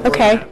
Okay.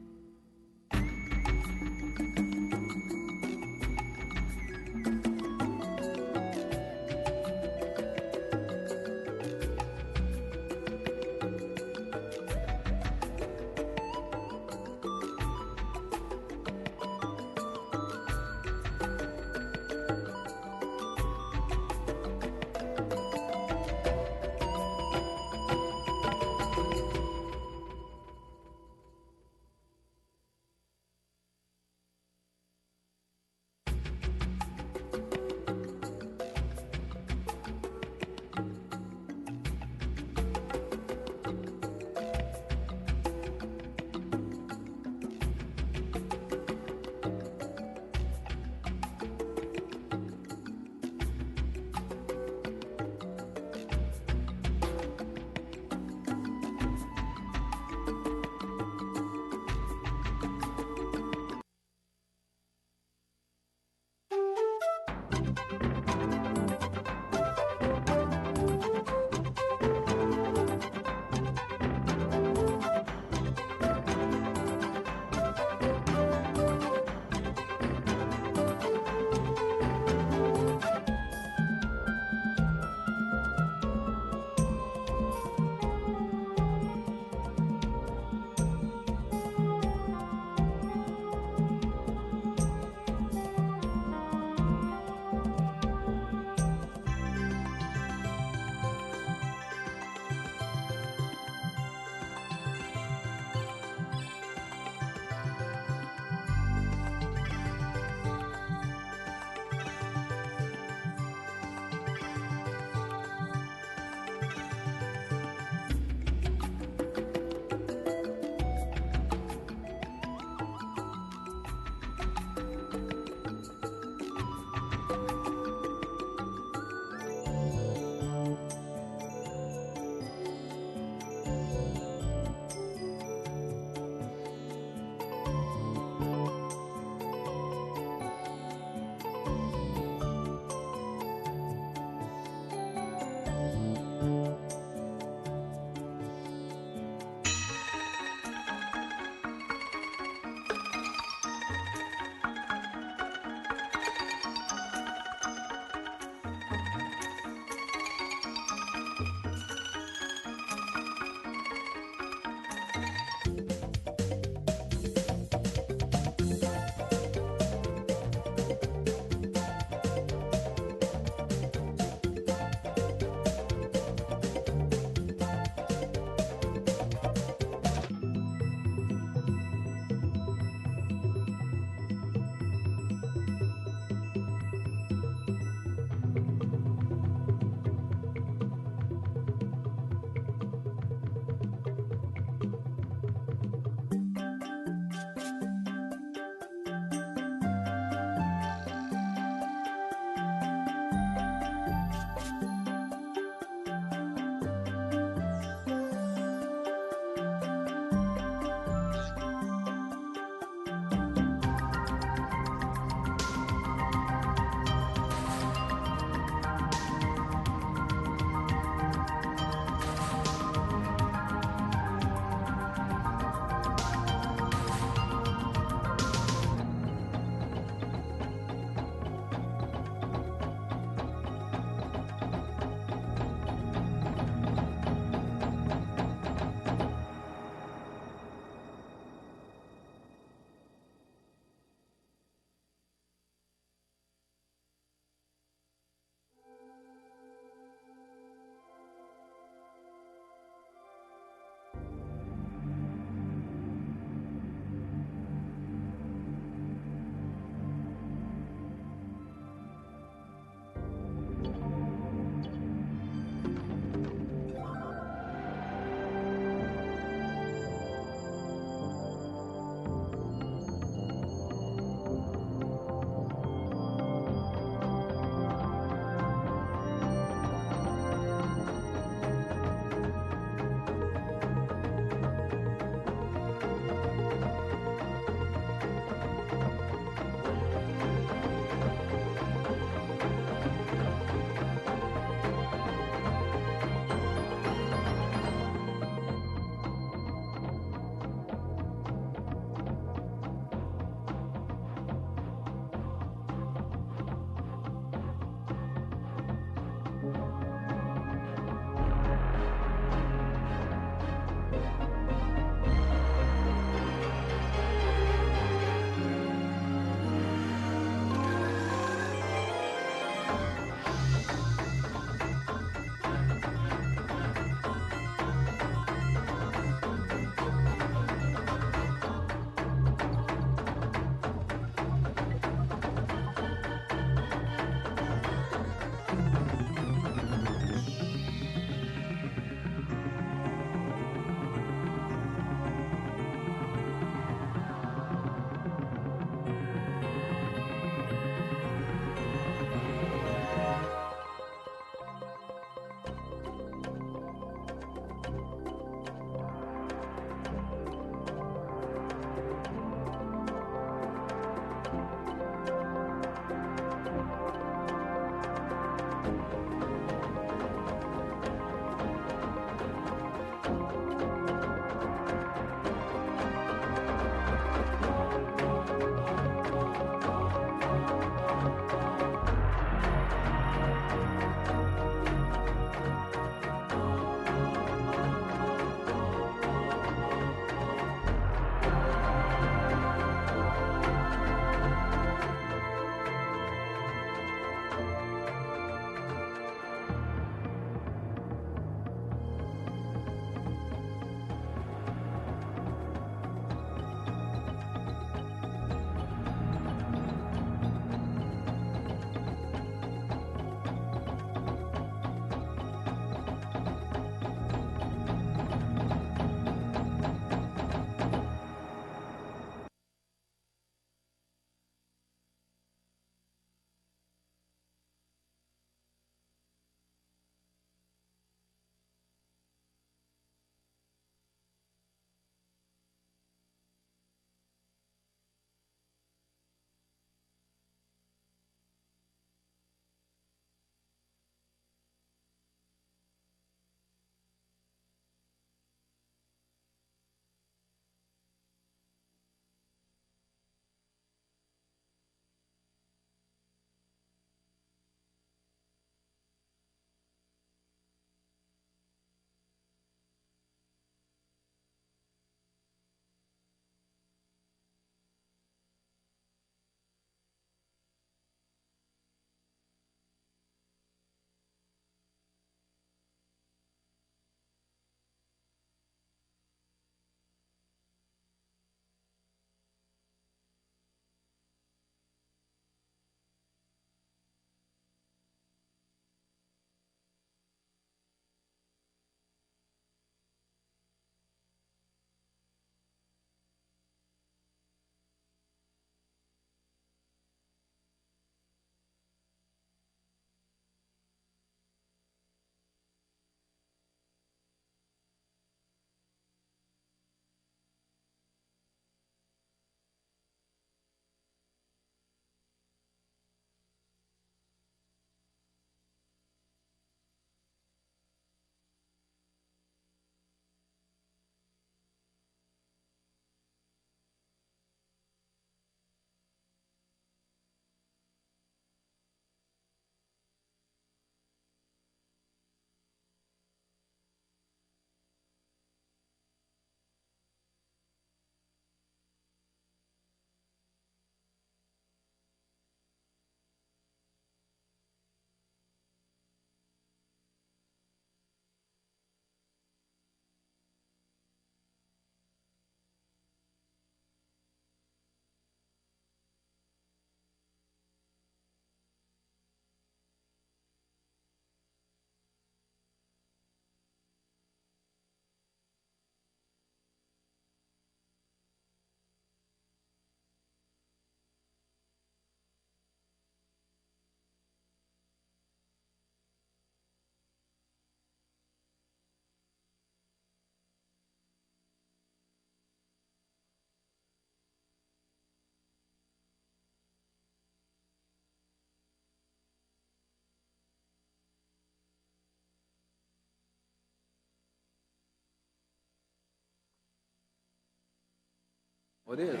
It is.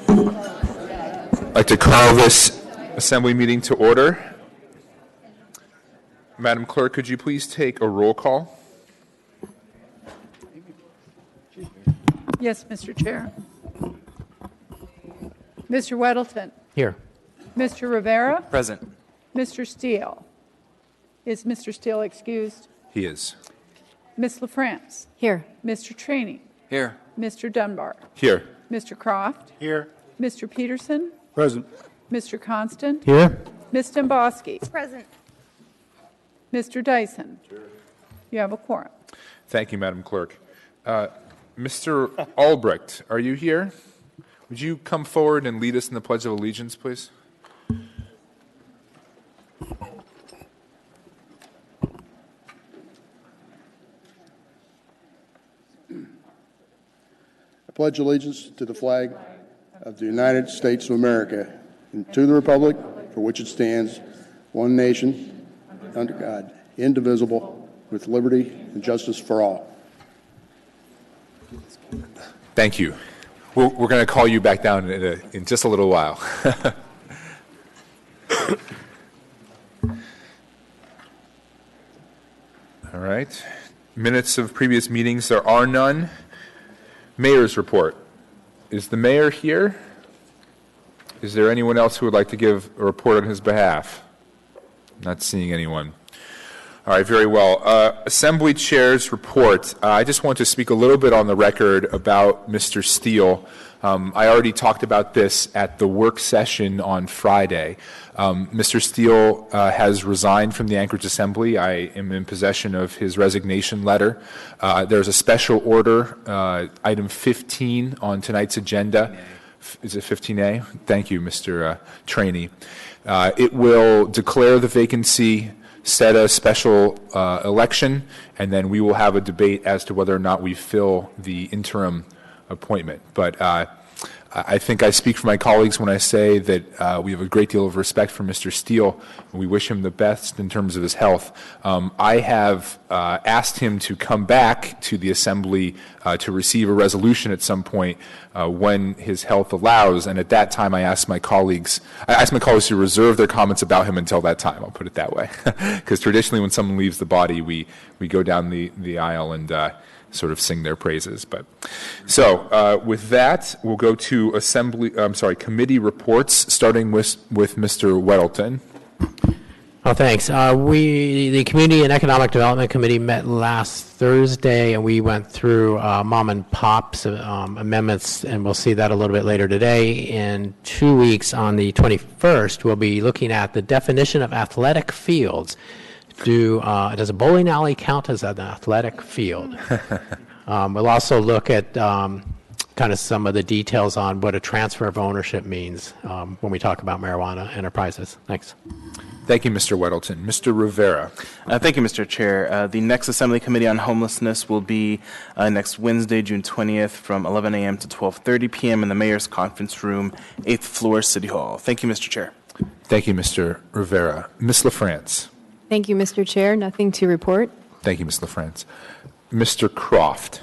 I'd like to call this assembly meeting to order. Madam Clerk, could you please take a roll call? Yes, Mr. Chair. Mr. Weddleton. Here. Mr. Rivera. Present. Mr. Steele. Is Mr. Steele excused? He is. Ms. LaFrance. Here. Mr. Traney. Here. Mr. Dunbar. Here. Mr. Croft. Here. Mr. Peterson. Present. Mr. Constant. Here. Ms. Domboski. Present. Mr. Dyson. You have a quorum. Thank you, Madam Clerk. Mr. Albrecht, are you here? Would you come forward and lead us in the Pledge of Allegiance, please? I pledge allegiance to the flag of the United States of America and to the republic for which it stands, one nation, under God, indivisible, with liberty and justice for all. Thank you. We're going to call you back down in just a little while. All right. Minutes of previous meetings, there are none. Mayor's report. Is the mayor here? Is there anyone else who would like to give a report on his behalf? Not seeing anyone. All right, very well. Assembly Chair's report. I just want to speak a little bit on the record about Mr. Steele. I already talked about this at the work session on Friday. Mr. Steele has resigned from the Anchorage Assembly. I am in possession of his resignation letter. There's a special order, item 15 on tonight's agenda. Is it 15A? Thank you, Mr. Traney. It will declare the vacancy, set a special election, and then we will have a debate as to whether or not we fill the interim appointment. But I think I speak for my colleagues when I say that we have a great deal of respect for Mr. Steele, and we wish him the best in terms of his health. I have asked him to come back to the Assembly to receive a resolution at some point when his health allows, and at that time I asked my colleagues to reserve their comments about him until that time. I'll put it that way, because traditionally when someone leaves the body, we go down the aisle and sort of sing their praises. But so with that, we'll go to committee reports, starting with Mr. Weddleton. Oh, thanks. The Community and Economic Development Committee met last Thursday, and we went through mom and pop's amendments, and we'll see that a little bit later today. In 2 weeks, on the 21st, we'll be looking at the definition of athletic fields. Does a bowling alley count as an athletic field? We'll also look at kind of some of the details on what a transfer of ownership means when we talk about marijuana enterprises. Thanks. Thank you, Mr. Weddleton. Mr. Rivera. Thank you, Mr. Chair. The next Assembly Committee on Homelessness will be next Wednesday, June 20th, from 11 a.m. to 12:30 p.m. in the Mayor's Conference Room, 8th floor, City Hall. Thank you, Mr. Chair. Thank you, Mr. Rivera. Ms. LaFrance. Thank you, Mr. Chair. Nothing to report. Thank you, Ms. LaFrance. Mr. Croft.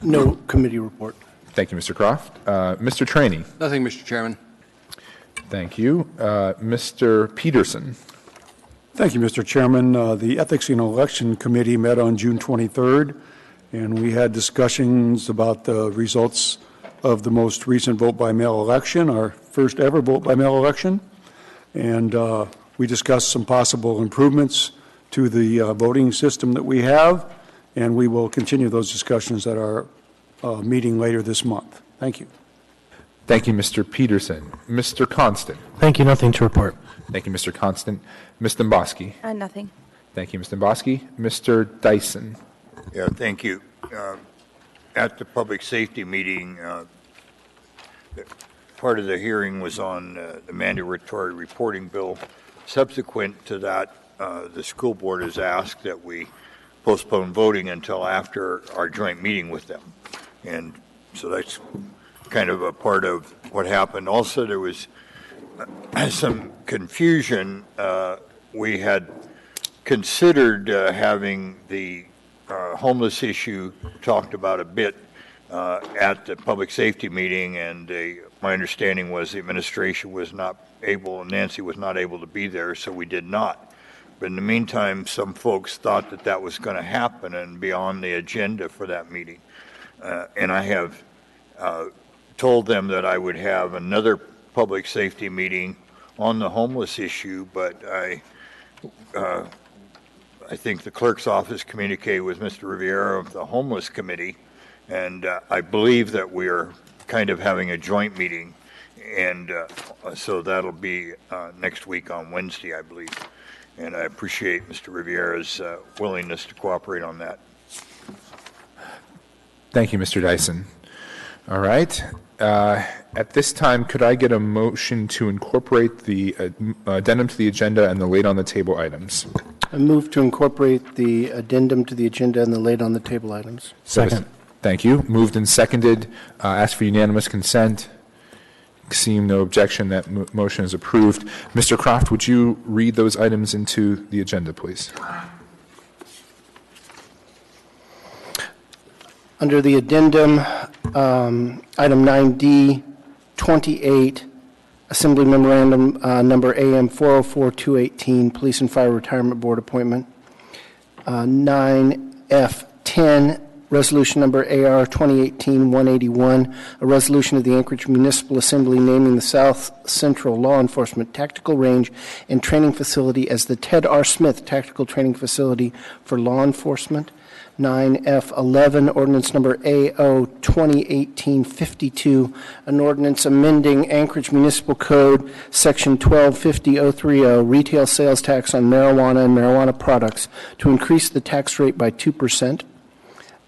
No committee report. Thank you, Mr. Croft. Mr. Traney. Nothing, Mr. Chairman. Thank you. Mr. Peterson. Thank you, Mr. Chairman. The Ethics and Election Committee met on June 23rd, and we had discussions about the results of the most recent vote-by-mail election, our first ever vote-by-mail election, and we discussed some possible improvements to the voting system that we have, and we will continue those discussions at our meeting later this month. Thank you. Thank you, Mr. Peterson. Mr. Constant. Thank you. Nothing to report. Thank you, Mr. Constant. Ms. Domboski. Nothing. Thank you, Ms. Domboski. Mr. Dyson. Yeah, thank you. At the public safety meeting, part of the hearing was on the mandatory reporting bill. Subsequent to that, the school board has asked that we postpone voting until after our joint meeting with them. And so that's kind of a part of what happened. Also, there was some confusion. We had considered having the homeless issue talked about a bit at the public safety meeting, and my understanding was the administration was not able, and Nancy was not able to be there, so we did not. But in the meantime, some folks thought that that was going to happen and be on the agenda for that meeting. And I have told them that I would have another public safety meeting on the homeless issue, but I think the clerk's office communicated with Mr. Riviera of the Homeless Committee, and I believe that we're kind of having a joint meeting, and so that'll be next week on Wednesday, I believe. And I appreciate Mr. Riviera's willingness to cooperate on that. Thank you, Mr. Dyson. All right. At this time, could I get a motion to incorporate the addendum to the agenda and the laid on the table items? I move to incorporate the addendum to the agenda and the laid on the table items. Second. Thank you. Moved and seconded. Ask for unanimous consent. Seeing no objection, that motion is approved. Mr. Croft, would you read those items into the agenda, please? Under the addendum, item 9D, 28, Assembly Memorandum number AM 404218, Police and Fire Retirement Board appointment. 9F10, Resolution number AR 2018-181, a resolution of the Anchorage Municipal Assembly naming the South Central Law Enforcement Tactical Range and Training Facility as the Ted R. Smith Tactical Training Facility for Law Enforcement. 9F11, ordinance number AO 2018-52, an ordinance amending Anchorage Municipal Code, Section 1250.030, retail sales tax on marijuana and marijuana products, to increase the tax rate by 2%.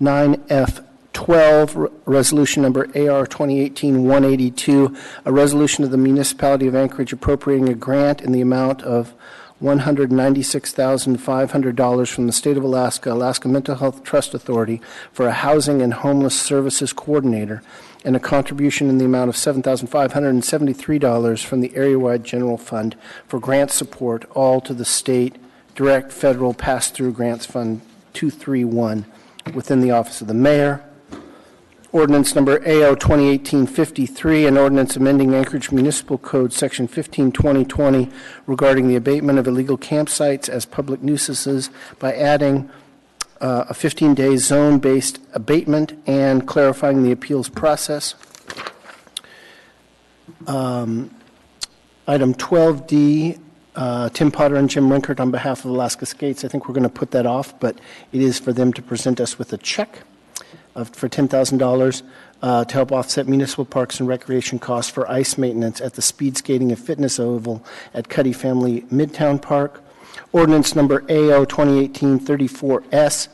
9F12, resolution number AR 2018-182, a resolution of the Municipality of Anchorage appropriating a grant in the amount of $196,500 from the State of Alaska, Alaska Mental Health Trust Authority for a housing and homeless services coordinator, and a contribution in the amount of $7,573 from the area-wide general fund for grant support, all to the state direct federal pass-through grants fund 231 within the office of the mayor. Ordinance number AO 2018-53, an ordinance amending Anchorage Municipal Code Section 15-2020 regarding the abatement of illegal campsites as public nuisances by adding a 15-day zone-based abatement and clarifying the appeals process. Item 12D, Tim Potter and Jim Rinkert on behalf of Alaska Skates. I think we're going to put that off, but it is for them to present us with a check for $10,000 to help offset municipal parks and recreation costs for ice maintenance at the speed skating and fitness oval at Cuddy Family Midtown Park. Ordinance number AO 2018-34S,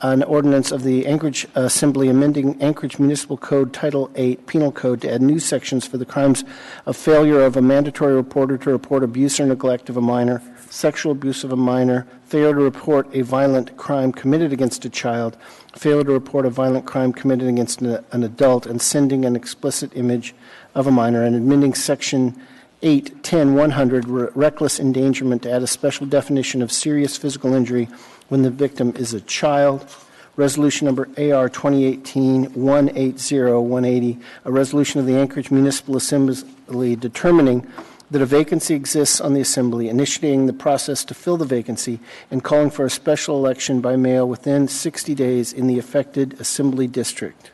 an ordinance of the Anchorage Assembly amending Anchorage Municipal Code Title 8 Penal Code to add new sections for the crimes of failure of a mandatory reporter to report abuse or neglect of a minor, sexual abuse of a minor, failure to report a violent crime committed against a child, failure to report a violent crime committed against an adult, and sending an explicit image of a minor, and amending Section 810-100, reckless endangerment, to add a special definition of serious physical injury when the victim is a child. Resolution number AR 2018-180-180, a resolution of the Anchorage Municipal Assembly determining that a vacancy exists on the Assembly, initiating the process to fill the vacancy, and calling for a special election by mail within 60 days in the affected Assembly district.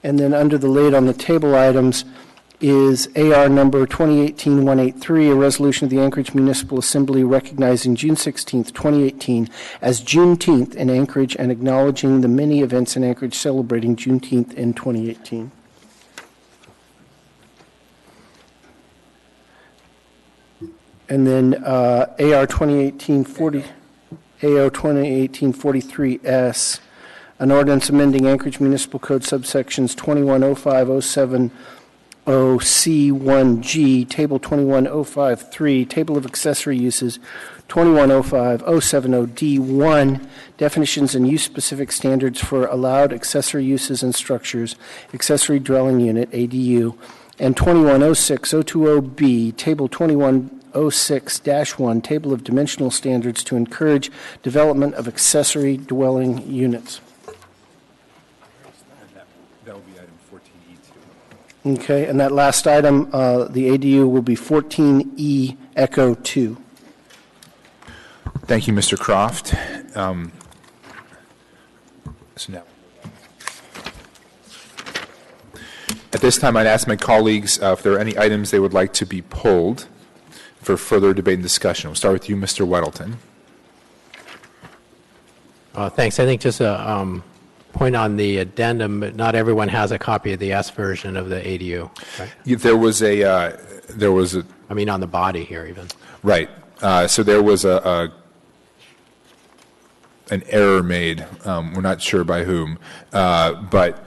And then under the laid on the table items is AR number 2018-183, a resolution of the Anchorage Municipal Assembly recognizing June 16th, 2018 as Juneteenth in Anchorage and acknowledging the many events in Anchorage celebrating Juneteenth in 2018. And then AR 2018-43S, an ordinance amending Anchorage Municipal Code subsections 2105-070C1G, Table 21053, Table of Accessory Uses 2105-070D1, definitions and use-specific standards for allowed accessory uses and structures, accessory dwelling unit, ADU, and 2106-020B, Table 2106-1, Table of Dimensional Standards to encourage development of accessory dwelling units. Okay, and that last item, the ADU will be 14E Echo 2. Thank you, Mr. Croft. So now, at this time, I'd ask my colleagues if there are any items they would like to be pulled for further debate and discussion. We'll start with you, Mr. Weddleton. Thanks. I think just a point on the addendum, but not everyone has a copy of the S version of the ADU, right? There was a, I mean, on the body here even. right. So there was an error made. We're not sure by whom, but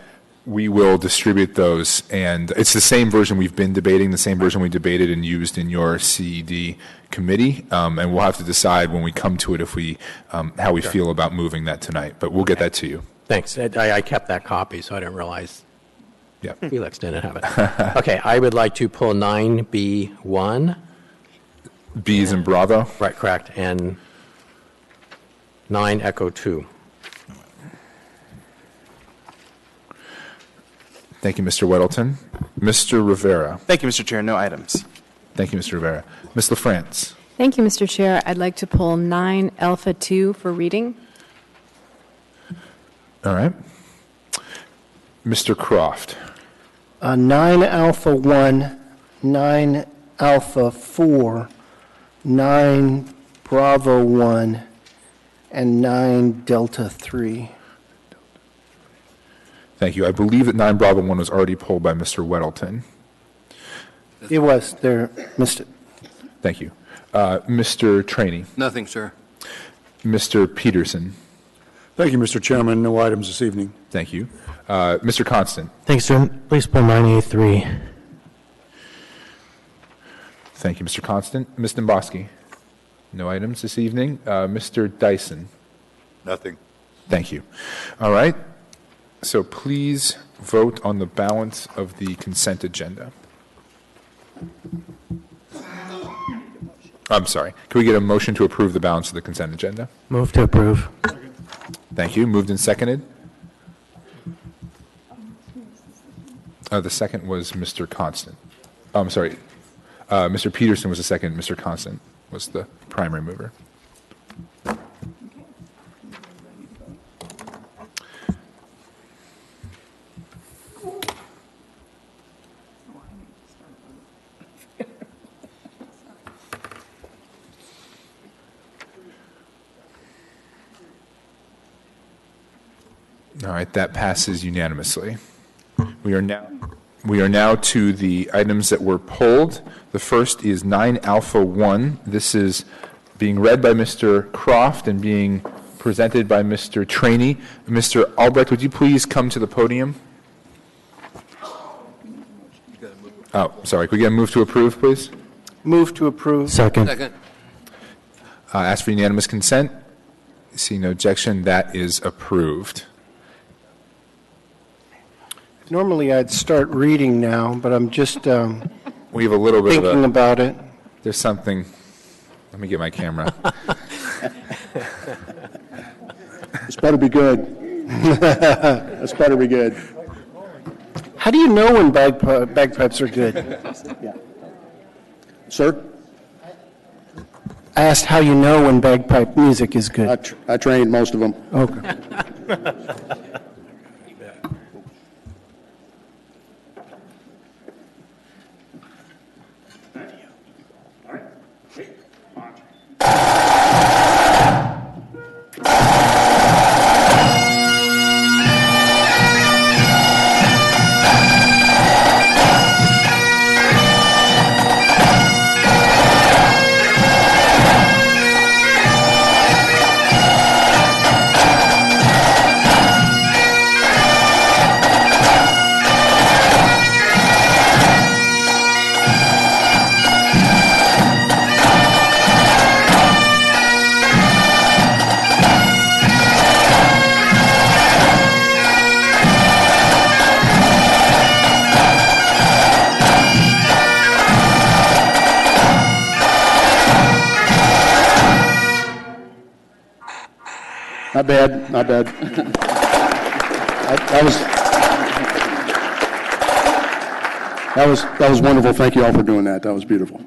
we will distribute those. And it's the same version we've been debating, the same version we debated and used in your CED committee. And we'll have to decide when we come to it if we, how we feel about moving that tonight. But we'll get that to you. Thanks. I kept that copy, so I didn't realize Yeah. Felix didn't have it. Okay, I would like to pull 9B1. B's and Bravo. Right, correct, and 9 Echo 2. Thank you, Mr. Weddleton. Mr. Rivera. Thank you, Mr. Chair. No items. Thank you, Mr. Rivera. Ms. LaFrance. Thank you, Mr. Chair. I'd like to pull 9 Alpha 2 for reading. All right. Mr. Croft. 9 Alpha 1, 9 Alpha 4, 9 Bravo 1, and 9 Delta 3. Thank you. I believe that 9 Bravo 1 was already pulled by Mr. Weddleton. It was. There, missed it. Thank you. Mr. Trainey. Nothing, sir. Mr. Peterson. Thank you, Mr. Chairman. No items this evening. Thank you. Mr. Constant. Thanks, sir. Please pull 9A3. Thank you, Mr. Constant. Ms. Domboski. No items this evening. Mr. Dyson. Nothing. Thank you. All right. So please vote on the balance of the consent agenda. I'm sorry. Can we get a motion to approve the balance of the consent agenda? Move to approve. Thank you. Moved and seconded. The second was Mr. Constant. I'm sorry. Mr. Peterson was the second. Mr. Constant was the primary mover. All right, that passes unanimously. We are now to the items that were pulled. The first is 9 Alpha 1. This is being read by Mr. Croft and being presented by Mr. Trainey. Mr. Albrecht, would you please come to the podium? Oh, sorry. Could we get a move to approve, please? Move to approve. Second. Ask for unanimous consent. See no objection. That is approved. Normally I'd start reading now, but I'm just We have a little bit thinking of about it. there's something. Let me get my camera. This better be good. This better be good. How do you know when bagpipes are good? Sir, I asked how you know when bagpipe music is good. I trained most of them. Okay. Not bad, not bad. That was wonderful. Thank you all for doing that. That was beautiful.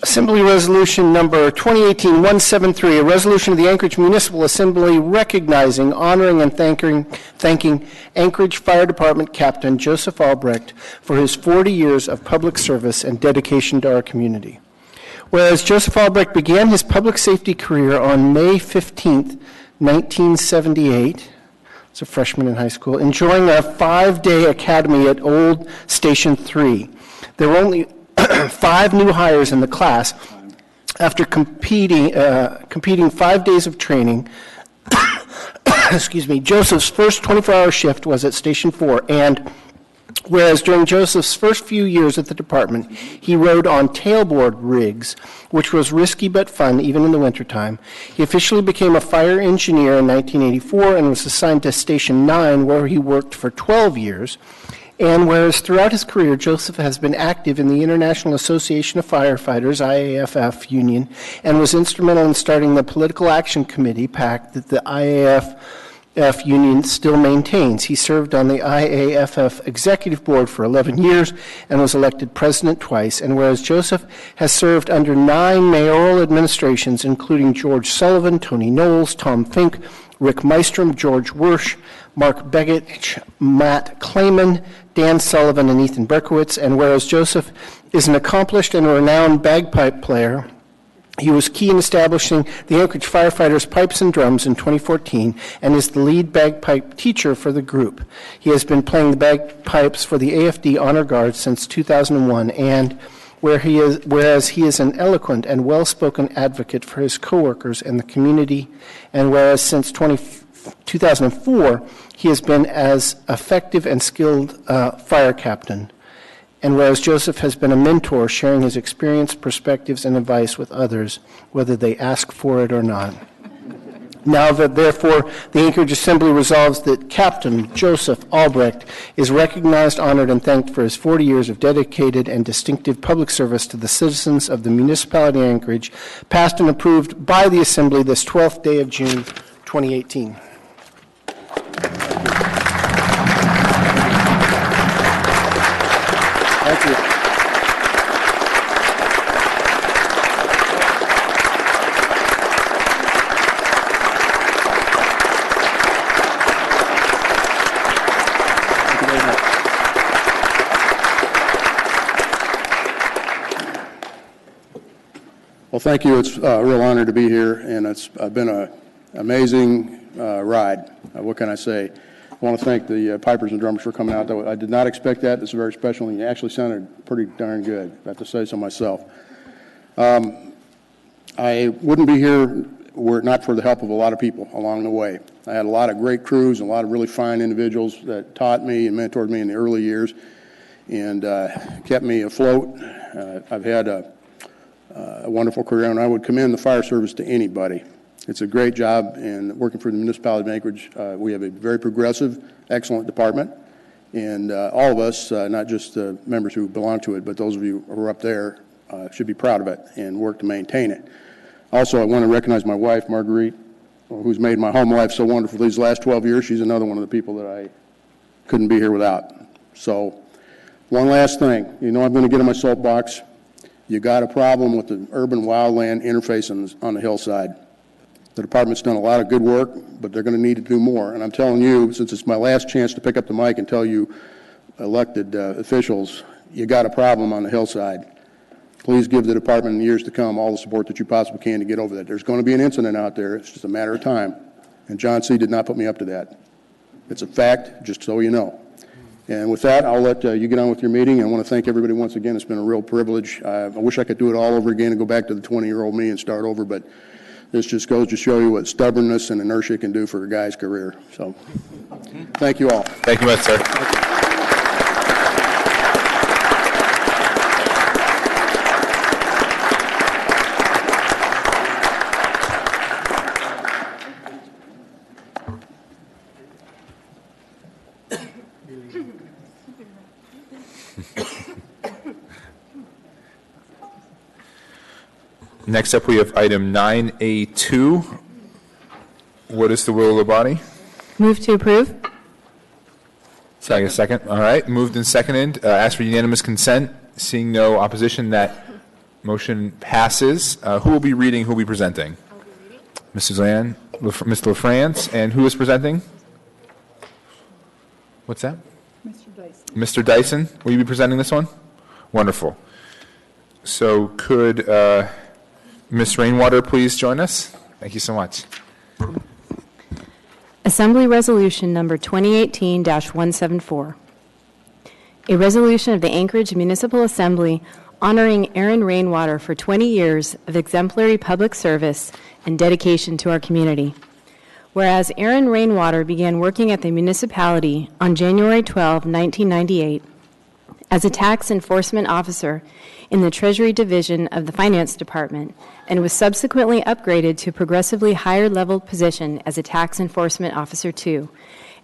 Assembly Resolution Number 2018-173, a resolution of the Anchorage Municipal Assembly recognizing, honoring, and thanking Anchorage Fire Department Captain Joseph Albrecht for his 40 years of public service and dedication to our community. Whereas Joseph Albrecht began his public safety career on May 15th, 1978, as a freshman in high school, enjoying a 5-day academy at Old Station 3. There were only 5 new hires in the class. After completing 5 days of training, Joseph's first 24-hour shift was at Station 4, and whereas during Joseph's first few years at the department, he rode on tailboard rigs, which was risky but fun even in the wintertime. He officially became a fire engineer in 1984 and was assigned to Station 9, where he worked for 12 years. And whereas throughout his career, Joseph has been active in the International Association of Firefighters, IAFF union, and was instrumental in starting the Political Action Committee, PAC, that the IAFF union still maintains. He served on the IAFF Executive Board for 11 years and was elected president twice. And whereas Joseph has served under 9 mayoral administrations, including George Sullivan, Tony Knowles, Tom Fink, Rick Meistrom, George Wersch, Mark Begich, Matt Clayman, Dan Sullivan, and Ethan Berkowitz. And whereas Joseph is an accomplished and renowned bagpipe player, he was key in establishing the Anchorage Firefighters Pipes and Drums in 2014 and is the lead bagpipe teacher for the group. He has been playing the bagpipes for the AFD Honor Guard since 2001, and whereas he is an eloquent and well-spoken advocate for his coworkers and the community, and whereas since 2004, he has been as effective and skilled fire captain. And whereas Joseph has been a mentor, sharing his experience, perspectives, and advice with others, whether they ask for it or not. Now that, therefore, the Anchorage Assembly resolves that Captain Joseph Albrecht is recognized, honored, and thanked for his 40 years of dedicated and distinctive public service to the citizens of the Municipality of Anchorage, passed and approved by the Assembly this 12th day of June, 2018. Thank you. Well, thank you. It's a real honor to be here, and it's been an amazing ride. What can I say? I want to thank the pipers and drummers for coming out. I did not expect that. This is very special, and you actually sounded pretty darn good. I have to say so myself. I wouldn't be here were it not for the help of a lot of people along the way. I had a lot of great crews and a lot of really fine individuals that taught me and mentored me in the early years and kept me afloat. I've had a wonderful career, and I would commend the fire service to anybody. It's a great job, and working for the Municipality of Anchorage, we have a very progressive, excellent department, and all of us, not just the members who belong to it, but those of you who are up there, should be proud of it and work to maintain it. Also, I want to recognize my wife, Marguerite, who's made my home life so wonderful these last 12 years. She's another one of the people that I couldn't be here without. So, one last thing. You know I'm going to get on my soapbox. You got a problem with the urban wildland interface on the hillside. The department's done a lot of good work, but they're going to need to do more. And I'm telling you, since it's my last chance to pick up the mic and tell you elected officials, you got a problem on the hillside. Please give the department in the years to come all the support that you possibly can to get over that. There's going to be an incident out there. It's just a matter of time. And John C. did not put me up to that. It's a fact, just so you know. And with that, I'll let you get on with your meeting. I want to thank everybody once again. It's been a real privilege. I wish I could do it all over again and go back to the 20-year-old me and start over, but this just goes to show you what stubbornness and inertia can do for a guy's career. So, thank you all. Thank you much, sir. Next up, we have item 9A2. What is the will of the body? Move to approve. Second. All right. Moved and seconded. Ask for unanimous consent. Seeing no opposition, that motion passes. Who will be reading? Who will be presenting? Mrs. Land, Mr. LaFrance, and who is presenting? What's that? Mr. Dyson. Mr. Dyson, will you be presenting this one? Wonderful. So could Ms. Rainwater please join us? Thank you so much. Assembly Resolution Number 2018-174. A resolution of the Anchorage Municipal Assembly honoring Aaron Rainwater for 20 years of exemplary public service and dedication to our community. Whereas Aaron Rainwater began working at the municipality on January 12, 1998, as a tax enforcement officer in the Treasury Division of the Finance Department, and was subsequently upgraded to a progressively higher-level position as a tax enforcement officer too.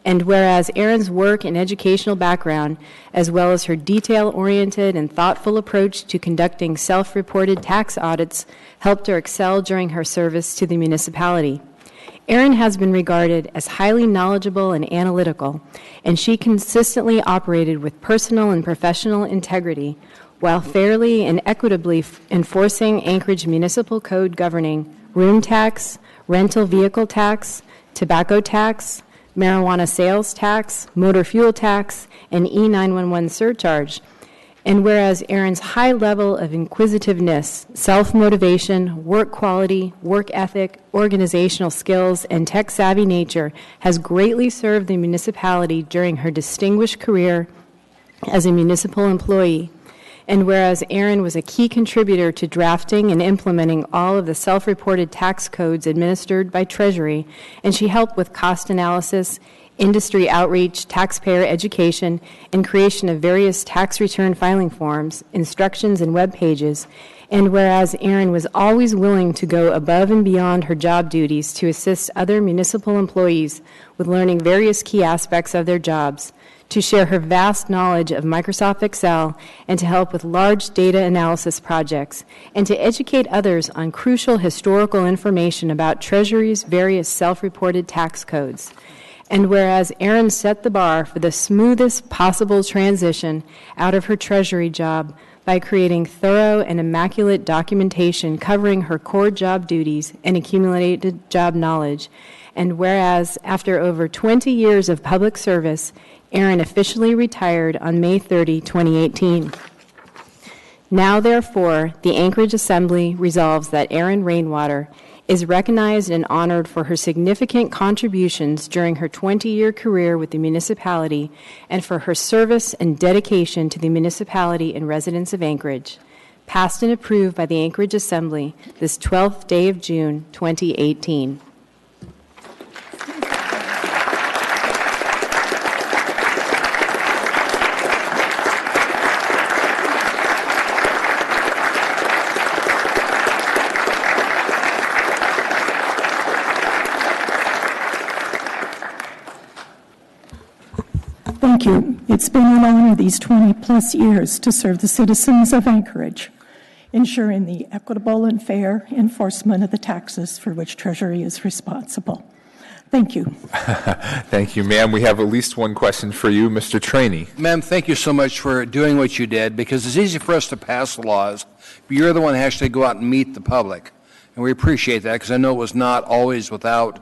And whereas Erin's work and educational background, as well as her detail-oriented and thoughtful approach to conducting self-reported tax audits, helped her excel during her service to the municipality. Erin has been regarded as highly knowledgeable and analytical, and she consistently operated with personal and professional integrity while fairly and equitably enforcing Anchorage Municipal Code governing room tax, rental vehicle tax, tobacco tax, marijuana sales tax, motor fuel tax, and E911 surcharge. And whereas Erin's high level of inquisitiveness, self-motivation, work quality, work ethic, organizational skills, and tech-savvy nature has greatly served the municipality during her distinguished career as a municipal employee. And whereas Erin was a key contributor to drafting and implementing all of the self-reported tax codes administered by Treasury, and she helped with cost analysis, industry outreach, taxpayer education, and creation of various tax return filing forms, instructions, and web pages. And whereas Erin was always willing to go above and beyond her job duties to assist other municipal employees with learning various key aspects of their jobs, to share her vast knowledge of Microsoft Excel, and to help with large data analysis projects, and to educate others on crucial historical information about Treasury's various self-reported tax codes. And whereas Erin set the bar for the smoothest possible transition out of her Treasury job by creating thorough and immaculate documentation covering her core job duties and accumulated job knowledge, and whereas after over 20 years of public service, Erin officially retired on May 30, 2018. Now, therefore, the Anchorage Assembly resolves that Erin Rainwater is recognized and honored for her significant contributions during her 20-year career with the municipality and for her service and dedication to the municipality and residents of Anchorage, passed and approved by the Anchorage Assembly this 12th day of June, 2018. Thank you. It's been an honor these 20-plus years to serve the citizens of Anchorage, ensuring the equitable and fair enforcement of the taxes for which Treasury is responsible. Thank you. Thank you, ma'am. We have at least one question for you, Mr. Trainee. Ma'am, thank you so much for doing what you did, because it's easy for us to pass laws, but you're the one who actually go out and meet the public. And we appreciate that, because I know it was not always without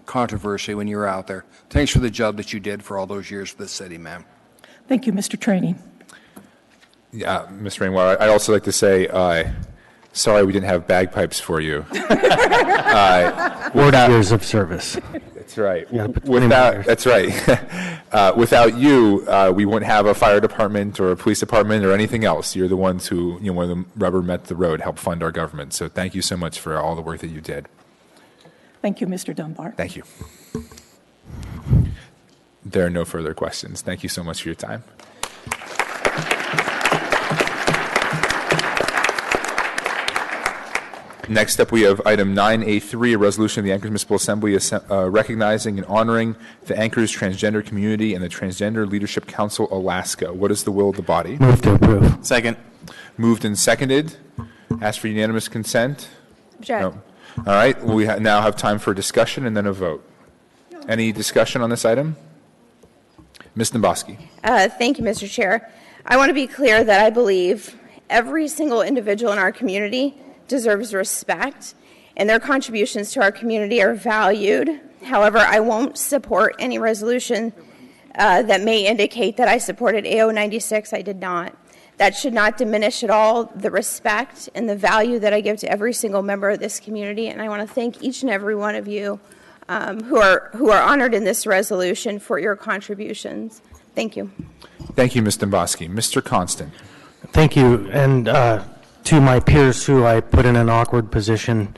controversy when you were out there. Thanks for the job that you did for all those years for the city, ma'am. Thank you, Mr. Trainee. Yeah, Ms. Rainwater, I'd also like to say, sorry we didn't have bagpipes for you. 40 years of service. That's right. That's right. Without you, we wouldn't have a fire department or a police department or anything else. You're the ones who, when the rubber met the road, helped fund our government. So thank you so much for all the work that you did. Thank you, Mr. Dunbar. Thank you. There are no further questions. Thank you so much for your time. Next up, we have item 9A3, a resolution of the Anchorage Municipal Assembly recognizing and honoring the Anchorage transgender community and the Transgender Leadership Council Alaska. What is the will of the body? Move to approve. Second. Moved and seconded. Ask for unanimous consent. No. All right, we now have time for discussion and then a vote. Any discussion on this item? Ms. Nabosky. Thank you, Mr. Chair. I want to be clear that I believe every single individual in our community deserves respect, and their contributions to our community are valued. However, I won't support any resolution that may indicate that I supported AO 96. I did not. That should not diminish at all the respect and the value that I give to every single member of this community, and I want to thank each and every one of you who are honored in this resolution for your contributions. Thank you. Thank you, Ms. Nabosky. Mr. Constant. Thank you. And to my peers who I put in an awkward position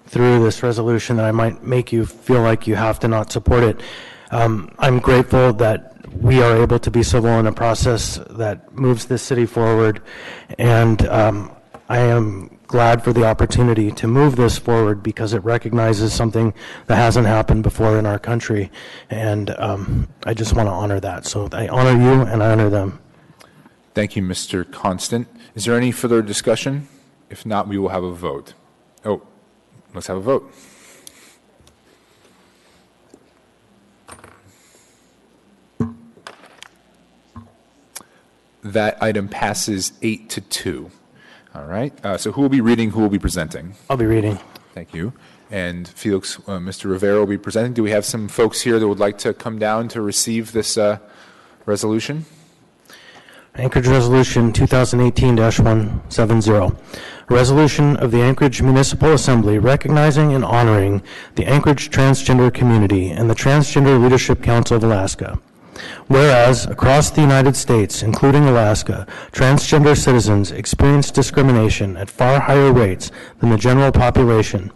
through this resolution that I might make you feel like you have to not support it, I'm grateful that we are able to be civil in a process that moves this city forward, and I am glad for the opportunity to move this forward because it recognizes something that hasn't happened before in our country, and I just want to honor that. So I honor you and I honor them. Thank you, Mr. Constant. Is there any further discussion? If not, we will have a vote. Oh, let's have a vote. That item passes 8-2. All right. So who will be reading? Who will be presenting? I'll be reading. Thank you. And Felix, Mr. Rivera will be presenting. Do we have some folks here that would like to come down to receive this resolution? Anchorage Resolution 2018-170. A resolution of the Anchorage Municipal Assembly recognizing and honoring the Anchorage transgender community and the Transgender Leadership Council of Alaska. Whereas, across the United States, including Alaska, transgender citizens experience discrimination at far higher rates than the general population.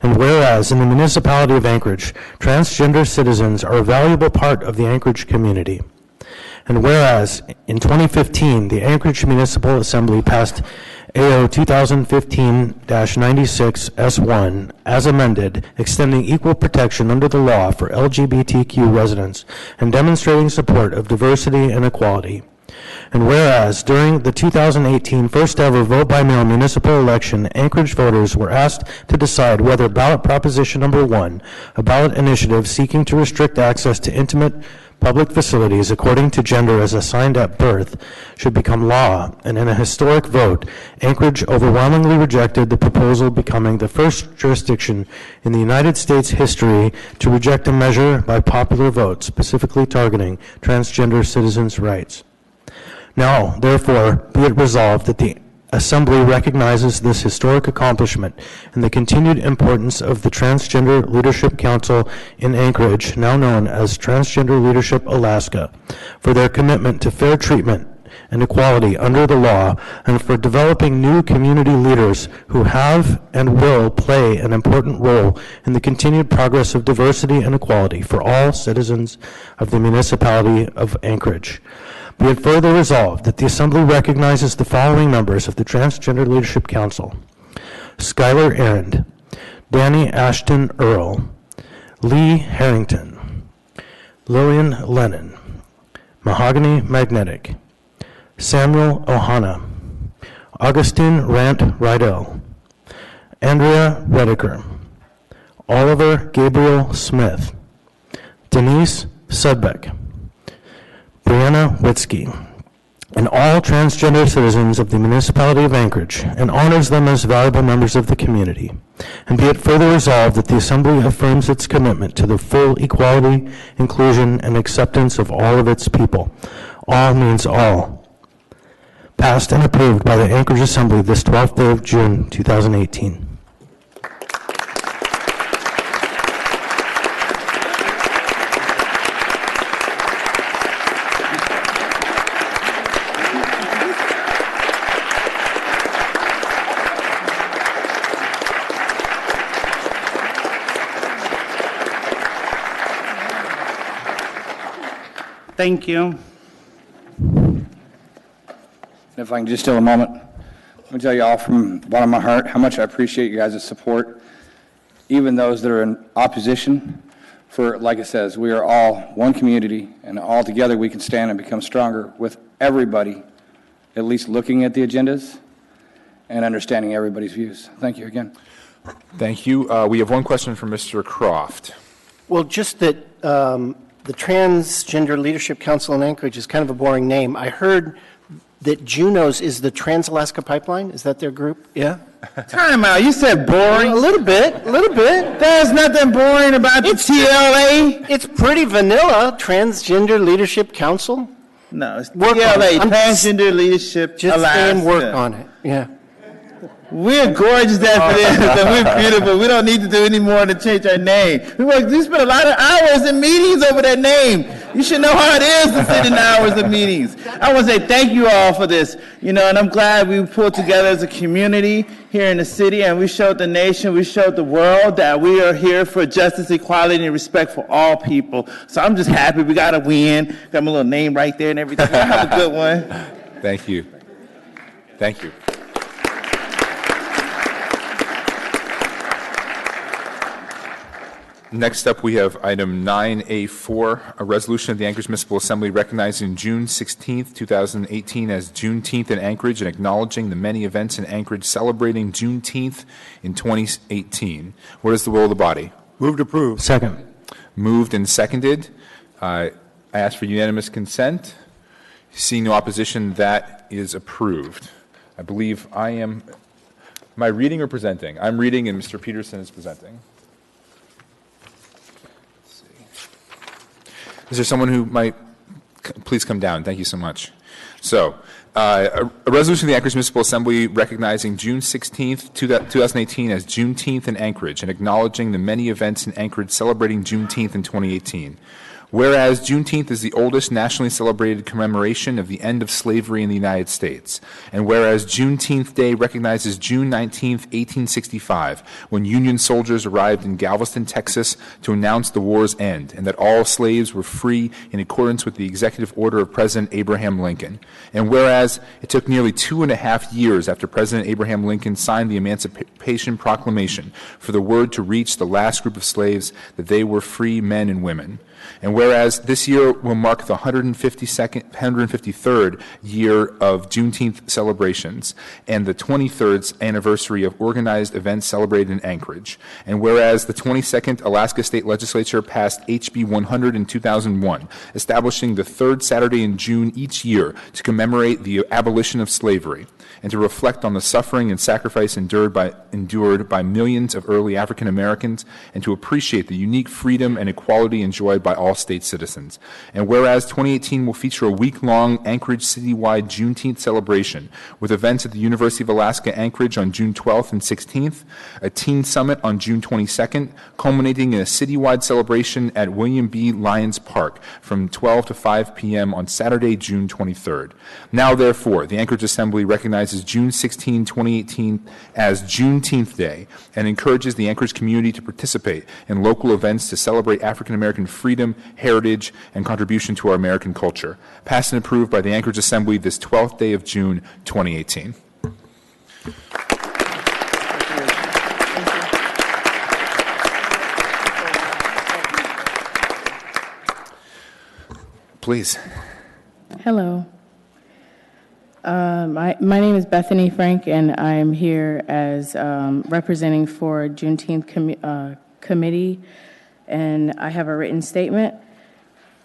And whereas, in the Municipality of Anchorage, transgender citizens are a valuable part of the Anchorage community. And whereas, in 2015, the Anchorage Municipal Assembly passed AO 2015-96-S1 as amended, extending equal protection under the law for LGBTQ residents and demonstrating support of diversity and equality. And whereas during the 2018 first ever vote by mail municipal election, Anchorage voters were asked to decide whether ballot proposition number 1, a ballot initiative seeking to restrict access to intimate public facilities according to gender as assigned at birth, should become law, and in a historic vote, Anchorage overwhelmingly rejected the proposal, becoming the first jurisdiction in the United States history to reject a measure by popular vote specifically targeting transgender citizens' rights. Now, therefore, be it resolved that the Assembly recognizes this historic accomplishment and the continued importance of the Transgender Leadership Council in Anchorage, now known as Transgender Leadership Alaska, for their commitment to fair treatment and equality under the law, and for developing new community leaders who have and will play an important role in the continued progress of diversity and equality for all citizens of the Municipality of Anchorage. Be it further resolved that the Assembly recognizes the following members of the Transgender Leadership Council: Skylar Arend, Danny Ashton Earl, Lee Harrington, Lillian Lennon, Mahogany Magnetic, Samuel Ohana, Augustine Rant Rydell, Andrea Rediker, Oliver Gabriel Smith, Denise Sudbeck, Brianna Witzke, and all transgender citizens of the Municipality of Anchorage, and honors them as valuable members of the community. And be it further resolved that the Assembly affirms its commitment to the full equality, inclusion, and acceptance of all of its people. All means all. Passed and approved by the Anchorage Assembly this 12th day of June, 2018. Thank you. If I can just steal a moment, let me tell you all from the bottom of my heart how much I appreciate you guys' support, even those that are in opposition. For, like it says, we are all one community, and all together we can stand and become stronger with everybody at least looking at the agendas and understanding everybody's views. Thank you again. Thank you. We have one question from Mr. Croft. Well, just that the Transgender Leadership Council in Anchorage is kind of a boring name. I heard that Junos is the Trans-Alaska Pipeline. Is that their group? Yeah? Time out. You said boring? A little bit. There's nothing boring about the TLA. It's pretty vanilla. Transgender Leadership Council. No, it's TLA, Transgender Leadership Just Alaska. stay and work on it. Yeah. We're gorgeous as it is, and we're beautiful. We don't need to do any more to change our name. We spent a lot of hours in meetings over that name. You should know how it is to sit in hours of meetings. I want to say thank you all for this, and I'm glad we pulled together as a community here in the city, and we showed the nation, we showed the world that we are here for justice, equality, and respect for all people. So I'm just happy we got a win. Got my little name right there and everything. Have a good one. Thank you. Thank you. Next up, we have item 9A4, a resolution of the Anchorage Municipal Assembly recognizing June 16th, 2018 as Juneteenth in Anchorage and acknowledging the many events in Anchorage celebrating Juneteenth in 2018. What is the will of the body? Move to approve. Second. Moved and seconded. I ask for unanimous consent. Seeing no opposition, that is approved. I believe am I reading or presenting? I'm reading and Mr. Peterson is presenting. Is there someone who might please come down? Thank you so much. So, a resolution of the Anchorage Municipal Assembly recognizing June 16th, 2018 as Juneteenth in Anchorage and acknowledging the many events in Anchorage celebrating Juneteenth in 2018. Whereas Juneteenth is the oldest nationally celebrated commemoration of the end of slavery in the United States, and whereas Juneteenth Day recognizes June 19th, 1865, when Union soldiers arrived in Galveston, Texas to announce the war's end, and that all slaves were free in accordance with the executive order of President Abraham Lincoln, and whereas it took nearly 2.5 years after President Abraham Lincoln signed the Emancipation Proclamation for the word to reach the last group of slaves that they were free men and women. And whereas this year will mark the 153rd year of Juneteenth celebrations and the 23rd anniversary of organized events celebrated in Anchorage, and whereas the 22nd Alaska State Legislature passed HB 100 in 2001, establishing the third Saturday in June each year to commemorate the abolition of slavery and to reflect on the suffering and sacrifice endured by millions of early African Americans, and to appreciate the unique freedom and equality enjoyed by all state citizens. And whereas 2018 will feature a week-long Anchorage citywide Juneteenth celebration with events at the University of Alaska Anchorage on June 12th and 16th, a teen summit on June 22nd, culminating in a citywide celebration at William B. Lyons Park from 12 to 5 p.m. on Saturday, June 23rd. Now, therefore, the Anchorage Assembly recognizes June 16, 2018 as Juneteenth Day and encourages the Anchorage community to participate in local events to celebrate African American freedom, heritage, and contribution to our American culture. Passed and approved by the Anchorage Assembly this 12th day of June, 2018. Please. Hello. My name is Bethany Frank, and I'm here as representing for Juneteenth Committee, and I have a written statement.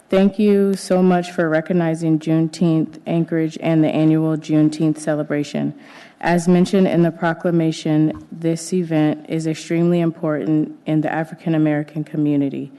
Thank you so much for recognizing Juneteenth Anchorage and the annual Juneteenth celebration. As mentioned in the proclamation, this event is extremely important in the African American community.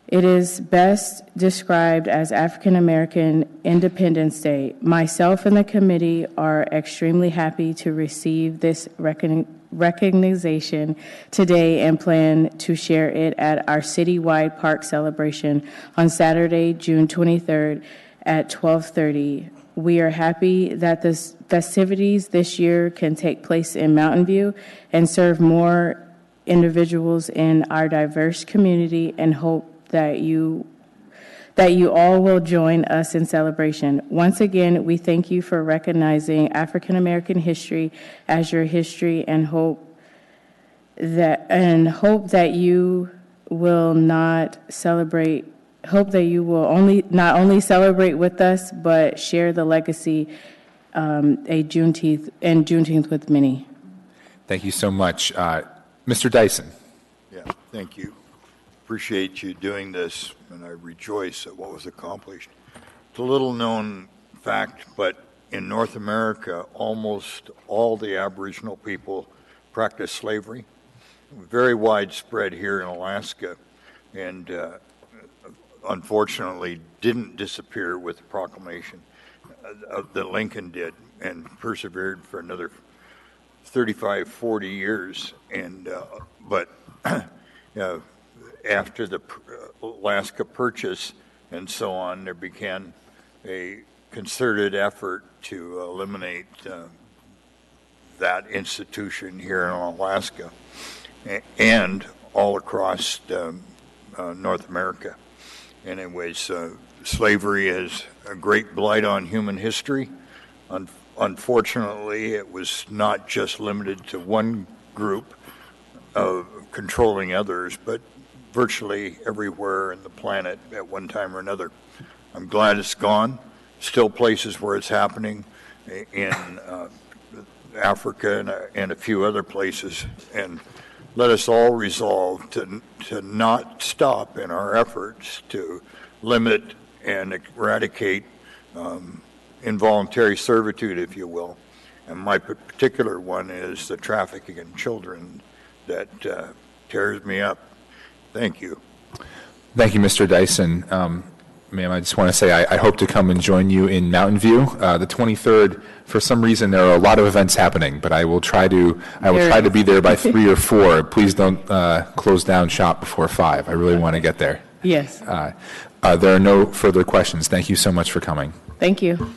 It is best described as African American Independence Day. Myself and the committee are extremely happy to receive this recognition today and plan to share it at our citywide park celebration on Saturday, June 23rd at 12:30. We are happy that the festivities this year can take place in Mountain View and serve more individuals in our diverse community, and hope that you all will join us in celebration. Once again, we thank you for recognizing African American history as your history, and hope that you will not only celebrate with us, but share the legacy Juneteenth with many. Thank you so much. Mr. Dyson. Yeah, thank you. Appreciate you doing this, and I rejoice at what was accomplished. It's a little-known fact, but in North America, almost all the Aboriginal people practice slavery. Very widespread here in Alaska, and unfortunately didn't disappear with the proclamation that Lincoln did, and persevered for another 35, 40 years. And but after the Alaska Purchase and so on, there began a concerted effort to eliminate that institution here in Alaska and all across North America. Anyways, slavery is a great blight on human history. Unfortunately, it was not just limited to one group controlling others, but virtually everywhere in the planet at one time or another. I'm glad it's gone. Still places where it's happening in Africa and a few other places. And let us all resolve to not stop in our efforts to limit and eradicate involuntary servitude, if you will. And my particular one is the trafficking in children that tears me up. Thank you. Thank you, Mr. Dyson. Ma'am, I just want to say I hope to come and join you in Mountain View. The 23rd, for some reason, there are a lot of events happening, but I will try to be there by 3 or 4. Please don't close down shop before 5. I really want to get there. Yes. There are no further questions. Thank you so much for coming. Thank you.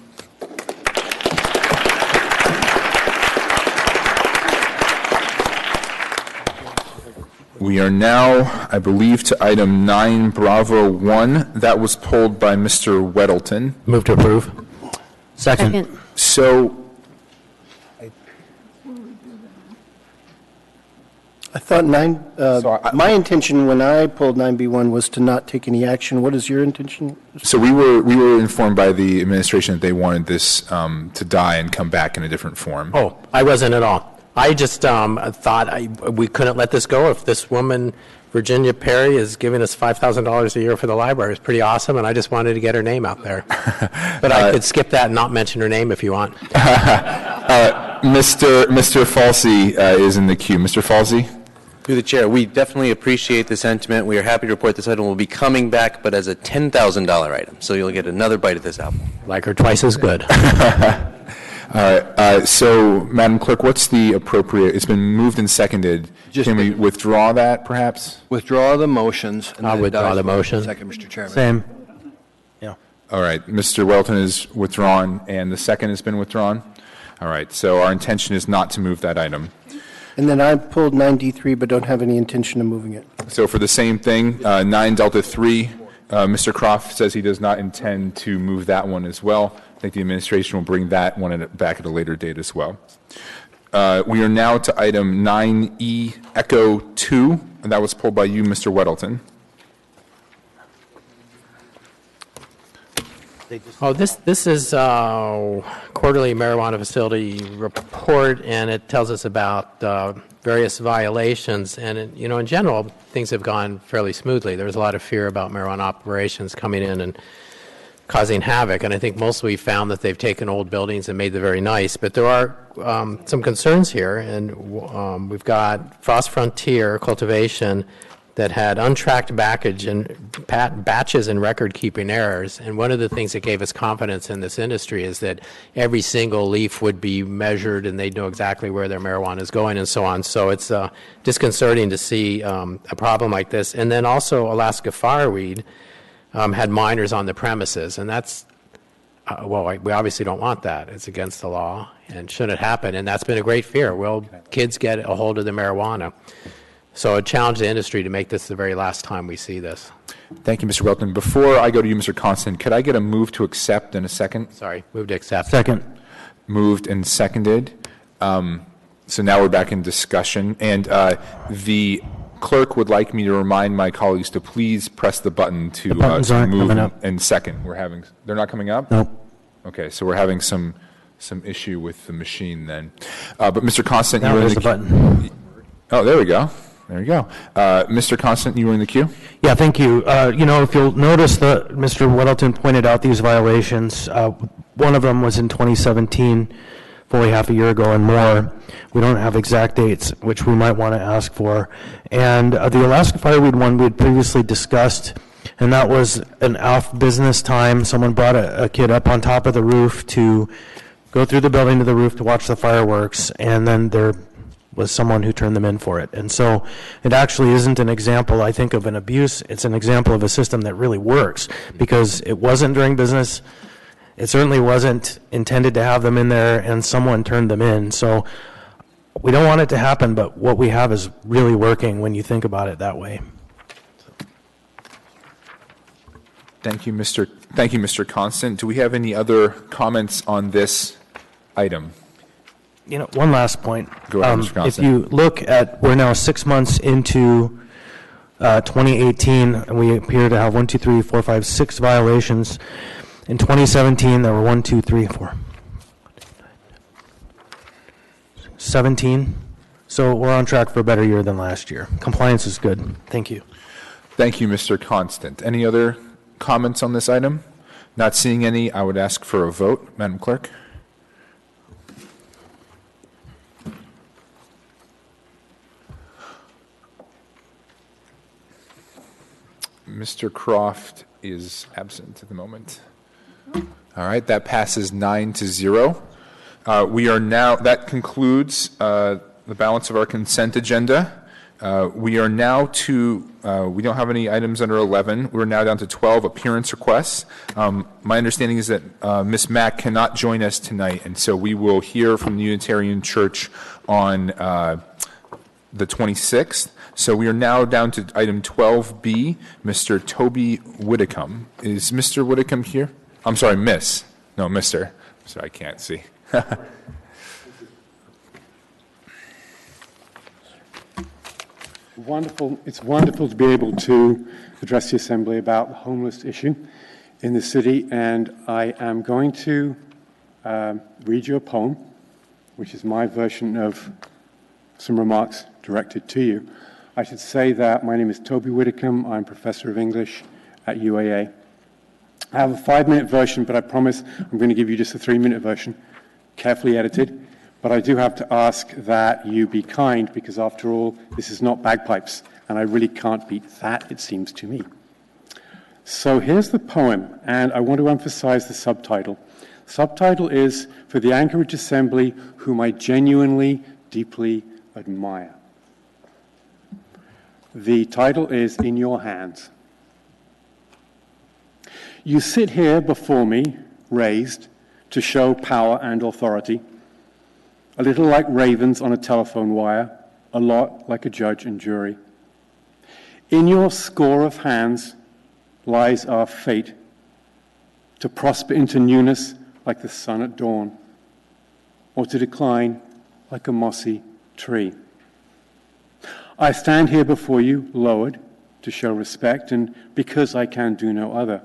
We are now, I believe, to item 9 Bravo 1. That was pulled by Mr. Weddleton. Move to approve. Second. So I thought my intention when I pulled 9B1 was to not take any action. What is your intention? So we were informed by the administration that they wanted this to die and come back in a different form. Oh, I wasn't at all. I just thought we couldn't let this go. If this woman, Virginia Perry, is giving us $5,000 a year for the library, it's pretty awesome, and I just wanted to get her name out there. But I could skip that and not mention her name if you want. Mr. Falsey is in the queue. Mr. Falsey? Through the chair, we definitely appreciate the sentiment. We are happy to report this item will be coming back, but as a $10,000 item. So you'll get another bite at this apple. Like her twice as good. So, Madam Clerk, what's the appropriate? It's been moved and seconded. Can we withdraw that, perhaps? Withdraw the motions. And I'll withdraw the motion. Second, Mr. Chairman. Same. Yeah. All right. Mr. Welton is withdrawn, and the second has been withdrawn. All right. So our intention is not to move that item. And then I pulled 9D3, but don't have any intention of moving it. So for the same thing, 9 Delta 3, Mr. Croft says he does not intend to move that one as well. I think the administration will bring that one back at a later date as well. We are now to item 9E Echo 2, and that was pulled by you, Mr. Weddleton. Oh, this is quarterly marijuana facility report, and it tells us about various violations. And in general, things have gone fairly smoothly. There was a lot of fear about marijuana operations coming in and causing havoc, and I think mostly we found that they've taken old buildings and made them very nice. But there are some concerns here, and we've got Frost Frontier Cultivation that had untracked batches and record-keeping errors. And one of the things that gave us confidence in this industry is that every single leaf would be measured and they'd know exactly where their marijuana is going and so on. So it's disconcerting to see a problem like this. And then also Alaska Fireweed had minors on the premises, and that's, we obviously don't want that. It's against the law and shouldn't happen, and that's been a great fear. Will kids get a hold of the marijuana? So I challenge the industry to make this the very last time we see this. Thank you, Mr. Welton. Before I go to you, Mr. Constant, could I get a move to accept in a second? Sorry, move to accept. Second. Moved and seconded. So now we're back in discussion. And the clerk would like me to remind my colleagues to please press the button to buttons aren't move coming up. and second. They're not coming up? Nope. Okay, so we're having some some issue with the machine then. But Mr. Constant, Now you were in there's the the button. Oh, there we go. There you go. Mr. Constant, you were in the queue? Yeah, thank you. If you'll notice that Mr. Weddleton pointed out these violations. One of them was in 2017, fully half a year ago and more. We don't have exact dates, which we might want to ask for. And the Alaska Fireweed one we had previously discussed, and that was an off business time. Someone brought a kid up on top of the roof to go through the building to the roof to watch the fireworks, and then there was someone who turned them in for it. And so it actually isn't an example, I think, of an abuse. It's an example of a system that really works, because it wasn't during business. It certainly wasn't intended to have them in there, and someone turned them in. So we don't want it to happen, but what we have is really working when you think about it that way. Thank you, Mr. Constant. Do we have any other comments on this item? One last point. Go ahead, Mr. Constant. If you look at, we're now 6 months into 2018, and we appear to have 6 violations. In 2017, there were 17. So we're on track for a better year than last year. Compliance is good. Thank you. Thank you, Mr. Constant. Any other comments on this item? Not seeing any, I would ask for a vote. Madam Clerk? Mr. Croft is absent at the moment. All right, that passes 9-0. That concludes the balance of our consent agenda. We are now we don't have any items under 11. We're now down to 12 appearance requests. My understanding is that Ms. Mack cannot join us tonight, and so we will hear from the Unitarian Church on the 26th. So we are now down to item 12B, Mr. Toby Whitcomb. Is Mr. Whitcomb here? I'm sorry, Miss. No, Mr. So I can't see. It's wonderful to be able to address the Assembly about the homeless issue in the city, and I am going to read you a poem, which is my version of some remarks directed to you. I should say that my name is Toby Whitcomb. I'm Professor of English at UAA. I have a 5-minute version, but I promise I'm going to give you just a 3-minute version, carefully edited. But I do have to ask that you be kind, because after all, this is not bagpipes, and I really can't beat that, it seems to me. So here's the poem, and I want to emphasize the subtitle. The subtitle is For the Anchorage Assembly, Whom I Genuinely, Deeply Admire. The title is In Your Hands. You sit here before me, raised to show power and authority, a little like ravens on a telephone wire, a lot like a judge and jury. In your score of hands lies our fate, to prosper into newness like the sun at dawn, or to decline like a mossy tree. I stand here before you, lowered, to show respect, and because I can do no other.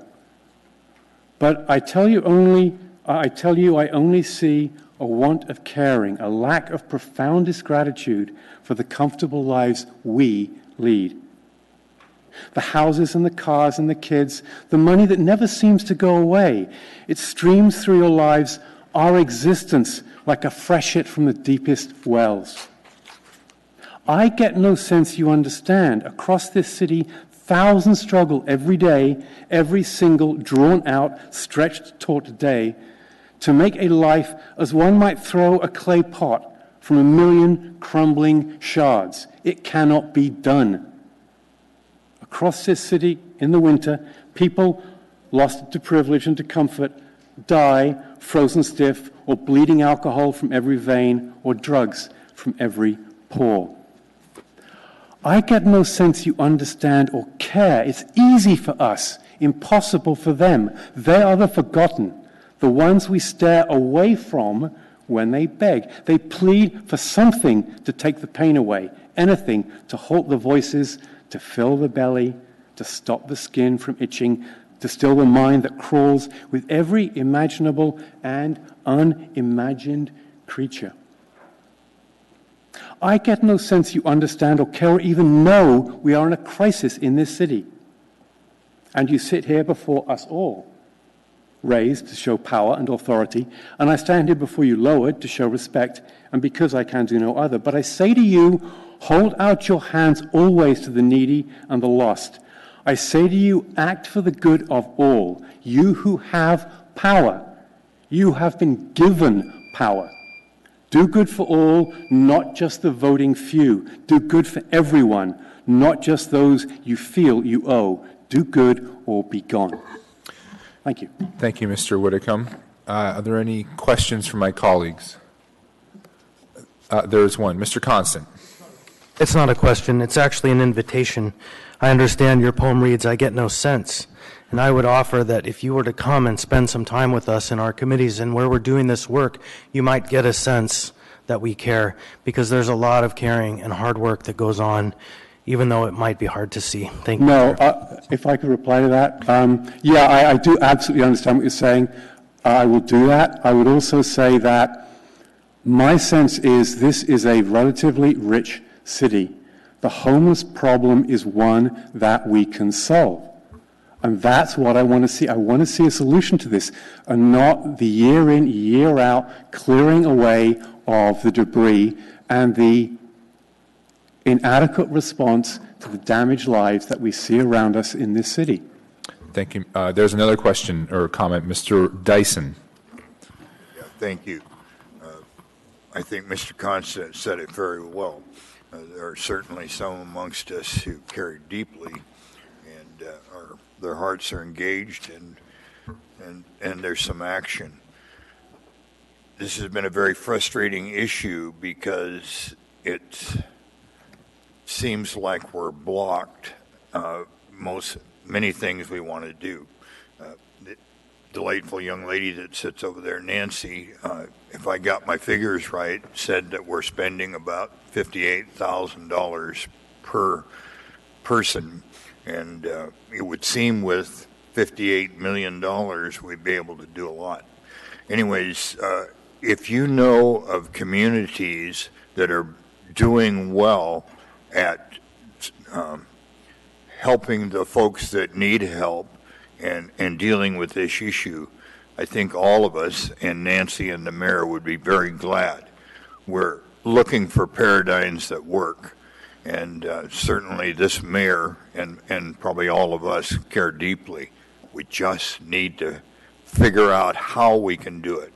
But I tell you I only see a want of caring, a lack of profoundest gratitude for the comfortable lives we lead. The houses and the cars and the kids, the money that never seems to go away. It streams through your lives, our existence, like a freshet from the deepest wells. I get no sense you understand. Across this city, thousands struggle every day, every single drawn-out, stretched taut day, to make a life as one might throw a clay pot from a million crumbling shards. It cannot be done. Across this city, in the winter, people lost to privilege and to comfort die frozen stiff, or bleeding alcohol from every vein, or drugs from every pore. I get no sense you understand or care. It's easy for us, impossible for them. They are the forgotten, the ones we stare away from when they beg. They plead for something to take the pain away, anything to halt the voices, to fill the belly, to stop the skin from itching, to still the mind that crawls with every imaginable and unimagined creature. I get no sense you understand or care or even know we are in a crisis in this city. And you sit here before us all, raised to show power and authority, and I stand here before you lowered to show respect, and because I can do no other. But I say to you, hold out your hands always to the needy and the lost. I say to you, act for the good of all. You who have power, you have been given power. Do good for all, not just the voting few. Do good for everyone, not just those you feel you owe. Do good or be gone. Thank you. Thank you, Mr. Whitcomb. Are there any questions from my colleagues? There is one. Mr. Constant. It's not a question. It's actually an invitation. I understand your poem reads, I get no sense. And I would offer that if you were to come and spend some time with us in our committees and where we're doing this work, you might get a sense that we care, because there's a lot of caring and hard work that goes on, even though it might be hard to see. Thank you. No, if I could reply to that. I do absolutely understand what you're saying. I will do that. I would also say that my sense is this is a relatively rich city. The homeless problem is one that we can solve. And that's what I want to see. I want to see a solution to this, and not the year in, year out clearing away of the debris and the inadequate response to the damaged lives that we see around us in this city. Thank you. There's another question or comment. Mr. Dyson. Yeah, thank you. I think Mr. Constant said it very well. There are certainly some amongst us who care deeply, and their hearts are engaged, and there's some action. This has been a very frustrating issue because it seems like we're blocked many things we want to do. The delightful young lady that sits over there, Nancy, if I got my figures right, said that we're spending about $58,000 per person. And it would seem with $58 million, we'd be able to do a lot. Anyways, if you know of communities that are doing well at helping the folks that need help and dealing with this issue, I think all of us, and Nancy and the mayor, would be very glad. We're looking for paradigms that work. And certainly this mayor and probably all of us care deeply. We just need to figure out how we can do it.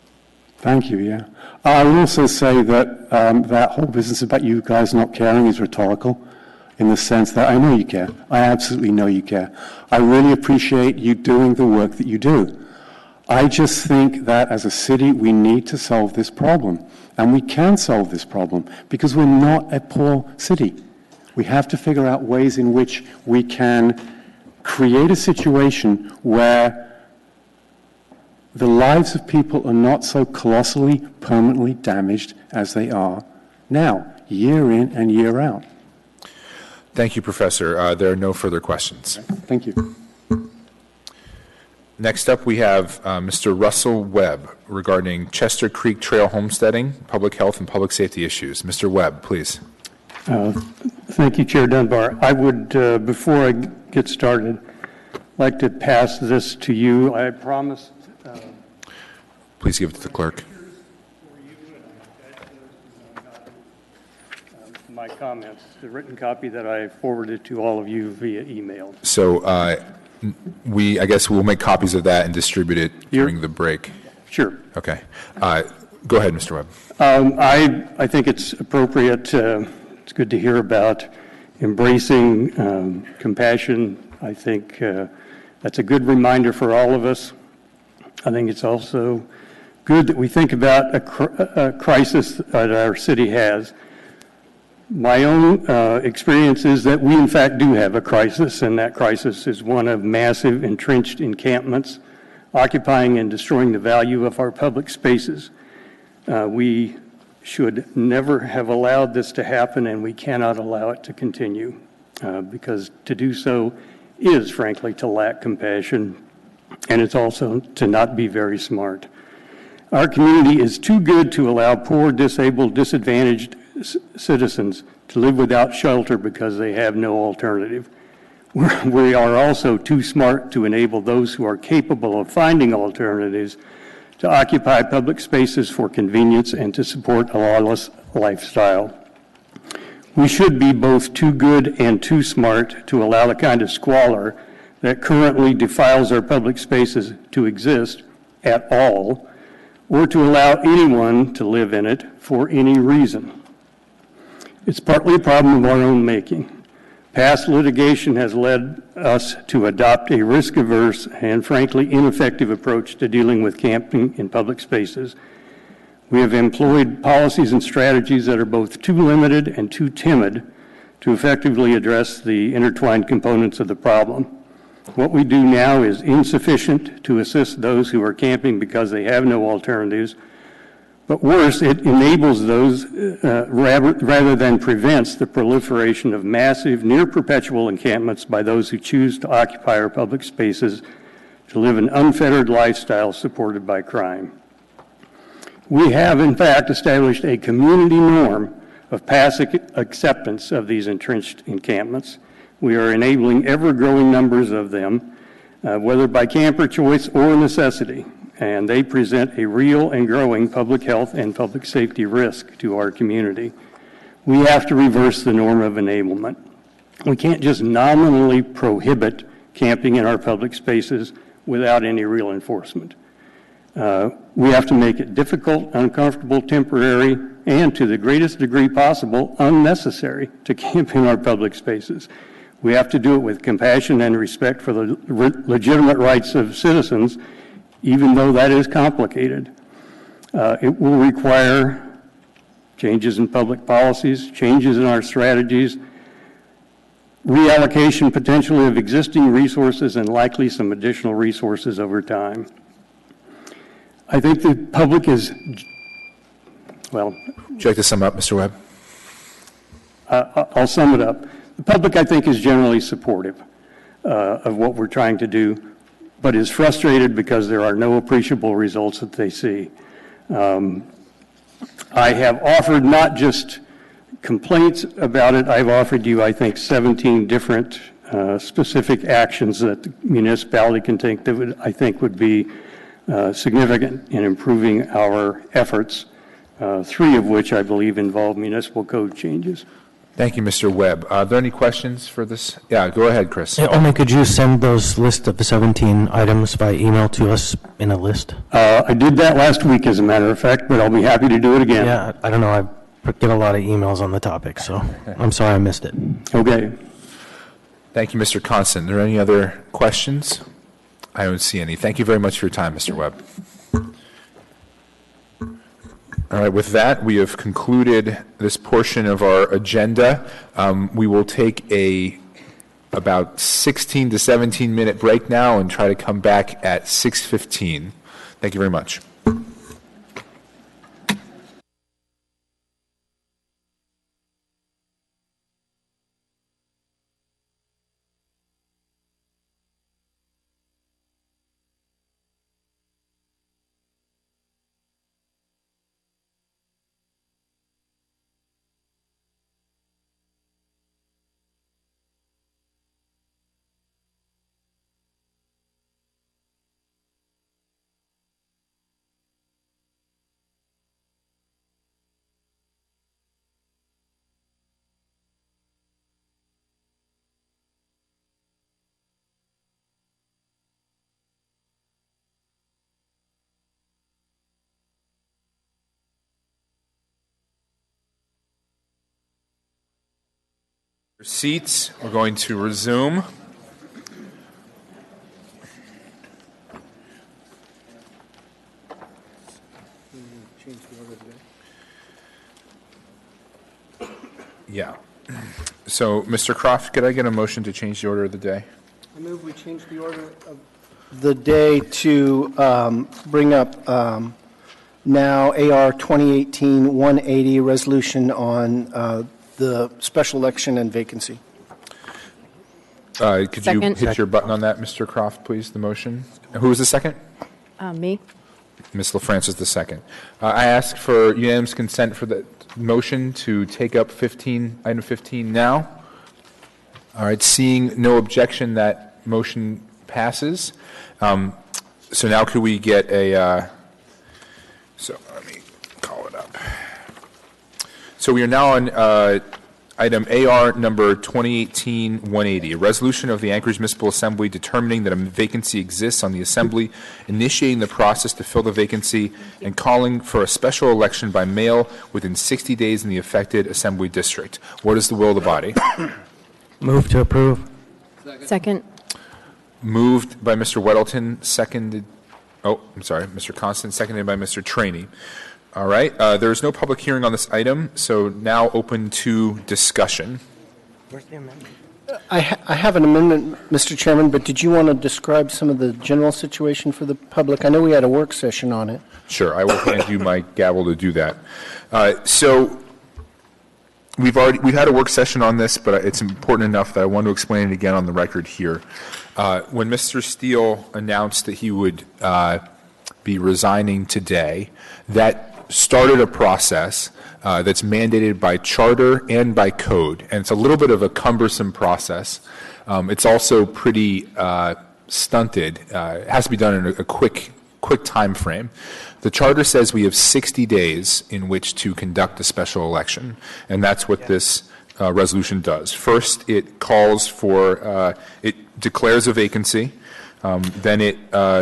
Thank you, yeah. I will also say that that whole business about you guys not caring is rhetorical, in the sense that I know you care. I absolutely know you care. I really appreciate you doing the work that you do. I just think that as a city, we need to solve this problem. And we can solve this problem because we're not a poor city. We have to figure out ways in which we can create a situation where the lives of people are not so colossally, permanently damaged as they are now, year in and year out. Thank you, Professor. There are no further questions. Thank you. Next up, we have Mr. Russell Webb regarding Chester Creek Trail homesteading, public health, and public safety issues. Mr. Webb, please. Thank you, Chair Dunbar. I would, before I get started, like to pass this to you. I promised. Please give it to the clerk. My comments, the written copy that I forwarded to all of you via email. So I guess we'll make copies of that and distribute it during the break. Sure. Okay. Go ahead, Mr. Webb. I think it's appropriate. It's good to hear about embracing compassion. I think that's a good reminder for all of us. I think it's also good that we think about a crisis that our city has. My own experience is that we, in fact, do have a crisis, and that crisis is one of massive entrenched encampments, occupying and destroying the value of our public spaces. We should never have allowed this to happen, and we cannot allow it to continue, because to do so is, frankly, to lack compassion and it's also to not be very smart. Our community is too good to allow poor, disabled, disadvantaged citizens to live without shelter because they have no alternative. We are also too smart to enable those who are capable of finding alternatives to occupy public spaces for convenience and to support a lawless lifestyle. We should be both too good and too smart to allow the kind of squalor that currently defiles our public spaces to exist at all, or to allow anyone to live in it for any reason. It's partly a problem of our own making. Past litigation has led us to adopt a risk-averse and frankly ineffective approach to dealing with camping in public spaces. We have employed policies and strategies that are both too limited and too timid to effectively address the intertwined components of the problem. What we do now is insufficient to assist those who are camping because they have no alternatives, but worse, it enables those rather than prevents the proliferation of massive, near-perpetual encampments by those who choose to occupy our public spaces to live an unfettered lifestyle supported by crime. We have, in fact, established a community norm of passive acceptance of these entrenched encampments. We are enabling ever-growing numbers of them, whether by camper choice or necessity, and they present a real and growing public health and public safety risk to our community. We have to reverse the norm of enablement. We can't just nominally prohibit camping in our public spaces without any real enforcement. We have to make it difficult, uncomfortable, temporary, and to the greatest degree possible, unnecessary to camp in our public spaces. We have to do it with compassion and respect for the legitimate rights of citizens, even though that is complicated. It will require changes in public policies, changes in our strategies, reallocation potentially of existing resources, and likely some additional resources over time. I think the public is, well... Would you like to sum up, Mr. Webb? I'll sum it up. The public, I think, is generally supportive of what we're trying to do, but is frustrated because there are no appreciable results that they see. I have offered not just complaints about it, I've offered you, I think, 17 different specific actions that the municipality can take that I think would be significant in improving our efforts, 3 of which I believe involve municipal code changes. Thank you, Mr. Webb. Are there any questions for this? Yeah, go ahead, Chris. Only could you send those list of the 17 items by email to us in a list? I did that last week, as a matter of fact, but I'll be happy to do it again. Yeah, I don't know. I get a lot of emails on the topic, so I'm sorry I missed it. Okay. Thank you, Mr. Constant. Are there any other questions? I don't see any. Thank you very much for your time, Mr. Webb. All right, with that, we have concluded this portion of our agenda. We will take about 16 to 17 minute break now and try to come back at 6:15. Thank you very much. Your seats, we're going to resume. Yeah. So, Mr. Croft, could I get a motion to change the order of the day? I move we change the order of the day to bring up now AR 2018-180 resolution on the special election and vacancy. Could you Second. hit your button on that, Mr. Croft, please, the motion? Who was the second? Me? Ms. LaFrance is the second. I ask for unanimous consent for the motion to take up item 15 now. All right, seeing no objection, that motion passes. So now could we get so let me call it up. So we are now on item AR number 2018-180, a resolution of the Anchorage Municipal Assembly determining that a vacancy exists on the Assembly, initiating the process to fill the vacancy, and calling for a special election by mail within 60 days in the affected Assembly district. What is the will of the body? Move to approve. Second. Moved by Mr. Weddleton, Mr. Constant, seconded by Mr. Trainee. All right, there is no public hearing on this item, so now open to discussion. Where's the amendment? I have an amendment, Mr. Chairman, but did you want to describe some of the general situation for the public? I know we had a work session on it. Sure, I will hand you my gavel to do that. So we've had a work session on this, but it's important enough that I want to explain it again on the record here. When Mr. Steele announced that he would be resigning today, that started a process that's mandated by charter and by code, and it's a little bit of a cumbersome process. It's also pretty stunted. It has to be done in a quick time frame. The charter says we have 60 days in which to conduct a special election, and that's what this resolution does. First, it calls for, it declares a vacancy. Then it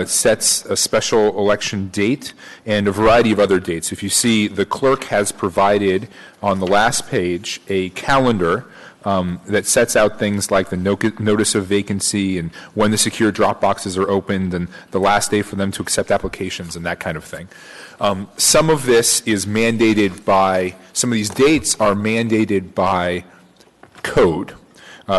sets a special election date and a variety of other dates. If you see, the clerk has provided on the last page a calendar that sets out things like the notice of vacancy and when the secure drop boxes are opened and the last day for them to accept applications and that kind of thing. Some of this is mandated by, some of these dates are mandated by code.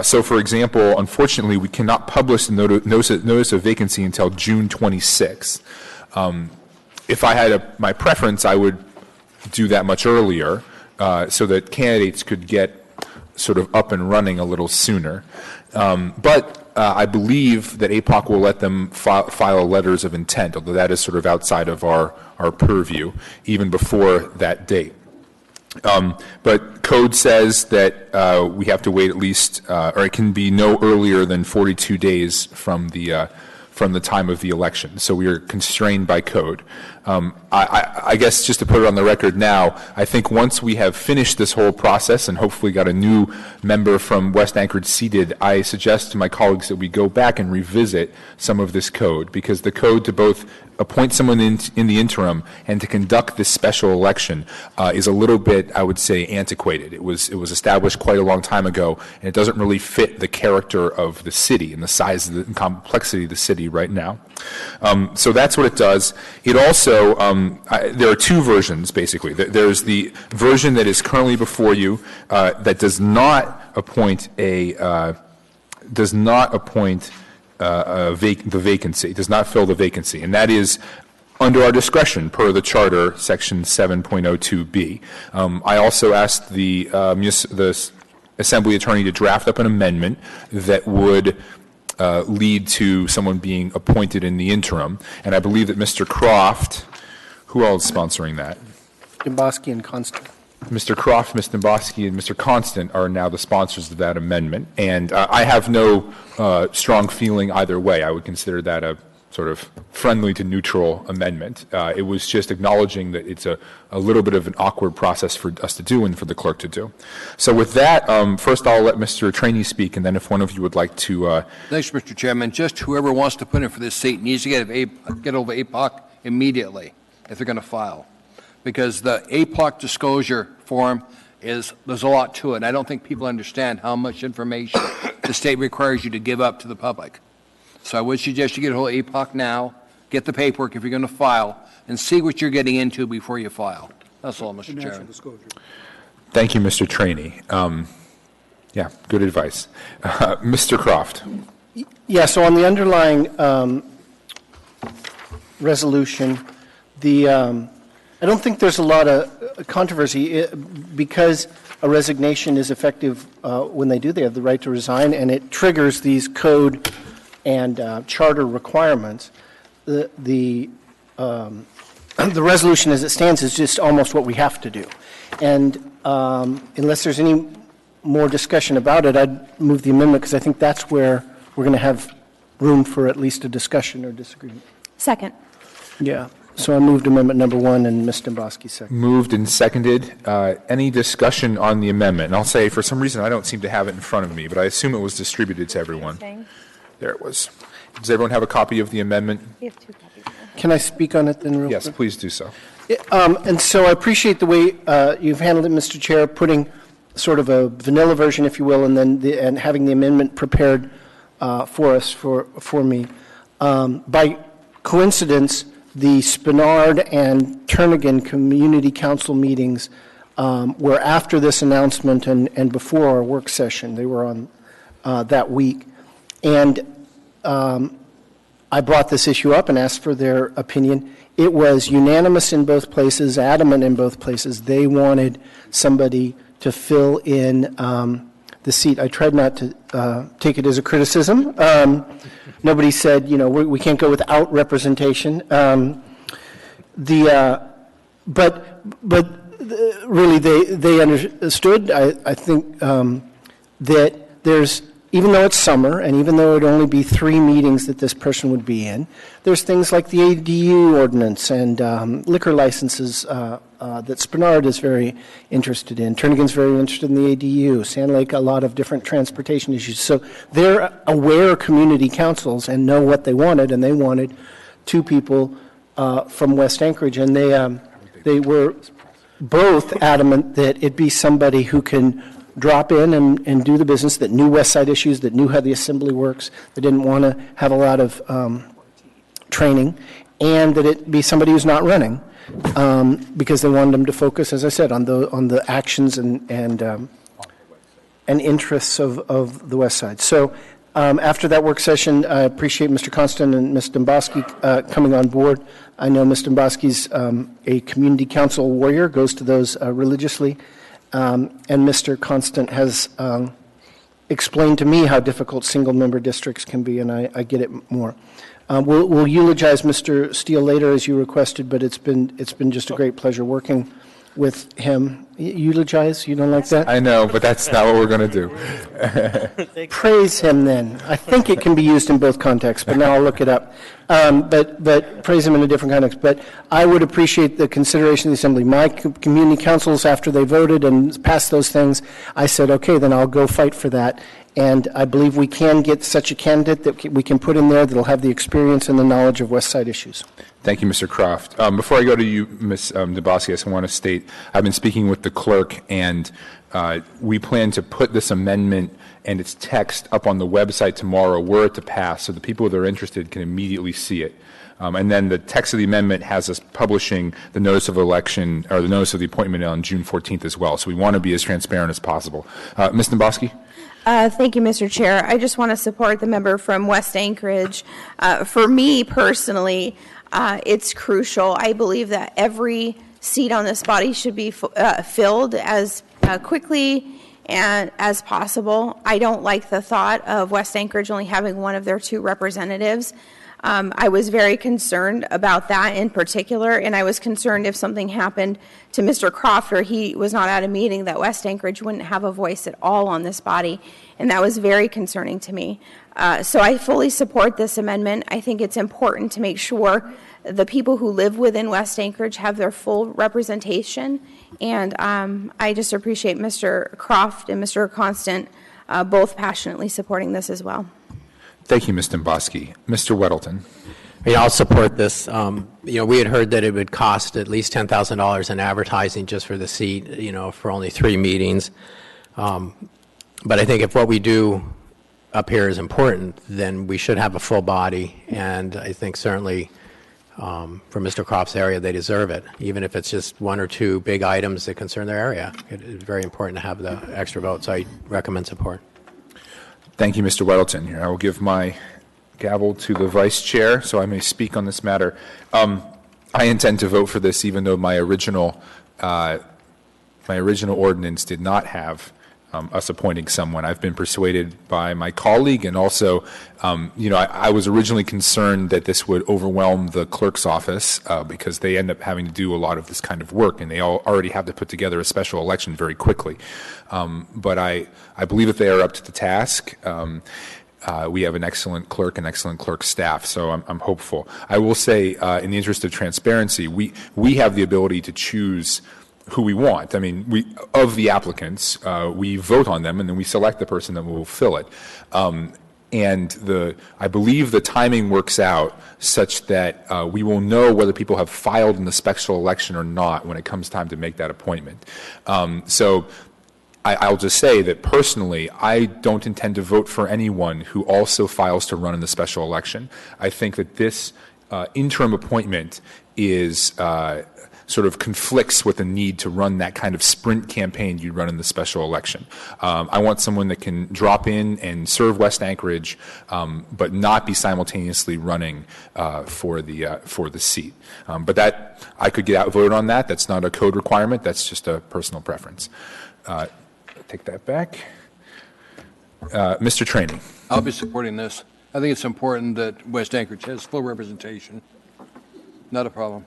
So, for example, unfortunately, we cannot publish the notice of vacancy until June 26th. If I had my preference, I would do that much earlier so that candidates could get sort of up and running a little sooner. But I believe that APOC will let them file letters of intent, although that is sort of outside of our purview, even before that date. But code says that we have to wait at least, or it can be no earlier than 42 days from the time of the election. So we are constrained by code. I guess just to put it on the record now, I think once we have finished this whole process and hopefully got a new member from West Anchorage seated, I suggest to my colleagues that we go back and revisit some of this code, because the code to both appoint someone in the interim and to conduct this special election is a little bit, I would say, antiquated. It was established quite a long time ago, and it doesn't really fit the character of the city and the size and complexity of the city right now. So that's what it does. It also, there are two versions, basically. There's the version that is currently before you that does not appoint the vacancy, does not fill the vacancy, and that is under our discretion per the charter, section 7.02b. I also asked the Assembly Attorney to draft up an amendment that would lead to someone being appointed in the interim, and I believe that Mr. Croft, who else is sponsoring that? Demboski and Constant. Mr. Croft, Ms. Demboski, and Mr. Constant are now the sponsors of that amendment, and I have no strong feeling either way. I would consider that a sort of friendly to neutral amendment. It was just acknowledging that it's a little bit of an awkward process for us to do and for the clerk to do. So with that, first I'll let Mr. Trainee speak, and then if one of you would like to... Thanks, Mr. Chairman. Just whoever wants to put in for this seat needs to get over APOC immediately if they're going to file. Because the APOC disclosure form there's a lot to it. And I don't think people understand how much information the state requires you to give up to the public. So I would suggest you get a hold of APOC now, get the paperwork if you're going to file, and see what you're getting into before you file. That's all, Mr. Chairman. Thank you, Mr. Trainee. Yeah, good advice. Mr. Croft. Yeah, so on the underlying resolution, I don't think there's a lot of controversy because a resignation is effective when they do. They have the right to resign, and it triggers these code and charter requirements. The resolution as it stands is just almost what we have to do. And unless there's any more discussion about it, I'd move the amendment because I think that's where we're going to have room for at least a discussion or disagreement. Second. Yeah. So I moved amendment number 1 and Ms. Dombrowski second. Moved and seconded. Any discussion on the amendment? And I'll say, for some reason, I don't seem to have it in front of me, but I assume it was distributed to everyone. There it was. Does everyone have a copy of the amendment? We have 2 copies. Can I speak on it then real quick? Yes, please do so. And so I appreciate the way you've handled it, Mr. Chair, putting sort of a vanilla version, if you will, and then and having the amendment prepared for us, for me. By coincidence, the Spenard and Turnagain Community Council meetings were after this announcement and before our work session. They were on that week. And I brought this issue up and asked for their opinion. It was unanimous in both places, adamant in both places. They wanted somebody to fill in the seat. I tried not to take it as a criticism. Nobody said, we can't go without representation. But really, they understood. I think that there's, even though it's summer, and even though it would only be 3 meetings that this person would be in, there's things like the ADU ordinance and liquor licenses that Spenard is very interested in. Turnagain's very interested in the ADU. Sand Lake, a lot of different transportation issues. So they're aware community councils and know what they wanted, and they wanted 2 people from West Anchorage, and they were both adamant that it be somebody who can drop in and do the business, that knew West Side issues, that knew how the assembly works, that didn't want to have a lot of training, and that it be somebody who's not running, because they wanted them to focus, as I said, on the actions and interests of the West Side. So after that work session, I appreciate Mr. Constant and Ms. Dombrowski coming on board. I know Ms. Dombrowski's a community council warrior, goes to those religiously. And Mr. Constant has explained to me how difficult single-member districts can be, and I get it more. We'll eulogize Mr. Steele later, as you requested, but it's been just a great pleasure working with him. Eulogize? You don't like that? I know, but that's not what we're going to do. Praise him then. I think it can be used in both contexts, but now I'll look it up. But praise him in a different context. But I would appreciate the consideration of the Assembly. My community councils, after they voted and passed those things, I said, okay, then I'll go fight for that. And I believe we can get such a candidate that we can put in there that will have the experience and the knowledge of West Side issues. Thank you, Mr. Croft. Before I go to you, Ms. Dombrowski, I want to state I've been speaking with the clerk, and we plan to put this amendment and its text up on the website tomorrow were it to pass, so the people that are interested can immediately see it. And then the text of the amendment has us publishing the notice of election, or the notice of the appointment on June 14th as well. So we want to be as transparent as possible. Ms. Dombrowski? Thank you, Mr. Chair. I just want to support the member from West Anchorage. For me personally, it's crucial. I believe that every seat on this body should be filled as quickly and as possible. I don't like the thought of West Anchorage only having one of their 2 representatives. I was very concerned about that in particular, and I was concerned if something happened to Mr. Croft or he was not at a meeting that West Anchorage wouldn't have a voice at all on this body, and that was very concerning to me. So I fully support this amendment. I think it's important to make sure the people who live within West Anchorage have their full representation, and I just appreciate Mr. Croft and Mr. Constant both passionately supporting this as well. Thank you, Ms. Dombrowski. Mr. Weddleton. I'll support this. We had heard that it would cost at least $10,000 in advertising just for the seat, for only 3 meetings. But I think if what we do up here is important, then we should have a full body. And I think certainly for Mr. Croft's area, they deserve it, even if it's just 1 or 2 big items that concern their area. It is very important to have the extra vote, so I recommend support. Thank you, Mr. Weddleton. I will give my gavel to the Vice Chair so I may speak on this matter. I intend to vote for this, even though my original my original ordinance did not have us appointing someone. I've been persuaded by my colleague, and also, I was originally concerned that this would overwhelm the clerk's office because they end up having to do a lot of this kind of work, and they already have to put together a special election very quickly. But I believe that they are up to the task. We have an excellent clerk and excellent clerk staff, so I'm hopeful. I will say, in the interest of transparency, we have the ability to choose who we want. I mean, of the applicants, we vote on them, and then we select the person that will fill it. And I believe the timing works out such that we will know whether people have filed in the special election or not when it comes time to make that appointment. So I'll just say that personally, I don't intend to vote for anyone who also files to run in the special election. I think that this interim appointment is sort of conflicts with the need to run that kind of sprint campaign you run in the special election. I want someone that can drop in and serve West Anchorage, but not be simultaneously running for the seat. But that I could get outvoted on that. That's not a code requirement. That's just a personal preference. Take that back. Mr. Trainee. I'll be supporting this. I think it's important that West Anchorage has full representation. Not a problem.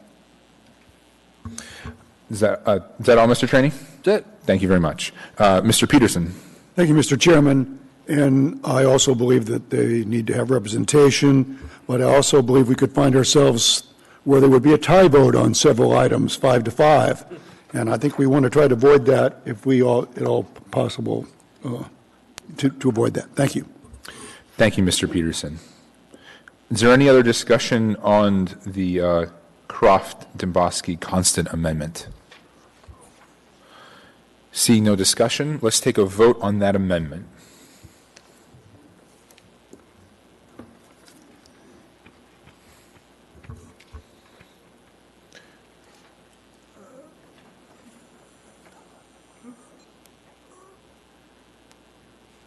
Is that all, Mr. Trainee? That's it. Thank you very much. Mr. Peterson. Thank you, Mr. Chairman. And I also believe that they need to have representation, but I also believe we could find ourselves where there would be a tie vote on several items, 5-5. And I think we want to try to avoid that if at all possible to avoid that. Thank you. Thank you, Mr. Peterson. Is there any other discussion on the Croft-Dembosky constant amendment? Seeing no discussion, let's take a vote on that amendment.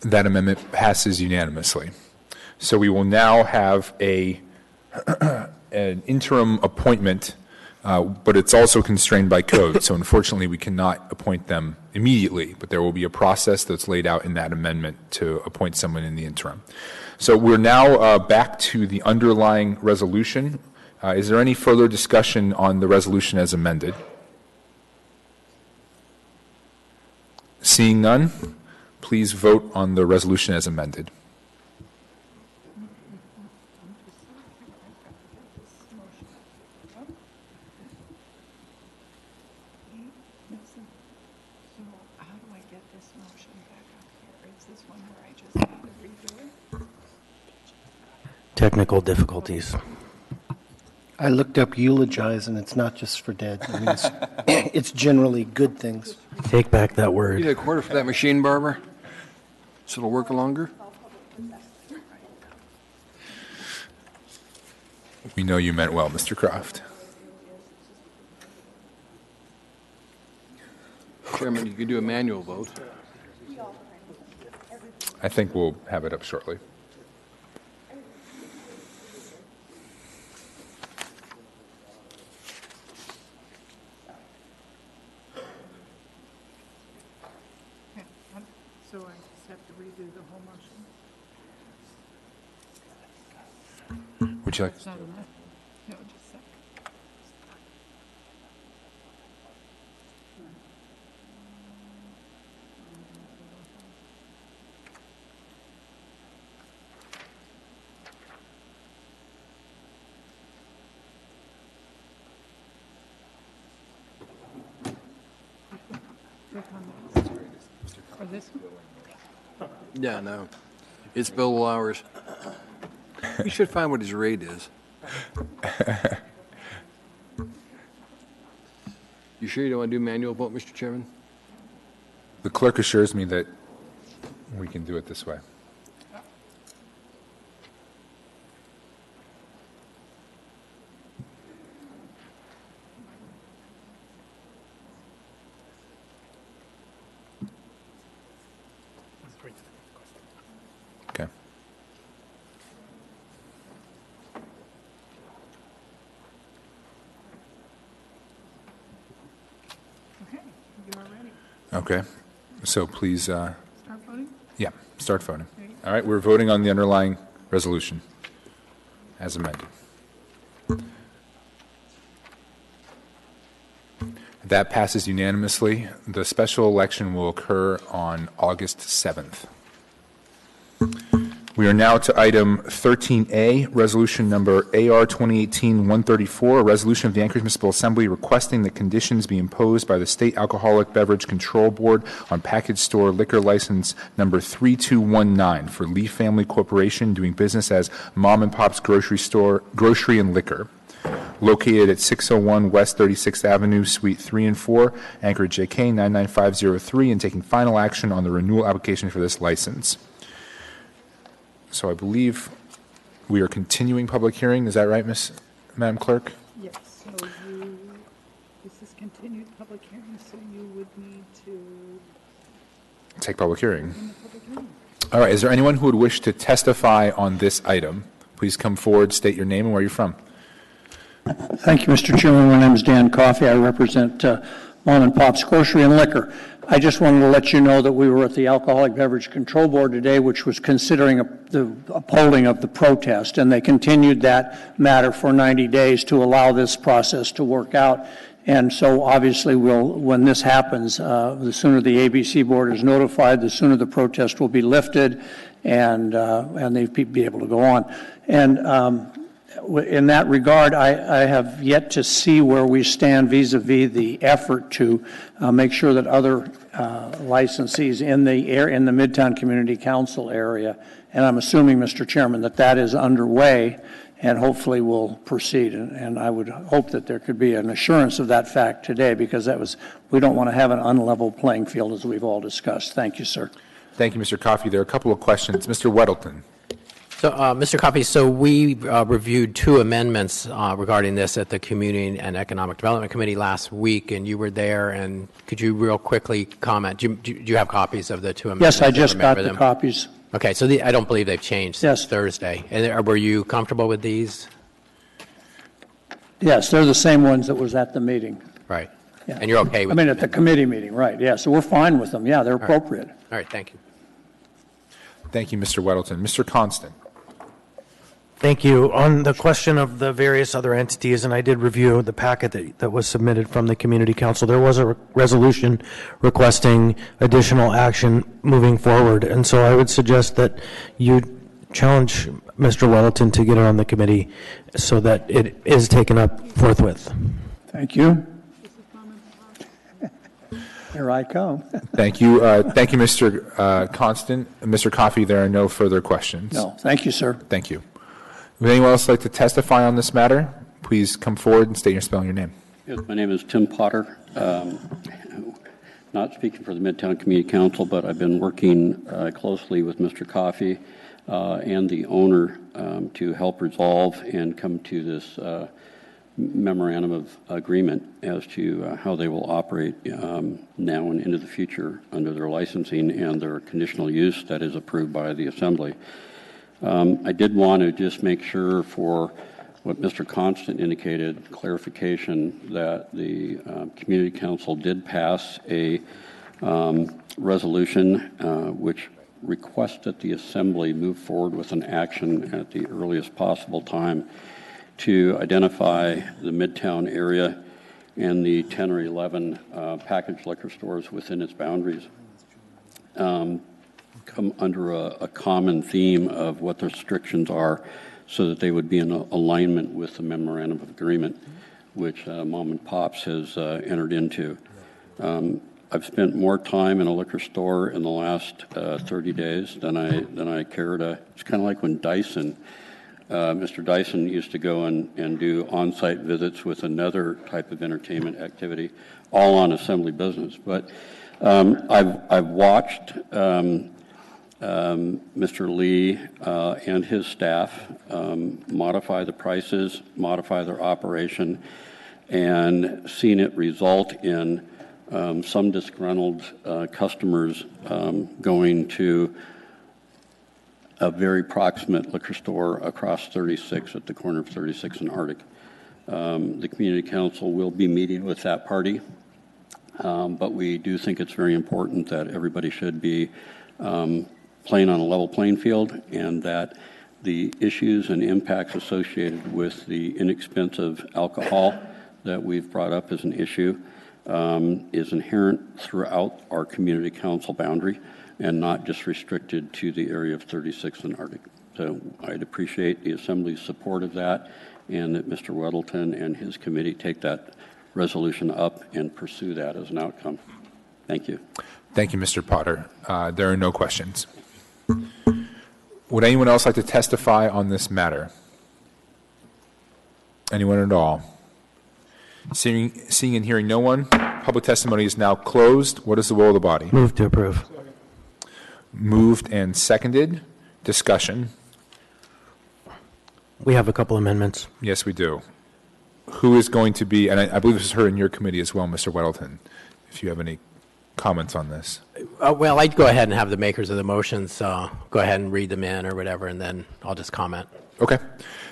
That amendment passes unanimously. So we will now have an interim appointment, but it's also constrained by code. So unfortunately, we cannot appoint them immediately, but there will be a process that's laid out in that amendment to appoint someone in the interim. So we're now back to the underlying resolution. Is there any further discussion on the resolution as amended? Seeing none, please vote on the resolution as amended. Technical difficulties. I looked up eulogize, and it's not just for dead. I mean, it's generally good things. Take back that You word. need a quarter for that machine, Barbara? So it'll work longer? We know you meant well, Mr. Croft. Chairman, you could do a manual vote. I think we'll have it up shortly. So I just have to redo the whole motion? Would you like? It's not enough. No, just a sec. Or this one? Yeah, no. It's billable hours. You should find what his rate is. You sure you don't want to do manual vote, Mr. Chairman? The clerk assures me that we can do it this way. Okay. Okay, you are ready. Okay. So please, Start voting? yeah, start voting. All right, we're voting on the underlying resolution as amended. That passes unanimously. The special election will occur on August 7th. We are now to item 13A, resolution number AR 2018-134, a resolution of the Anchorage Municipal Assembly requesting that conditions be imposed by the State Alcoholic Beverage Control Board on package store liquor license number 3219 for Lee Family Corporation doing business as Mom and Pop's Grocery and Liquor, located at 601 West 36th Avenue, Suite 3 and 4, Anchorage, JK 99503, and taking final action on the renewal application for this license. So I believe we are continuing public hearing. Is that right, Madam Clerk? Yes, so this is continued public hearing, so you would need to Take public hearing. open the public hearing. All right, is there anyone who would wish to testify on this item? Please come forward, state your name and where you're from. Thank you, Mr. Chairman. My name is Dan Coffey. I represent Mom and Pop's Grocery and Liquor. I just wanted to let you know that we were at the Alcoholic Beverage Control Board today, which was considering the upholding of the protest, and they continued that matter for 90 days to allow this process to work out. And so obviously when this happens, the sooner the ABC board is notified, the sooner the protest will be lifted and they'd be able to go on. And in that regard, I have yet to see where we stand vis-a-vis the effort to make sure that other licensees in the Midtown Community Council area, and I'm assuming, Mr. Chairman, that is underway and hopefully will proceed. And I would hope that there could be an assurance of that fact today, because we don't want to have an unlevel playing field, as we've all discussed. Thank you, sir. Thank you, Mr. Coffey. There are a couple of questions. Mr. Weddleton. So, Mr. Coffey, so we reviewed two amendments regarding this at the Community and Economic Development Committee last week, and you were there. And could you real quickly comment? Do you have copies of the two amendments? Yes, I just got the copies. Okay, so I don't believe they've changed since Thursday. And were you comfortable with these? Yes, they're the same ones that was at the meeting. Right. Yeah. And you're okay with them? At the committee meeting, right. Yeah, so we're fine with them. Yeah, they're appropriate. All right, thank you. Thank you, Mr. Weddleton. Mr. Constant. Thank you. On the question of the various other entities, and I did review the packet that was submitted from the Community Council, there was a resolution requesting additional action moving forward. And so I would suggest that you challenge Mr. Weddleton to get it on the committee so that it is taken up forthwith. Thank you. Here I come. Thank you. Thank you, Mr. Constant. Mr. Coffey, there are no further questions. No, thank you, sir. Thank you. Would anyone else like to testify on this matter? Please come forward and state your spelling your name. Yes, my name is Tim Potter. Not speaking for the Midtown Community Council, but I've been working closely with Mr. Coffey and the owner to help resolve and come to this memorandum of agreement as to how they will operate now and into the future under their licensing and their conditional use that is approved by the Assembly. I did want to just make sure, for what Mr. Constant indicated, clarification that the Community Council did pass a resolution which requests that the Assembly move forward with an action at the earliest possible time to identify the Midtown area and the 10 or 11 packaged liquor stores within its boundaries. Come under a common theme of what the restrictions are, so that they would be in alignment with the memorandum of agreement, which Mom and Pop's has entered into. I've spent more time in a liquor store in the last 30 days than I care to. It's kind of like when Mr. Dyson used to go and do on-site visits with another type of entertainment activity, all on Assembly business. But I've watched Mr. Lee and his staff modify the prices, modify their operation, and seen it result in some disgruntled customers going to a very proximate liquor store across 36 at the corner of 36 and Arctic. The Community Council will be meeting with that party But we do think it's very important that everybody should be playing on a level playing field, and that the issues and impacts associated with the inexpensive alcohol that we've brought up as an issue is inherent throughout our community council boundary and not just restricted to the area of 36th and Arctic. So I'd appreciate the Assembly's support of that, and that Mr. Weddleton and his committee take that resolution up and pursue that as an outcome. Thank you. Thank you, Mr. Potter. There are no questions. Would anyone else like to testify on this matter? Anyone at all? Seeing and hearing no one, public testimony is now closed. What is the will of the body? Move to approve. Moved and seconded. Discussion. We have a couple amendments. Yes, we do. Who is going to be, and I believe this is heard in your committee as well, Mr. Weddleton, if you have any comments on this. Well, I'd go ahead and have the makers of the motions go ahead and read them in or whatever, and then I'll just comment. Okay.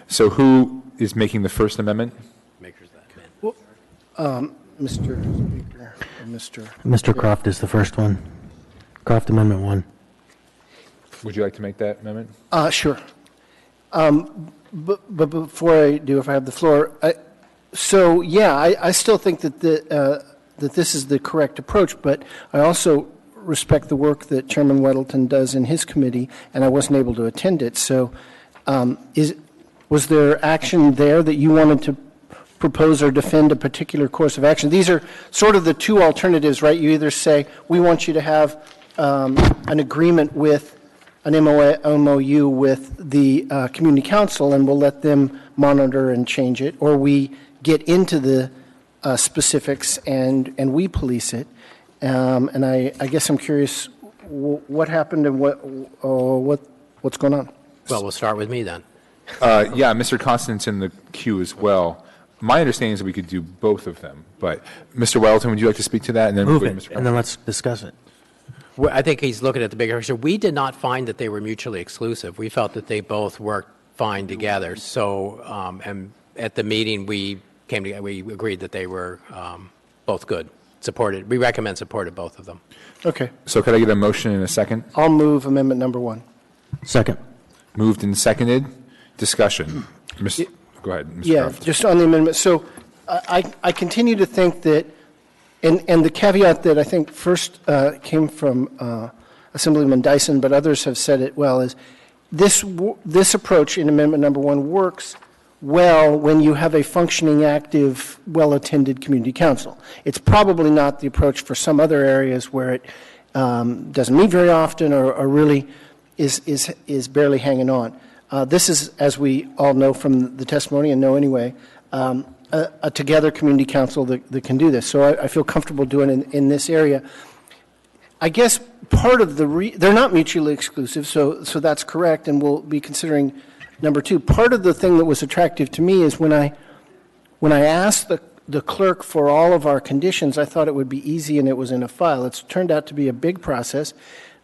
So who is making the First Amendment? Makers of that amendment. Mr. Speaker, Mr. Croft is the first one. Croft Amendment 1. Would you like to make that amendment? Sure. But before I do, if I have the floor, I still think that that this is the correct approach, but I also respect the work that Chairman Weddleton does in his committee, and I wasn't able to attend it. So was there action there that you wanted to propose or defend a particular course of action? These are sort of the two alternatives, right? You either say, we want you to have an agreement with an MOU with the community council, and we'll let them monitor and change it, or we get into the specifics and we police it. And I guess I'm curious what happened and what's going on. Well, we'll start with me then. Yeah, Mr. Constant's in the queue as well. My understanding is that we could do both of them, but Mr. Weddleton, would you like to speak to that? And then Move we'll it, go to Mr. and then let's discuss it. Well, I think he's looking at the bigger picture. We did not find that they were mutually exclusive. We felt that they both worked fine together. So, and at the meeting, we came together. We agreed that they were both good. Supported. We recommend support of both of them. Okay. So could I get a motion in a second? I'll move amendment number 1. Second. Moved and seconded. Discussion. Go ahead, Mr. Yeah, Croft. just on the amendment. So I continue to think that, and the caveat that I think first came from Assemblyman Dyson, but others have said it well, is this approach in amendment number 1 works well when you have a functioning, active, well-attended community council. It's probably not the approach for some other areas where it doesn't meet very often or really is barely hanging on. This is, as we all know from the testimony and know anyway, a together community council that can do this. So I feel comfortable doing it in this area. I guess part of they're not mutually exclusive, so that's correct, and we'll be considering number 2. Part of the thing that was attractive to me is when I asked the clerk for all of our conditions, I thought it would be easy and it was in a file. It's turned out to be a big process.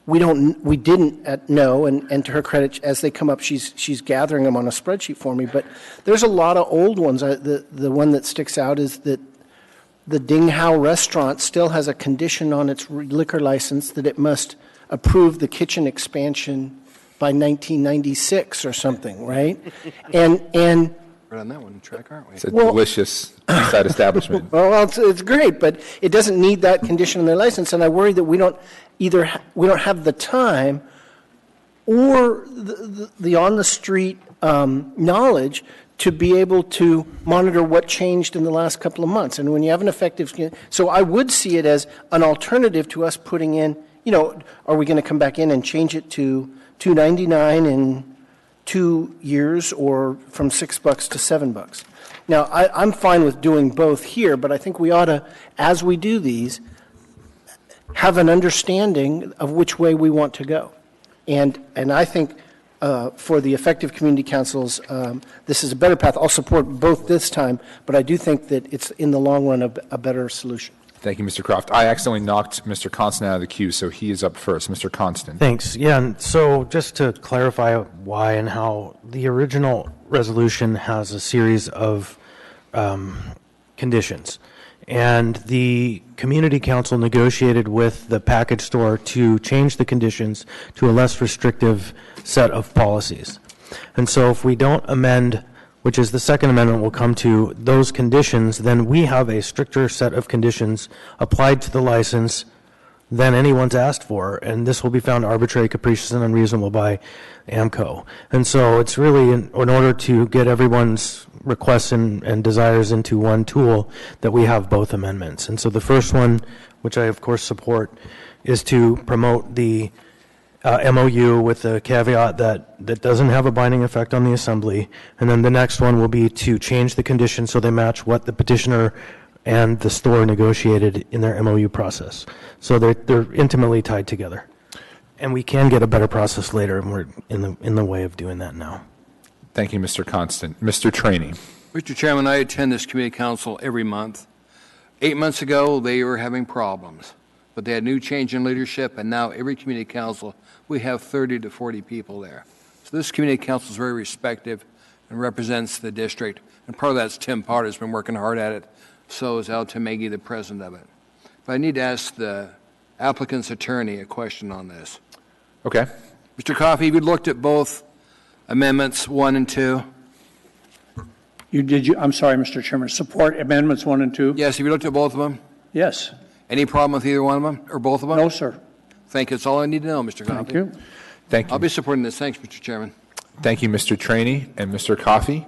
We didn't know, and to her credit, as they come up, she's gathering them on a spreadsheet for me. But there's a lot of old ones. The one that sticks out is that the Ding Hao restaurant still has a condition on its liquor license that it must approve the kitchen expansion by 1996 or something, right? And We're on that one track, aren't we? It's a delicious side establishment. Well, it's great, but it doesn't need that condition in their license, and I worry that we don't have the time or the on the street knowledge to be able to monitor what changed in the last couple of months. And when you have an effective, so I would see it as an alternative to us putting in, are we going to come back in and change it to $2.99 in 2 years, or from $6 to $7? Now, I'm fine with doing both here, but I think we ought to, as we do these, have an understanding of which way we want to go. And I think for the effective community councils, this is a better path. I'll support both this time, but I do think that it's in the long run a better solution. Thank you, Mr. Croft. I accidentally knocked Mr. Constant out of the queue, so he is up first. Mr. Constant. Thanks. Yeah, and so just to clarify why and how, the original resolution has a series of conditions. And the community council negotiated with the package store to change the conditions to a less restrictive set of policies. And so if we don't amend, which is the second amendment will come to, those conditions, then we have a stricter set of conditions applied to the license than anyone's asked for, and this will be found arbitrary, capricious, and unreasonable by AMCO. And so it's really in order to get everyone's requests and desires into one tool that we have both amendments. And so the first one, which I of course support, is to promote the MOU with the caveat that doesn't have a binding effect on the assembly. And then the next one will be to change the conditions so they match what the petitioner and the store negotiated in their MOU process. So they're intimately tied together. And we can get a better process later, and we're in the way of doing that now. Thank you, Mr. Constant. Mr. Trainee. Mr. Chairman, I attend this community council every month. 8 months ago, they were having problems, but they had new change in leadership, and now every community council, we have 30 to 40 people there. So this community council is very respected and represents the district, and part of that's Tim Potter has been working hard at it. So is Al Tamegi, the president of it. But I need to ask the applicant's attorney a question on this. Okay. Mr. Coffey, have you looked at both amendments 1 and 2? I'm sorry, Mr. Chairman, support amendments 1 and 2? Yes, have you looked at both of them? Yes. Any problem with either one of them, or both of them? No, sir. Thank you. That's all I need to know, Mr. Coffey. Thank you. Thank you. I'll be supporting this. Thanks, Mr. Chairman. Thank you, Mr. Trainee and Mr. Coffey.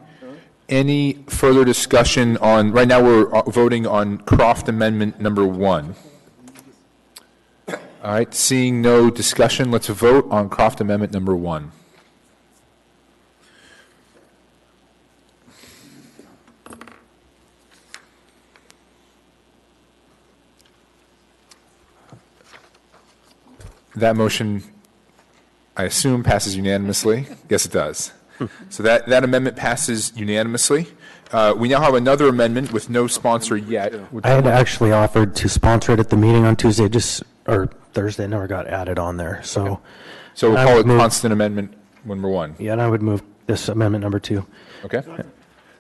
Any further discussion on, right now we're voting on Croft Amendment number 1. All right, seeing no discussion, let's vote on Croft Amendment number 1. That motion, I assume, passes unanimously. Yes, it does. So that amendment passes unanimously. We now have another amendment with no sponsor yet. I had actually offered to sponsor it at the meeting on Tuesday, or Thursday, never got added on there. So, okay. So we'll call it constant amendment number 1. Yeah, and I would move this amendment number 2. Okay.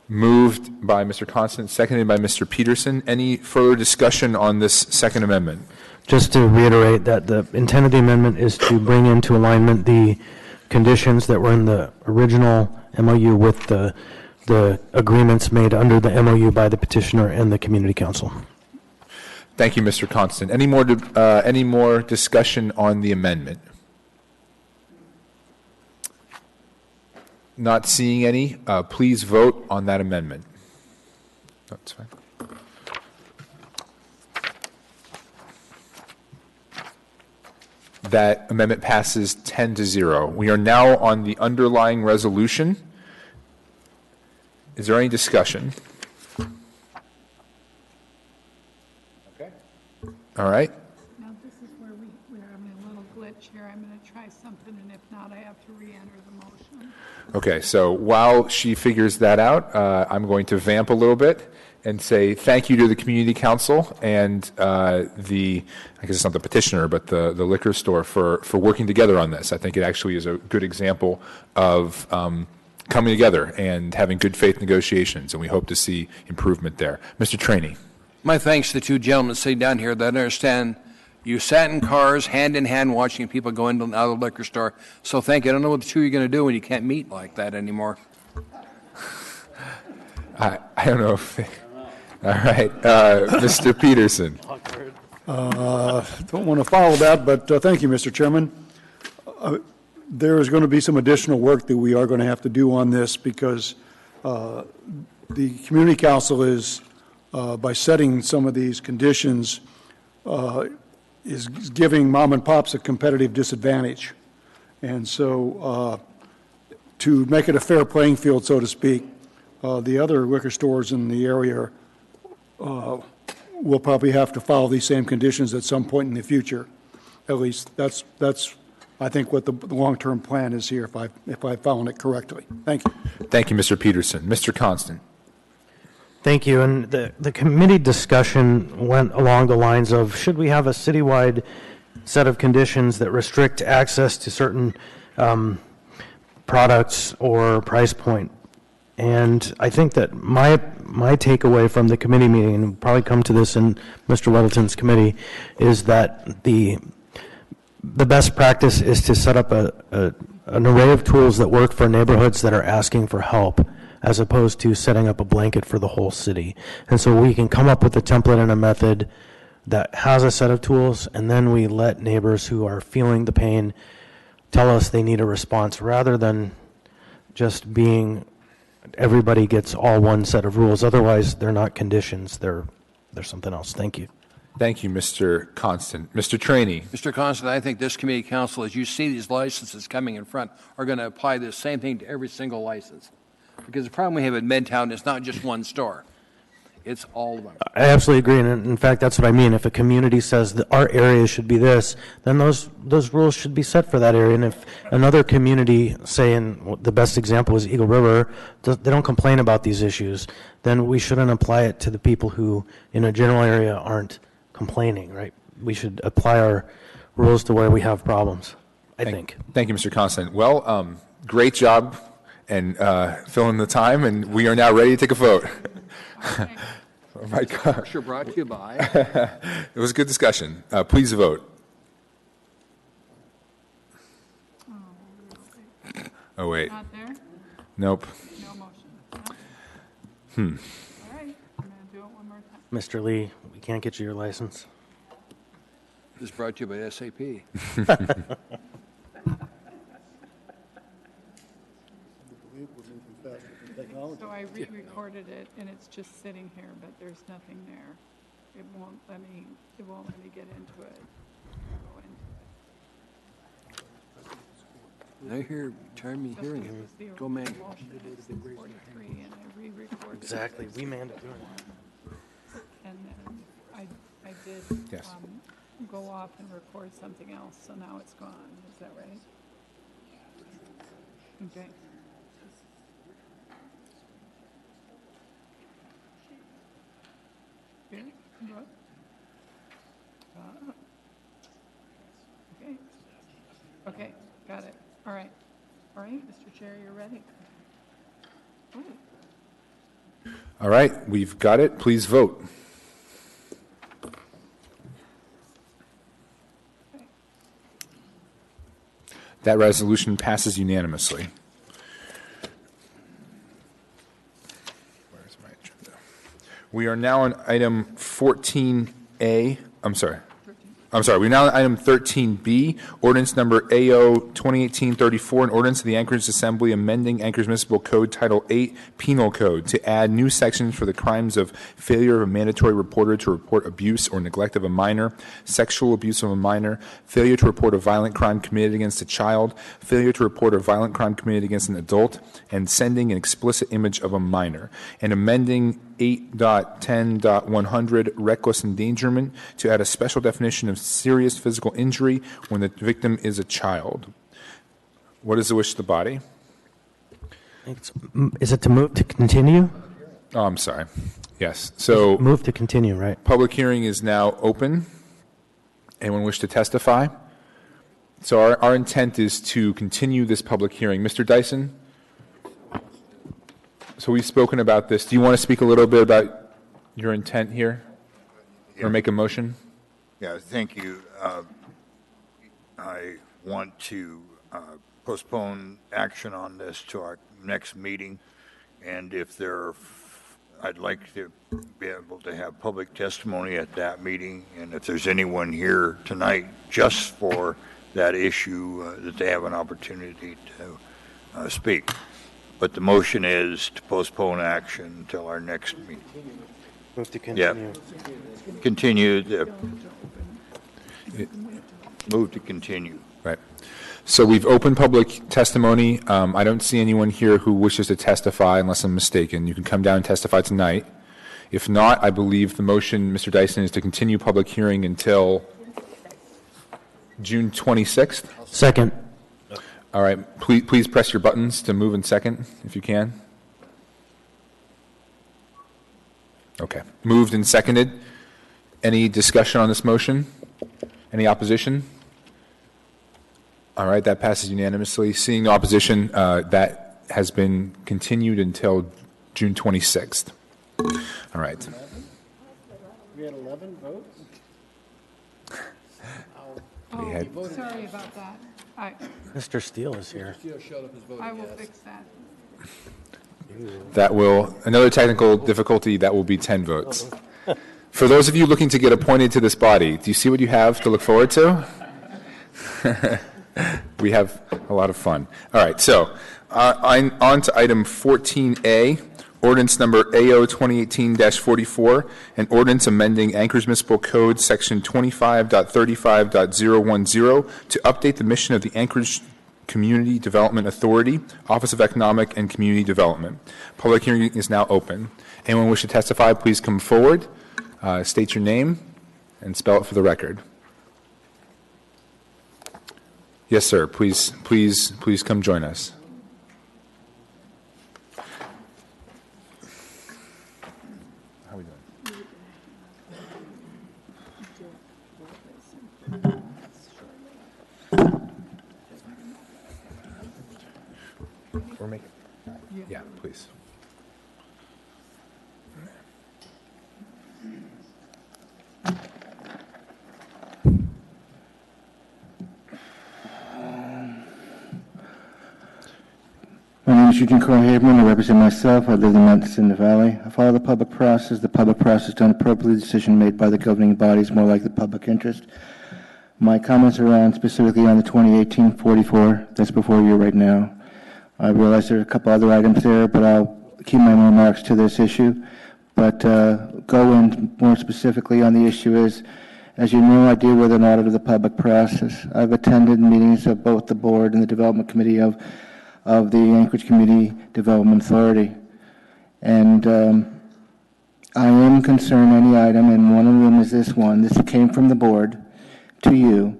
Moved by Mr. Constant, seconded by Mr. Peterson. Any further discussion on this second amendment? Just to reiterate that the intent of the amendment is to bring into alignment the conditions that were in the original MOU with the agreements made under the MOU by the petitioner and the community council. Thank you, Mr. Constant. Any more discussion on the amendment? Not seeing any. Please vote on that amendment. That's fine. That amendment passes 10-0. We are now on the underlying resolution. Is there any discussion? Okay. All right. Now, this is where we're having a little glitch here. I'm going to try something, and if not, I have to re-enter the motion. Okay, so while she figures that out, I'm going to vamp a little bit and say thank you to the community council and I guess it's not the petitioner, but the liquor store for working together on this. I think it actually is a good example of coming together and having good faith negotiations, and we hope to see improvement there. Mr. Trainee. My thanks to the two gentlemen sitting down here that understand you sat in cars hand in hand watching people go into and out of the liquor store. So thank you. I don't know what the two are going to do when you can't meet like that anymore. I don't know if all right, Mr. Peterson. Don't want to follow that, but thank you, Mr. Chairman. There is going to be some additional work that we are going to have to do on this because the community council is, by setting some of these conditions, is giving mom and pops a competitive disadvantage. And so to make it a fair playing field, so to speak, the other liquor stores in the area will probably have to follow these same conditions at some point in the future. At least that's I think what the long-term plan is here, if I followed it correctly. Thank you. Thank you, Mr. Peterson. Mr. Constant. Thank you. And the committee discussion went along the lines of, should we have a citywide set of conditions that restrict access to certain products or price point And I think that my takeaway from the committee meeting, and we'll probably come to this in Mr. Weddleton's committee, is that the best practice is to set up an array of tools that work for neighborhoods that are asking for help, as opposed to setting up a blanket for the whole city. And so we can come up with a template and a method that has a set of tools, and then we let neighbors who are feeling the pain tell us they need a response, rather than just being everybody gets all one set of rules. Otherwise, they're not conditions. They're something else. Thank you. Thank you, Mr. Constant. Mr. Trainee. Mr. Constant, I think this committee council, as you see these licenses coming in front, are going to apply the same thing to every single license. Because the problem we have in Midtown is not just one store. It's all of them. I absolutely agree, and in fact, that's what I mean. If a community says that our area should be this, then those rules should be set for that area. And if another community, say, and the best example is Eagle River, they don't complain about these issues, then we shouldn't apply it to the people who, in a general area, aren't complaining, right? We should apply our rules to where we have problems, I think. Thank you, Mr. Constant. Well, great job and filling the time, and we are now ready to take a vote. Oh my God. Sure, brought to you by. It was a good discussion. Please vote. Oh, wait. Not there? Nope. No motion. No? Hmm. All right, I'm going to do it one more time. Mr. Lee, we can't get you your license. This is brought to you by SAP. So I re-recorded it, and it's just sitting here, but there's nothing there. It won't let me get into it. Go into it. I hear, turn me hearing It was it. the Go, man. original motion, it's 43, and I re-recorded it. Exactly. We manned it doing that. And then I did Yes. go off and record something else, so now it's gone. Is that right? Okay. Here, look. Okay. Okay, got it. All right. All right, Mr. Chair, you're ready. Oh. All right, we've got it. Please vote. That resolution passes unanimously. Where's my agenda? We are now on item 14A. We're now on item 13B, ordinance number AO 2018-34, an ordinance of the Anchorage Assembly amending Anchorage Municipal Code Title 8 Penal Code to add new sections for the crimes of failure of a mandatory reporter to report abuse or neglect of a minor, sexual abuse of a minor, failure to report a violent crime committed against a child, failure to report a violent crime committed against an adult, and sending an explicit image of a minor, and amending 8.10.100 reckless endangerment to add a special definition of serious physical injury when the victim is a child. What is the wish of the body? Is it to move to continue? Oh, I'm sorry. Yes. So move to continue, right? Public hearing is now open. Anyone wish to testify? So our intent is to continue this public hearing. Mr. Dyson? So we've spoken about this. Do you want to speak a little bit about your intent here? Or make a motion? Yeah, thank you. I want to postpone action on this to our next meeting. And I'd like to be able to have public testimony at that meeting. And if there's anyone here tonight just for that issue, that they have an opportunity to speak. But the motion is to postpone action until our next meeting. Move to continue. Yeah. Continue. Move to continue. Right. So we've opened public testimony. I don't see anyone here who wishes to testify unless I'm mistaken. You can come down and testify tonight. If not, I believe the motion, Mr. Dyson, is to continue public hearing until June 26th. Second. All right. Please press your buttons to move in second, if you can. Okay. Moved and seconded. Any discussion on this motion? Any opposition? All right. That passes unanimously. Seeing no opposition, that has been continued until June 26th. All right. We had 11 votes? Oh, sorry about that. Mr. Steele is here. I will fix that. That will, another technical difficulty, that will be 10 votes. For those of you looking to get appointed to this body, do you see what you have to look forward to? We have a lot of fun. All right, so on to item 14A, ordinance number AO 2018-44, an ordinance amending Anchorage Municipal Code section 25.35.010 to update the mission of the Anchorage Community Development Authority, Office of Economic and Community Development. Public hearing is now open. Anyone wish to testify, please come forward, state your name, and spell it for the record. Yes, sir. Please come join us. How are we doing? We're making. Yeah, please. My name is Eugene Carl Haberman. I represent myself. I live in Memphis in the Valley. I follow the public process. The public process done appropriately. The decision made by the governing body is more like the public interest. My comments are on specifically on the 2018-44 that's before you right now. I realize there are a couple other items there, but I'll keep my remarks to this issue. But go in more specifically on the issue is, as you know, I deal with an audit of the public process. I've attended meetings of both the board and the development committee of the Anchorage Community Development Authority. And I am concerned any item, and one of them is this one. This came from the board to you,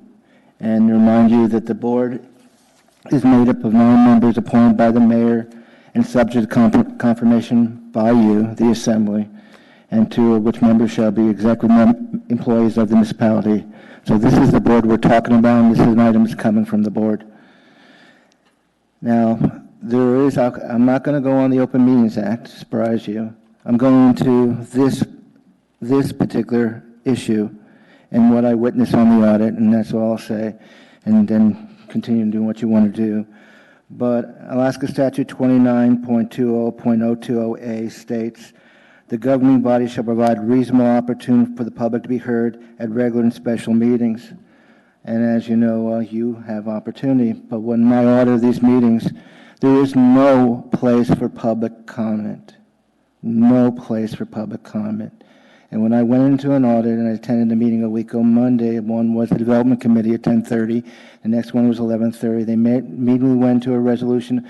and remind you that the board is made up of 9 members appointed by the mayor and subject to confirmation by you, the assembly, and 2 of which members shall be executive employees of the municipality. So this is the board we're talking about, and this is an item that's coming from the board. Now, I'm not going to go on the Open Meetings Act to surprise you. I'm going to this particular issue and what I witnessed on the audit, and that's all I'll say, and then continue doing what you want to do. But Alaska Statute 29.20.020A states, the governing body shall provide reasonable opportunity for the public to be heard at regular and special meetings. And as you know, you have opportunity. But when my audit of these meetings, there is no place for public comment. No place for public comment. And when I went into an audit and I attended a meeting a week on Monday, one was the Development Committee at 10:30, the next one was 11:30. They immediately went to a motion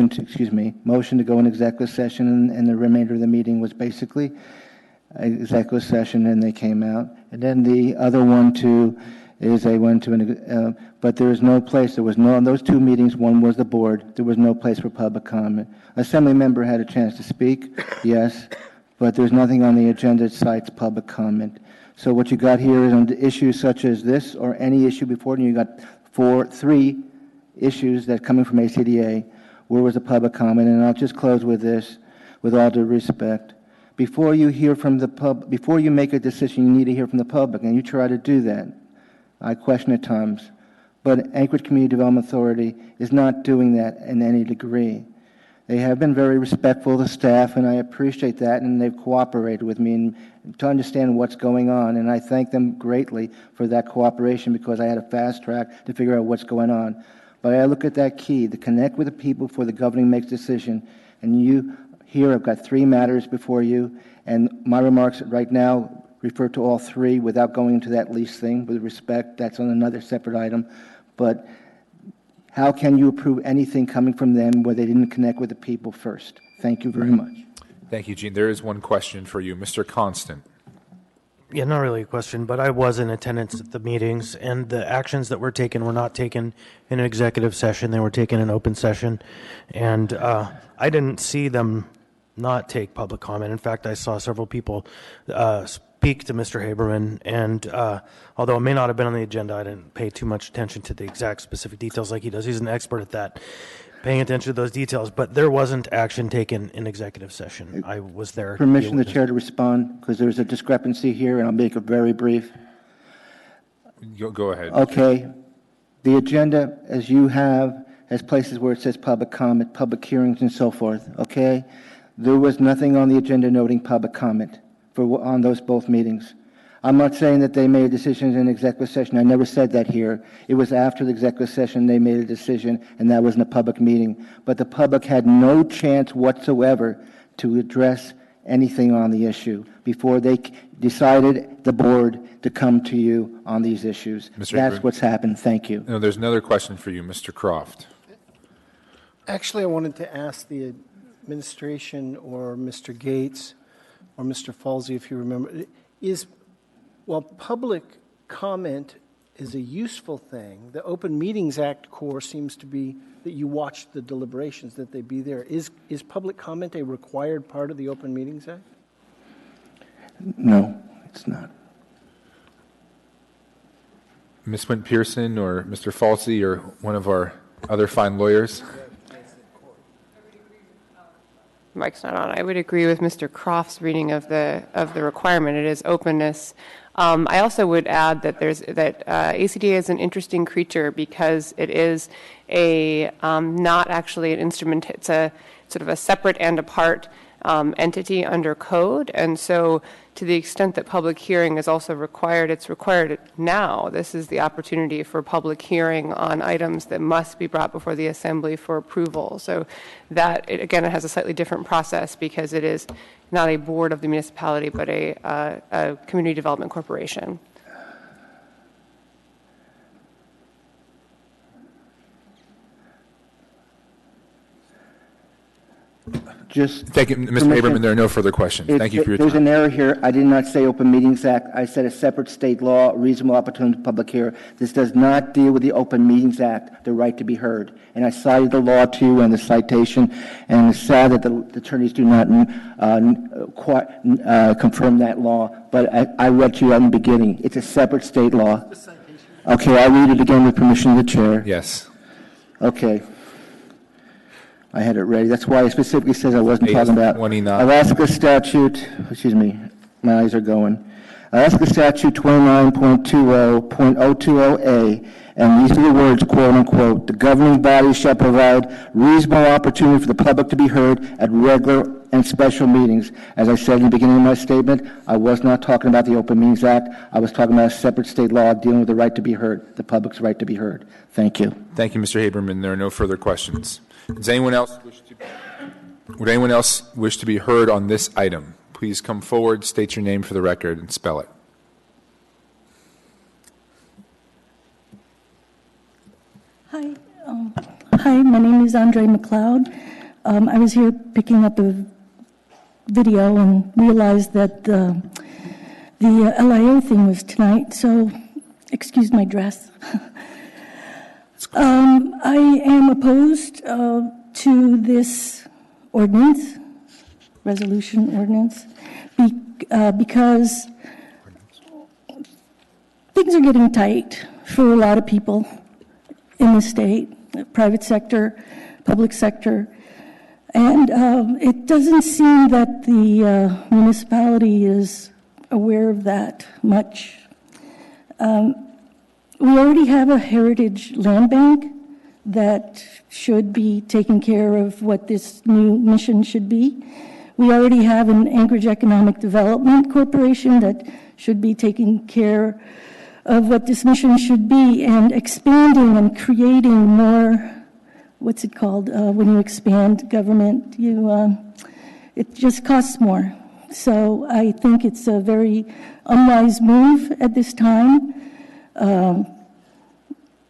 to go in executive session, and the remainder of the meeting was basically executive session, and they came out. And then the other one too is they went to but there is no place. There was no, on those 2 meetings, one was the board. There was no place for public comment. Assembly member had a chance to speak, yes, but there's nothing on the agenda that cites public comment. So what you got here is on issues such as this or any issue before you got 3 issues that coming from ACDA. Where was the public comment? And I'll just close with this, with all due respect. Before you hear from the before you make a decision, you need to hear from the public, and you try to do that. I question at times, but Anchorage Community Development Authority is not doing that in any degree. They have been very respectful of the staff, and I appreciate that, and they've cooperated with me to understand what's going on, and I thank them greatly for that cooperation because I had a fast track to figure out what's going on. But I look at that key, to connect with the people before the governing makes a decision, and you here I've got 3 matters before you, and my remarks right now refer to all 3 without going into that lease thing. With respect, that's on another separate item. But how can you approve anything coming from them where they didn't connect with the people first? Thank you very much. Thank you, Gene. There is one question for you. Mr. Constant. Yeah, not really a question, but I was in attendance at the meetings, and the actions that were taken were not taken in an executive session. They were taken in open session, and I didn't see them not take public comment. In fact, I saw several people speak to Mr. Haberman, and although it may not have been on the agenda, I didn't pay too much attention to the exact specific details like he does. He's an expert at that. paying attention to those details, but there wasn't action taken in executive session. I was there. Permission of the chair to respond, because there's a discrepancy here, and I'll make it very brief. Go ahead. Okay. The agenda, as you have, has places where it says public comment, public hearings, and so forth, okay? There was nothing on the agenda noting public comment on those both meetings. I'm not saying that they made decisions in executive session. I never said that here. It was after the executive session they made a decision, and that wasn't a public meeting. But the public had no chance whatsoever to address anything on the issue before they decided, the board, to come to you on these issues. That's what's happened. Thank you. No, there's another question for you, Mr. Croft. Actually, I wanted to ask the administration or Mr. Gates or Mr. Falsey, if you remember, while public comment is a useful thing, the Open Meetings Act core seems to be that you watch the deliberations, that they be there. Is public comment a required part of the Open Meetings Act? No, it's not. Ms. Wint-Pearson or Mr. Falsey or one of our other fine lawyers? Mike's not on. I would agree with Mr. Croft's reading of the requirement. It is openness. I also would add that ACDA is an interesting creature because it is not actually an instrument. It's a sort of a separate and apart entity under code, and so to the extent that public hearing is also required, it's required now. This is the opportunity for public hearing on items that must be brought before the Assembly for approval. So that, again, it has a slightly different process because it is not a board of the municipality, but a community development corporation. Thank you, Mr. Haberman. There are no further questions. Thank you for your time. There's an error here. I did not say Open Meetings Act. I said a separate state law, reasonable opportunity to public hearing. This does not deal with the Open Meetings Act, the right to be heard. And I cited the law to you and the citation, and it's sad that the attorneys do not confirm that law. But I read to you in the beginning. It's a separate state law. Okay, I'll read it again with permission of the chair. Yes. Okay. I had it ready. That's why it specifically says I wasn't talking about Alaska statute. Excuse me, my eyes are going. Alaska statute 29.20.020A, and these are the words, quote unquote, the governing body shall provide reasonable opportunity for the public to be heard at regular and special meetings. As I said in the beginning of my statement, I was not talking about the Open Meetings Act. I was talking about a separate state law dealing with the right to be heard, the public's right to be heard. Thank you. Thank you, Mr. Haberman. There are no further questions. Does anyone else would anyone else wish to be heard on this item? Please come forward, state your name for the record, and spell it. Hi, my name is Andre McLeod. I was here picking up a video and realized that the LIO thing was tonight, so excuse my dress. I am opposed to this ordinance, resolution ordinance, because things are getting tight for a lot of people in the state, private sector, public sector, and it doesn't seem that the municipality is aware of that much. We already have a heritage land bank that should be taking care of what this new mission should be. We already have an Anchorage Economic Development Corporation that should be taking care of what this mission should be, and expanding and creating more, what's it called, when you expand government, it just costs more. So I think it's a very unwise move at this time.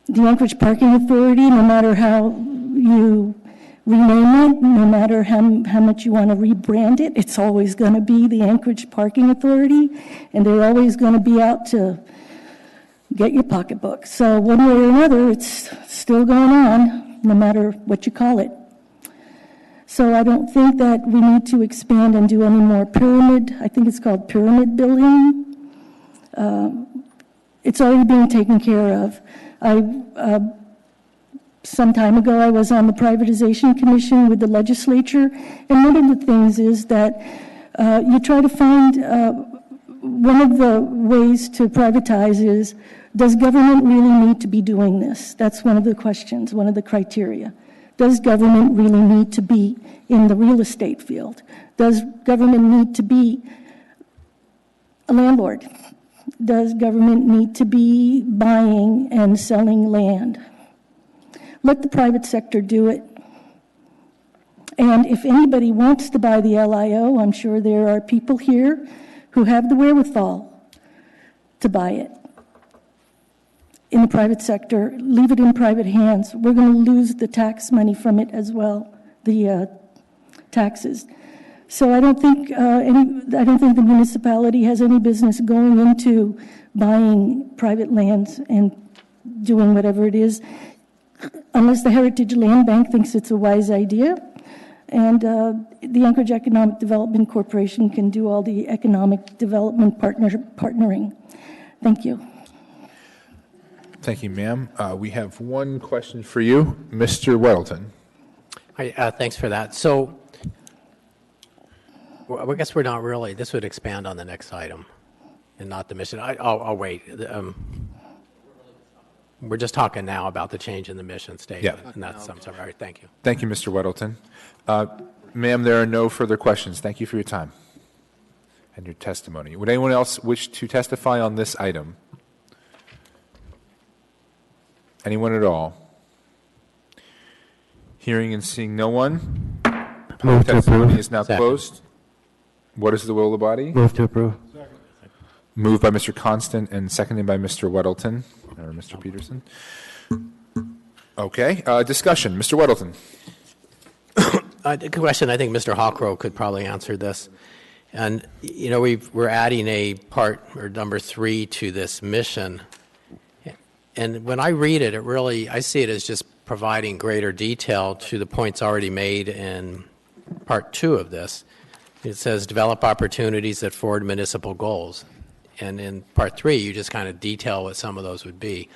The Anchorage Parking Authority, no matter how you rename it, no matter how much you want to rebrand it, it's always going to be the Anchorage Parking Authority, and they're always going to be out to get your pocketbook. So one way or another, it's still going on, no matter what you call it. So I don't think that we need to expand and do any more pyramid, I think it's called pyramid building. It's already being taken care of. some time ago, I was on the Privatization Commission with the legislature, and one of the things is that you try to find, one of the ways to privatize is, does government really need to be doing this? That's one of the questions, one of the criteria. Does government really need to be in the real estate field? Does government need to be a landlord? Does government need to be buying and selling land? Let the private sector do it. And if anybody wants to buy the LIO, I'm sure there are people here who have the wherewithal to buy it in the private sector. Leave it in private hands. We're going to lose the tax money from it as well, the taxes. So I don't think the municipality has any business going into buying private lands and doing whatever it is, unless the Heritage Land Bank thinks it's a wise idea. And the Anchorage Economic Development Corporation can do all the economic development partnering. Thank you. Thank you, ma'am. We have one question for you, Mr. Weddleton. Hi, thanks for that. So, well, I guess we're not really, this would expand on the next item and not the mission. I'll wait. We're just talking now about the change in the mission statement. Yeah. And that's, I'm sorry. All right, thank you. Thank you, Mr. Weddleton. Ma'am, there are no further questions. Thank you for your time and your testimony. Would anyone else wish to testify on this item? Anyone at all? Hearing and seeing no one, Move to testimony approve. is now Second. closed. What is the will of the body? Move to approve. Moved by Mr. Constant and seconded by Mr. Weddleton, or Mr. Peterson. Okay, discussion. Mr. Weddleton. Good question. I think Mr. Hawkrow could probably answer this. And, you know, we're adding a part, or number 3, to this mission. And when I read it, I see it as just providing greater detail to the points already made in part 2 of this. It says, develop opportunities that forward municipal goals. And in part 3, you just kind of detail what some of those would be.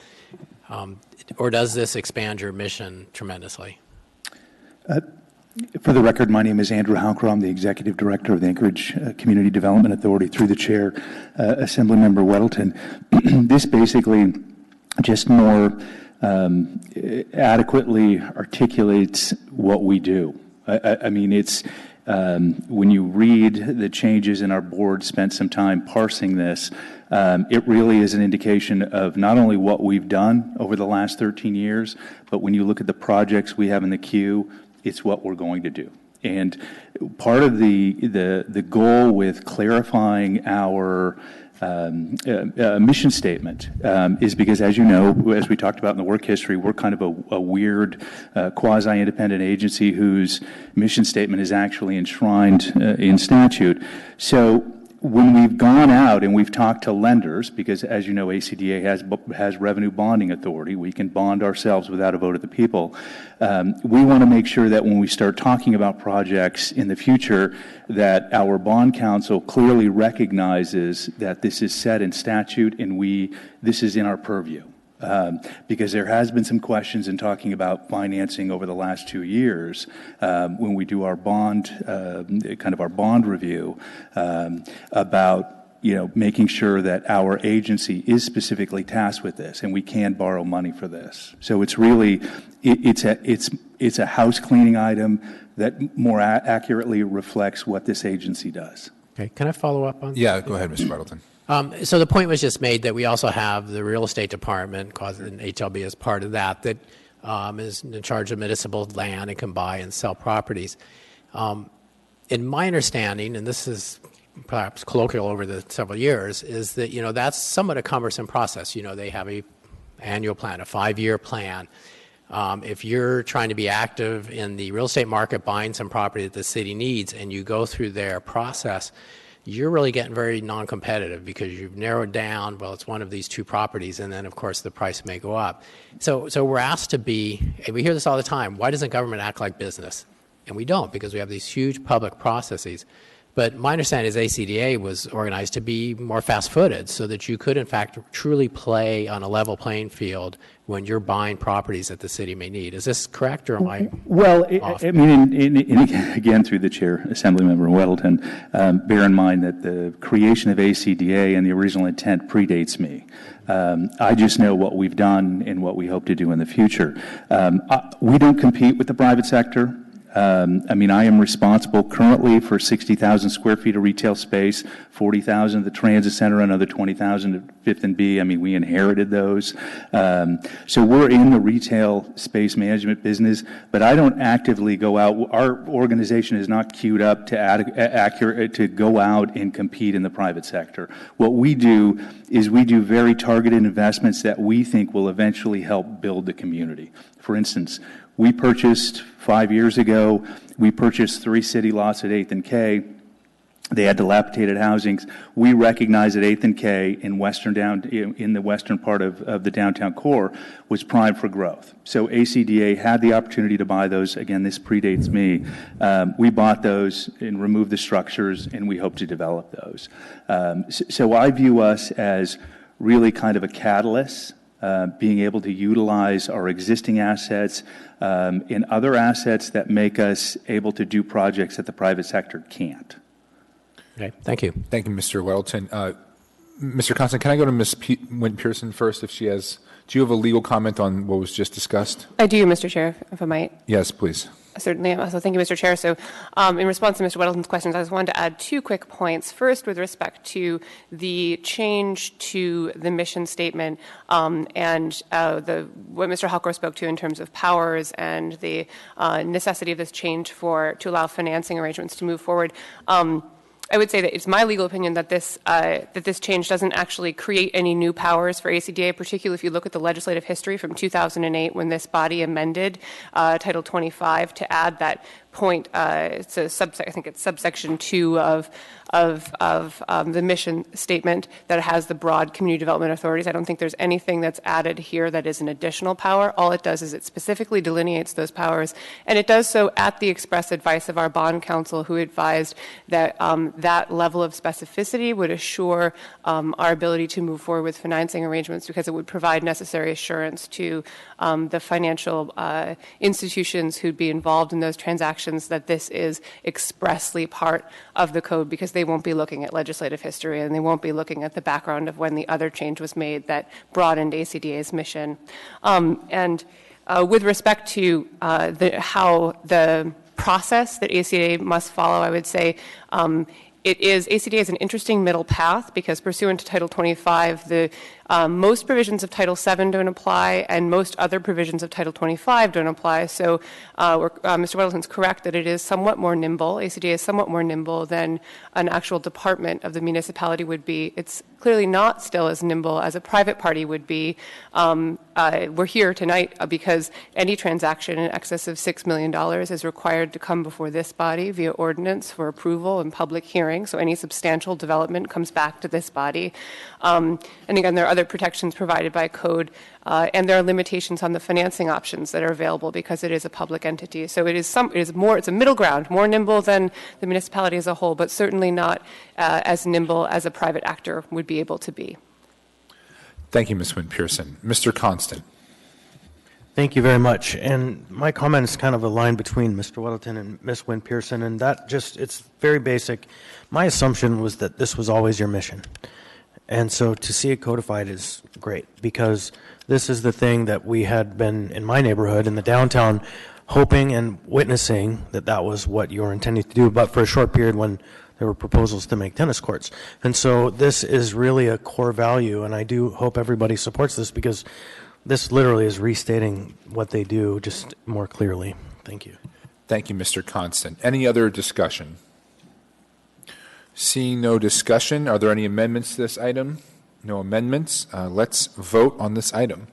Or does this expand your mission tremendously? For the record, my name is Andrew Howcrow. I'm the Executive Director of the Anchorage Community Development Authority. Through the Chair, Assemblymember Weddleton. This basically just more adequately articulates what we do. I mean, it's when you read the changes in our board, spent some time parsing this, it really is an indication of not only what we've done over the last 13 years, but when you look at the projects we have in the queue, it's what we're going to do. And part of the goal with clarifying our mission statement is because, as you know, as we talked about in the work history, we're kind of a weird quasi-independent agency whose mission statement is actually enshrined in statute. So when we've gone out and we've talked to lenders, because as you know, ACDA has revenue bonding authority, we can bond ourselves without a vote of the people. We want to make sure that when we start talking about projects in the future, that our bond counsel clearly recognizes that this is set in statute and this is in our purview. Because there has been some questions in talking about financing over the last 2 years when we do our bond, kind of our bond review, about making sure that our agency is specifically tasked with this and we can borrow money for this. So it's really it's a house cleaning item that more accurately reflects what this agency does. Okay, can I follow up on? Yeah, go ahead, Mr. Weddleton. So the point was just made that we also have the real estate department, and HLB as part of that is in charge of municipal land and can buy and sell properties. In my understanding, and this is perhaps colloquial over the several years, is that that's somewhat a cumbersome process. They have a annual plan, a 5-year plan. If you're trying to be active in the real estate market, buying some property that the city needs, and you go through their process, you're really getting very non-competitive because you've narrowed down, well, it's one of these 2 properties, and then, of course, the price may go up. So we're asked to be, and we hear this all the time, why doesn't government act like business? And we don't, because we have these huge public processes. But my understanding is ACDA was organized to be more fast-footed so that you could, in fact, truly play on a level playing field when you're buying properties that the city may need. Is this correct, or am I Well, off? I mean, again, through the chair, Assemblymember Weddleton, bear in mind that the creation of ACDA and the original intent predates me. I just know what we've done and what we hope to do in the future. We don't compete with the private sector. I mean, I am responsible currently for 60,000 square feet of retail space, 40,000 at the Transit Center, another 20,000 at Fifth and B. I mean, we inherited those. So we're in the retail space management business, but I don't actively go out. Our organization is not queued up to go out and compete in the private sector. What we do is we do very targeted investments that we think will eventually help build the community. For instance, we purchased 5 years ago, we purchased 3 city lots at 8th and K. They had dilapidated housings. We recognized that 8th and K in the western part of the downtown core was primed for growth. So ACDA had the opportunity to buy those. Again, this predates me. We bought those and removed the structures, and we hope to develop those. So I view us as really kind of a catalyst, being able to utilize our existing assets and other assets that make us able to do projects that the private sector can't. Okay, thank you. Thank you, Mr. Weddleton. Mr. Constant, can I go to Ms. Wynn Pearson first if she has, do you have a legal comment on what was just discussed? I do, Mr. Chair, if I might. Yes, please. Certainly. Also, thank you, Mr. Chair. So in response to Mr. Weddleton's questions, I just wanted to add 2 quick points. First, with respect to the change to the mission statement and what Mr. Halkor spoke to in terms of powers and the necessity of this change to allow financing arrangements to move forward. I would say that it's my legal opinion that this change doesn't actually create any new powers for ACDA, particularly if you look at the legislative history from 2008 when this body amended Title 25 to add that point. It's I think it's subsection 2 of the mission statement that has the broad community development authorities. I don't think there's anything that's added here that is an additional power. All it does is it specifically delineates those powers, and it does so at the express advice of our bond counsel, who advised that that level of specificity would assure our ability to move forward with financing arrangements, because it would provide necessary assurance to the financial institutions who'd be involved in those transactions that this is expressly part of the code, because they won't be looking at legislative history and they won't be looking at the background of when the other change was made that broadened ACDA's mission. With respect to how the process that ACDA must follow, I would say ACDA is an interesting middle path, because pursuant to Title 25, the most provisions of Title 7 don't apply, and most other provisions of Title 25 don't apply. So Mr. Weddleton's correct that it is somewhat more nimble. ACDA is somewhat more nimble than an actual department of the municipality would be. It's clearly not still as nimble as a private party would be. We're here tonight because any transaction in excess of $6 million is required to come before this body via ordinance for approval and public hearing. So any substantial development comes back to this body. And again, there are other protections provided by code, and there are limitations on the financing options that are available because it is a public entity. So it's a middle ground, more nimble than the municipality as a whole, but certainly not as nimble as a private actor would be able to be. Thank you, Ms. Wynn Pearson. Mr. Constant. Thank you very much. And my comment is kind of a line between Mr. Weddleton and Ms. Wynn Pearson, and it's very basic. My assumption was that this was always your mission. And so to see it codified is great, because this is the thing that we had been in my neighborhood in the downtown hoping and witnessing that was what you were intending to do, but for a short period when there were proposals to make tennis courts. And so this is really a core value, and I do hope everybody supports this, because this literally is restating what they do just more clearly. Thank you. Thank you, Mr. Constant. Any other discussion? Seeing no discussion, are there any amendments to this item? No amendments. Let's vote on this item.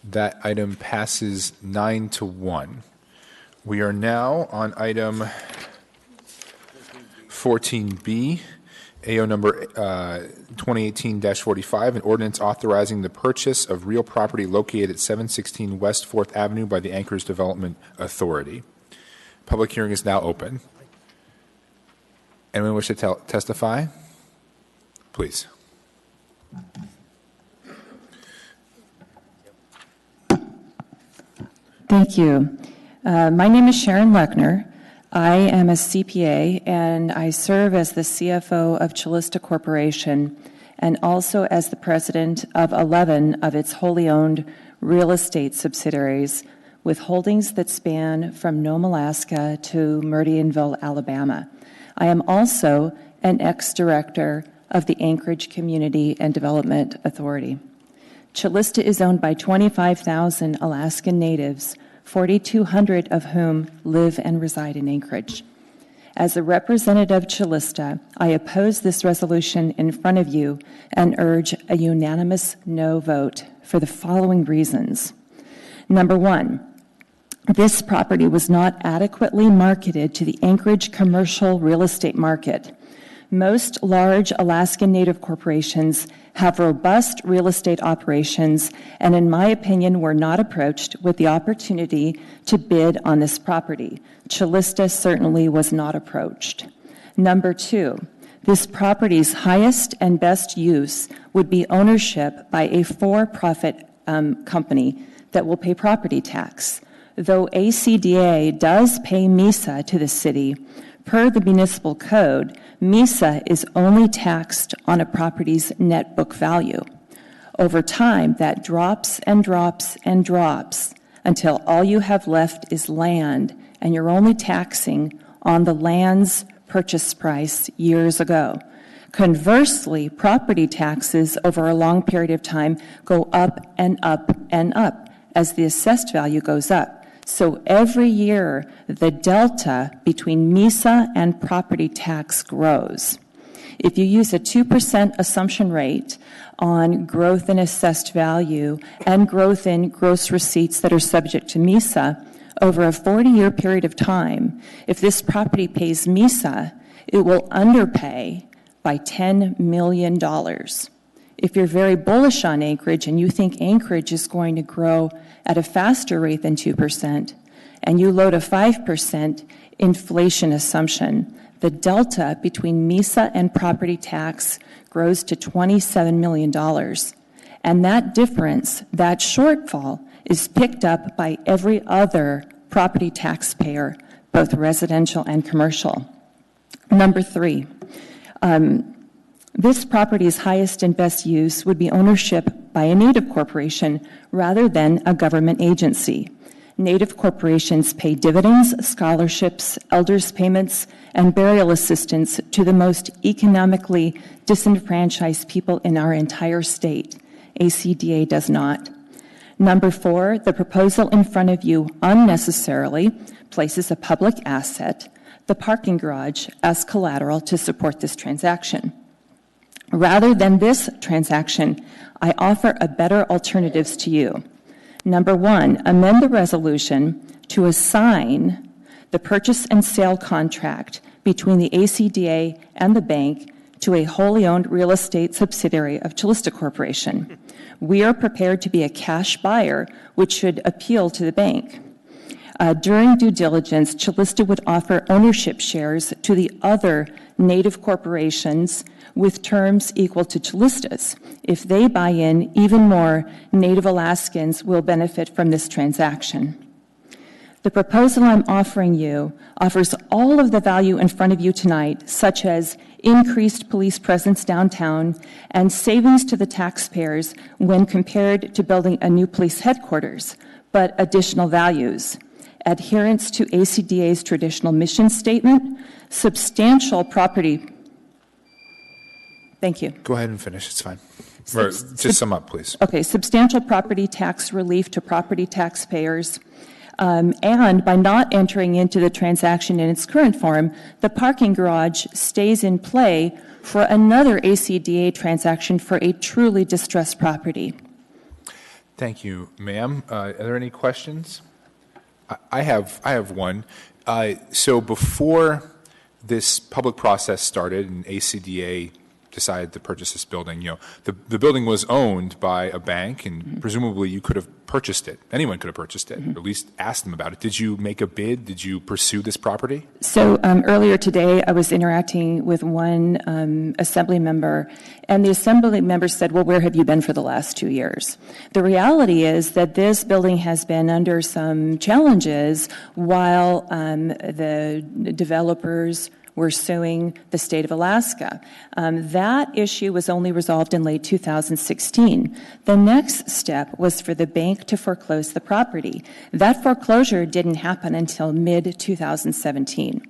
That item passes 9-1. We are now on item 14B, AO number 2018-45, an ordinance authorizing the purchase of real property located at 716 West 4th Avenue by the Anchorage Development Authority. Public hearing is now open. Anyone wish to testify? Please. Thank you. My name is Sharon Lechner. I am a CPA, and I serve as the CFO of Chalista Corporation and also as the president of 11 of its wholly owned real estate subsidiaries with holdings that span from Nome, Alaska to Meridianville, Alabama. I am also an ex-director of the Anchorage Community and Development Authority. Chalista is owned by 25,000 Alaskan natives, 4,200 of whom live and reside in Anchorage. As a representative of Chalista, I oppose this resolution in front of you and urge a unanimous no vote for the following reasons. Number one, this property was not adequately marketed to the Anchorage commercial real estate market. Most large Alaskan Native corporations have robust real estate operations and, in my opinion, were not approached with the opportunity to bid on this property. Chalista certainly was not approached. Number two, this property's highest and best use would be ownership by a for-profit company that will pay property tax. Though ACDA does pay MISA to the city, per the municipal code, MISA is only taxed on a property's net book value. Over time, that drops and drops and drops until all you have left is land, and you're only taxing on the land's purchase price years ago. Conversely, property taxes over a long period of time go up and up and up as the assessed value goes up. So every year, the delta between MISA and property tax grows. If you use a 2% assumption rate on growth in assessed value and growth in gross receipts that are subject to MISA, over a 40-year period of time, if this property pays MISA, it will underpay by $10 million. If you're very bullish on Anchorage and you think Anchorage is going to grow at a faster rate than 2%, and you load a 5% inflation assumption, the delta between MISA and property tax grows to $27 million. And that difference, that shortfall, is picked up by every other property taxpayer, both residential and commercial. Number three, this property's highest and best use would be ownership by a Native corporation rather than a government agency. Native corporations pay dividends, scholarships, elders' payments, and burial assistance to the most economically disenfranchised people in our entire state. ACDA does not. Number four, the proposal in front of you unnecessarily places a public asset, the parking garage, as collateral to support this transaction. Rather than this transaction, I offer a better alternatives to you. Number one, amend the resolution to assign the purchase and sale contract between the ACDA and the bank to a wholly owned real estate subsidiary of Chalista Corporation. We are prepared to be a cash buyer, which should appeal to the bank. During due diligence, Chalista would offer ownership shares to the other Native corporations with terms equal to Chalista's. If they buy in, even more Native Alaskans will benefit from this transaction. The proposal I'm offering you offers all of the value in front of you tonight, such as increased police presence downtown and savings to the taxpayers when compared to building a new police headquarters, but additional values: adherence to ACDA's traditional mission statement, substantial property. Thank you. Go ahead and finish. It's fine. Or just sum up, please. Okay. Substantial property tax relief to property taxpayers. And by not entering into the transaction in its current form, the parking garage stays in play for another ACDA transaction for a truly distressed property. Thank you, ma'am. Are there any questions? I have one. So before this public process started and ACDA decided to purchase this building, the building was owned by a bank, and presumably you could have purchased it. Anyone could have purchased it, or at least asked them about it. Did you make a bid? Did you pursue this property? So earlier today, I was interacting with one assembly member, and the assembly member said, well, where have you been for the last 2 years? The reality is that this building has been under some challenges while the developers were suing the state of Alaska. That issue was only resolved in late 2016. The next step was for the bank to foreclose the property. That foreclosure didn't happen until mid-2017.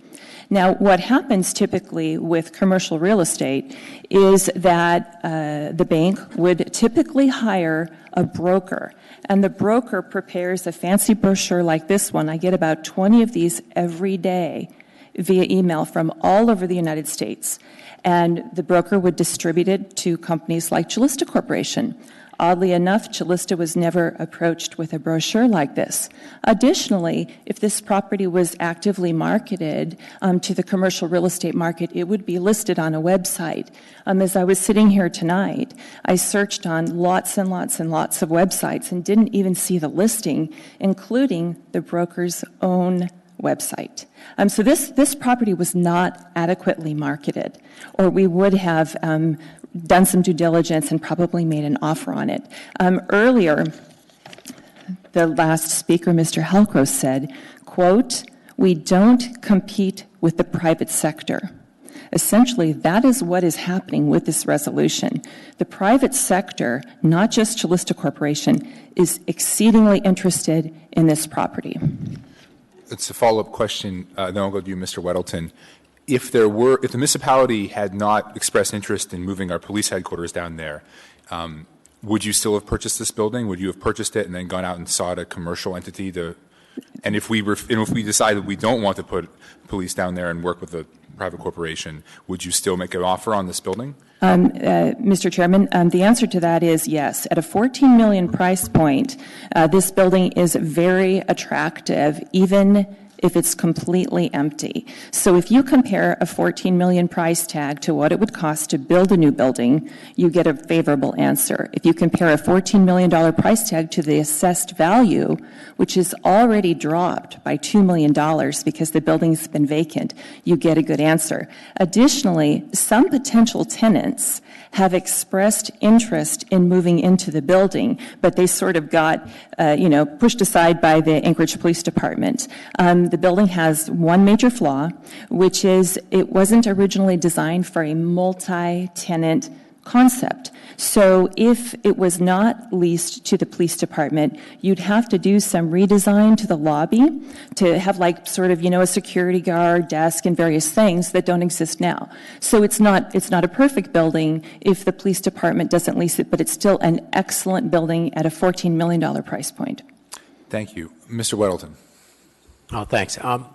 Now, what happens typically with commercial real estate is that the bank would typically hire a broker, and the broker prepares a fancy brochure like this one. I get about 20 of these every day via email from all over the United States. And the broker would distribute it to companies like Chalista Corporation. Oddly enough, Chalista was never approached with a brochure like this. Additionally, if this property was actively marketed to the commercial real estate market, it would be listed on a website. As I was sitting here tonight, I searched on lots and lots and lots of websites and didn't even see the listing, including the broker's own website. So this property was not adequately marketed, or we would have done some due diligence and probably made an offer on it. Earlier, the last speaker, Mr. Halcrow, said, quote, "We don't compete with the private sector." Essentially, that is what is happening with this resolution. The private sector, not just Chalista Corporation, is exceedingly interested in this property. It's a follow-up question, then I'll go to you, Mr. Weddleton. If the municipality had not expressed interest in moving our police headquarters down there, would you still have purchased this building? Would you have purchased it and then gone out and sought a commercial entity to? And if we decided we don't want to put police down there and work with a private corporation, would you still make an offer on this building? Mr. Chairman, the answer to that is yes. At a $14 million price point, this building is very attractive, even if it's completely empty. So if you compare a $14 million price tag to what it would cost to build a new building, you get a favorable answer. If you compare a $14 million price tag to the assessed value, which is already dropped by $2 million because the building's been vacant, you get a good answer. Additionally, some potential tenants have expressed interest in moving into the building, but they sort of got, pushed aside by the Anchorage Police Department. The building has one major flaw, which is it wasn't originally designed for a multi-tenant concept. So if it was not leased to the police department, you'd have to do some redesign to the lobby to have a security guard, desk, and various things that don't exist now. So it's not a perfect building if the police department doesn't lease it, but it's still an excellent building at a $14 million price point. Thank you. Mr. Weddleton. Oh, thanks. So,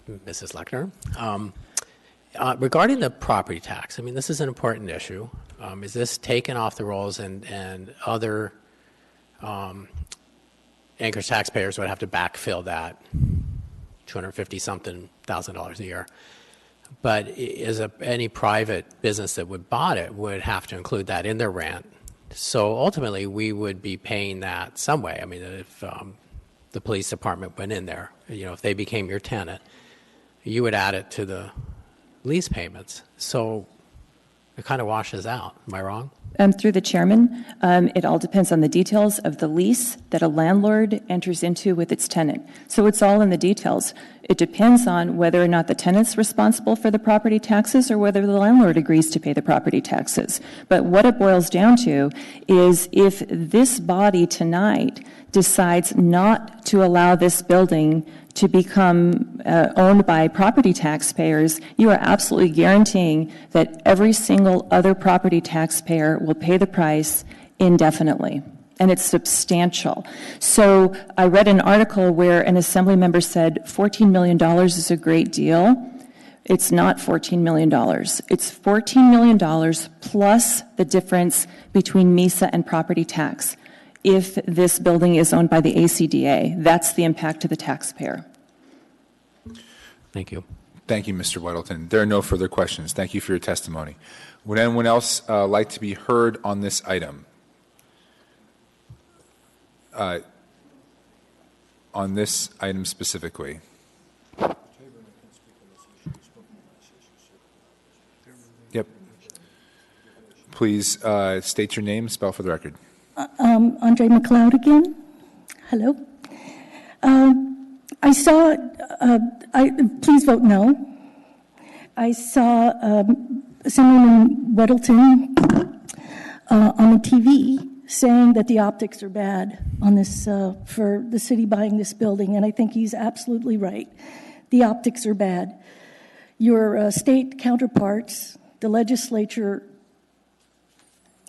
Mrs. Lechner, regarding the property tax, this is an important issue. Is this taken off the rolls and other Anchorage taxpayers would have to backfill that $250-something thousand a year? But any private business that would bought it would have to include that in their rent. So ultimately, we would be paying that some way. If the police department went in there, if they became your tenant, you would add it to the lease payments. So it kind of washes out. Am I wrong? Through the chairman, it all depends on the details of the lease that a landlord enters into with its tenant. So it's all in the details. It depends on whether or not the tenant's responsible for the property taxes or whether the landlord agrees to pay the property taxes. But what it boils down to is if this body tonight decides not to allow this building to become owned by property taxpayers, you are absolutely guaranteeing that every single other property taxpayer will pay the price indefinitely. And it's substantial. So I read an article where an assembly member said $14 million is a great deal. It's not $14 million. It's $14 million plus the difference between MISA and property tax. If this building is owned by the ACDA, that's the impact to the taxpayer. Thank you. Thank you, Mr. Weddleton. There are no further questions. Thank you for your testimony. Would anyone else like to be heard on this item? On this item specifically? Yep. Please state your name, spell for the record. Andre McLeod again. Hello. I saw, please vote no. I saw Assemblyman Weddleton on the TV saying that the optics are bad on this, for the city buying this building, and I think he's absolutely right. The optics are bad. Your state counterparts, the legislature,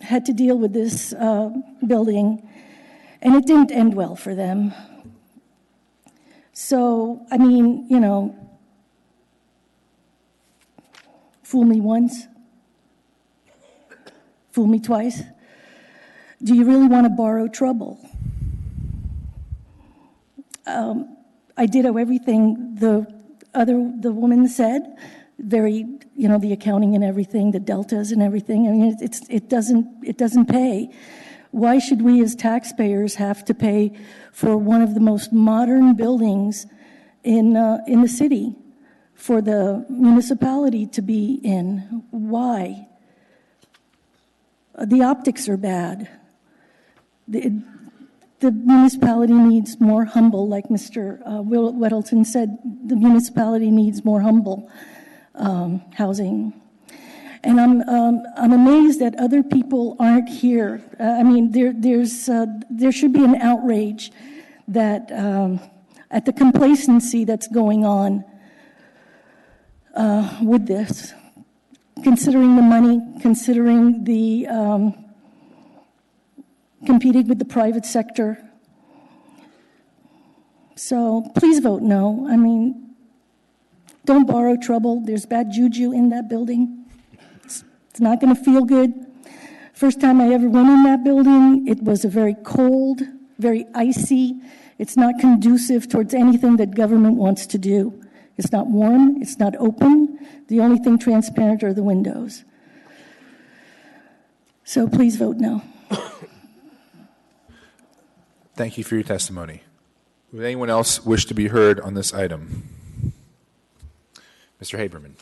had to deal with this building, and it didn't end well for them. So, I mean, you know, fool me once, fool me twice. Do you really want to borrow trouble? I ditto everything the woman said. Very, you know, the accounting and everything, the deltas and everything. I mean, it doesn't pay. Why should we as taxpayers have to pay for one of the most modern buildings in the city for the municipality to be in? Why? The optics are bad. The municipality needs more humble, like Mr. Weddleton said, the municipality needs more humble housing. And I'm amazed that other people aren't here. I mean, there should be an outrage that at the complacency that's going on with this, considering the money, considering the competing with the private sector. So please vote no. I mean, don't borrow trouble. There's bad juju in that building. It's not going to feel good. First time I ever went in that building, it was a very cold, very icy. It's not conducive towards anything that government wants to do. It's not warm. It's not open. The only thing transparent are the windows. So please vote no. Thank you for your testimony. Would anyone else wish to be heard on this item? Mr. Haberman.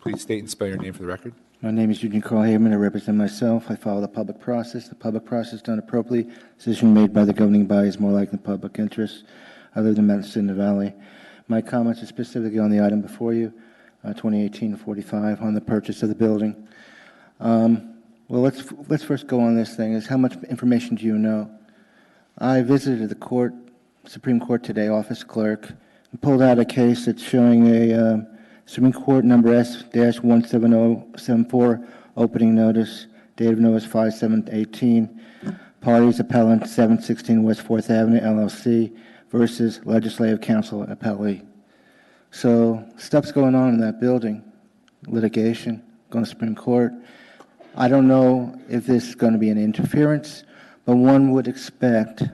Please state and spell your name for the record. My name is Eugene Carl Haberman. I represent myself. I follow the public process. The public process done appropriately. Decision made by the governing body is more like the public interest. I live in Madison, the Valley. My comments are specifically on the item before you, 2018-45, on the purchase of the building. Well, let's first go on this thing. Is how much information do you know? I visited the court, Supreme Court today, office clerk, and pulled out a case that's showing a Supreme Court number S-17074 opening notice, date of notice 5/7/18, parties appellant 716 West 4th Avenue, LLC, versus Legislative Council appellee. So stuff's going on in that building, litigation, going to Supreme Court. I don't know if this is going to be an interference, but one would expect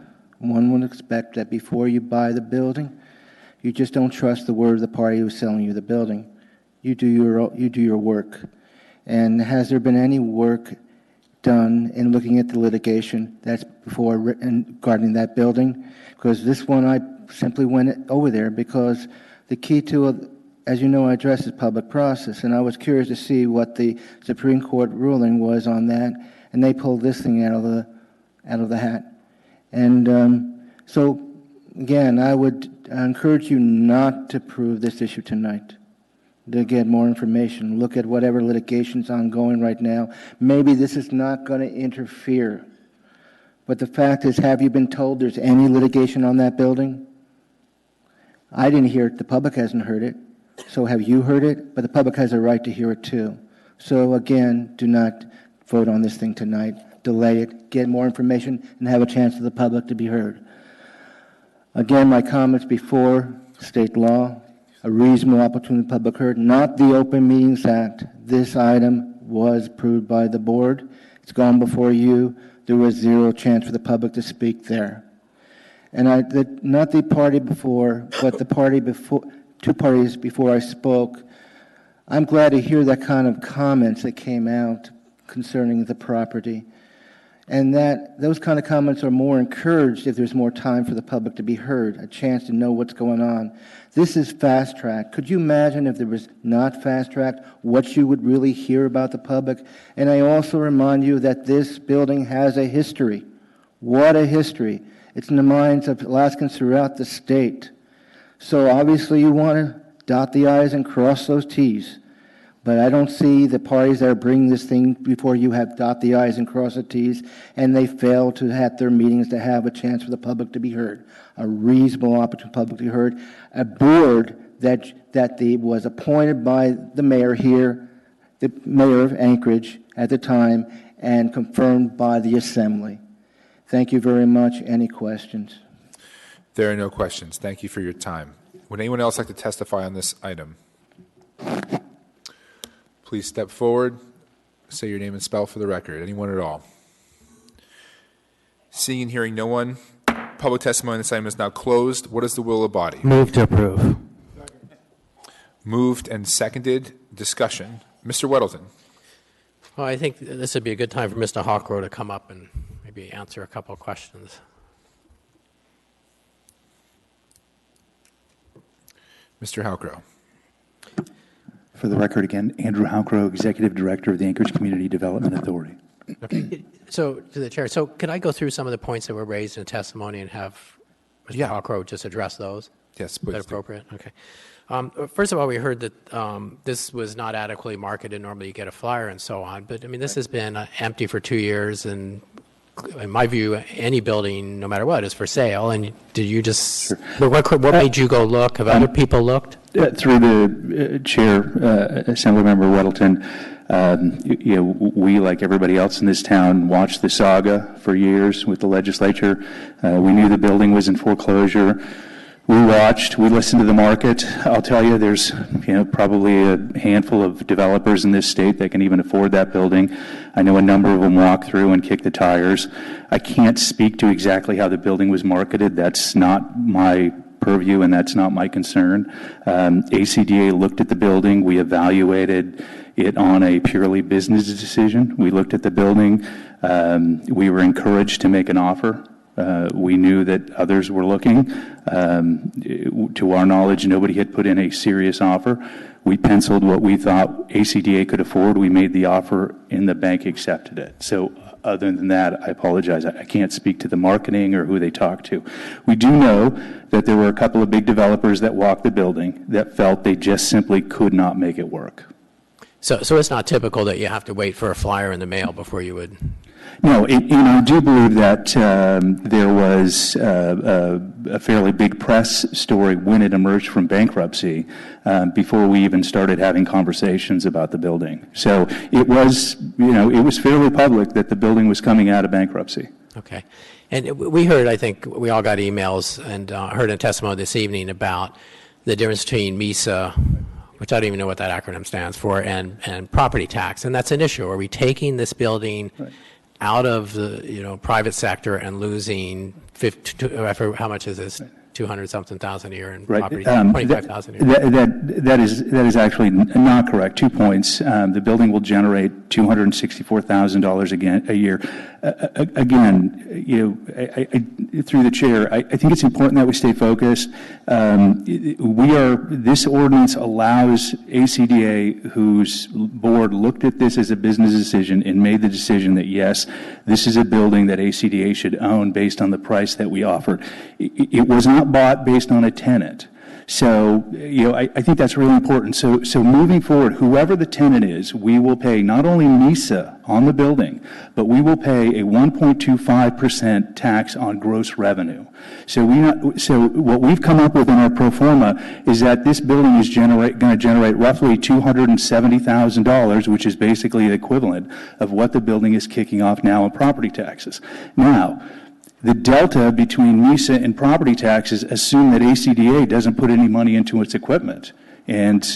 that before you buy the building, you just don't trust the word of the party who's selling you the building. You do your work. And has there been any work done in looking at the litigation that's before regarding that building? Because this one, I simply went over there because the key to, as you know, I address is public process, and I was curious to see what the Supreme Court ruling was on that, and they pulled this thing out of the hat. And so, again, I would encourage you not to prove this issue tonight, to get more information, look at whatever litigation's ongoing right now. Maybe this is not going to interfere, but the fact is, have you been told there's any litigation on that building? I didn't hear it. The public hasn't heard it. So have you heard it? But the public has a right to hear it too. So again, do not vote on this thing tonight. Delay it, get more information, and have a chance for the public to be heard. Again, my comments before, state law, a reasonable opportunity the public heard, not the Open Meetings Act. This item was approved by the board. It's gone before you. there was zero chance for the public to speak there. And not the party before, but the party before, two parties before I spoke, I'm glad to hear that kind of comments that came out concerning the property. And that those kind of comments are more encouraged if there's more time for the public to be heard, a chance to know what's going on. This is fast track. Could you imagine if there was not fast track, what you would really hear about the public? And I also remind you that this building has a history. What a history. It's in the minds of Alaskans throughout the state. So obviously you want to dot the I's and cross those T's. But I don't see the parties that are bringing this thing before you have dot the I's and cross the T's, and they fail to have their meetings to have a chance for the public to be heard, a reasonable opportunity for the public to be heard, a board that was appointed by the mayor here, the mayor of Anchorage at the time, and confirmed by the assembly. Thank you very much. Any questions? There are no questions. Thank you for your time. Would anyone else like to testify on this item? Please step forward, say your name and spell for the record. Anyone at all? Seeing and hearing no one, public testimony on this item is now closed. What is the will of the body? Move to approve. Moved and seconded. Discussion. Mr. Weddleton. Well, I think this would be a good time for Mr. Hawkrow to come up and maybe answer a couple of questions. Mr. Hawkrow. For the record again, Andrew Hawkrow, Executive Director of the Anchorage Community Development Authority. Okay. So, to the chair, so could I go through some of the points that were raised in the testimony and have Mr. Hawkrow just address those? Yes, Is please. that appropriate? Okay. First of all, we heard that this was not adequately marketed. Normally you get a flyer and so on. But, I mean, this has been empty for 2 years. And in my view, any building, no matter what, is for sale. And did you just, what made you go look? Have other people looked? Through the chair, Assemblymember Weddleton, we, like everybody else in this town, watched the saga for years with the legislature. We knew the building was in foreclosure. We watched, we listened to the market. I'll tell you, there's probably a handful of developers in this state that can even afford that building. I know a number of them walk through and kick the tires. I can't speak to exactly how the building was marketed. That's not my purview, and that's not my concern. ACDA looked at the building. We evaluated it on a purely business decision. We looked at the building. We were encouraged to make an offer. We knew that others were looking. To our knowledge, nobody had put in a serious offer. We penciled what we thought ACDA could afford. We made the offer, and the bank accepted it. So other than that, I apologize. I can't speak to the marketing or who they talked to. We do know that there were a couple of big developers that walked the building that felt they just simply could not make it work. So it's not typical that you have to wait for a flyer in the mail before you would? No, I do believe that there was a fairly big press story when it emerged from bankruptcy before we even started having conversations about the building. So it was, it was fairly public that the building was coming out of bankruptcy. Okay. And we heard, I think, we all got emails and heard a testimony this evening about the difference between MISA, which I don't even know what that acronym stands for, and property tax. And that's an issue. Are we taking this building out of the private sector and losing how much is this? 200-something thousand a year in property, 25,000 a year. That is actually not correct. 2 points. The building will generate $264,000 a year. Through the chair, I think it's important that we stay focused. This ordinance allows ACDA, whose board looked at this as a business decision and made the decision that yes, this is a building that ACDA should own based on the price that we offered. It was not bought based on a tenant. So, I think that's really important. So moving forward, whoever the tenant is, we will pay not only MISA on the building, but we will pay a 1.25% tax on gross revenue. So what we've come up with in our pro forma is that this building is going to generate roughly $270,000, which is basically the equivalent of what the building is kicking off now in property taxes. Now, the delta between MISA and property taxes assume that ACDA doesn't put any money into its equipment. And,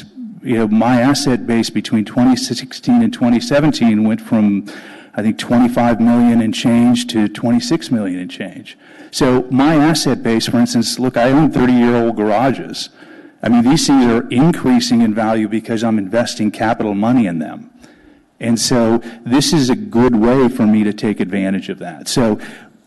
my asset base between 2016 and 2017 went from I think 25 million and change to 26 million and change. So my asset base, for instance, look, I own 30-year-old garages. I mean, these things are increasing in value because I'm investing capital money in them. And so this is a good way for me to take advantage of that. So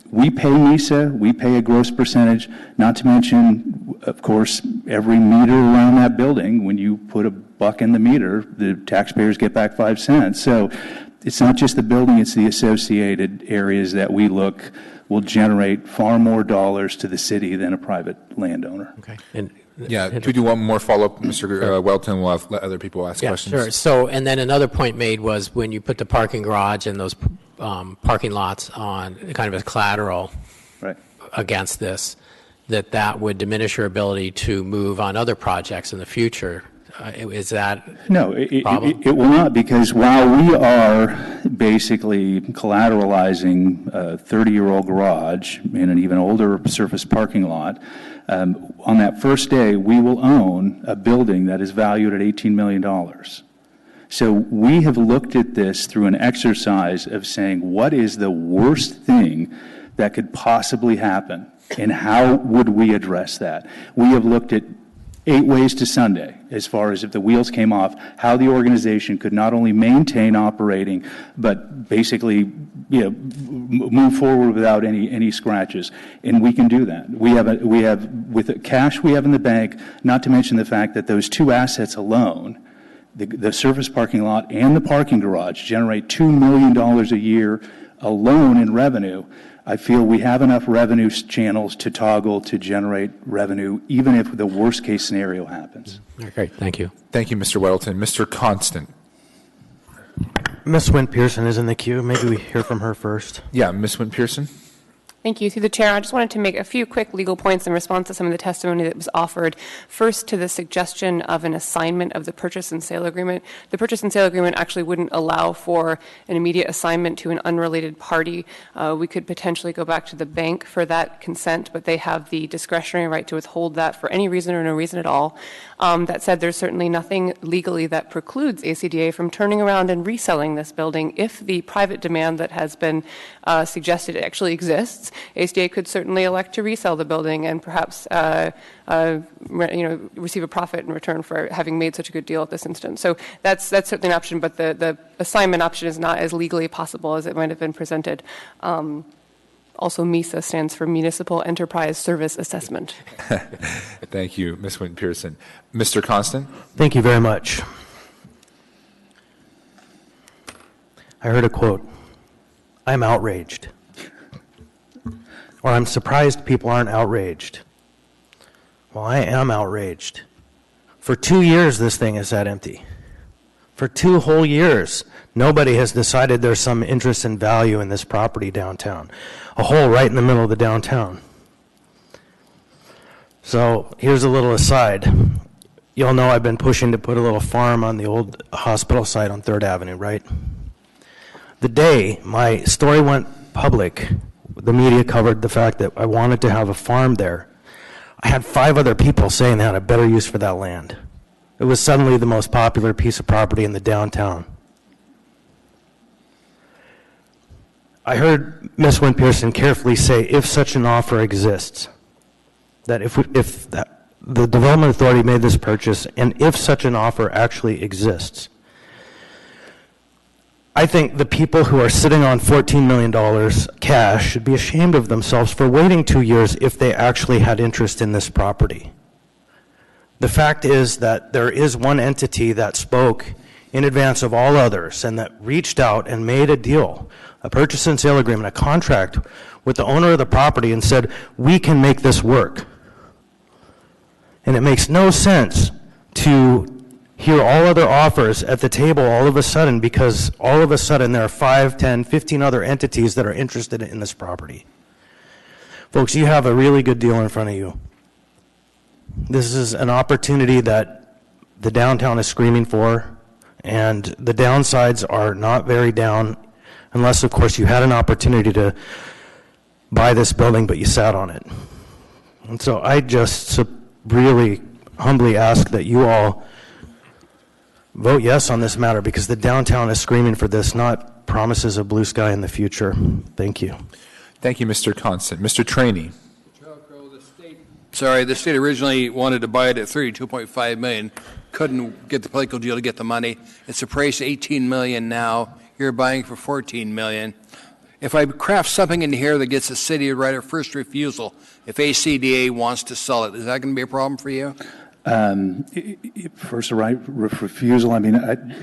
we pay NISA, we pay a gross percentage, not to mention, of course, every meter around that building, when you put $1 in the meter, the taxpayers get back 5 cents. So it's not just the building, it's the associated areas that we look will generate far more dollars to the city than a private landowner. Okay. Yeah, if we do one more follow-up, Mr. Welton, we'll let other people ask questions. Sure. So, and then another point made was when you put the parking garage and those parking lots on kind of as collateral against this, that would diminish your ability to move on other projects in the future. Is that No, it will not, because while we are basically collateralizing a 30-year-old garage in an even older surface parking lot, on that first day, we will own a building that is valued at $18 million. So we have looked at this through an exercise of saying, what is the worst thing that could possibly happen, and how would we address that? We have looked at 8 ways to Sunday, as far as if the wheels came off, how the organization could not only maintain operating, but basically, move forward without any scratches. And we can do that. We have with the cash we have in the bank, not to mention the fact that those 2 assets alone, the surface parking lot and the parking garage, generate $2 million a year alone in revenue. I feel we have enough revenue channels to toggle to generate revenue, even if the worst case scenario happens. Okay, thank you. Thank you, Mr. Weddleton. Mr. Constant. Ms. Wynn Pearson is in the queue. Maybe we hear from her first. Yeah, Ms. Wynn Pearson. Thank you. Through the chair, I just wanted to make a few quick legal points in response to some of the testimony that was offered. First, to the suggestion of an assignment of the purchase and sale agreement. The purchase and sale agreement actually wouldn't allow for an immediate assignment to an unrelated party. We could potentially go back to the bank for that consent, but they have the discretionary right to withhold that for any reason or no reason at all. That said, there's certainly nothing legally that precludes ACDA from turning around and reselling this building if the private demand that has been suggested actually exists. ACDA could certainly elect to resell the building and perhaps receive a profit in return for having made such a good deal at this instance. So that's certainly an option, but the assignment option is not as legally possible as it might have been presented. Also, MISA stands for Municipal Enterprise Service Assessment. Thank you, Ms. Wynn Pearson. Mr. Constant? Thank you very much. I heard a quote. I'm outraged. Or I'm surprised people aren't outraged. Well, I am outraged. For 2 years, this thing is sat empty. For 2 whole years, nobody has decided there's some interest and value in this property downtown. A hole right in the middle of the downtown. So here's a little aside. You'll know I've been pushing to put a little farm on the old hospital site on 3rd Avenue, right? The day my story went public, the media covered the fact that I wanted to have a farm there. I had 5 other people saying they had a better use for that land. It was suddenly the most popular piece of property in the downtown. I heard Ms. Wynn Pearson carefully say, if such an offer exists, that if the Development Authority made this purchase, and if such an offer actually exists, I think the people who are sitting on $14 million cash should be ashamed of themselves for waiting 2 years if they actually had interest in this property. The fact is that there is one entity that spoke in advance of all others and that reached out and made a deal, a purchase and sale agreement, a contract with the owner of the property and said, we can make this work. And it makes no sense to hear all other offers at the table all of a sudden, because all of a sudden there are 5, 10, 15 other entities that are interested in this property. Folks, you have a really good deal in front of you. This is an opportunity that the downtown is screaming for, and the downsides are not very down, unless, of course, you had an opportunity to buy this building, but you sat on it. And so I just really humbly ask that you all vote yes on this matter, because the downtown is screaming for this, not promises of blue sky in the future. Thank you. Thank you, Mr. Constant. Mr. Trainee. Sorry, the state originally wanted to buy it at $32.5 million. Couldn't get the political deal to get the money. It's appraised $18 million now. You're buying for $14 million. If I craft something in here that gets the city to right of first refusal, if ACDA wants to sell it, is that going to be a problem for you? First, right refusal. I mean,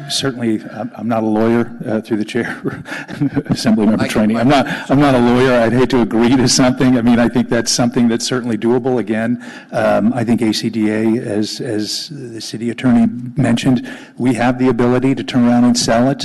certainly, I'm not a lawyer through the chair, Assemblymember Trainee. I'm not a lawyer. I'd hate to agree to something. I mean, I think that's something that's certainly doable. Again, I think ACDA, as the city attorney mentioned, we have the ability to turn around and sell it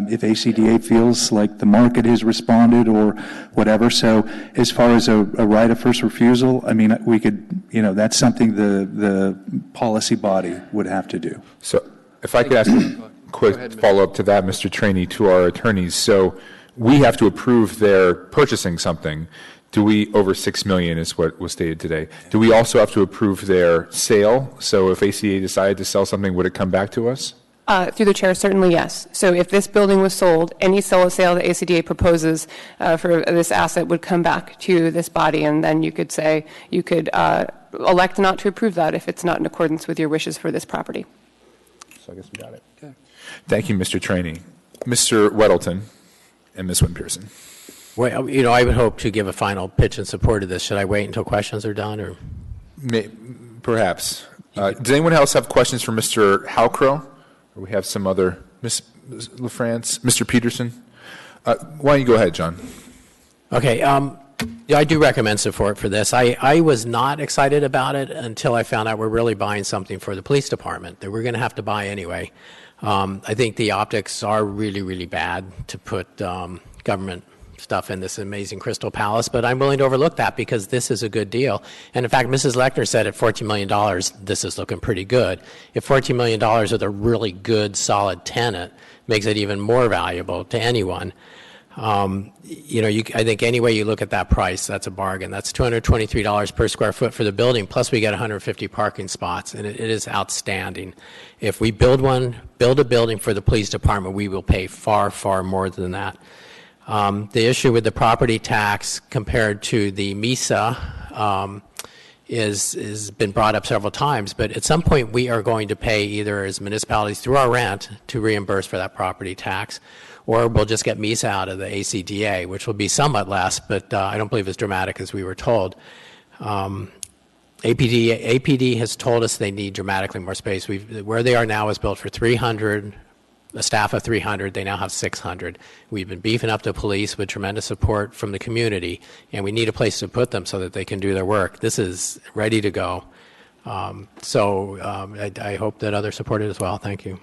if ACDA feels like the market has responded or whatever. So, as far as a right of first refusal, I mean, we could, that's something the policy body would have to do. So if I could ask a quick follow-up to that, Mr. Trainee, to our attorneys. So we have to approve their purchasing something. Do we, over $6 million is what was stated today. Do we also have to approve their sale? So if ACA decided to sell something, would it come back to us? Through the chair, certainly yes. So if this building was sold, any sale that ACDA proposes for this asset would come back to this body, and then you could say, you could elect not to approve that if it's not in accordance with your wishes for this property. So I guess we got it. Okay. Thank you, Mr. Trainee. Mr. Weddleton and Ms. Wynn-Pearson. Well, I would hope to give a final pitch in support of this. Should I wait until questions are done, or? Perhaps. Does anyone else have questions for Mr. Halcrow? Or we have some other, Ms. LaFrance, Mr. Peterson. Why don't you go ahead, John? Okay. I do recommend support for this. I was not excited about it until I found out we're really buying something for the police department that we're going to have to buy anyway. I think the optics are really, really bad to put government stuff in this amazing Crystal Palace, but I'm willing to overlook that because this is a good deal. And in fact, Mrs. Lechner said at $14 million, this is looking pretty good. If $14 million with a really good, solid tenant makes it even more valuable to anyone. I think any way you look at that price, that's a bargain. That's $223 per square foot for the building, plus we get 150 parking spots, and it is outstanding. If we build a building for the police department, we will pay far, far more than that. The issue with the property tax compared to the MISA is been brought up several times, but at some point we are going to pay either as municipalities through our rent to reimburse for that property tax, or we'll just get MISA out of the ACDA, which will be somewhat less, but I don't believe as dramatic as we were told. APD has told us they need dramatically more space. Where they are now is built for 300, a staff of 300. They now have 600. We've been beefing up the police with tremendous support from the community, and we need a place to put them so that they can do their work. This is ready to go. I hope that others support it as well. Thank you.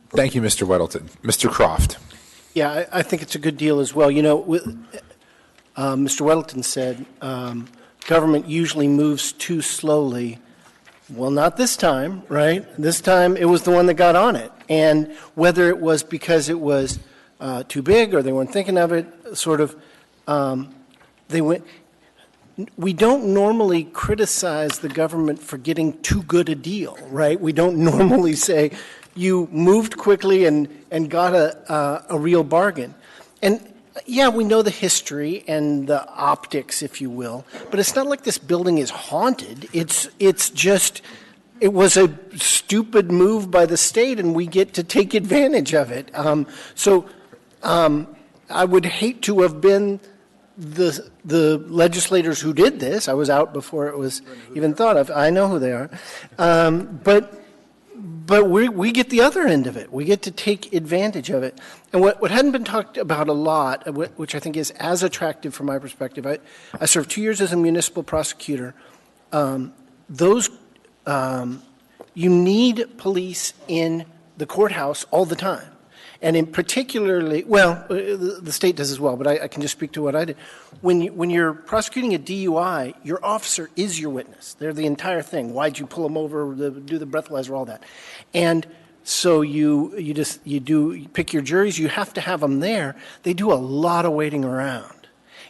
Thank you, Mr. Weddleton. Mr. Croft. Yeah, I think it's a good deal as well. Mr. Weddleton said government usually moves too slowly. Well, not this time, right? This time it was the one that got on it. And whether it was because it was too big or they weren't thinking of it, they went. We don't normally criticize the government for getting too good a deal, right? We don't normally say you moved quickly and got a real bargain. And yeah, we know the history and the optics, if you will, but it's not like this building is haunted. It's just, it was a stupid move by the state, and we get to take advantage of it. I would hate to have been the legislators who did this. I was out before it was even thought of. I know who they are. But we get the other end of it. We get to take advantage of it. And what hadn't been talked about a lot, which I think is as attractive from my perspective, I served 2 years as a municipal prosecutor. You need police in the courthouse all the time. And in particularly, the state does as well, but I can just speak to what I did. When you're prosecuting a DUI, your officer is your witness. They're the entire thing. Why'd you pull them over, do the breathalyzer, all that. And so you pick your juries. You have to have them there. They do a lot of waiting around.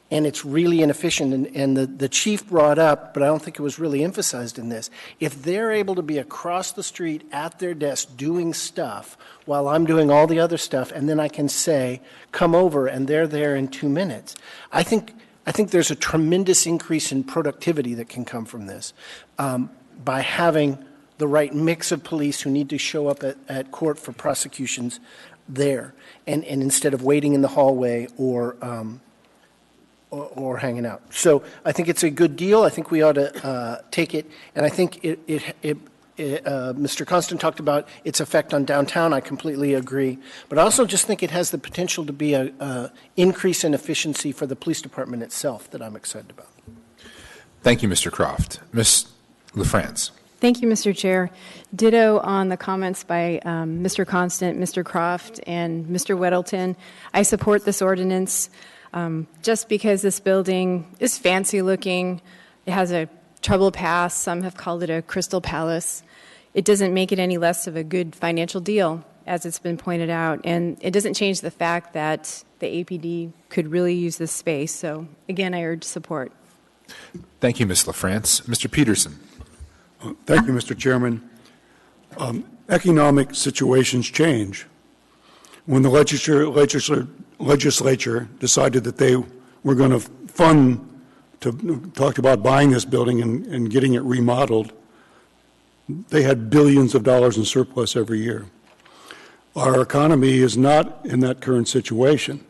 and it's really inefficient. And the chief brought up, but I don't think it was really emphasized in this, if they're able to be across the street at their desk doing stuff while I'm doing all the other stuff, and then I can say, come over, and they're there in 2 minutes. I think there's a tremendous increase in productivity that can come from this by having the right mix of police who need to show up at court for prosecutions there, and instead of waiting in the hallway or hanging out. So I think it's a good deal. I think we ought to take it, and I think Mr. Constant talked about its effect on downtown. I completely agree, but I also just think it has the potential to be a increase in efficiency for the police department itself that I'm excited about. Thank you, Mr. Croft. Ms. LaFrance. Thank you, Mr. Chair. Ditto on the comments by Mr. Constant, Mr. Croft, and Mr. Weddleton. I support this ordinance just because this building is fancy looking. It has a troubled past. Some have called it a crystal palace. It doesn't make it any less of a good financial deal, as it's been pointed out. And it doesn't change the fact that the APD could really use this space. So, again, I urge support. Thank you, Ms. LaFrance. Mr. Peterson. Thank you, Mr. Chairman. Economic situations change. When the legislature decided that they were going to talked about buying this building and getting it remodeled, they had billions of dollars in surplus every year. Our economy is not in that current situation.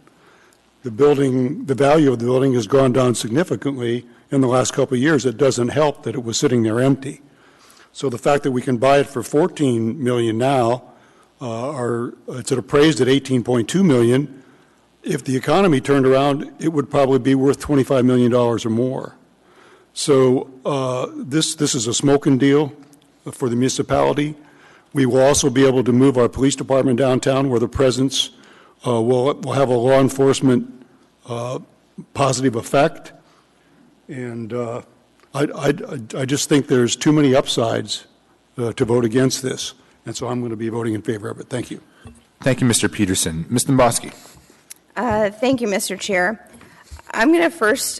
The value of the building has gone down significantly in the last couple of years. It doesn't help that it was sitting there empty. So the fact that we can buy it for $14 million now, it's appraised at $18.2 million. If the economy turned around, it would probably be worth $25 million or more. So this is a smoking deal for the municipality. We will also be able to move our police department downtown, where the presence will have a law enforcement positive effect. And I just think there's too many upsides to vote against this. And so I'm going to be voting in favor of it. Thank you. Thank you, Mr. Peterson. Ms. Domboski. Thank you, Mr. Chair. I'm going to first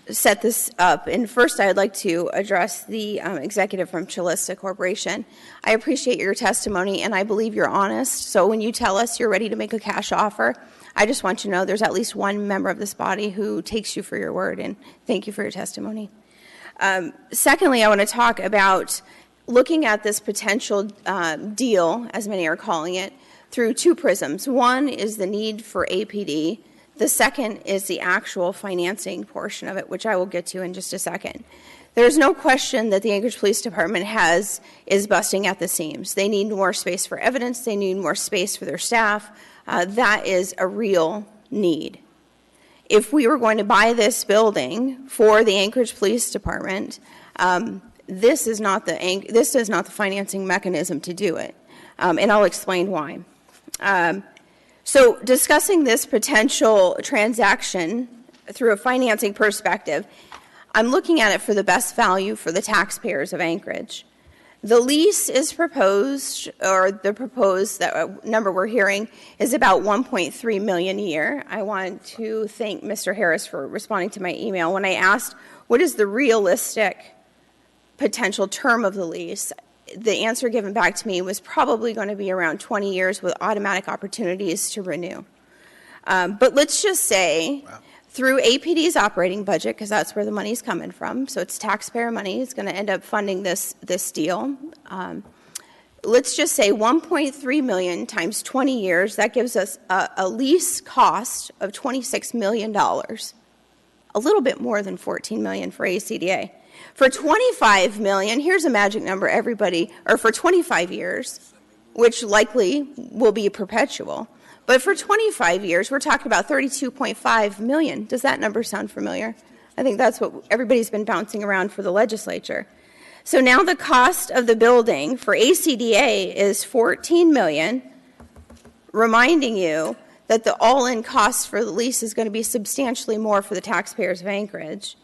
set this up. And first, I'd like to address the executive from Chalista Corporation. I appreciate your testimony, and I believe you're honest. So when you tell us you're ready to make a cash offer, I just want you to know there's at least one member of this body who takes you for your word, and thank you for your testimony. Secondly, I want to talk about looking at this potential deal, as many are calling it, through two prisms. One is the need for APD. The second is the actual financing portion of it, which I will get to in just a second. There's no question that the Anchorage Police Department is busting at the seams. They need more space for evidence. They need more space for their staff. That is a real need. If we were going to buy this building for the Anchorage Police Department, this is not the financing mechanism to do it, and I'll explain why. So discussing this potential transaction through a financing perspective, I'm looking at it for the best value for the taxpayers of Anchorage. The lease is proposed, or the proposed number we're hearing is about $1.3 million a year. I want to thank Mr. Harris for responding to my email. When I asked what is the realistic potential term of the lease, the answer given back to me was probably going to be around 20 years with automatic opportunities to renew. But let's just say through APD's operating budget, because that's where the money's coming from, so it's taxpayer money, it's going to end up funding this deal. Let's just say $1.3 million times 20 years, that gives us a lease cost of $26 million, a little bit more than $14 million for ACDA. For $25 million, here's a magic number, everybody, or for 25 years, which likely will be perpetual. But for 25 years, we're talking about $32.5 million. Does that number sound familiar? I think that's what everybody's been bouncing around for the legislature. So now the cost of the building for ACDA is $14 million, reminding you that the all-in cost for the lease is going to be substantially more for the taxpayers of Anchorage.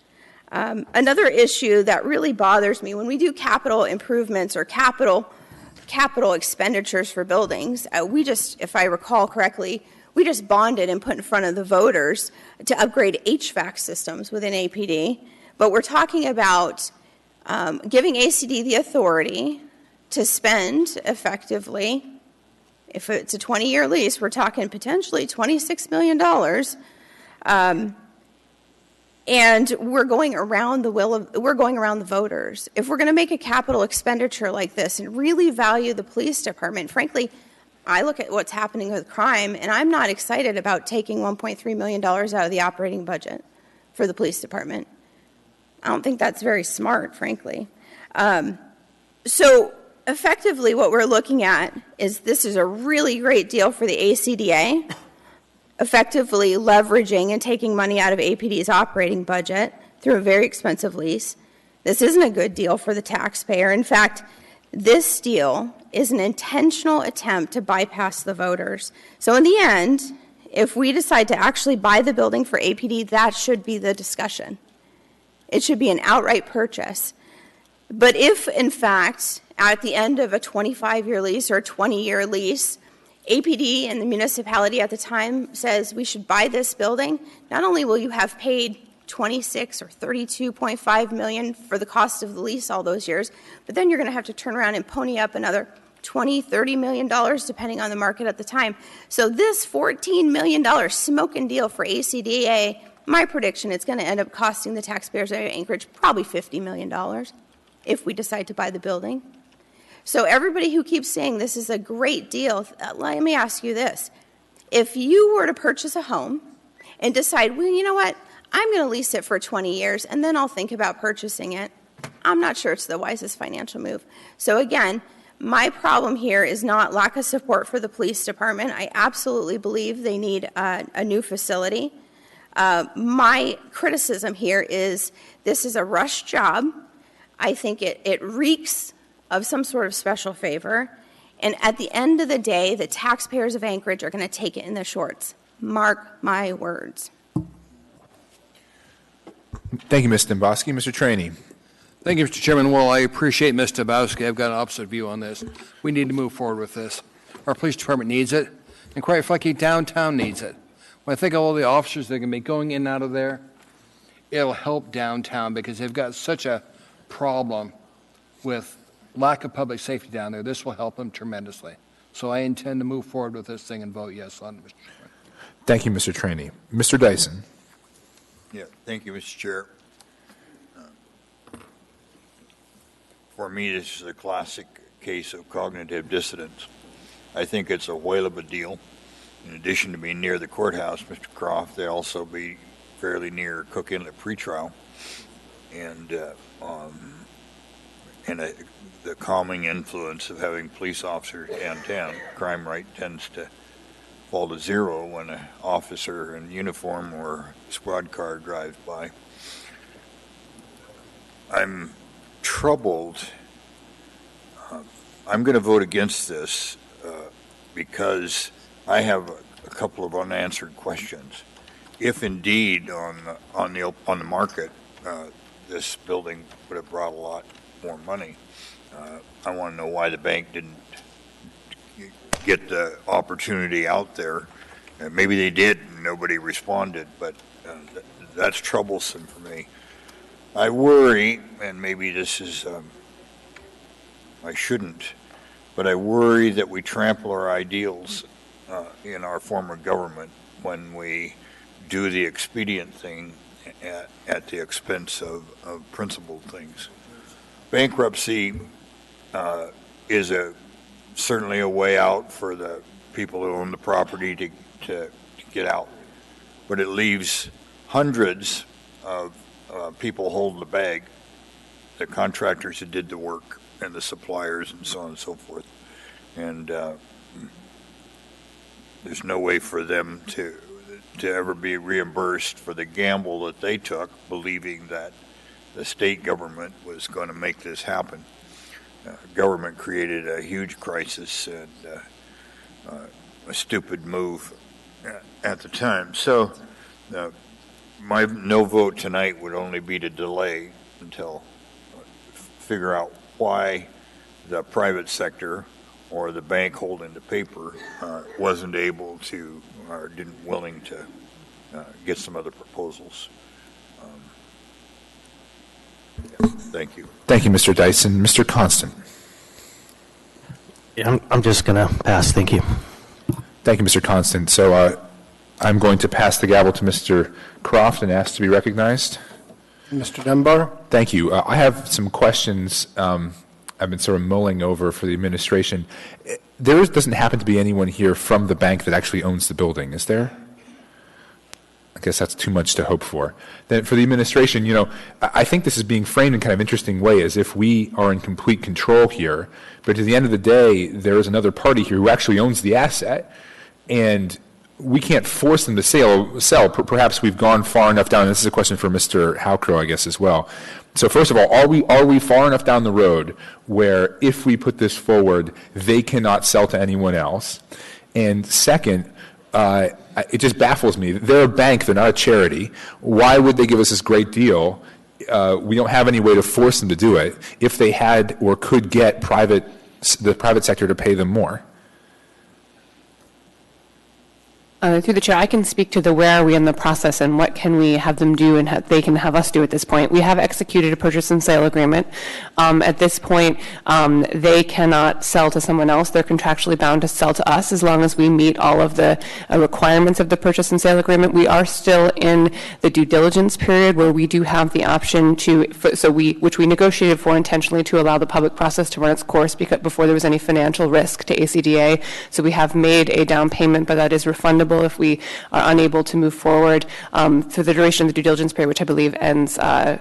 Another issue that really bothers me, when we do capital improvements or capital expenditures for buildings, we just, if I recall correctly, We just bonded and put in front of the voters to upgrade HVAC systems within APD. But we're talking about giving ACD the authority to spend effectively. If it's a 20-year lease, we're talking potentially $26 million. And we're going around the voters. If we're going to make a capital expenditure like this and really value the police department, frankly, I look at what's happening with crime, and I'm not excited about taking $1.3 million out of the operating budget for the police department. I don't think that's very smart, frankly. So effectively what we're looking at is this is a really great deal for the ACDA, effectively leveraging and taking money out of APD's operating budget through a very expensive lease. This isn't a good deal for the taxpayer. In fact, this deal is an intentional attempt to bypass the voters. So in the end, if we decide to actually buy the building for APD, that should be the discussion. It should be an outright purchase. But if, in fact, at the end of a 25-year lease or a 20-year lease, APD and the municipality at the time says we should buy this building, not only will you have paid $26 or $32.5 million for the cost of the lease all those years, but then you're going to have to turn around and pony up another $20, $30 million, depending on the market at the time. So this $14 million smoking deal for ACDA, my prediction, it's going to end up costing the taxpayers of Anchorage probably $50 million if we decide to buy the building. So everybody who keeps saying this is a great deal, let me ask you this. If you were to purchase a home and decide, well, you know what, I'm going to lease it for 20 years and then I'll think about purchasing it, I'm not sure it's the wisest financial move. So again, my problem here is not lack of support for the police department. I absolutely believe they need a new facility. My criticism here is this is a rush job. I think it reeks of some sort of special favor. And at the end of the day, the taxpayers of Anchorage are going to take it in the shorts. Mark my words. Thank you, Ms. Dembowski. Mr. Trainee. Thank you, Mr. Chairman. Well, I appreciate Ms. Dembowski. I've got an opposite view on this. We need to move forward with this. Our police department needs it, and quite frankly, downtown needs it. When I think of all the officers that are going to be going in and out of there, it'll help downtown because they've got such a problem with lack of public safety down there. This will help them tremendously. So I intend to move forward with this thing and vote yes on it, Mr. Chairman. Thank you, Mr. Trainee. Mr. Dyson. Yeah, thank you, Mr. Chair. For me, this is a classic case of cognitive dissonance. I think it's a whale of a deal. In addition to being near the courthouse, Mr. Croft, they also be fairly near Cook Inlet pretrial. And the calming influence of having police officers downtown, crime rate tends to fall to zero when an officer in uniform or squad car drives by. I'm troubled. I'm going to vote against this because I have a couple of unanswered questions. If indeed on the market this building would have brought a lot more money, I want to know why the bank didn't get the opportunity out there. Maybe they did and nobody responded, but that's troublesome for me. I worry, and maybe this is, I shouldn't, but I worry that we trample our ideals in our form of government when we do the expedient thing at the expense of principled things. Bankruptcy is certainly a way out for the people who own the property to get out, but it leaves hundreds of people holding the bag, the contractors who did the work and the suppliers and so on and so forth. And there's no way for them to ever be reimbursed for the gamble that they took, believing that the state government was going to make this happen. Government created a huge crisis and a stupid move at the time. So my no vote tonight would only be to delay until figure out why the private sector or the bank holding the paper wasn't able to or didn't willing to get some other proposals. Thank you. Thank you, Mr. Dyson. Mr. Constant. Yeah, I'm just going to pass. Thank you. Thank you, Mr. Constant. So I'm going to pass the gavel to Mr. Croft and ask to be recognized. Mr. Dunbar. Thank you. I have some questions I've been sort of mulling over for the administration. There doesn't happen to be anyone here from the bank that actually owns the building, is there? I guess that's too much to hope for. Then for the administration, you know, I think this is being framed in kind of an interesting way, as if we are in complete control here. But at the end of the day, there is another party here who actually owns the asset, and we can't force them to sell. Perhaps we've gone far enough down. This is a question for Mr. Halcrow, I guess, as well. So first of all, are we far enough down the road where if we put this forward, they cannot sell to anyone else? And second, it just baffles me. They're a bank. They're not a charity. Why would they give us this great deal? We don't have any way to force them to do it if they had or could get the private sector to pay them more. Through the chair, I can speak to the where are we in the process and what can we have them do and they can have us do at this point. We have executed a purchase and sale agreement. At this point, they cannot sell to someone else. They're contractually bound to sell to us as long as we meet all of the requirements of the purchase and sale agreement. We are still in the due diligence period where we do have the option which we negotiated for intentionally to allow the public process to run its course before there was any financial risk to ACDA. So we have made a down payment, but that is refundable if we are unable to move forward for the duration of the due diligence period, which I believe ends on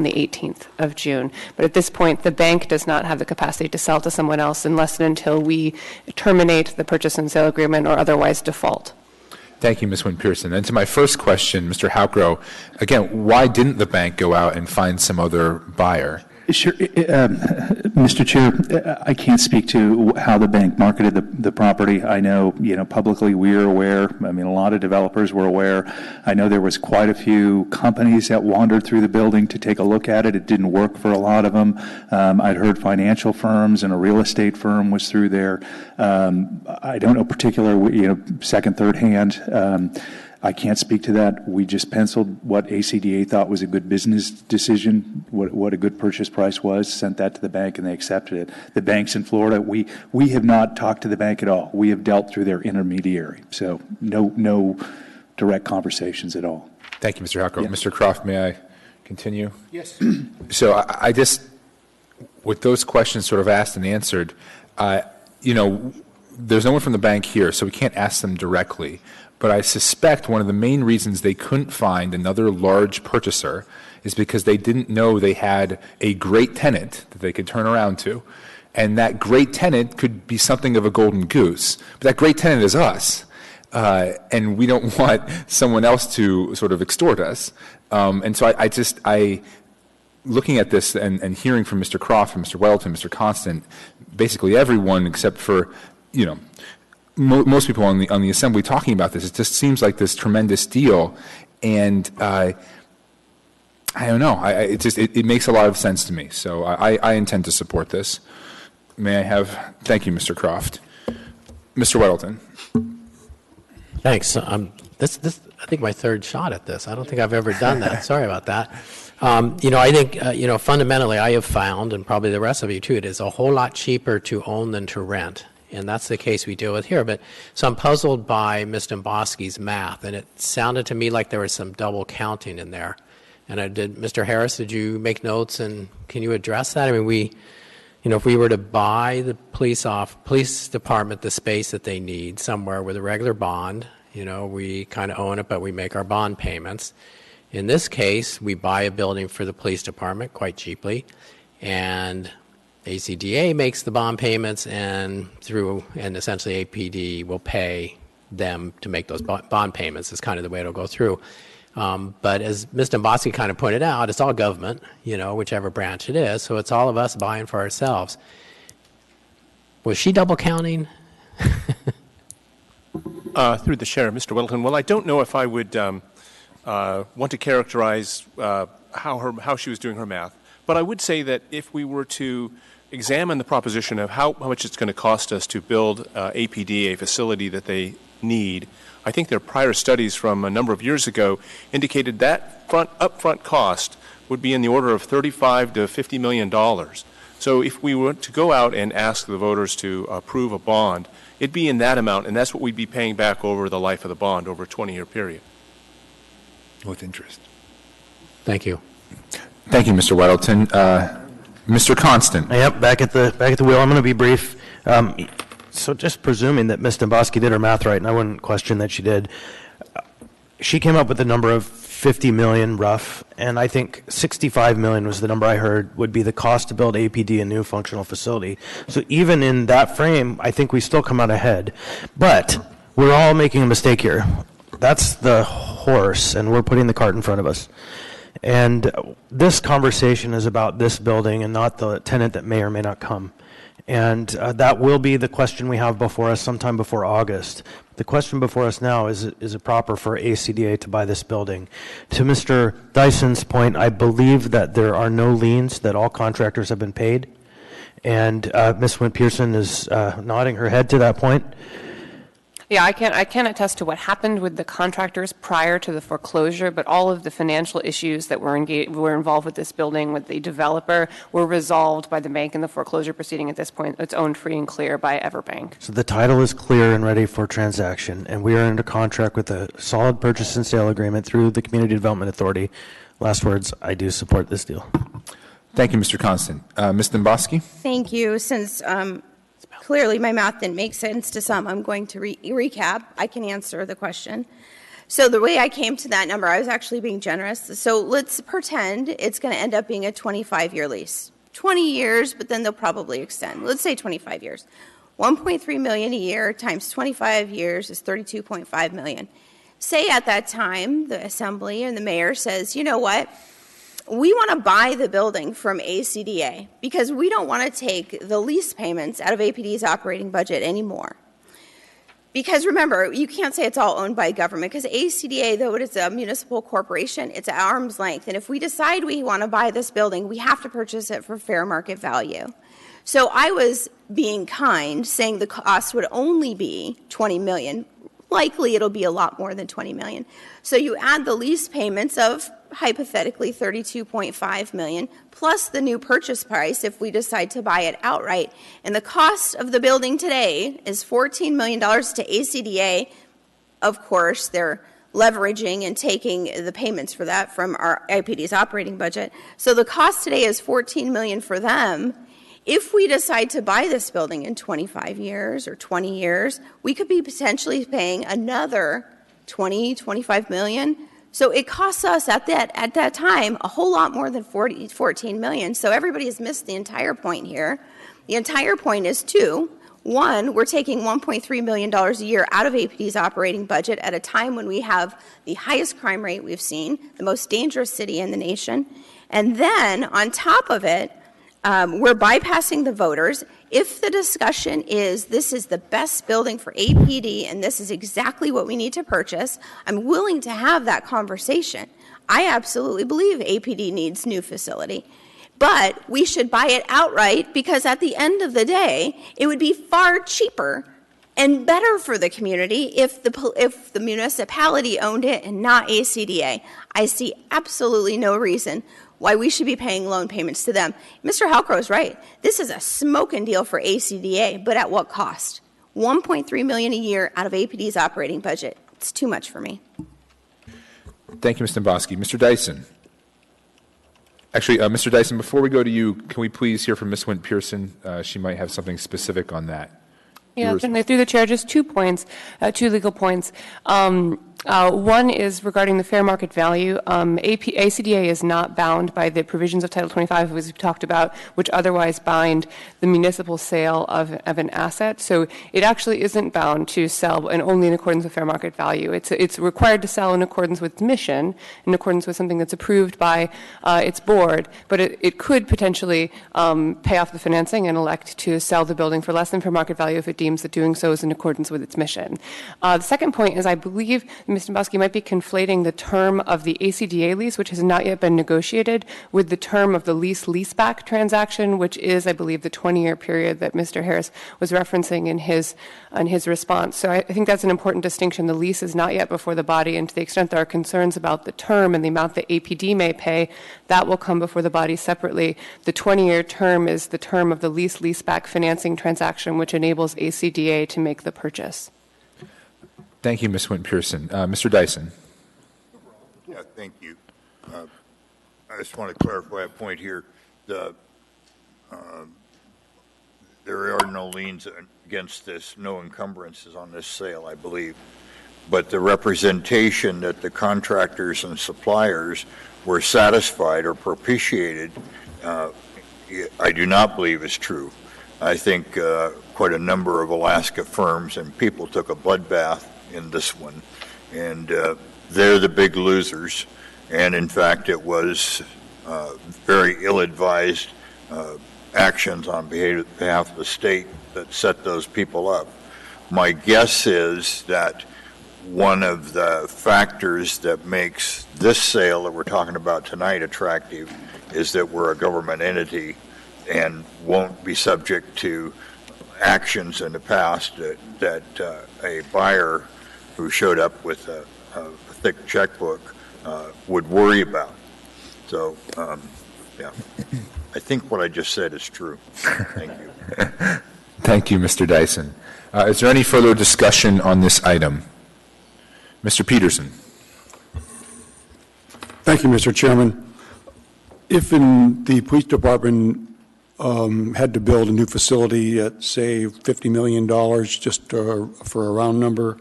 the 18th of June. But at this point, the bank does not have the capacity to sell to someone else unless and until we terminate the purchase and sale agreement or otherwise default. Thank you, Ms. Wynne-Pearson. And to my first question, Mr. Halcrow, again, why didn't the bank go out and find some other buyer? Sure. Mr. Chair, I can't speak to how the bank marketed the property. I know, publicly we're aware. I mean, a lot of developers were aware. I know there was quite a few companies that wandered through the building to take a look at it. It didn't work for a lot of them. I'd heard financial firms and a real estate firm was through there. I don't know particular, second, third hand. I can't speak to that. We just penciled what ACDA thought was a good business decision, what a good purchase price was, sent that to the bank, and they accepted it. The banks in Florida, we have not talked to the bank at all. We have dealt through their intermediary. So no direct conversations at all. Thank you, Mr. Halcrow. Yeah. Mr. Croft, may I continue? Yes. So I just, with those questions sort of asked and answered, there's no one from the bank here, so we can't ask them directly. But I suspect one of the main reasons they couldn't find another large purchaser is because they didn't know they had a great tenant that they could turn around to. And that great tenant could be something of a golden goose. But that great tenant is us. And we don't want someone else to sort of extort us. And so I looking at this and hearing from Mr. Croft, from Mr. Weldon, Mr. Constant, basically everyone except for, most people on the assembly talking about this, it just seems like this tremendous deal, and I don't know. It makes a lot of sense to me. So I intend to support this. May I have? Thank you, Mr. Croft. Mr. Weddleton. Thanks. This I think my third shot at this. I don't think I've ever done that. Sorry about that. I think fundamentally I have found, and probably the rest of you too, it is a whole lot cheaper to own than to rent. And that's the case we deal with here. So I'm puzzled by Ms. Domboski's math, and it sounded to me like there was some double counting in there. And Mr. Harris, did you make notes, and can you address that? I mean, if we were to buy the police department the space that they need somewhere with a regular bond, we kind of own it, but we make our bond payments. In this case, we buy a building for the police department quite cheaply, and ACDA makes the bond payments, and essentially APD will pay them to make those bond payments. Is kind of the way it'll go through. But as Ms. Domboski kind of pointed out, it's all government, whichever branch it is. So it's all of us buying for ourselves. Was she double counting? Through the chair, Mr. Weldon. Well, I don't know if I would want to characterize how she was doing her math. But I would say that if we were to examine the proposition of how much it's going to cost us to build APD, a facility that they need, I think their prior studies from a number of years ago indicated that upfront cost would be in the order of $35 to $50 million. So if we were to go out and ask the voters to approve a bond, it'd be in that amount, and that's what we'd be paying back over the life of the bond over a 20-year period. With interest. Thank you. Thank you, Mr. Weddleton. Mr. Constant. Yep, back at the wheel. I'm going to be brief. So just presuming that Ms. Domboski did her math right, and I wouldn't question that she did, she came up with a number of 50 million rough, and I think 65 million was the number I heard would be the cost to build APD, a new functional facility. So even in that frame, I think we still come out ahead. But we're all making a mistake here. That's the horse, and we're putting the cart in front of us. And this conversation is about this building and not the tenant that may or may not come. And that will be the question we have before us sometime before August. The question before us now is it proper for ACDA to buy this building? To Mr. Dyson's point, I believe that there are no liens, that all contractors have been paid. And Ms. Wint-Pearson is nodding her head to that point. Yeah, I can't attest to what happened with the contractors prior to the foreclosure, but all of the financial issues that were involved with this building with the developer were resolved by the bank in the foreclosure proceeding at this point. It's owned free and clear by Everbank. So the title is clear and ready for transaction, and we are under contract with a solid purchase and sale agreement through the Community Development Authority. Last words, I do support this deal. Thank you, Mr. Constant. Ms. Domboski? Thank you. Since clearly my math didn't make sense to some, I'm going to recap. I can answer the question. So the way I came to that number, I was actually being generous. So let's pretend it's going to end up being a 25-year lease. 20 years, but then they'll probably extend. Let's say 25 years. 1.3 million a year times 25 years is 32.5 million. Say at that time, the assembly and the mayor says, you know what? We want to buy the building from ACDA because we don't want to take the lease payments out of APD's operating budget anymore. Because remember, you can't say it's all owned by government because ACDA, though it is a municipal corporation, it's at arm's length. And if we decide we want to buy this building, we have to purchase it for fair market value. So I was being kind, saying the cost would only be $20 million. Likely it'll be a lot more than $20 million. So you add the lease payments of hypothetically $32.5 million plus the new purchase price if we decide to buy it outright. And the cost of the building today is $14 million to ACDA. Of course, they're leveraging and taking the payments for that from our IPD's operating budget. So the cost today is $14 million for them. If we decide to buy this building in 25 years or 20 years, we could be potentially paying another 25 million. So it costs us at that time a whole lot more than 14 million. So everybody has missed the entire point here. The entire point is two. One, we're taking $1.3 million a year out of APD's operating budget at a time when we have the highest crime rate we've seen, the most dangerous city in the nation. And then on top of it, we're bypassing the voters. If the discussion is this is the best building for APD and this is exactly what we need to purchase, I'm willing to have that conversation. I absolutely believe APD needs new facility. But we should buy it outright because at the end of the day, it would be far cheaper and better for the community if the municipality owned it and not ACDA. I see absolutely no reason why we should be paying loan payments to them. Mr. Halcrow is right. This is a smoking deal for ACDA, but at what cost? $1.3 million a year out of APD's operating budget. It's too much for me. Thank you, Mr. Domboski. Mr. Dyson. Actually, Mr. Dyson, before we go to you, can we please hear from Ms. Wint-Pearson? She might have something specific on that. Yeah, certainly. Through the chair, just 2 points, 2 legal points. One is regarding the fair market value. ACDA is not bound by the provisions of Title 25, as we've talked about, which otherwise bind the municipal sale of an asset. So it actually isn't bound to sell and only in accordance with fair market value. It's required to sell in accordance with its mission, in accordance with something that's approved by its board, but it could potentially pay off the financing and elect to sell the building for less than fair market value if it deems that doing so is in accordance with its mission. The second point is I believe Mr. Dombrowski might be conflating the term of the ACDA lease, which has not yet been negotiated, with the term of the leaseback transaction, which is, I believe, the 20-year period that Mr. Harris was referencing in his response. So I think that's an important distinction. The lease is not yet before the body, and to the extent there are concerns about the term and the amount that APD may pay, that will come before the body separately. The 20-year term is the term of the leaseback financing transaction, which enables ACDA to make the purchase. Thank you, Ms. Wynn-Pearson. Mr. Dyson. Yeah, thank you. I just want to clarify a point here. There are no liens against this, no encumbrances on this sale, I believe. But the representation that the contractors and suppliers were satisfied or propitiated, I do not believe is true. I think quite a number of Alaska firms and people took a bloodbath in this one, and they're the big losers. And in fact, it was very ill-advised actions on behalf of the state that set those people up. My guess is that one of the factors that makes this sale that we're talking about tonight attractive is that we're a government entity and won't be subject to actions in the past that a buyer who showed up with a thick checkbook would worry about. So, yeah, I think what I just said is true. Thank you. Thank you, Mr. Dyson. Is there any further discussion on this item? Mr. Peterson. Thank you, Mr. Chairman. If in the police department had to build a new facility at, say, $50 million, just for a round number,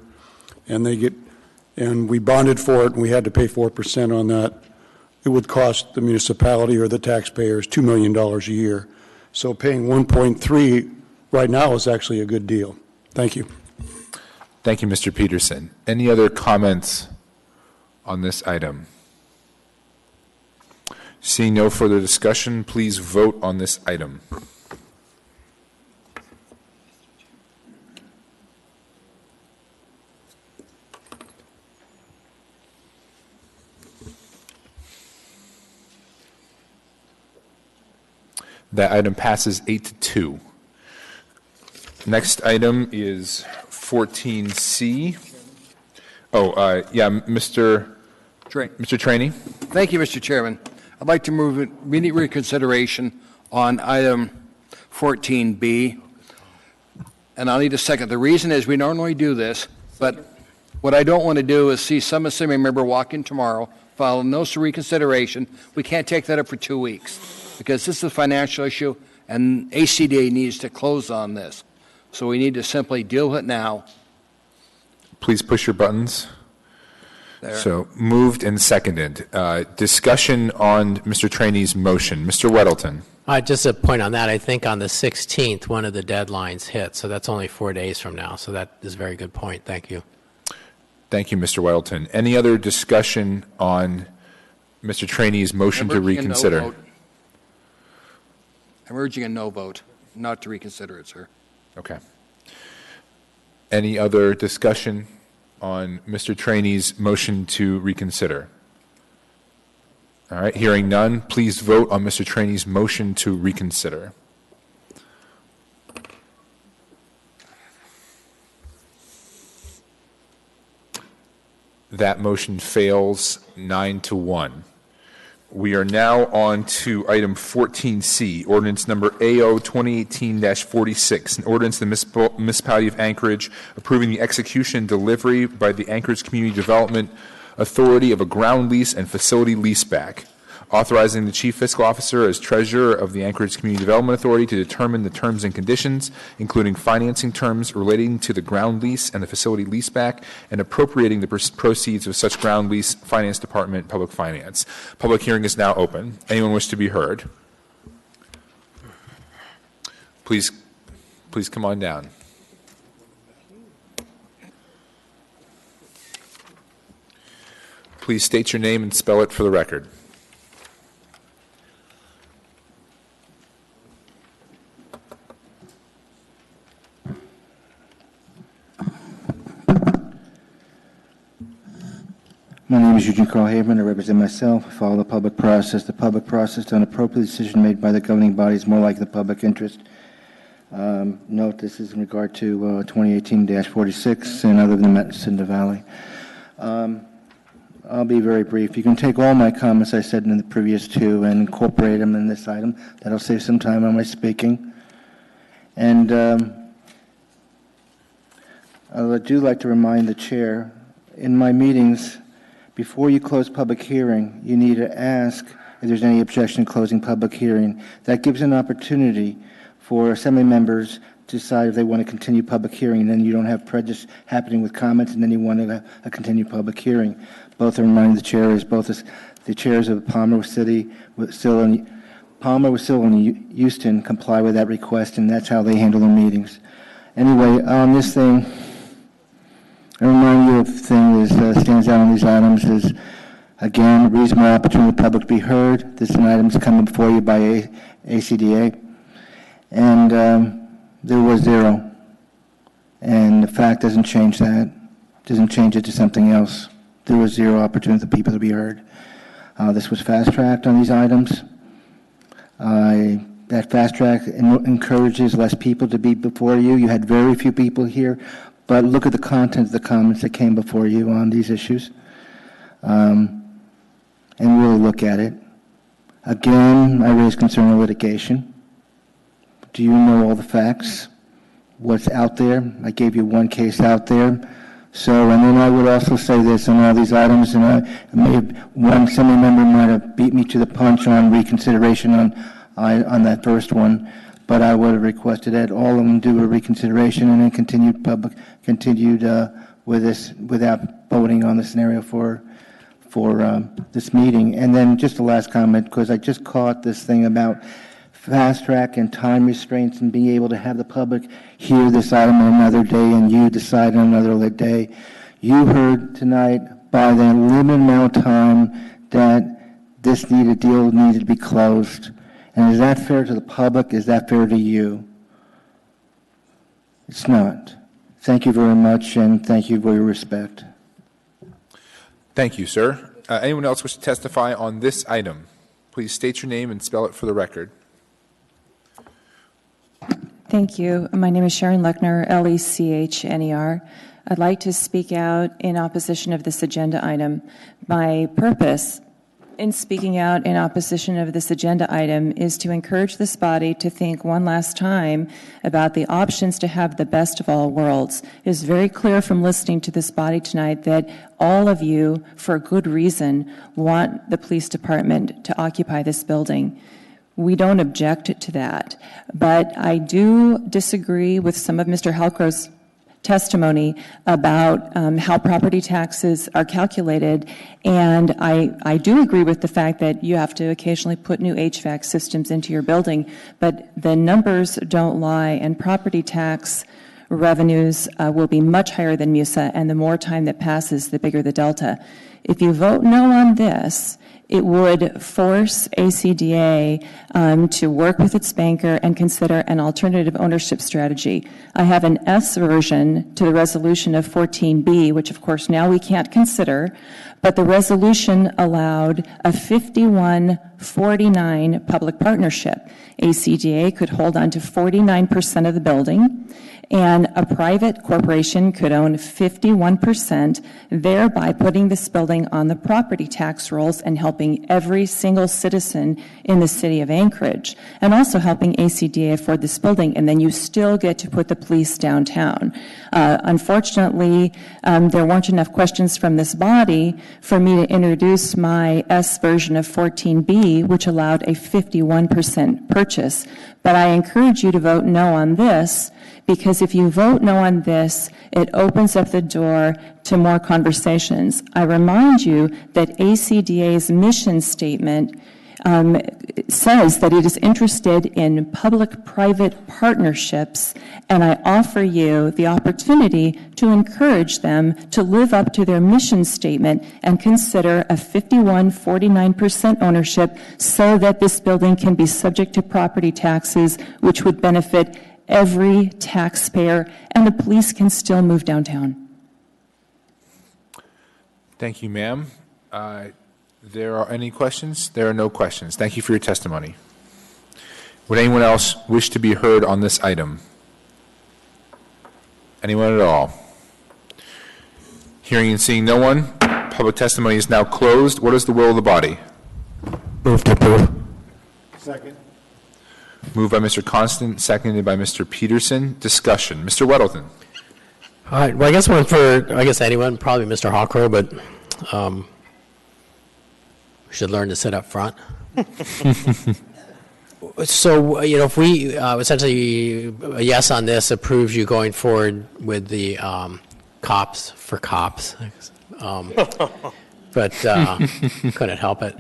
and we bonded for it, and we had to pay 4% on that, it would cost the municipality or the taxpayers $2 million a year. So paying 1.3 right now is actually a good deal. Thank you. Thank you, Mr. Peterson. Any other comments on this item? Seeing no further discussion, please vote on this item. That item passes 8-2. Next item is 14C. Mr. Trainey. Thank you, Mr. Chairman. I'd like to move immediate reconsideration on item 14B, and I'll need a second. The reason is we normally do this, but what I don't want to do is see some assembly member walk in tomorrow, file a notice of reconsideration. We can't take that up for 2 weeks because this is a financial issue, and ACDA needs to close on this. So we need to simply deal with it now. Please push your buttons. There. So moved and seconded. Discussion on Mr. Trainey's motion. Mr. Weddleton. Just a point on that. I think on the 16th, one of the deadlines hit, so that's only 4 days from now. So that is a very good point. Thank you. Thank you, Mr. Weddleton. Any other discussion on Mr. Trainey's motion to reconsider? I'm urging a no vote, not to reconsider it, sir. Okay. Any other discussion on Mr. Trainey's motion to reconsider? All right, hearing none, please vote on Mr. Trainey's motion to reconsider. That motion fails 9-1. We are now on to item 14C, ordinance number AO 2018-46, an ordinance of the Municipality of Anchorage approving the execution and delivery by the Anchorage Community Development Authority of a ground lease and facility leaseback, authorizing the Chief Fiscal Officer as Treasurer of the Anchorage Community Development Authority to determine the terms and conditions, including financing terms relating to the ground lease and the facility leaseback, and appropriating the proceeds of such ground lease, Finance Department, Public Finance. Public hearing is now open. Anyone wish to be heard? Please come on down. Please state your name and spell it for the record. name is Eugene Carl Haberman. I represent myself. I follow the public process. The public process to an appropriate decision made by the governing body is more like the public interest. Note this is in regard to 2018-46 and other than Madison in the Valley. I'll be very brief. You can take all my comments I said in the previous two and incorporate them in this item. That'll save some time on my speaking. And I do like to remind the chair, in my meetings, before you close public hearing, you need to ask if there's any objection to closing public hearing. That gives an opportunity for assembly members to decide if they want to continue public hearing, and then you don't have prejudice happening with comments, and then you want a continued public hearing. Both are reminding the chair is both the chairs of Palmer City, Palmer, and Houston comply with that request, and that's how they handle their meetings. Anyway, on this thing, I remind you of the thing that stands out on these items is, again, reasonable opportunity for the public to be heard. This is an item that's coming before you by ACDA, and there was zero. And the fact doesn't change that, doesn't change it to something else. There was zero opportunity for people to be heard. This was fast-tracked on these items. That fast-track encourages less people to be before you. You had very few people here, but look at the content of the comments that came before you on these issues, and really look at it. Again, I raise concern of litigation. Do you know all the facts? What's out there? I gave you one case out there. So, and then I would also say this on all these items, and one assembly member might have beat me to the punch on reconsideration on that first one, but I would have requested that all of them do a reconsideration and then continued with this without voting on the scenario for this meeting. And then just the last comment, because I just caught this thing about fast track and time restraints and being able to have the public hear this item on another day and you decide on another day. You heard tonight by the limited amount of time that this deal needed to be closed. And is that fair to the public? Is that fair to you? It's not. Thank you very much, and thank you for your respect. Thank you, sir. Anyone else wish to testify on this item? Please state your name and spell it for the record. Thank you. My name is Sharon Lechner, Lechner. I'd like to speak out in opposition of this agenda item. My purpose in speaking out in opposition of this agenda item is to encourage this body to think one last time about the options to have the best of all worlds. It is very clear from listening to this body tonight that all of you, for good reason, want the police department to occupy this building. We don't object to that, but I do disagree with some of Mr. Halcro's testimony about how property taxes are calculated, and I do agree with the fact that you have to occasionally put new HVAC systems into your building, but the numbers don't lie, and property tax revenues will be much higher than MUSA, and the more time that passes, the bigger the delta. If you vote no on this, it would force ACDA to work with its banker and consider an alternative ownership strategy. I have an S version to the resolution of 14B, which of course now we can't consider, but the resolution allowed a 51-49 public partnership. ACDA could hold on to 49% of the building, and a private corporation could own 51%, thereby putting this building on the property tax rolls and helping every single citizen in the city of Anchorage, and also helping ACDA afford this building, and then you still get to put the police downtown. Unfortunately, there weren't enough questions from this body for me to introduce my S version of 14B, which allowed a 51% purchase. But I encourage you to vote no on this, because if you vote no on this, it opens up the door to more conversations. I remind you that ACDA's mission statement says that it is interested in public-private partnerships, and I offer you the opportunity to encourage them to live up to their mission statement and consider a 51-49% ownership so that this building can be subject to property taxes, which would benefit every taxpayer, and the police can still move downtown. Thank you, ma'am. There are any questions? There are no questions. Thank you for your testimony. Would anyone else wish to be heard on this item? Anyone at all? Hearing and seeing no one, public testimony is now closed. What is the will of the body? Move to approve. Second. Moved by Mr. Constant, seconded by Mr. Peterson. Discussion. Mr. Weddleton. All right, well, I guess one for, anyone, probably Mr. Hawkrow, but we should learn to sit up front. So, if we essentially a yes on this approves you going forward with the cops for cops, but couldn't help it.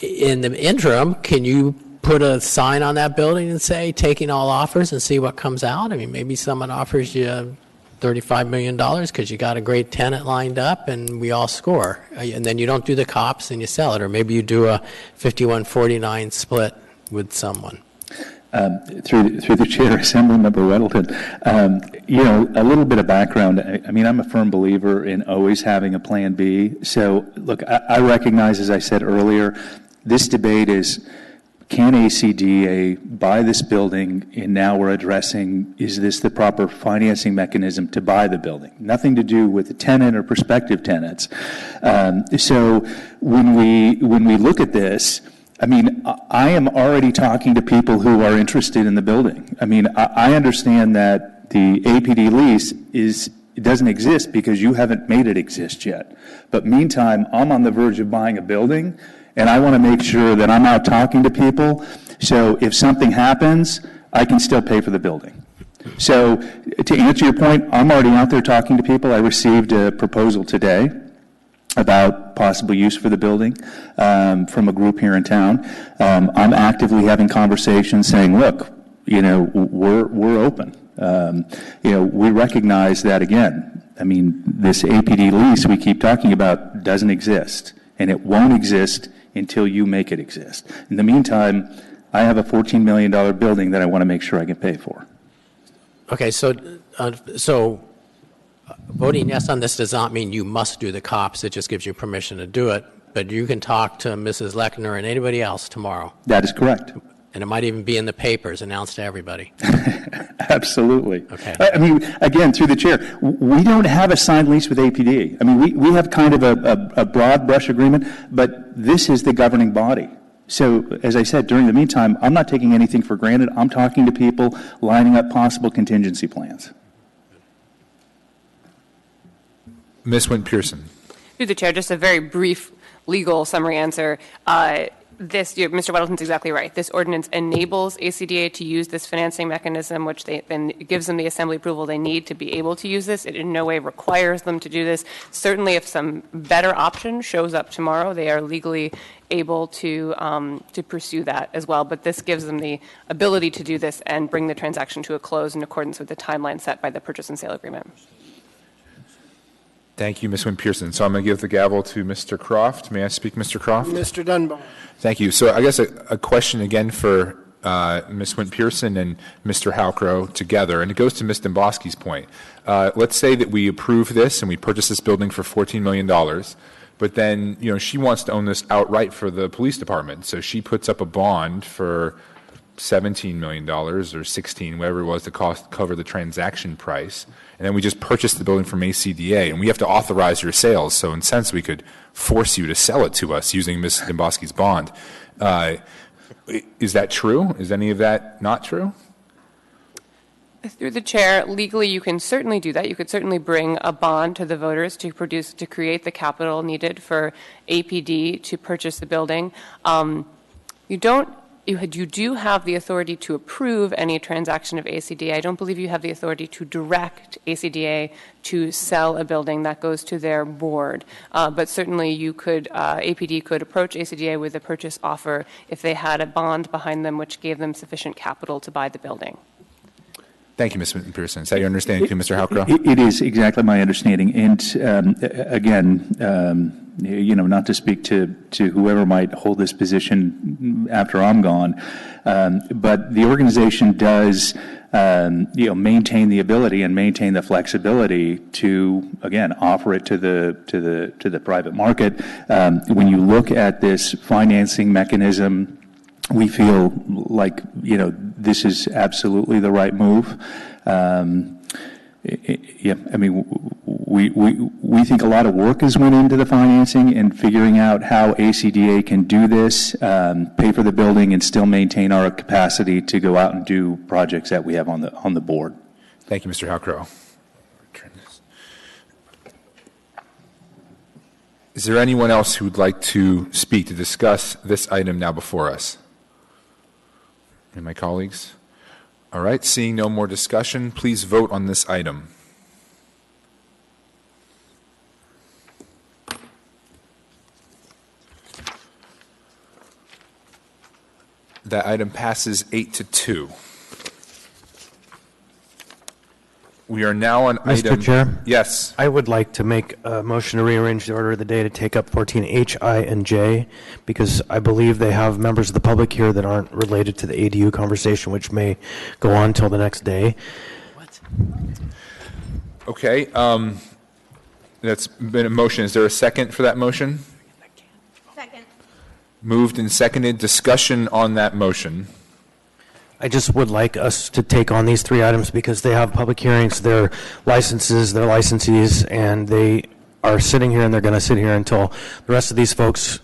In the interim, can you put a sign on that building and say, taking all offers and see what comes out? I mean, maybe someone offers you $35 million because you got a great tenant lined up and we all score. And then you don't do the cops and you sell it. Or maybe you do a 51-49 split with someone. Through the chair, Assemblymember Weddleton, a little bit of background. I mean, I'm a firm believer in always having a plan B. So, look, I recognize, as I said earlier, this debate is, can ACDA buy this building? And now we're addressing, is this the proper financing mechanism to buy the building? Nothing to do with the tenant or prospective tenants. So when we look at this, I mean, I am already talking to people who are interested in the building. I mean, I understand that the APD lease it doesn't exist because you haven't made it exist yet. But meantime, I'm on the verge of buying a building, and I want to make sure that I'm out talking to people, so if something happens, I can still pay for the building. So to answer your point, I'm already out there talking to people. I received a proposal today about possible use for the building from a group here in town. I'm actively having conversations saying, look, we're open. We recognize that, again, I mean, this APD lease we keep talking about doesn't exist, and it won't exist until you make it exist. In the meantime, I have a $14 million building that I want to make sure I can pay for. Okay, so voting yes on this does not mean you must do the cops. It just gives you permission to do it. But you can talk to Mrs. Lechner and anybody else tomorrow. That is correct. And it might even be in the papers, announced to everybody. Absolutely. Okay. I mean, again, through the chair, we don't have a signed lease with APD. I mean, we have kind of a broad brush agreement, but this is the governing body. So, as I said, during the meantime, I'm not taking anything for granted. I'm talking to people, lining up possible contingency plans. Ms. Wynn-Pearson. Through the chair, just a very brief legal summary answer. Mr. Weddleton's exactly right. This ordinance enables ACDA to use this financing mechanism, which then gives them the assembly approval they need to be able to use this. It in no way requires them to do this. Certainly, if some better option shows up tomorrow, they are legally able to pursue that as well. But this gives them the ability to do this and bring the transaction to a close in accordance with the timeline set by the purchase and sale agreement. Thank you, Ms. Wynn-Pearson. So I'm going to give the gavel to Mr. Croft. May I speak, Mr. Croft? Mr. Dunbar. Thank you. So I guess a question again for Ms. Wynn-Pearson and Mr. Hawkrow together, and it goes to Ms. Domboski's point. Let's say that we approve this and we purchase this building for $14 million, but then she wants to own this outright for the police department. So she puts up a bond for $17 million or $16, whatever it was, to cover the transaction price. And then we just purchase the building from ACDA, and we have to authorize your sales. So in a sense, we could force you to sell it to us using Ms. Domboski's bond. Is that true? Is any of that not true? Through the chair, legally, you can certainly do that. You could certainly bring a bond to the voters to create the capital needed for APD to purchase the building. You do have the authority to approve any transaction of ACDA. I don't believe you have the authority to direct ACDA to sell a building. That goes to their board. But certainly APD could approach ACDA with a purchase offer if they had a bond behind them which gave them sufficient capital to buy the building. Thank you, Ms. Pearson. Is that your understanding too, Mr. Halcrow? It is exactly my understanding. And again, not to speak to whoever might hold this position after I'm gone, but the organization does, maintain the ability and maintain the flexibility to, again, offer it to the private market. When you look at this financing mechanism, we feel like, this is absolutely the right move. We think a lot of work has went into the financing and figuring out how ACDA can do this, pay for the building, and still maintain our capacity to go out and do projects that we have on the board. Thank you, Mr. Halcrow. Is there anyone else who would like to speak to discuss this item now before us? And my colleagues? All right, seeing no more discussion, please vote on this item. That item passes 8-2. We are now on item... Mr. Chair? Yes. I would like to make a motion to rearrange the order of the day to take up 14H, I, and J, because I believe they have members of the public here that aren't related to the ADU conversation, which may go on till the next day. Okay. That's been a motion. Is there a second for that motion? Second. Moved and seconded. Discussion on that motion. I just would like us to take on these three items because they have public hearings, their licenses, their licensees, and they are sitting here and they're going to sit here until the rest of these folks,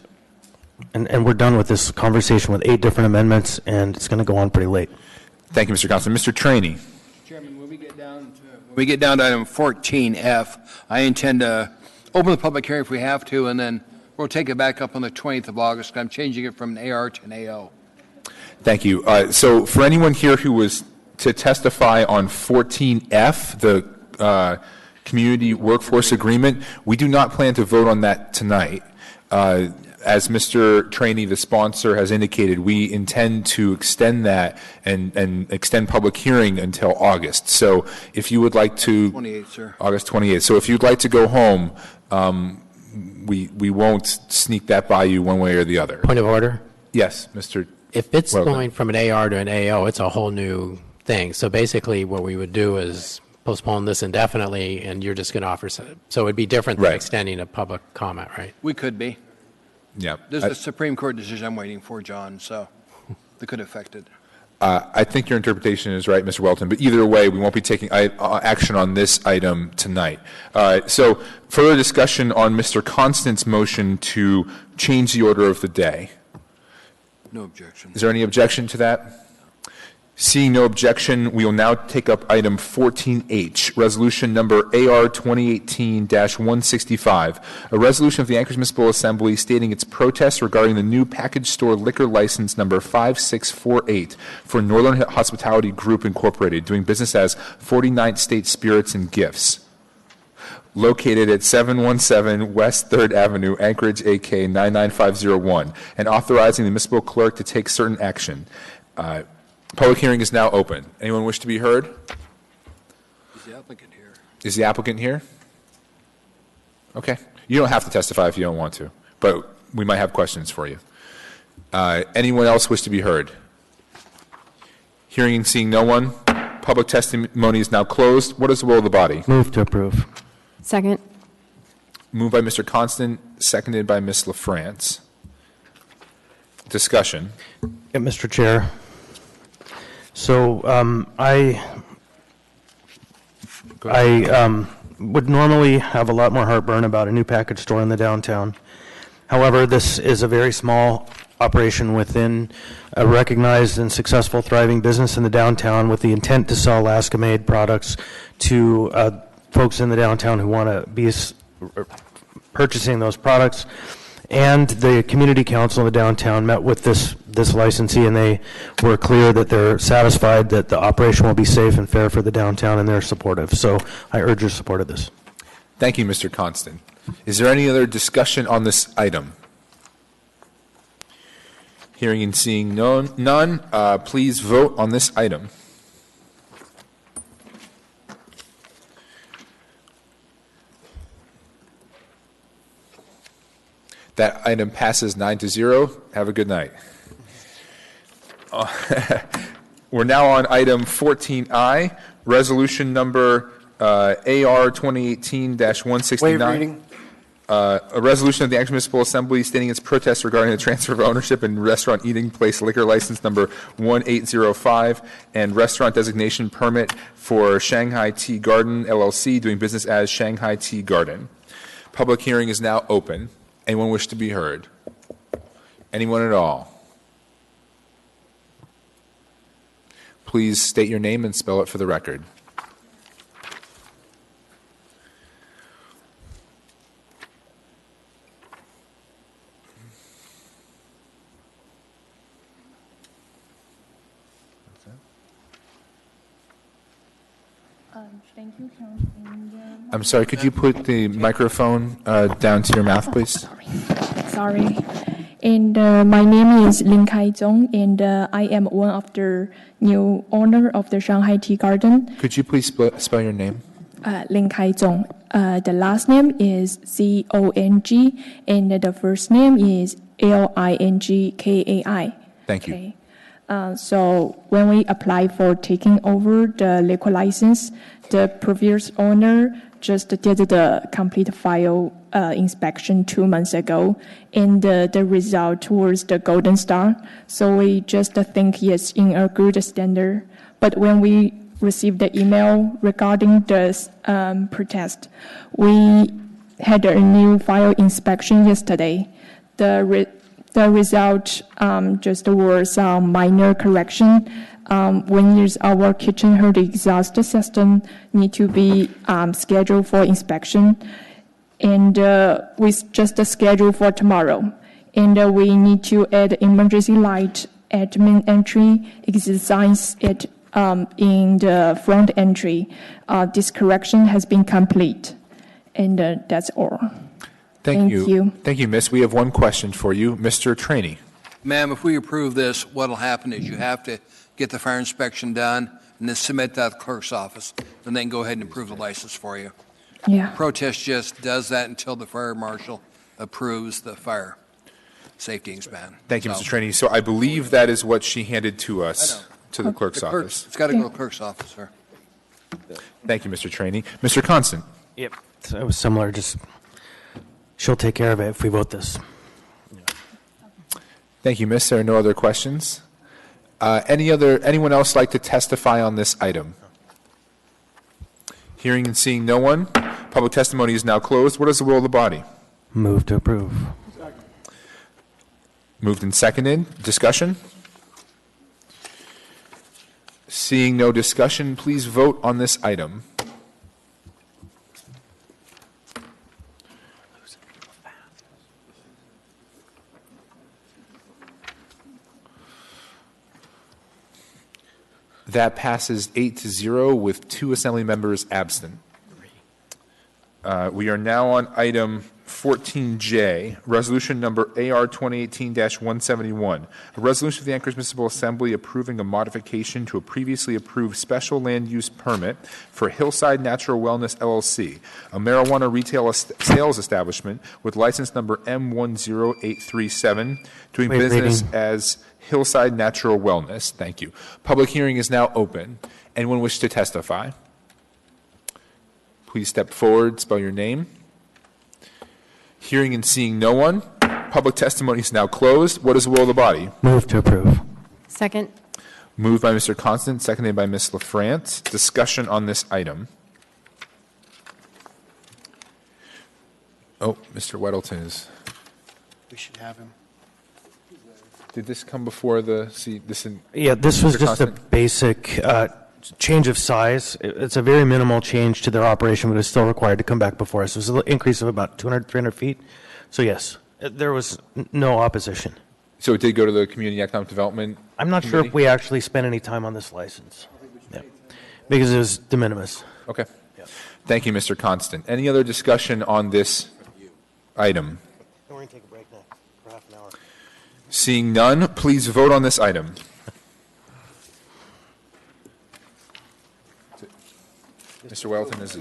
and we're done with this conversation with 8 different amendments, and it's going to go on pretty late. Thank you, Mr. Councilman. Mr. Trainee. Chairman, when we get down to item 14F, I intend to open the public hearing if we have to, and then we'll take it back up on the 20th of August. I'm changing it from an AR to an AO. Thank you. So for anyone here who was to testify on 14F, the Community Workforce Agreement, we do not plan to vote on that tonight. As Mr. Trainee, the sponsor, has indicated, we intend to extend that and extend public hearing until August. So if you would like to... 28th, sir. August 28th. So if you'd like to go home, we won't sneak that by you one way or the other. Point of order? Yes, Mr. If it's Weldon. going from an AR to an AO, it's a whole new thing. So basically what we would do is postpone this indefinitely, and you're just going to offer, so it would be different than extending a public comment, right? We could be. Yeah. There's a Supreme Court decision I'm waiting for, John, so that could affect it. I think your interpretation is right, Mr. Welton, but either way, we won't be taking action on this item tonight. So further discussion on Mr. Constant's motion to change the order of the day. No objection. Is there any objection to that? Seeing no objection, we will now take up item 14H, resolution number AR 2018-165, a resolution of the Anchorage Municipal Assembly stating its protest regarding the new package store liquor license number 5648 for Northern Hospitality Group Incorporated, doing business as 49th State Spirits and Gifts, located at 717 West 3rd Avenue, Anchorage, AK 99501, and authorizing the municipal clerk to take certain action. Public hearing is now open. Anyone wish to be heard? Is the applicant here? Is the applicant here? Okay. You don't have to testify if you don't want to, but we might have questions for you. Anyone else wish to be heard? Hearing and seeing no one, public testimony is now closed. What is the will of the body? Move to approve. Second. Moved by Mr. Constant, seconded by Ms. LaFrance. Discussion. Yeah, Mr. Chair. So I would normally have a lot more heartburn about a new package store in the downtown. However, this is a very small operation within a recognized and successful thriving business in the downtown with the intent to sell Alaska-made products to folks in the downtown who want to be purchasing those products. And the community council in the downtown met with this licensee, and they were clear that they're satisfied that the operation will be safe and fair for the downtown, and they're supportive. So I urge your support of this. Thank you, Mr. Constant. Is there any other discussion on this item? Hearing and seeing none, please vote on this item. That item passes 9-0. Have a good night. We're now on item 14I, resolution number AR 2018-169. Waive reading. A resolution of the Anchorage Municipal Assembly stating its protest regarding the transfer of ownership in restaurant eating place liquor license number 1805 and restaurant designation permit for Shanghai Tea Garden LLC doing business as Shanghai Tea Garden. Public hearing is now open. Anyone wish to be heard? Anyone at all? Please state your name and spell it for the record. Thank you, Councilman. I'm sorry, could you put the microphone down to your mouth, please? Sorry. And my name is Lin Kai Zong, and I am one of the new owner of the Shanghai Tea Garden. Could you please spell your name? Lin Kai Zong. The last name is Zong, and the first name is Lingkai. Thank you. Okay. So when we apply for taking over the liquor license, the previous owner just did the complete file inspection 2 months ago, and the result was the golden star. So we just think it's in a good standard. But when we received the email regarding the protest, we had a new file inspection yesterday. The result just was a minor correction. When use our kitchen hood exhaust system need to be scheduled for inspection, and we just scheduled for tomorrow. And we need to add emergency light at main entry, exit signs at in the front entry. This correction has been complete, and that's all. Thank you. Thank you, Miss. We have one question for you. Mr. Trainee. Ma'am, if we approve this, what'll happen is you have to get the fire inspection done and then submit that to the clerk's office, and then go ahead and approve the license for you. Yeah. Protest just does that until the fire marshal approves the fire safety ban. Thank you, Mr. Trainee. So I believe that is what she handed to us, to the clerk's office. It's got to go to the clerk's office, sir. Thank you, Mr. Trainee. Mr. Constant. Yep. So it was similar, just she'll take care of it if we vote this. Thank you, Miss. There are no other questions. Anyone else like to testify on this item? Hearing and seeing no one, public testimony is now closed. What is the will of the body? Move to approve. Moved and seconded. Discussion? Seeing no discussion, please vote on this item. That passes 8-0 with 2 assembly members absent. We are now on item 14J, resolution number AR 2018-171, a resolution of the Anchorage Municipal Assembly approving a modification to a previously approved special land use permit for Hillside Natural Wellness LLC, a marijuana retail sales establishment with license number M10837, doing business as Hillside Natural Wellness. Thank you. Public hearing is now open. Anyone wish to testify? Please step forward, spell your name. Hearing and seeing no one, public testimony is now closed. What is the will of the body? Move to approve. Second. Moved by Mr. Constant, seconded by Ms. LaFrance. Discussion on this item. Oh, Mr. Weddleton is. We should have him. Did this come before the? Yeah, this was just a basic change of size. It's a very minimal change to their operation, but it's still required to come back before us. It was an increase of about 200, 300 feet. So yes, there was no opposition. So it did go to the Community Economic Development I'm not sure if we actually spent any time on this license. Yeah. Because it was de minimis. Okay. Yeah. Thank you, Mr. Constant. Any other discussion on this item? We're going to take a break now for half an hour. Seeing none, please vote on this item. Mr. Weldon is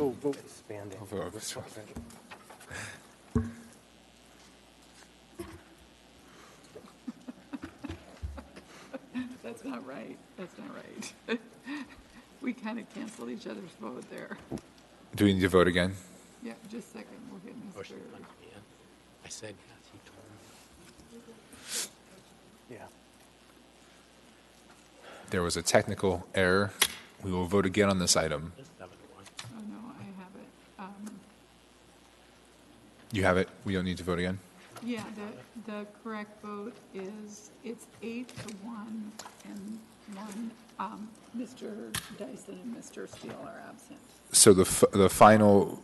That's not right. That's not right. We kind of canceled each other's vote there. Do we need to vote again? Yeah, just a second. We'll get Mr. I said yes, he told me. Yeah. There was a technical error. We will vote again on this item. Oh, no, I have it. You have it? We don't need to vote again? Yeah, the correct vote is, it's 8-1, and Mr. Dyson and Mr. Steele are absent. So the final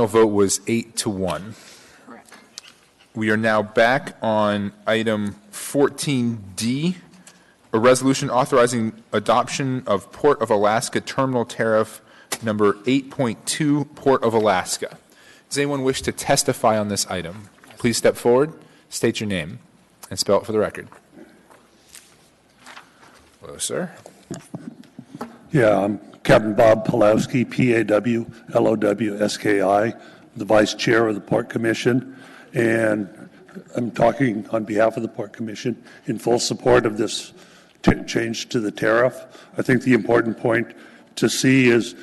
vote was 8-1. Correct. We are now back on item 14D, a resolution authorizing adoption of Port of Alaska Terminal Tariff number 8.2, Port of Alaska. Does anyone wish to testify on this item? Please step forward, state your name, and spell it for the record. Hello, sir. Yeah, I'm Captain Bob Pulowski, P-A-W-L-O-W-S-K-I, the Vice Chair of the Port Commission, and I'm talking on behalf of the Port Commission in full support of this change to the tariff. I think the important point to see is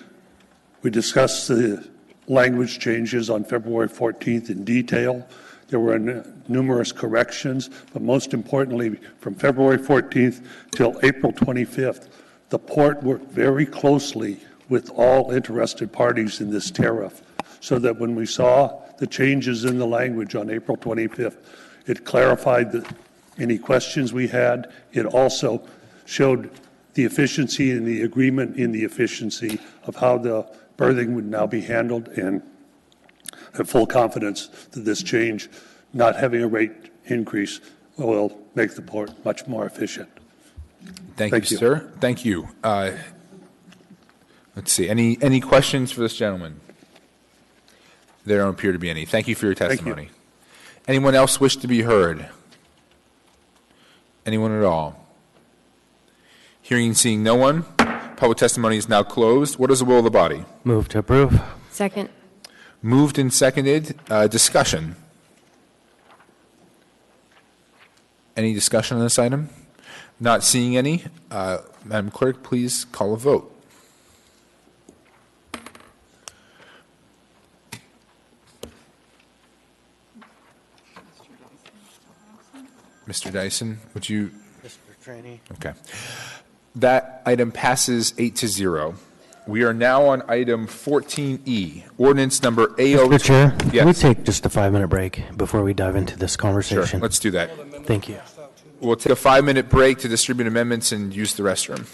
we discussed the language changes on February 14th in detail. There were numerous corrections, but most importantly, from February 14th till April 25th, the port worked very closely with all interested parties in this tariff, so that when we saw the changes in the language on April 25th, it clarified any questions we had. It also showed the efficiency and the agreement in the efficiency of how the berthing would now be handled, and have full confidence that this change, not having a rate increase, will make the port much more efficient. Thank you, sir. Thank you. Let's see. Any questions for this gentleman? There don't appear to be any. Thank you for your testimony. Anyone else wish to be heard? Anyone at all? Hearing and seeing no one, public testimony is now closed. What is the will of the body? Move to approve. Second. Moved and seconded. Discussion. Any discussion on this item? Not seeing any. Madam Clerk, please call a vote. Mr. Dyson, would you? Mr. Trainee. Okay. That item passes 8-0. We are now on item 14E, ordinance number AO. Mr. Chair, yes. can we take just a 5-minute break before we dive into this conversation? Sure, let's do that. Thank you. We'll take a 5-minute break to distribute amendments and use the restroom.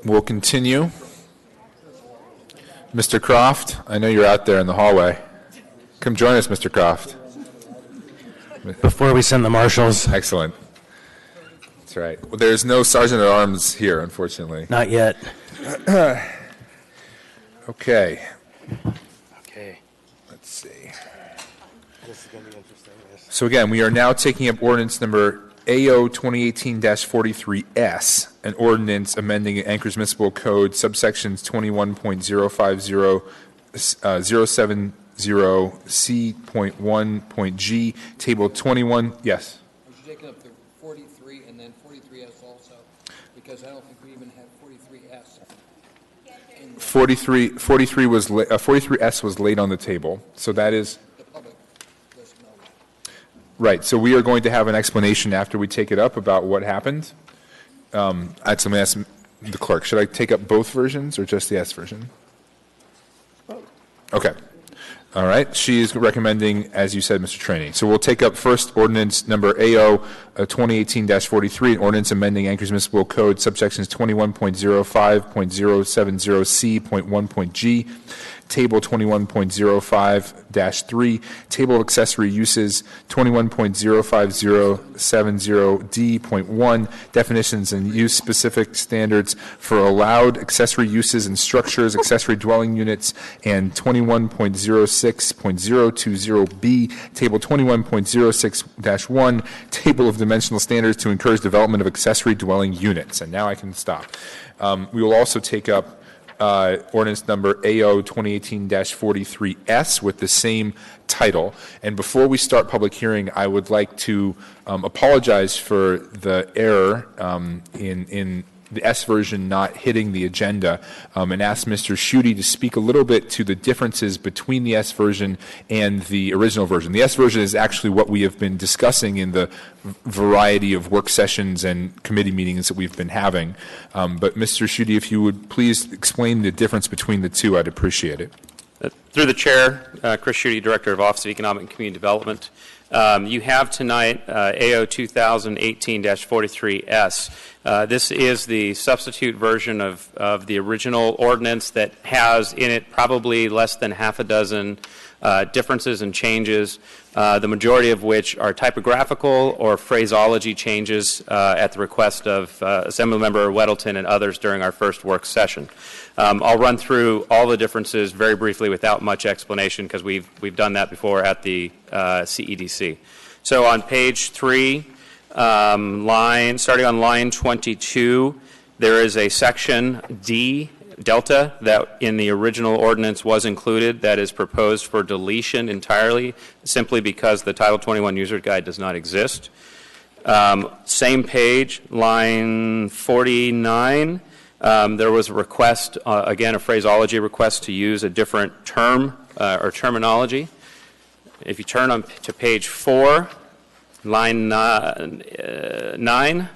we'll continue. Mr. Croft, I know you're out there in the hallway. Come join us, Mr. Croft. Before we send the marshals. Excellent. That's right. Well, there's no sergeant at arms here, unfortunately. Not yet. Okay. Okay. Let's see. This is going to be interesting. Yes. So again, we are now taking up ordinance number AO 2018-43S, an ordinance amending Anchorage Municipal Code subsections 21.050, 070C.1.G, Table 21. Yes. I was taking up the 43 and then 43S also, because I don't think we even had 43S. 43S was laid on the table, so that is. Right, so we are going to have an explanation after we take it up about what happened. I'd ask the clerk, should I take up both versions or just the S version? Okay. All right, she is recommending, as you said, Mr. Trainee. So we'll take up first ordinance number AO 2018-43, an ordinance amending Anchorage Municipal Code subsections 21.05.070C.1.G, Table 21.05-3, Table of Accessory Uses 21.05070D.1, Definitions and Use Specific Standards for Allowed Accessory Uses and Structures, Accessory Dwelling Units, and 21.06.020B, Table 21.06-1, Table of Dimensional Standards to Encourage Development of Accessory Dwelling Units. And now I can stop. We will also take up ordinance number AO 2018-43S with the same title. And before we start public hearing, I would like to apologize for the error in the S version not hitting the agenda, and ask Mr. Schutte to speak a little bit to the differences between the S version and the original version. The S version is actually what we have been discussing in the variety of work sessions and committee meetings that we've been having. But Mr. Schutte, if you would please explain the difference between the two, I'd appreciate it. Through the chair, Chris Schutte, Director of Office of Economic and Community Development. You have tonight AO 2018-43S. This is the substitute version of the original ordinance that has in it probably less than half a dozen differences and changes, the majority of which are typographical or phraseology changes at the request of Assemblymember Weddleton and others during our first work session. I'll run through all the differences very briefly without much explanation because we've done that before at the CEDC. So on page 3, starting on line 22, there is a section D, Delta, that in the original ordinance was included that is proposed for deletion entirely, simply because the Title 21 User Guide does not exist. Same page, line 49, there was a request, again, a phraseology request to use a different term or terminology. If you turn to page 4, line 9,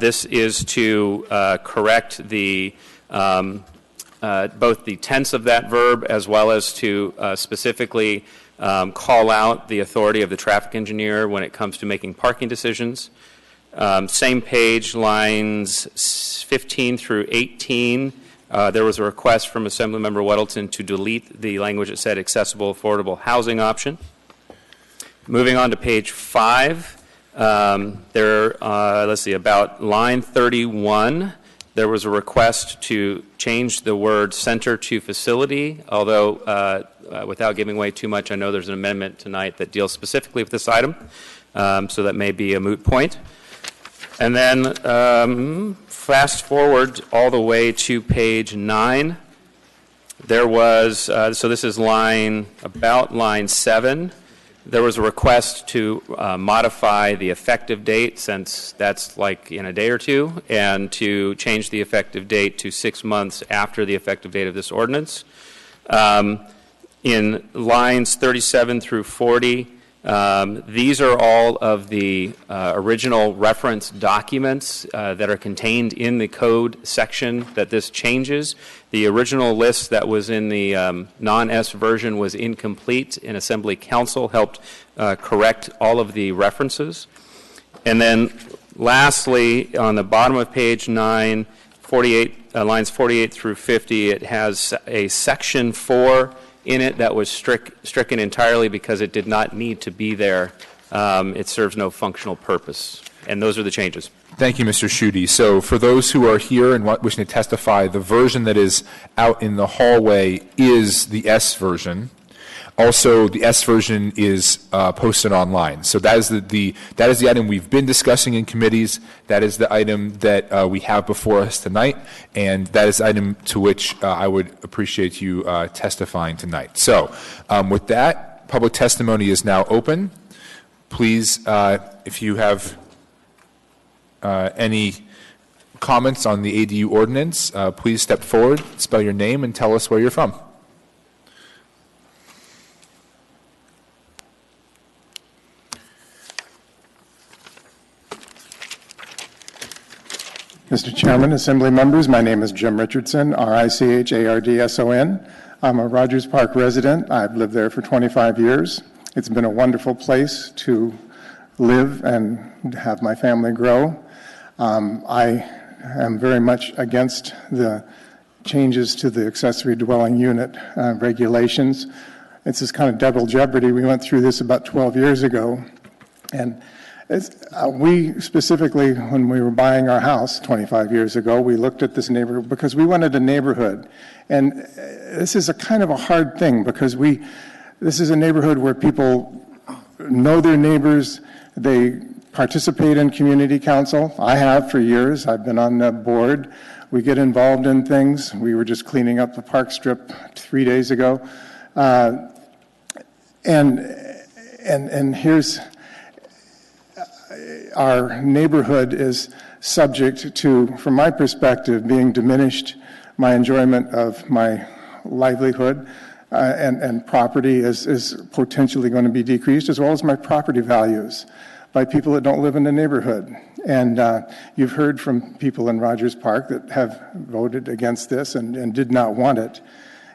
this is to correct the both the tense of that verb as well as to specifically call out the authority of the traffic engineer when it comes to making parking decisions. Same page, lines 15 through 18, there was a request from Assemblymember Weddleton to delete the language that said accessible, affordable housing option. Moving on to page 5, let's see, about line 31, there was a request to change the word center to facility, although without giving away too much, I know there's an amendment tonight that deals specifically with this item, so that may be a moot point. And then fast forward all the way to page 9. There was, so this is about line 7. There was a request to modify the effective date, since that's like in a day or two, and to change the effective date to 6 months after the effective date of this ordinance. In lines 37 through 40, these are all of the original reference documents that are contained in the code section that this changes. The original list that was in the non-S version was incomplete, and Assembly Council helped correct all of the references. And then lastly, on the bottom of page 9, lines 48 through 50, it has a section 4 in it that was stricken entirely because it did not need to be there. It serves no functional purpose. And those are the changes. Thank you, Mr. Schutte. So for those who are here and wishing to testify, the version that is out in the hallway is the S version. Also, the S version is posted online. So that is that is the item we've been discussing in committees. That is the item that we have before us tonight, and that is the item to which I would appreciate you testifying tonight. So with that, public testimony is now open. Please, if you have any comments on the ADU ordinance, please step forward, spell your name, and tell us where you're from. Mr. Chairman, Assembly members, my name is Jim Richardson, R-I-C-H-A-R-D-S-O-N. I'm a Rogers Park resident. I've lived there for 25 years. It's been a wonderful place to live and have my family grow. I am very much against the changes to the accessory dwelling unit regulations. It's this kind of double jeopardy. We went through this about 12 years ago, and we specifically, when we were buying our house 25 years ago, we looked at this neighborhood because we wanted a neighborhood. And this is a kind of a hard thing because this is a neighborhood where people know their neighbors, they participate in community council. I have for years. I've been on the board. We get involved in things. We were just cleaning up the park strip 3 days ago. And here's our neighborhood is subject to, from my perspective, being diminished. My enjoyment of my livelihood and property is potentially going to be decreased, as well as my property values by people that don't live in the neighborhood. And you've heard from people in Rogers Park that have voted against this and did not want it.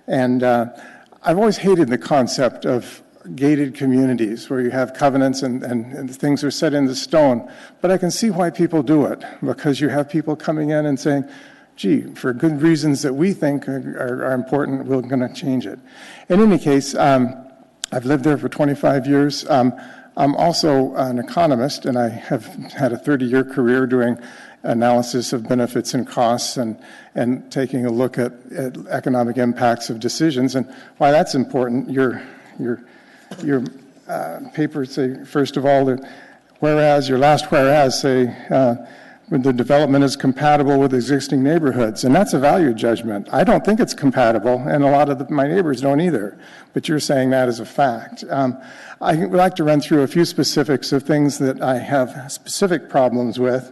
And I've always hated the concept of gated communities where you have covenants and things are set into stone. But I can see why people do it, because you have people coming in and saying, gee, for good reasons that we think are important, we're going to change it. In any case, I've lived there for 25 years. I'm also an economist, and I have had a 30-year career doing analysis of benefits and costs and taking a look at economic impacts of decisions. And why that's important, your papers say, first of all, your last whereas say the development is compatible with existing neighborhoods, and that's a value judgment. I don't think it's compatible, and a lot of my neighbors don't either, but you're saying that as a fact. I would like to run through a few specifics of things that I have specific problems with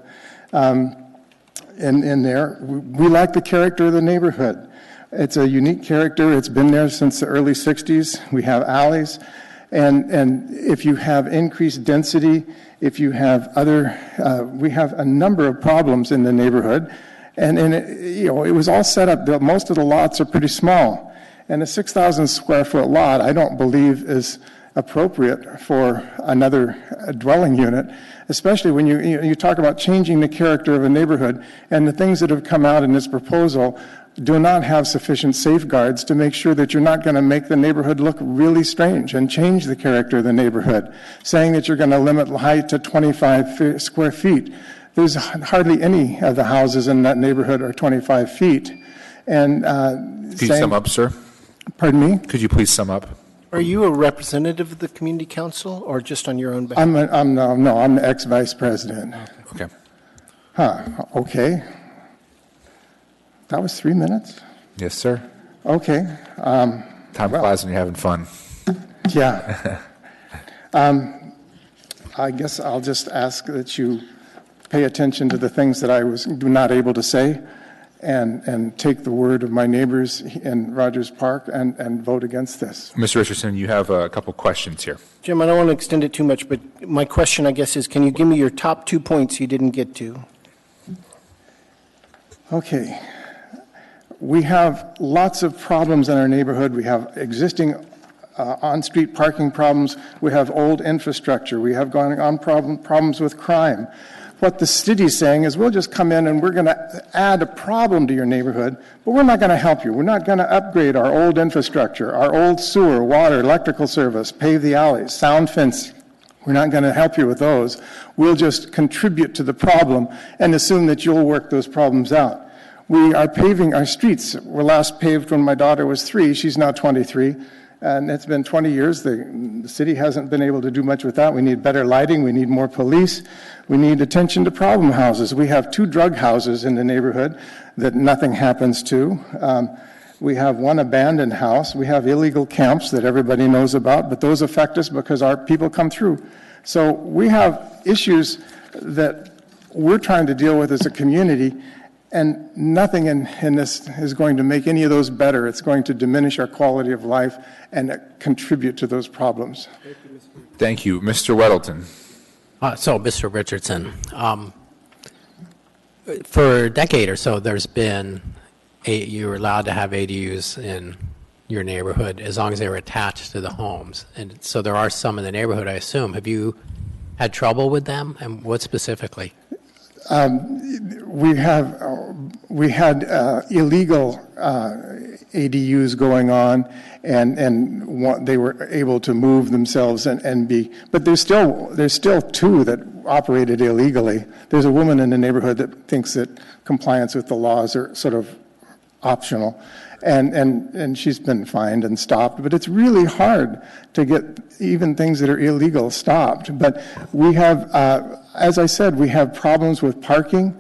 in there. We like the character of the neighborhood. It's a unique character. It's been there since the early 60s. We have alleys. And if you have increased density, if you have we have a number of problems in the neighborhood. And it was all set up, most of the lots are pretty small. And a 6,000 square foot lot, I don't believe is appropriate for another dwelling unit, especially when you talk about changing the character of a neighborhood. And the things that have come out in this proposal do not have sufficient safeguards to make sure that you're not going to make the neighborhood look really strange and change the character of the neighborhood. Saying that you're going to limit height to 25 square feet. There's hardly any of the houses in that neighborhood are 25 feet. And could you sum up, sir? Pardon me? Could you please sum up? Are you a representative of the community council or just on your own behalf? I'm the ex-vice president. Okay. Okay. That was 3 minutes? Yes, sir. Okay. Time flies when you're having fun. Yeah. I guess I'll just ask that you pay attention to the things that I was not able to say and take the word of my neighbors in Rogers Park and vote against this. Mr. Richardson, you have a couple questions here. Jim, I don't want to extend it too much, but my question, I guess, is can you give me your top 2 points you didn't get to? Okay. We have lots of problems in our neighborhood. We have existing on-street parking problems. We have old infrastructure. We have gone on problems with crime. What the city's saying is, we'll just come in and we're going to add a problem to your neighborhood, but we're not going to help you. We're not going to upgrade our old infrastructure, our old sewer, water, electrical service, pave the alleys, sound fence. We're not going to help you with those. We'll just contribute to the problem and assume that you'll work those problems out. We are paving our streets. Were last paved when my daughter was 3. She's now 23. And it's been 20 years. The city hasn't been able to do much with that. We need better lighting. We need more police. We need attention to problem houses. We have 2 drug houses in the neighborhood that nothing happens to. We have 1 abandoned house. We have illegal camps that everybody knows about, but those affect us because our people come through. So we have issues that we're trying to deal with as a community, and nothing in this is going to make any of those better. It's going to diminish our quality of life and contribute to those problems. Thank you. Mr. Weddleton. So, Mr. Richardson, for a decade or so, there's been you were allowed to have ADUs in your neighborhood as long as they were attached to the homes. And so there are some in the neighborhood, I assume. Have you had trouble with them, and what specifically? We had illegal ADUs going on, and they were able to move themselves and be. But there's still 2 that operated illegally. There's a woman in the neighborhood that thinks that compliance with the laws are sort of optional, and she's been fined and stopped. But it's really hard to get even things that are illegal stopped. But we have, as I said, we have problems with parking.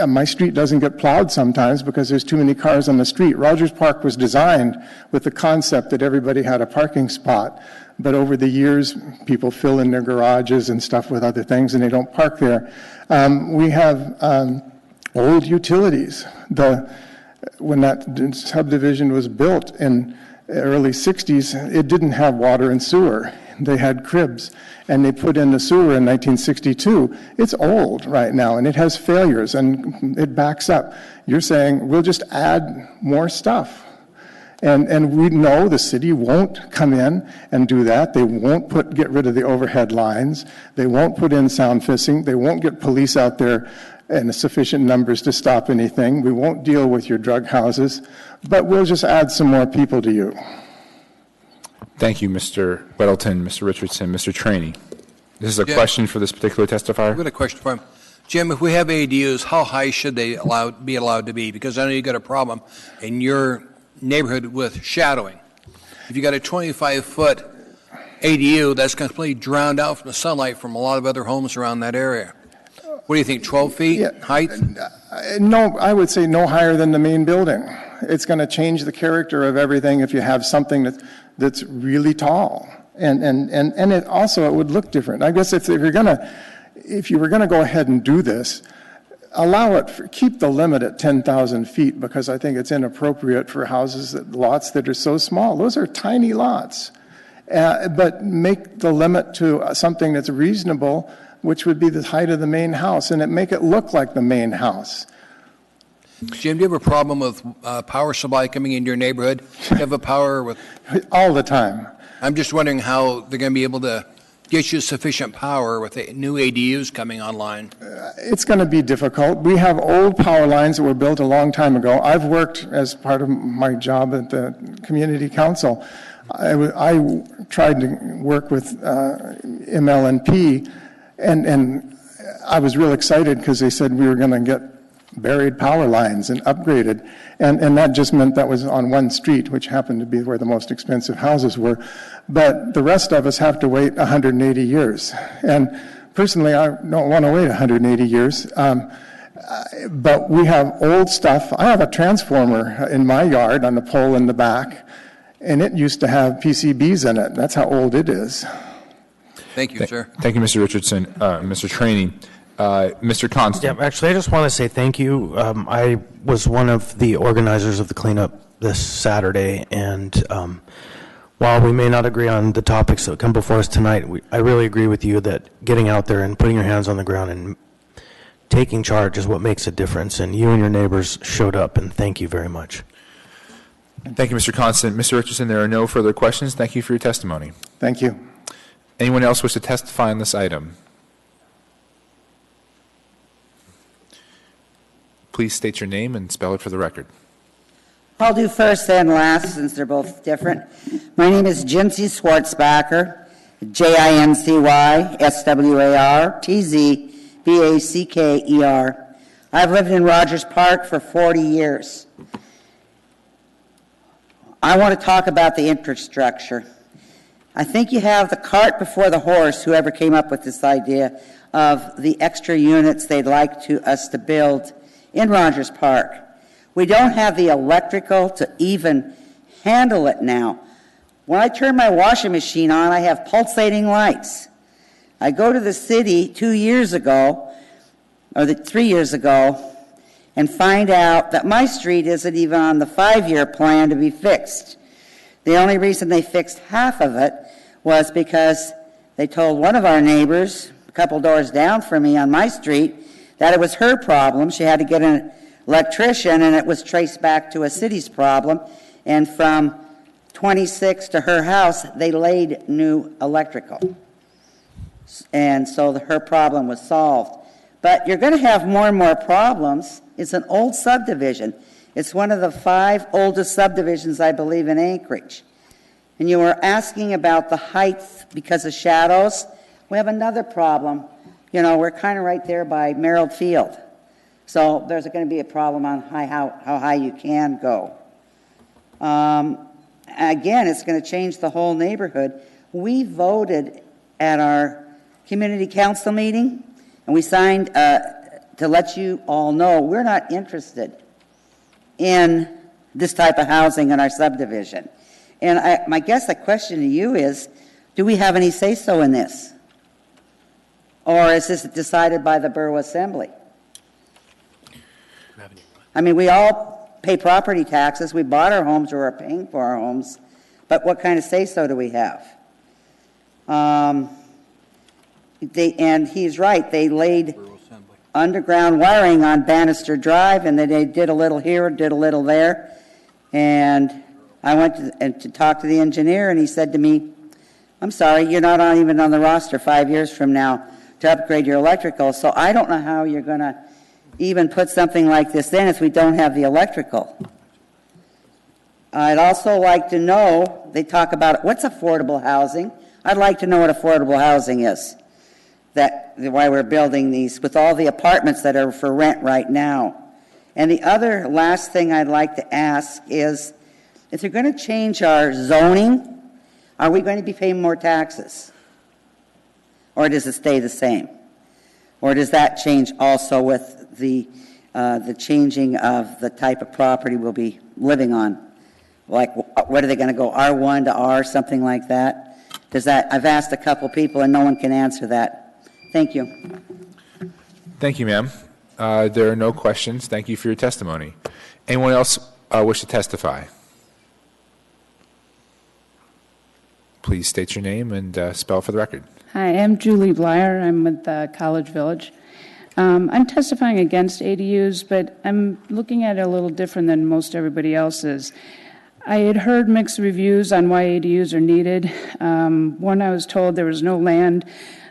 My street doesn't get plowed sometimes because there's too many cars on the street. Rogers Park was designed with the concept that everybody had a parking spot. But over the years, people fill in their garages and stuff with other things, and they don't park there. We have old utilities. When that subdivision was built in the early 60s, it didn't have water and sewer. They had cribs, and they put in the sewer in 1962. It's old right now, and it has failures, and it backs up. You're saying, we'll just add more stuff. And we know the city won't come in and do that. They won't get rid of the overhead lines. They won't put in sound fencing. They won't get police out there in sufficient numbers to stop anything. We won't deal with your drug houses, but we'll just add some more people to you. Thank you, Mr. Weddleton, Mr. Richardson, Mr. Traney. This is a question for this particular testifier. I've got a question for him. Jim, if we have ADUs, how high should they be allowed to be? Because I know you've got a problem in your neighborhood with shadowing. If you got a 25-foot ADU, that's completely drowned out from the sunlight from a lot of other homes around that area. What do you think, 12 feet height? No, I would say no higher than the main building. It's going to change the character of everything if you have something that's really tall. And it also, it would look different. I guess if you were going to go ahead and do this, keep the limit at 10,000 feet, because I think it's inappropriate for lots that are so small. Those are tiny lots. But make the limit to something that's reasonable, which would be the height of the main house, and make it look like the main house. Jim, do you have a problem with power supply coming into your neighborhood? Do you have a power with... All the time. I'm just wondering how they're going to be able to get you sufficient power with the new ADUs coming online. It's going to be difficult. We have old power lines that were built a long time ago. I've worked as part of my job at the community council. I tried to work with MLNP, and I was real excited because they said we were going to get buried power lines and upgraded, and that just meant that was on one street, which happened to be where the most expensive houses were. But the rest of us have to wait 180 years. And personally, I don't want to wait 180 years. But we have old stuff. I have a transformer in my yard on the pole in the back, and it used to have PCBs in it. That's how old it is. Thank you, sir. Thank you, Mr. Richardson. Mr. Traney. Mr. Constant. Yeah, actually, I just want to say thank you. I was one of the organizers of the cleanup this Saturday, and while we may not agree on the topics that come before us tonight, I really agree with you that getting out there and putting your hands on the ground and taking charge is what makes a difference, and you and your neighbors showed up, and thank you very much. Thank you, Mr. Constant. Mr. Richardson, there are no further questions. Thank you for your testimony. Thank you. Anyone else wish to testify on this item? Please state your name and spell it for the record. I'll do first then last since they're both different. My name is Jincy Schwartzbacher, JINCY-SWARTZBACKER. I've lived in Rogers Park for 40 years. I want to talk about the infrastructure. I think you have the cart before the horse, whoever came up with this idea of the extra units they'd like us to build in Rogers Park. We don't have the electrical to even handle it now. When I turn my washing machine on, I have pulsating lights. I go to the city 2 years ago, or 3 years ago, and find out that my street isn't even on the 5-year plan to be fixed. The only reason they fixed half of it was because they told one of our neighbors, a couple doors down from me on my street, that it was her problem. She had to get an electrician, and it was traced back to a city's problem. And from 26 to her house, they laid new electrical. And so her problem was solved. But you're going to have more and more problems. It's an old subdivision. It's one of the 5 oldest subdivisions, I believe, in Anchorage. And you were asking about the height because of shadows. We have another problem. You know, we're kind of right there by Merrill Field. So there's going to be a problem on how high you can go. Again, it's going to change the whole neighborhood. We voted at our community council meeting, and we signed to let you all know we're not interested in this type of housing in our subdivision. And I guess the question to you is, do we have any say-so in this? Or is this decided by the Borough Assembly? I mean, we all pay property taxes. We bought our homes or are paying for our homes. But what kind of say-so do we have? And he's right. They laid underground wiring on Bannister Drive, and then they did a little here, did a little there. And I went to talk to the engineer, and he said to me, I'm sorry, you're not even on the roster 5 years from now to upgrade your electrical, so I don't know how you're going to even put something like this in if we don't have the electrical. I'd also like to know, they talk about what's affordable housing. I'd like to know what affordable housing is, why we're building these with all the apartments that are for rent right now. And the other last thing I'd like to ask is, if they're going to change our zoning, are we going to be paying more taxes? Or does it stay the same? Or does that change also with the changing of the type of property we'll be living on? Like, what are they going to go, R1 to R, something like that? I've asked a couple people and no one can answer that. Thank you. Thank you, ma'am. There are no questions. Thank you for your testimony. Anyone else wish to testify? Please state your name and spell for the record. Hi, I'm Julie Blyer. I'm with College Village. I'm testifying against ADUs, but I'm looking at it a little different than most everybody else is. I had heard mixed reviews on why ADUs are needed. One, I was told there was no land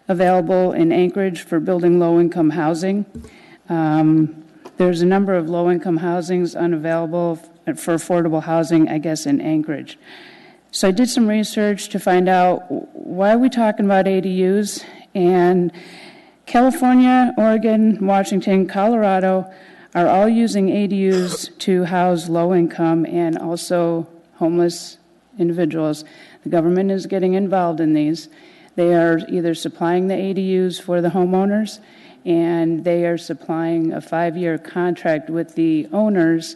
available in Anchorage for building low-income housing. There's a number of low-income housings unavailable for affordable housing, I guess, in Anchorage. So I did some research to find out why are we talking about ADUs, and California, Oregon, Washington, Colorado are all using ADUs to house low-income and also homeless individuals. The government is getting involved in these. They are either supplying the ADUs for the homeowners, and they are supplying a 5-year contract with the owners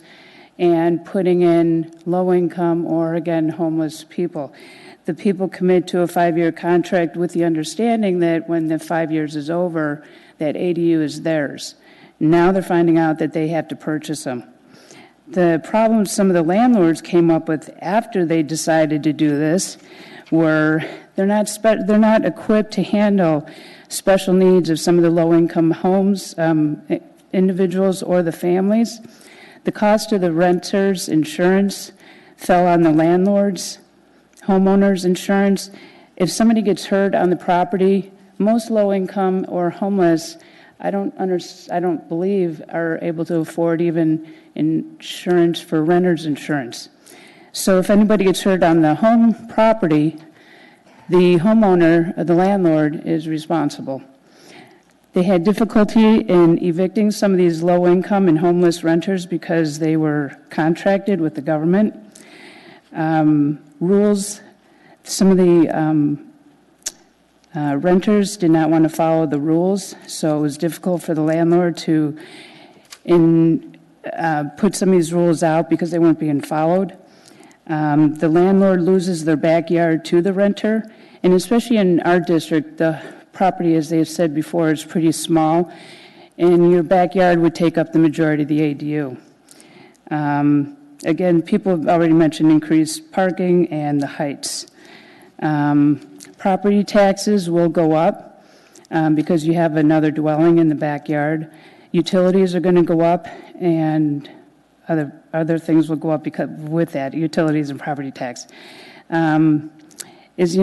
and putting in low-income or, again, homeless people. The people commit to a 5-year contract with the understanding that when the 5 years is over, that ADU is theirs. Now they're finding out that they have to purchase them. The problems some of the landlords came up with after they decided to do this were they're not equipped to handle special needs of some of the low-income homes, individuals or the families. The cost of the renters' insurance fell on the landlords. Homeowners' insurance, if somebody gets hurt on the property, most low-income or homeless I don't believe are able to afford even insurance for renter's insurance. So if anybody gets hurt on the home property, the homeowner, the landlord, is responsible. They had difficulty in evicting some of these low-income and homeless renters because they were contracted with the government. Rules, some of the renters did not want to follow the rules, so it was difficult for the landlord to put some of these rules out because they weren't being followed. The landlord loses their backyard to the renter, and especially in our district, the property, as they've said before, is pretty small, and your backyard would take up the majority of the ADU. Again, people have already mentioned increased parking and the heights. Property taxes will go up because you have another dwelling in the backyard. Utilities are going to go up, and other things will go up because with that, utilities and property tax. Is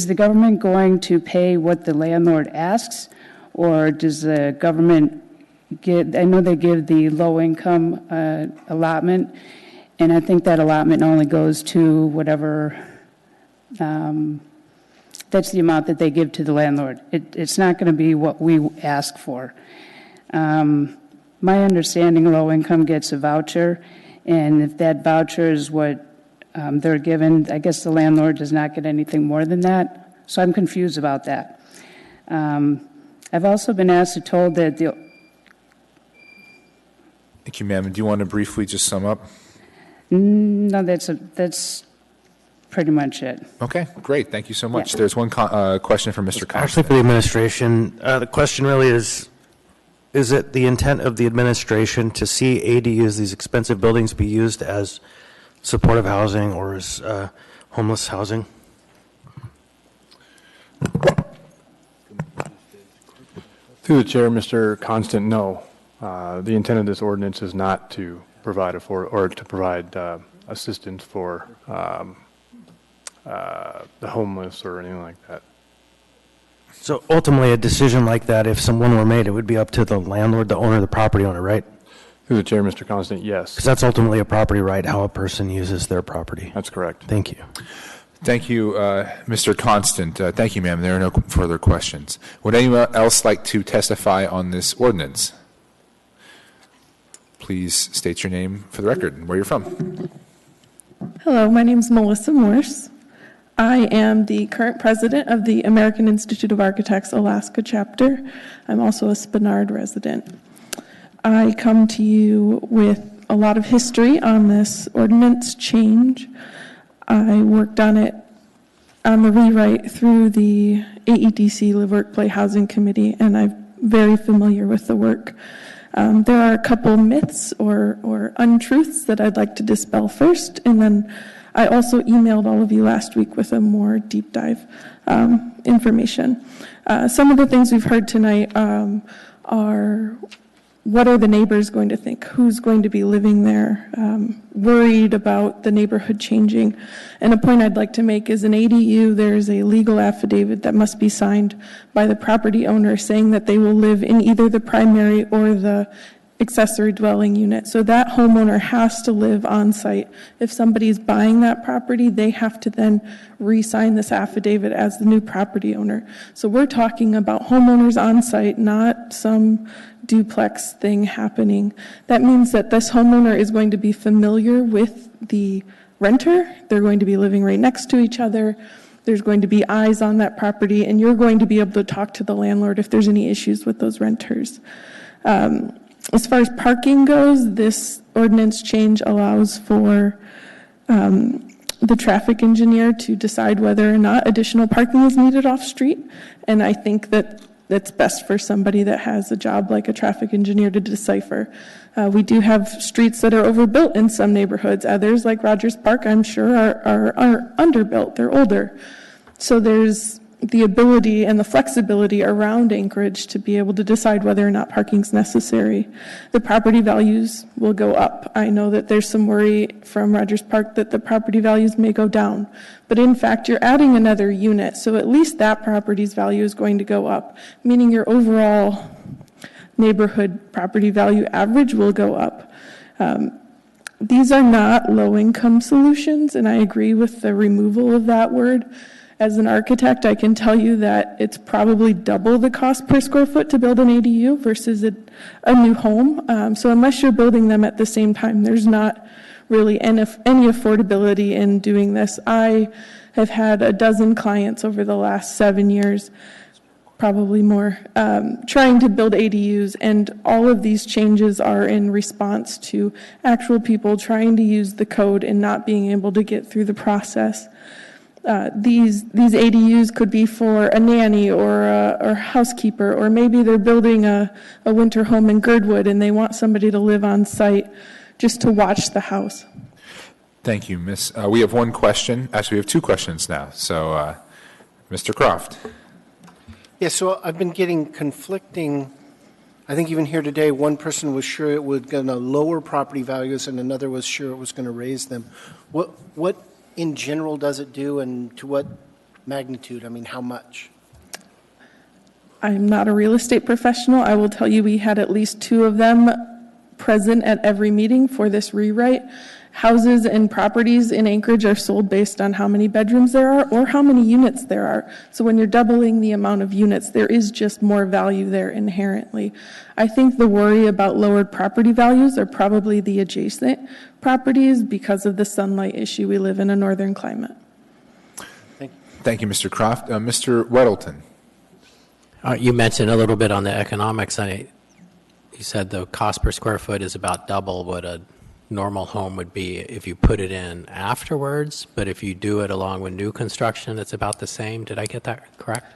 the government going to pay what the landlord asks, or does the government get, I know they give the low-income allotment, and I think that allotment only goes to whatever, that's the amount that they give to the landlord. It's not going to be what we ask for. My understanding, low-income gets a voucher, and if that voucher is what they're given, I guess the landlord does not get anything more than that. So I'm confused about that. I've also been asked or told that the... Thank you, ma'am. Do you want to briefly just sum up? No, that's pretty much it. Okay, great. Thank you so much. Yeah. There's one question from Mr. Constant. Actually, for the administration, the question really is it the intent of the administration to see ADUs, these expensive buildings, be used as supportive housing or as homeless housing? Through the chair, Mr. Constant, no. The intent of this ordinance is not to provide assistance for the homeless or anything like that. So ultimately, a decision like that, if someone were made, it would be up to the landlord, the owner, the property owner, right? Through the chair, Mr. Constant, yes. Because that's ultimately a property right, how a person uses their property. That's correct. Thank you. Thank you, Mr. Constant. Thank you, ma'am. There are no further questions. Would anyone else like to testify on this ordinance? Please state your name for the record and where you're from. Hello, my name is Melissa Morse. I am the current president of the American Institute of Architects Alaska chapter. I'm also a Spenard resident. I come to you with a lot of history on this ordinance change. I worked on it on the rewrite through the AEDC Live Work Play Housing Committee, and I'm very familiar with the work. There are a couple myths or untruths that I'd like to dispel first, and then I also emailed all of you last week with a more deep dive information. Some of the things we've heard tonight are what are the neighbors going to think? Who's going to be living there? Worried about the neighborhood changing. And a point I'd like to make is an ADU, there's a legal affidavit that must be signed by the property owner saying that they will live in either the primary or the accessory dwelling unit. So that homeowner has to live on site. If somebody's buying that property, they have to then re-sign this affidavit as the new property owner. So we're talking about homeowners on site, not some duplex thing happening. That means that this homeowner is going to be familiar with the renter. They're going to be living right next to each other. There's going to be eyes on that property, and you're going to be able to talk to the landlord if there's any issues with those renters. As far as parking goes, this ordinance change allows for the traffic engineer to decide whether or not additional parking is needed off-street, and I think that it's best for somebody that has a job like a traffic engineer to decipher. We do have streets that are overbuilt in some neighborhoods. Others, like Rogers Park, I'm sure are underbuilt. They're older. So there's the ability and the flexibility around Anchorage to be able to decide whether or not parking is necessary. The property values will go up. I know that there's some worry from Rogers Park that the property values may go down. But in fact, you're adding another unit, so at least that property's value is going to go up, meaning your overall neighborhood property value average will go up. These are not low-income solutions, and I agree with the removal of that word. As an architect, I can tell you that it's probably double the cost per square foot to build an ADU versus a new home. So unless you're building them at the same time, there's not really any affordability in doing this. I have had a dozen clients over the last 7 years, probably more, trying to build ADUs, and all of these changes are in response to actual people trying to use the code and not being able to get through the process. These ADUs could be for a nanny or a housekeeper, or maybe they're building a winter home in Girdwood and they want somebody to live on site just to watch the house. Thank you, Miss. We have one question. Actually, we have two questions now. So, Mr. Croft. Yeah, so I've been getting conflicting, I think even here today, one person was sure it was going to lower property values and another was sure it was going to raise them. What in general does it do, and to what magnitude? I mean, how much? I'm not a real estate professional. I will tell you we had at least 2 of them present at every meeting for this rewrite. Houses and properties in Anchorage are sold based on how many bedrooms there are or how many units there are. So when you're doubling the amount of units, there is just more value there inherently. I think the worry about lowered property values are probably the adjacent properties because of the sunlight issue. We live in a northern climate. Thank you, Mr. Croft. Mr. Weddleton. You mentioned a little bit on the economics. You said the cost per square foot is about double what a normal home would be if you put it in afterwards, but if you do it along with new construction, it's about the same. Did I get that correct?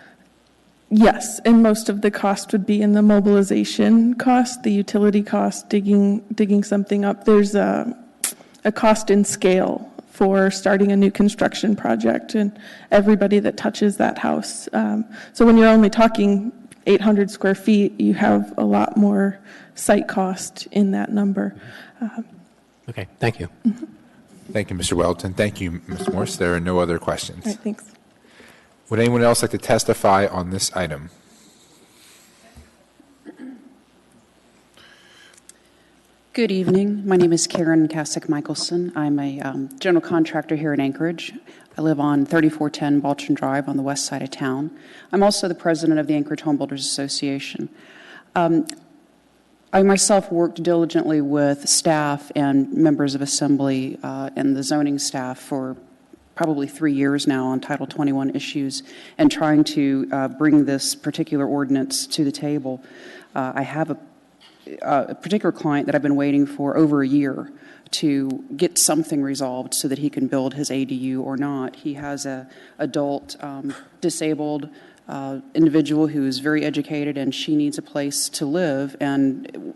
Yes, and most of the cost would be in the mobilization cost, the utility cost, digging something up. There's a cost in scale for starting a new construction project and everybody that touches that house. So when you're only talking 800 square feet, you have a lot more site cost in that number. Okay, thank you. Mm-hmm. Thank you, Mr. Weldon. Thank you, Ms. Morse. There are no other questions. All right, thanks. Would anyone else like to testify on this item? Good evening. My name is Karen Kasich-Michelson. I'm a general contractor here in Anchorage. I live on 3410 Baltron Drive on the west side of town. I'm also the president of the Anchorage Home Builders Association. I myself worked diligently with staff and members of Assembly and the zoning staff for probably 3 years now on Title 21 issues and trying to bring this particular ordinance to the table. I have a particular client that I've been waiting for over a year to get something resolved so that he can build his ADU or not. He has an adult disabled individual who is very educated, and she needs a place to live and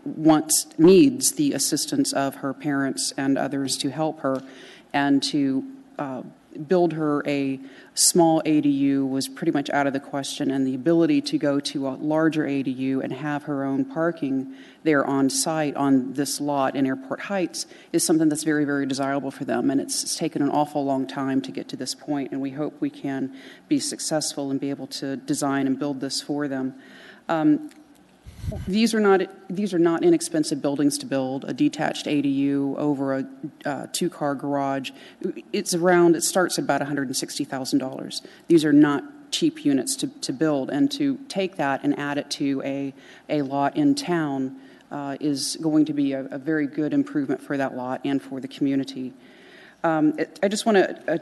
needs the assistance of her parents and others to help her, and to build her a small ADU was pretty much out of the question, and the ability to go to a larger ADU and have her own parking there on site on this lot in Airport Heights is something that's very, very desirable for them, and it's taken an awful long time to get to this point, and we hope we can be successful and be able to design and build this for them. These are not inexpensive buildings to build. A detached ADU over a two-car garage, it starts at about $160,000. These are not cheap units to build, and to take that and add it to a lot in town is going to be a very good improvement for that lot and for the community. I just want to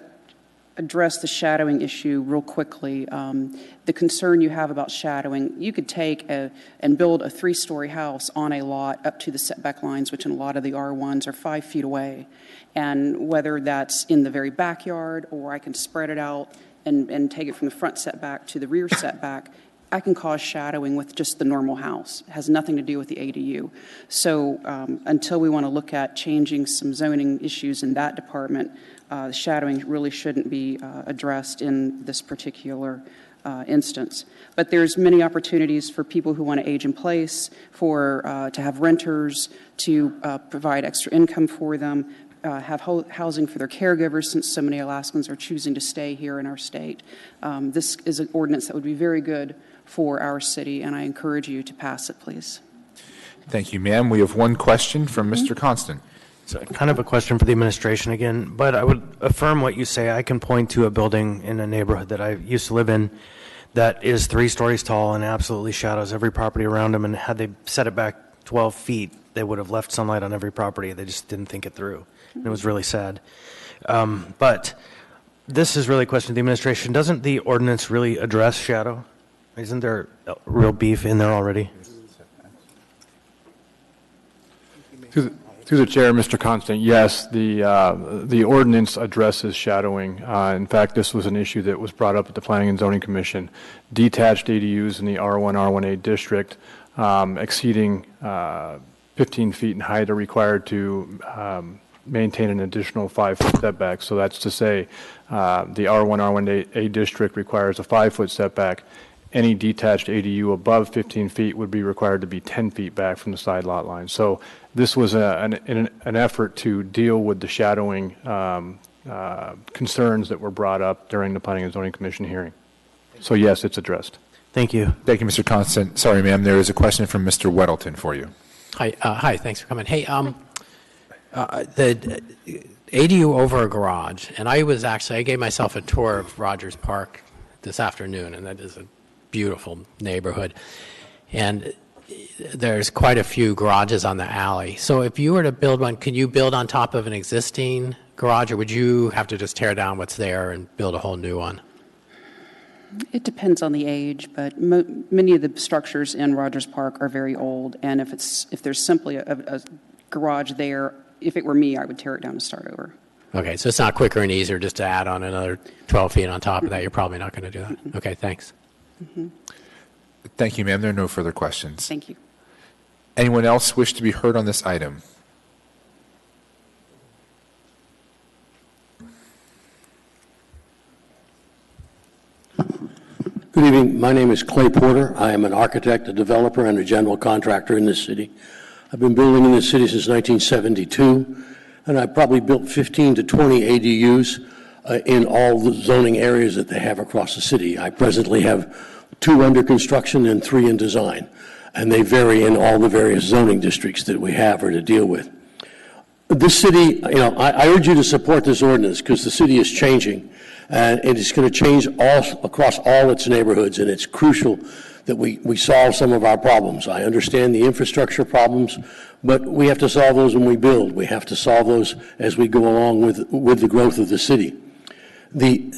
address the shadowing issue real quickly. The concern you have about shadowing, you could take and build a 3-story house on a lot up to the setback lines, which in a lot of the R1s are 5 feet away. And whether that's in the very backyard or I can spread it out and take it from the front setback to the rear setback, I can cause shadowing with just the normal house. It has nothing to do with the ADU. So until we want to look at changing some zoning issues in that department, shadowing really shouldn't be addressed in this particular instance. But there's many opportunities for people who want to age in place, to have renters, to provide extra income for them, have housing for their caregivers, since so many Alaskans are choosing to stay here in our state. This is an ordinance that would be very good for our city, and I encourage you to pass it, please. Thank you, ma'am. We have one question from Mr. Constant. So kind of a question for the administration again, but I would affirm what you say. I can point to a building in a neighborhood that I used to live in that is 3 stories tall and absolutely shadows every property around them. And had they set it back 12 feet, they would have left sunlight on every property. They just didn't think it through. And it was really sad. But this is really a question to the administration. Doesn't the ordinance really address shadow? Isn't there real beef in there already? Through the chair, Mr. Constant, yes, the ordinance addresses shadowing. In fact, this was an issue that was brought up at the Planning and Zoning Commission. Detached ADUs in the R1, R1A district exceeding 15 feet in height are required to maintain an additional 5-foot setback. So that's to say the R1, R1A district requires a 5-foot setback. Any detached ADU above 15 feet would be required to be 10 feet back from the side lot line. So this was an effort to deal with the shadowing concerns that were brought up during the Planning and Zoning Commission hearing. So yes, it's addressed. Thank you. Thank you, Mr. Constant. Sorry, ma'am, there is a question from Mr. Weddleton for you. Hi, thanks for coming. Hey, the ADU over a garage, and I gave myself a tour of Rogers Park this afternoon, and that is a beautiful neighborhood. And there's quite a few garages on the alley. So if you were to build one, could you build on top of an existing garage, or would you have to just tear down what's there and build a whole new one? It depends on the age, but many of the structures in Rogers Park are very old, and if there's simply a garage there, if it were me, I would tear it down and start over. Okay, so it's not quicker and easier just to add on another 12 feet on top of that. You're probably not going to do that. Okay, thanks. Thank you, ma'am. There are no further questions. Thank you. Anyone else wish to be heard on this item? Good evening. My name is Clay Porter. I am an architect, a developer, and a general contractor in this city. I've been building in this city since 1972, and I've probably built 15 to 20 ADUs in all the zoning areas that they have across the city. I presently have 2 under construction and 3 in design, and they vary in all the various zoning districts that we have or to deal with. This city, I urge you to support this ordinance because the city is changing, and it is going to change across all its neighborhoods, and it's crucial that we solve some of our problems. I understand the infrastructure problems, but we have to solve those when we build. We have to solve those as we go along with the growth of the city. The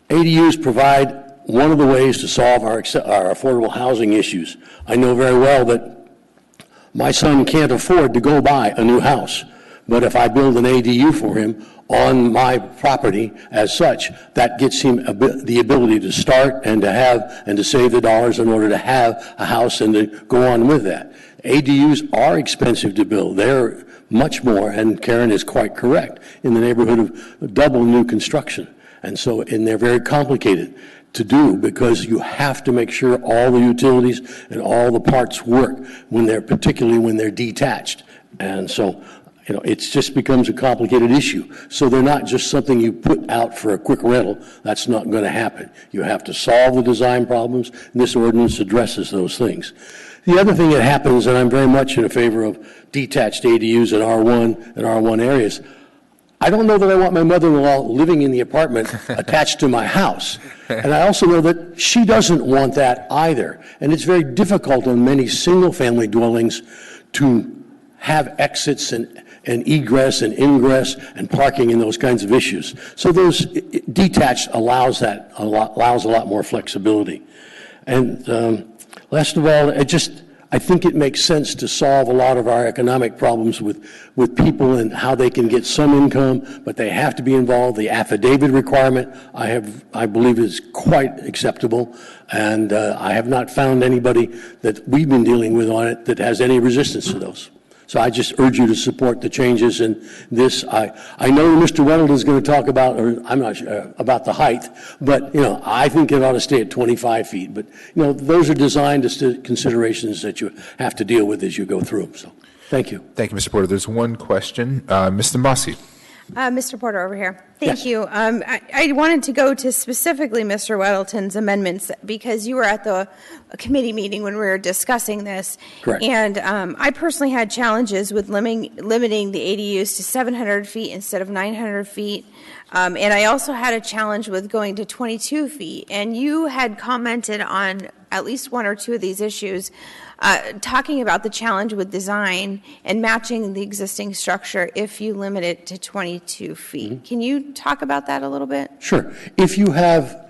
ADUs provide one of the ways to solve our affordable housing issues. I know very well that my son can't afford to go buy a new house, but if I build an ADU for him on my property as such, that gets him the ability to start and to have and to save the dollars in order to have a house and to go on with that. ADUs are expensive to build. They're much more, and Karen is quite correct, in the neighborhood of double new construction. And they're very complicated to do because you have to make sure all the utilities and all the parts work particularly when they're detached. And so, it just becomes a complicated issue. So they're not just something you put out for a quick rental. That's not going to happen. You have to solve the design problems, and this ordinance addresses those things. The other thing that happens, and I'm very much in favor of detached ADUs in R1 and R1 areas, I don't know that I want my mother-in-law living in the apartment attached to my house. And I also know that she doesn't want that either. And it's very difficult on many single-family dwellings to have exits and egress and ingress and parking and those kinds of issues. So those detached allows a lot more flexibility. And last of all, I think it makes sense to solve a lot of our economic problems with people and how they can get some income, but they have to be involved. The affidavit requirement, I believe, is quite acceptable, and I have not found anybody that we've been dealing with on it that has any resistance to those. So I just urge you to support the changes in this. I know Mr. Weddleton is going to talk about, or I'm not sure, about the height, but, I think it ought to stay at 25 feet. But, those are designed considerations that you have to deal with as you go through them. So thank you. Thank you, Mr. Porter. There's one question. Mr. Massey. Mr. Porter over here. Thank you. I wanted to go to specifically Mr. Weddleton's amendments because you were at the committee meeting when we were discussing this. Correct. And I personally had challenges with limiting the ADUs to 700 feet instead of 900 feet. And I also had a challenge with going to 22 feet. And you had commented on at least one or two of these issues, talking about the challenge with design and matching the existing structure if you limit it to 22 feet. Mm-hmm. Can you talk about that a little bit? Sure. If you have,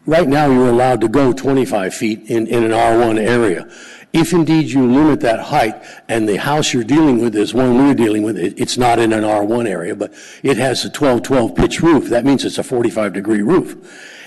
right now you're allowed to go 25 feet in an R1 area. If indeed you limit that height and the house you're dealing with is one we're dealing with, it's not in an R1 area, but it has a 12-12 pitch roof. That means it's a 45-degree roof.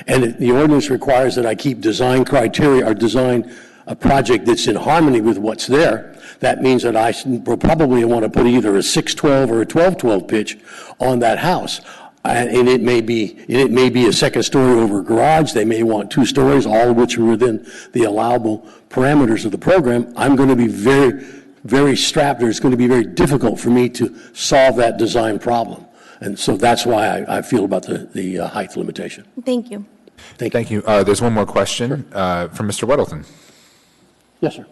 And the ordinance requires that I keep design criteria or design a project that's in harmony with what's there. That means that I will probably want to put either a 6-12 or a 12-12 pitch on that house. And it may be a second story over a garage. They may want 2 stories, all of which are within the allowable parameters of the program. I'm going to be very, very strapped, or it's going to be very difficult for me to solve that design problem. And so that's why I feel about the height limitation. Thank you. Thank you. There's one more question from Mr. Weddleton. Yes, sir.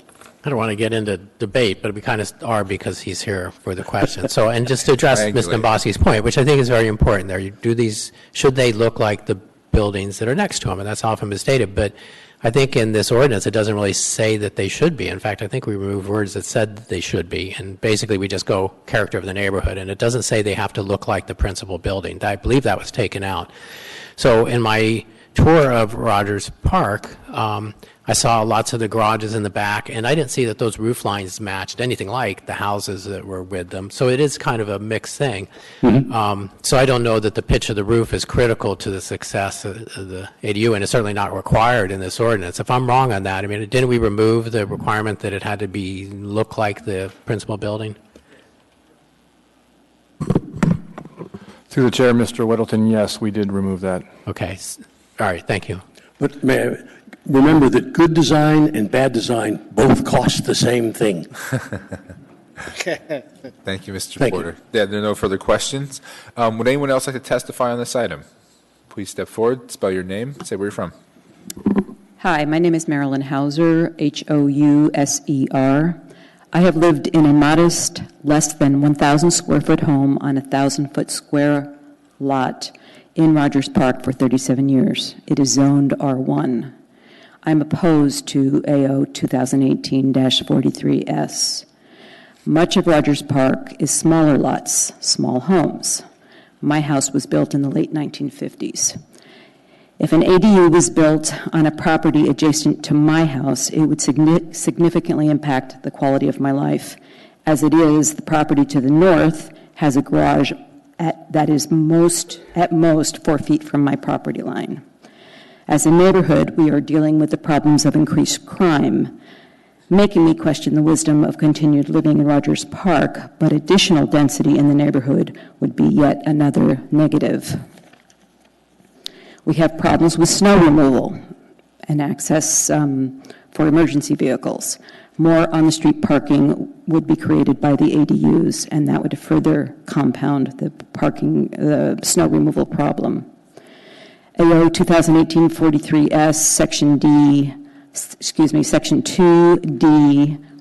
I don't want to get into debate, but we kind of are because he's here for the question. So, and just to address Ms. Gambasi's point, which I think is very important there, you do these, should they look like the buildings that are next to them? And that's often misstated, but I think in this ordinance, it doesn't really say that they should be. In fact, I think we removed words that said that they should be, and basically we just go character of the neighborhood, and it doesn't say they have to look like the principal building. I believe that was taken out. So in my tour of Rogers Park, I saw lots of the garages in the back, and I didn't see that those roof lines matched anything like the houses that were with them. So it is kind of a mixed thing. Mm-hmm. So I don't know that the pitch of the roof is critical to the success of the ADU, and it's certainly not required in this ordinance. If I'm wrong on that, I mean, didn't we remove the requirement that it had to look like the principal building? Through the chair, Mr. Weddleton, yes, we did remove that. Okay. All right. Thank you. But remember that good design and bad design both cost the same thing. Thank you, Mr. Porter. Yeah, there are no further questions. Would anyone else like to testify on this item? Please step forward, spell your name, say where you're from. Hi, my name is Marilyn Hauser, Houser. I have lived in a modest, less than 1,000 square foot home on a 1,000-foot square lot in Rogers Park for 37 years. It is zoned R1. I'm opposed to AO 2018-43S. Much of Rogers Park is smaller lots, small homes. My house was built in the late 1950s. If an ADU was built on a property adjacent to my house, it would significantly impact the quality of my life. As it is, the property to the north has a garage that is at most 4 feet from my property line. As a neighborhood, we are dealing with the problems of increased crime, making me question the wisdom of continued living in Rogers Park, but additional density in the neighborhood would be yet another negative. We have problems with snow removal and access for emergency vehicles. More on-the-street parking would be created by the ADUs, and that would further compound the snow removal problem. AO 2018-43S, Section 2D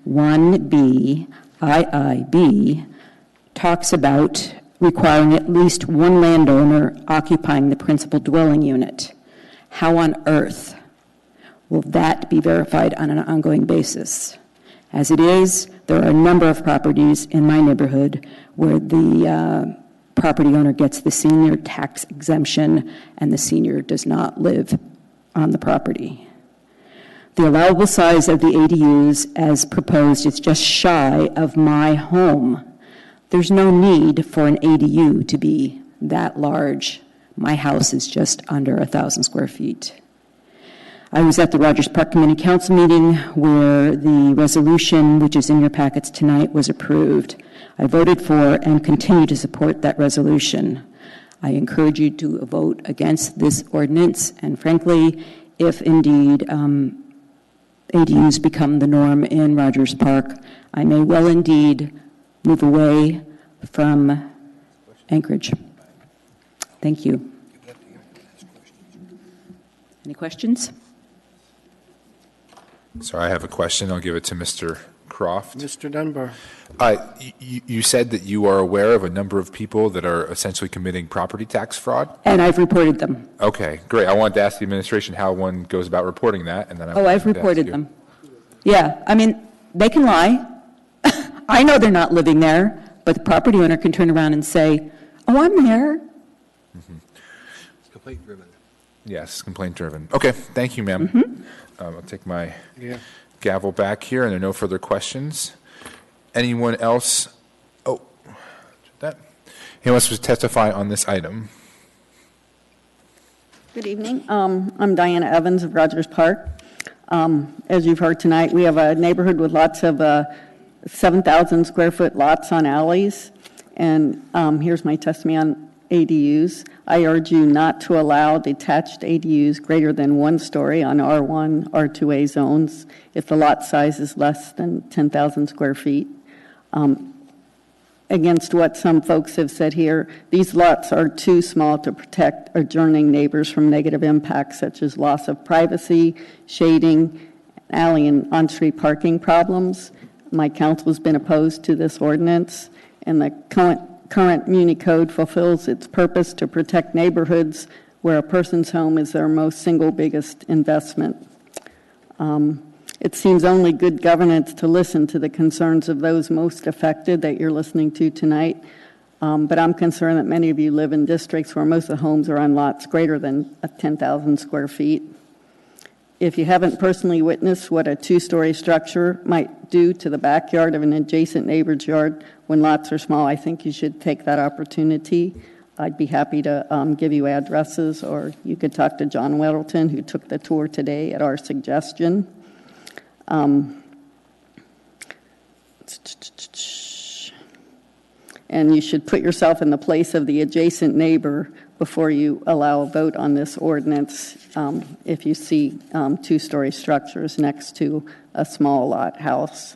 1B IIB talks about requiring at least one landowner occupying the principal dwelling unit. How on earth will that be verified on an ongoing basis? As it is, there are a number of properties in my neighborhood where the property owner gets the senior tax exemption and the senior does not live on the property. The allowable size of the ADUs as proposed is just shy of my home. There's no need for an ADU to be that large. My house is just under 1,000 square feet. I was at the Rogers Park Community Council meeting where the resolution, which is in your packets tonight, was approved. I voted for and continue to support that resolution. I encourage you to vote against this ordinance, and frankly, if indeed ADUs become the norm in Rogers Park, I may well indeed move away from Anchorage. Thank you. Any questions? So I have a question. I'll give it to Mr. Croft. Mr. Dunbar. You said that you are aware of a number of people that are essentially committing property tax fraud? And I've reported them. Okay, great. I wanted to ask the administration how one goes about reporting that, and then I've reported them. Yeah, I mean, they can lie. I know they're not living there, but the property owner can turn around and say, oh, I'm there. Complaint driven. Yes, complaint driven. Okay, thank you, ma'am. I'll take my gavel back here, and there are no further questions. Anyone else? Oh, that. Anyone else to testify on this item? Good evening. I'm Diana Evans of Rogers Park. As you've heard tonight, we have a neighborhood with lots of 7,000 square foot lots on alleys. And here's my testimony on ADUs. I urge you not to allow detached ADUs greater than 1 story on R1, R2A zones if the lot size is less than 10,000 square feet. Against what some folks have said here, these lots are too small to protect adjoining neighbors from negative impacts such as loss of privacy, shading, alley and on-street parking problems. My council has been opposed to this ordinance, and the current Muni Code fulfills its purpose to protect neighborhoods where a person's home is their most single biggest investment. It seems only good governance to listen to the concerns of those most affected that you're listening to tonight, but I'm concerned that many of you live in districts where most of the homes are on lots greater than 10,000 square feet. If you haven't personally witnessed what a 2-story structure might do to the backyard of an adjacent neighbor's yard when lots are small, I think you should take that opportunity. I'd be happy to give you addresses, or you could talk to John Weddleton, who took the tour today at our suggestion. And you should put yourself in the place of the adjacent neighbor before you allow a vote on this ordinance if you see 2-story structures next to a small lot house.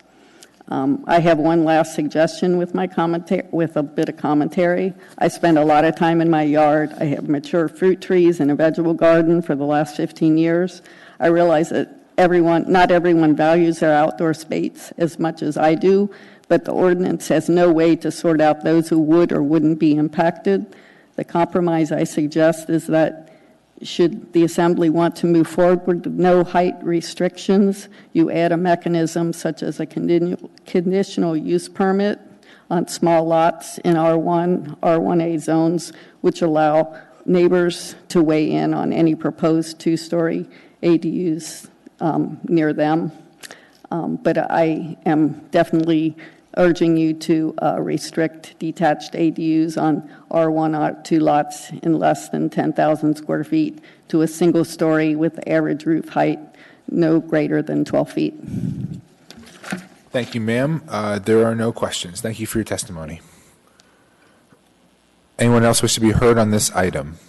I have one last suggestion with my commentary, with a bit of commentary. I spend a lot of time in my yard. I have mature fruit trees and a vegetable garden for the last 15 years. I realize that not everyone values their outdoor space as much as I do, but the ordinance has no way to sort out those who would or wouldn't be impacted. The compromise I suggest is that should the Assembly want to move forward with no height restrictions, you add a mechanism such as a conditional use permit on small lots in R1, R1A zones, which allow neighbors to weigh in on any proposed 2-story ADUs near them. But I am definitely urging you to restrict detached ADUs on R1, R2 lots in less than 10,000 square feet to a single story with average roof height no greater than 12 feet. Thank you, ma'am. There are no questions. Thank you for your testimony. Anyone else wish to be heard on this item?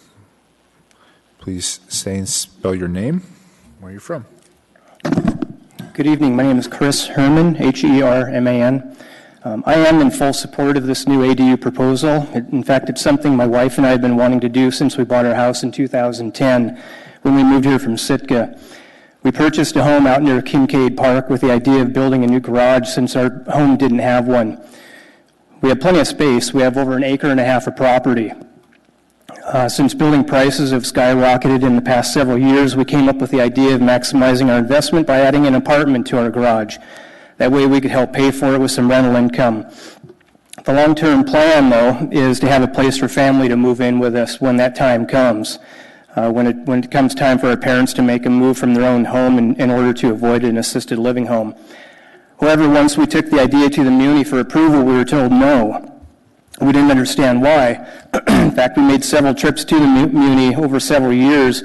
Please say and spell your name, where you're from. Good evening. My name is Chris Herman, Herman. I am in full support of this new ADU proposal. In fact, it's something my wife and I have been wanting to do since we bought our house in 2010 when we moved here from Sitka. We purchased a home out near Kincaid Park with the idea of building a new garage since our home didn't have one. We have plenty of space. We have over 1.5 acres of property. Since building prices have skyrocketed in the past several years, we came up with the idea of maximizing our investment by adding an apartment to our garage. That way we could help pay for it with some rental income. The long-term plan, though, is to have a place for family to move in with us when that time comes. When it comes time for our parents to make a move from their own home in order to avoid an assisted living home. However, once we took the idea to the Muni for approval, we were told no. We didn't understand why. In fact, we made several trips to the Muni over several years,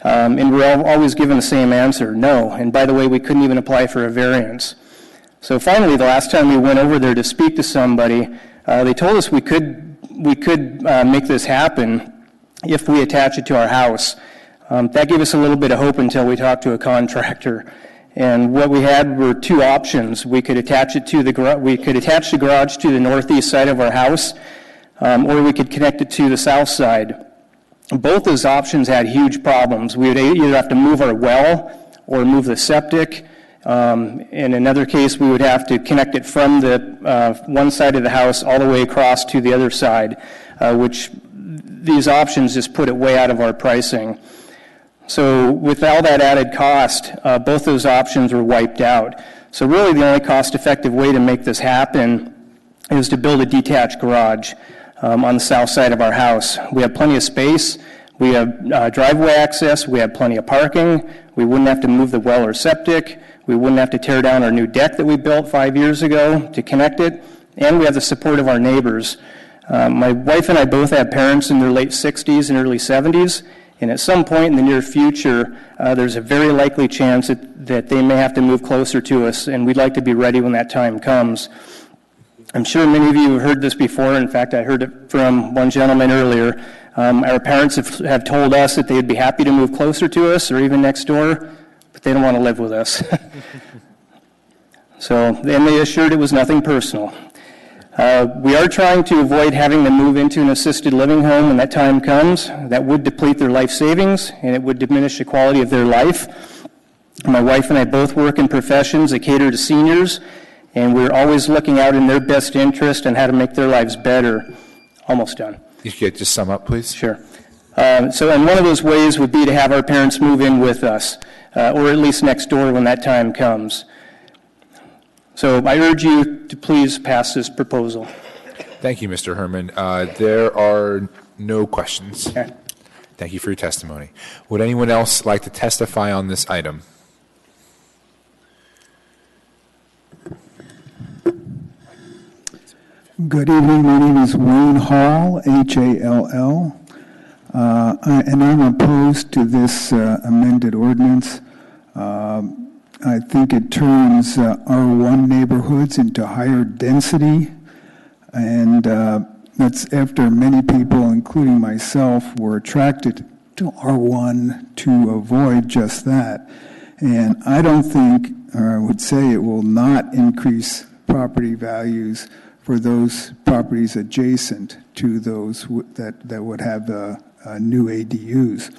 and we were always given the same answer, no. And by the way, we couldn't even apply for a variance. So finally, the last time we went over there to speak to somebody, they told us we could make this happen if we attach it to our house. That gave us a little bit of hope until we talked to a contractor. And what we had were 2 options. We could attach the garage to the northeast side of our house. or we could connect it to the south side. Both those options had huge problems. We would either have to move our well or move the septic. In another case, we would have to connect it from the one side of the house all the way across to the other side, which these options just put it way out of our pricing. So with all that added cost, both those options were wiped out. So really the only cost-effective way to make this happen is to build a detached garage on the south side of our house. We have plenty of space. We have driveway access. We have plenty of parking. We wouldn't have to move the well or septic. We wouldn't have to tear down our new deck that we built 5 years ago to connect it. And we have the support of our neighbors. My wife and I both have parents in their late 60s and early 70s. And at some point in the near future, there's a very likely chance that they may have to move closer to us, and we'd like to be ready when that time comes. I'm sure many of you have heard this before. In fact, I heard it from one gentleman earlier. Our parents have told us that they'd be happy to move closer to us or even next door, but they don't want to live with us. And they assured it was nothing personal. We are trying to avoid having them move into an assisted living home when that time comes. That would deplete their life savings, and it would diminish the quality of their life. My wife and I both work in professions that cater to seniors, and we're always looking out in their best interest and how to make their lives better. Almost done. You could just sum up, please. Sure. And one of those ways would be to have our parents move in with us, or at least next door when that time comes. So I urge you to please pass this proposal. Thank you, Mr. Herman. There are no questions. Okay. Thank you for your testimony. Would anyone else like to testify on this item? Good evening. My name is Wayne Hall, Hall, and I'm opposed to this amended ordinance. I think it turns R1 neighborhoods into higher density, and that's after many people, including myself, were attracted to R1 to avoid just that. And I don't think, or I would say it will not increase property values for those properties adjacent to those that would have new ADUs.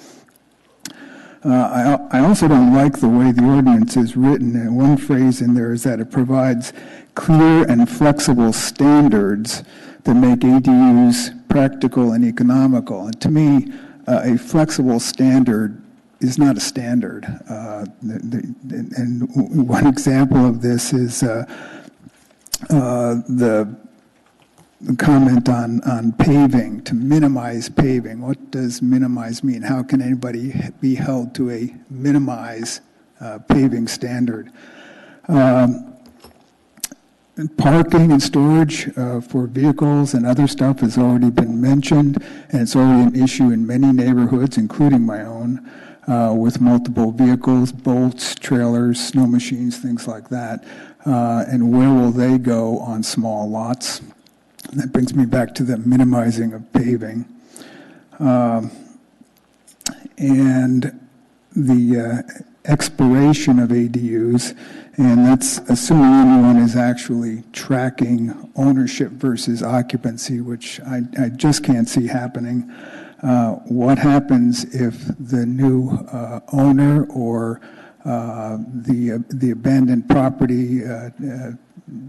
I also don't like the way the ordinance is written. And one phrase in there is that it provides clear and flexible standards that make ADUs practical and economical. And to me, a flexible standard is not a standard. And one example of this is the comment on paving, to minimize paving. What does minimize mean? How can anybody be held to a minimize paving standard? Parking and storage for vehicles and other stuff has already been mentioned, and it's already an issue in many neighborhoods, including my own, with multiple vehicles, boats, trailers, snow machines, things like that. And where will they go on small lots? And that brings me back to the minimizing of paving. And the expiration of ADUs, and that's assuming anyone is actually tracking ownership versus occupancy, which I just can't see happening. What happens if the new owner or the abandoned property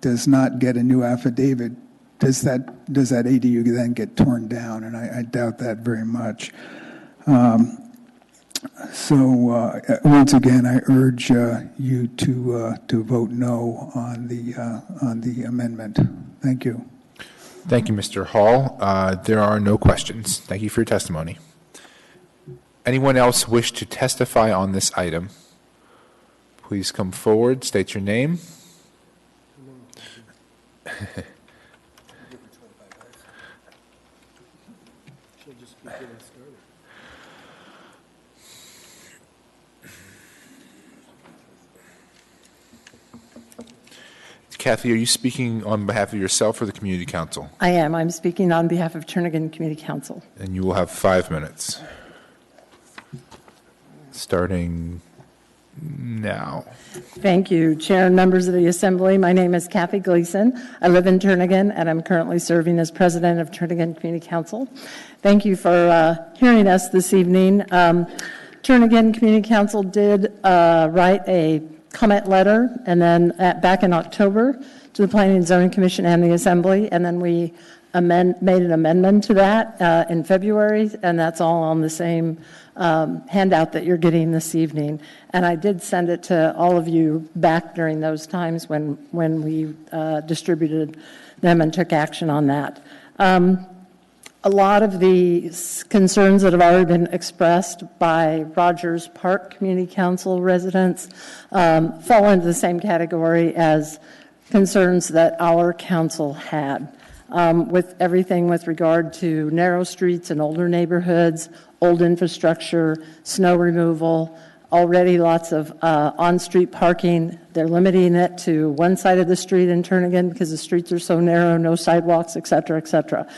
does not get a new affidavit? Does that ADU then get torn down? And I doubt that very much. Once again, I urge you to vote no on the amendment. Thank you. Thank you, Mr. Hall. There are no questions. Thank you for your testimony. Anyone else wish to testify on this item? Please come forward, state your name. Kathy, are you speaking on behalf of yourself or the Community Council? I am. I'm speaking on behalf of Turnagain Community Council. And you will have 5 minutes. Starting now. Thank you, Chair and members of the Assembly. My name is Kathy Gleason. I live in Turnagain, and I'm currently serving as president of Turnagain Community Council. Thank you for hearing us this evening. Turnagain Community Council did write a comment letter, and then back in October to the Planning and Zoning Commission and the Assembly, and then we made an amendment to that in February, and that's all on the same handout that you're getting this evening. And I did send it to all of you back during those times when we distributed them and took action on that. A lot of the concerns that have already been expressed by Rogers Park Community Council residents fall into the same category as concerns that our council had. With everything with regard to narrow streets and older neighborhoods, old infrastructure, snow removal, already lots of on-street parking. They're limiting it to one side of the street in Turnagain because the streets are so narrow, no sidewalks, et cetera, et cetera.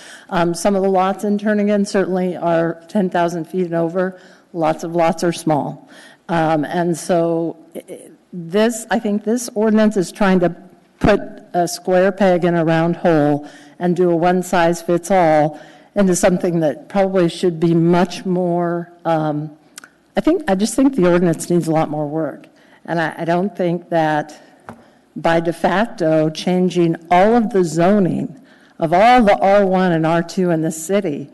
Some of the lots in Turnagain certainly are 10,000 feet and over. Lots of lots are small. And so I think this ordinance is trying to put a square peg in a round hole and do a one-size-fits-all into something that probably should be much more, I just think the ordinance needs a lot more work. And I don't think that by de facto changing all of the zoning of all the R1 and R2 in the city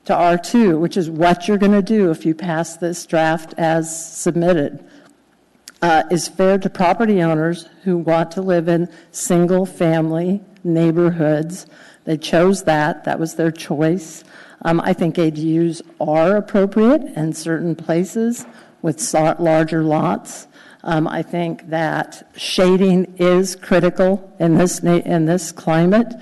to R2, which is what you're going to do if you pass this draft as submitted, is fair to property owners who want to live in single-family neighborhoods. They chose that. That was their choice. I think ADUs are appropriate in certain places with larger lots. I think that shading is critical in this climate.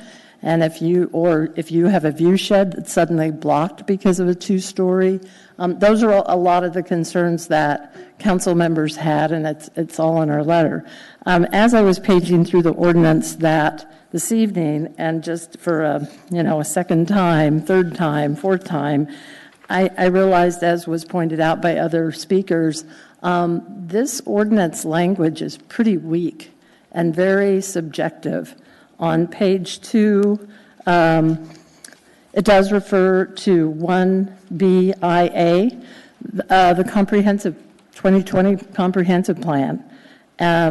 And if you have a view shed that's suddenly blocked because of a two-story, those are a lot of the concerns that council members had, and it's all in our letter. As I was paging through the ordinance this evening, and just for a second time, third time, fourth time, I realized, as was pointed out by other speakers, this ordinance language is pretty weak and very subjective. On page 2, it does refer to 1BIA, the comprehensive 2020 comprehensive plan,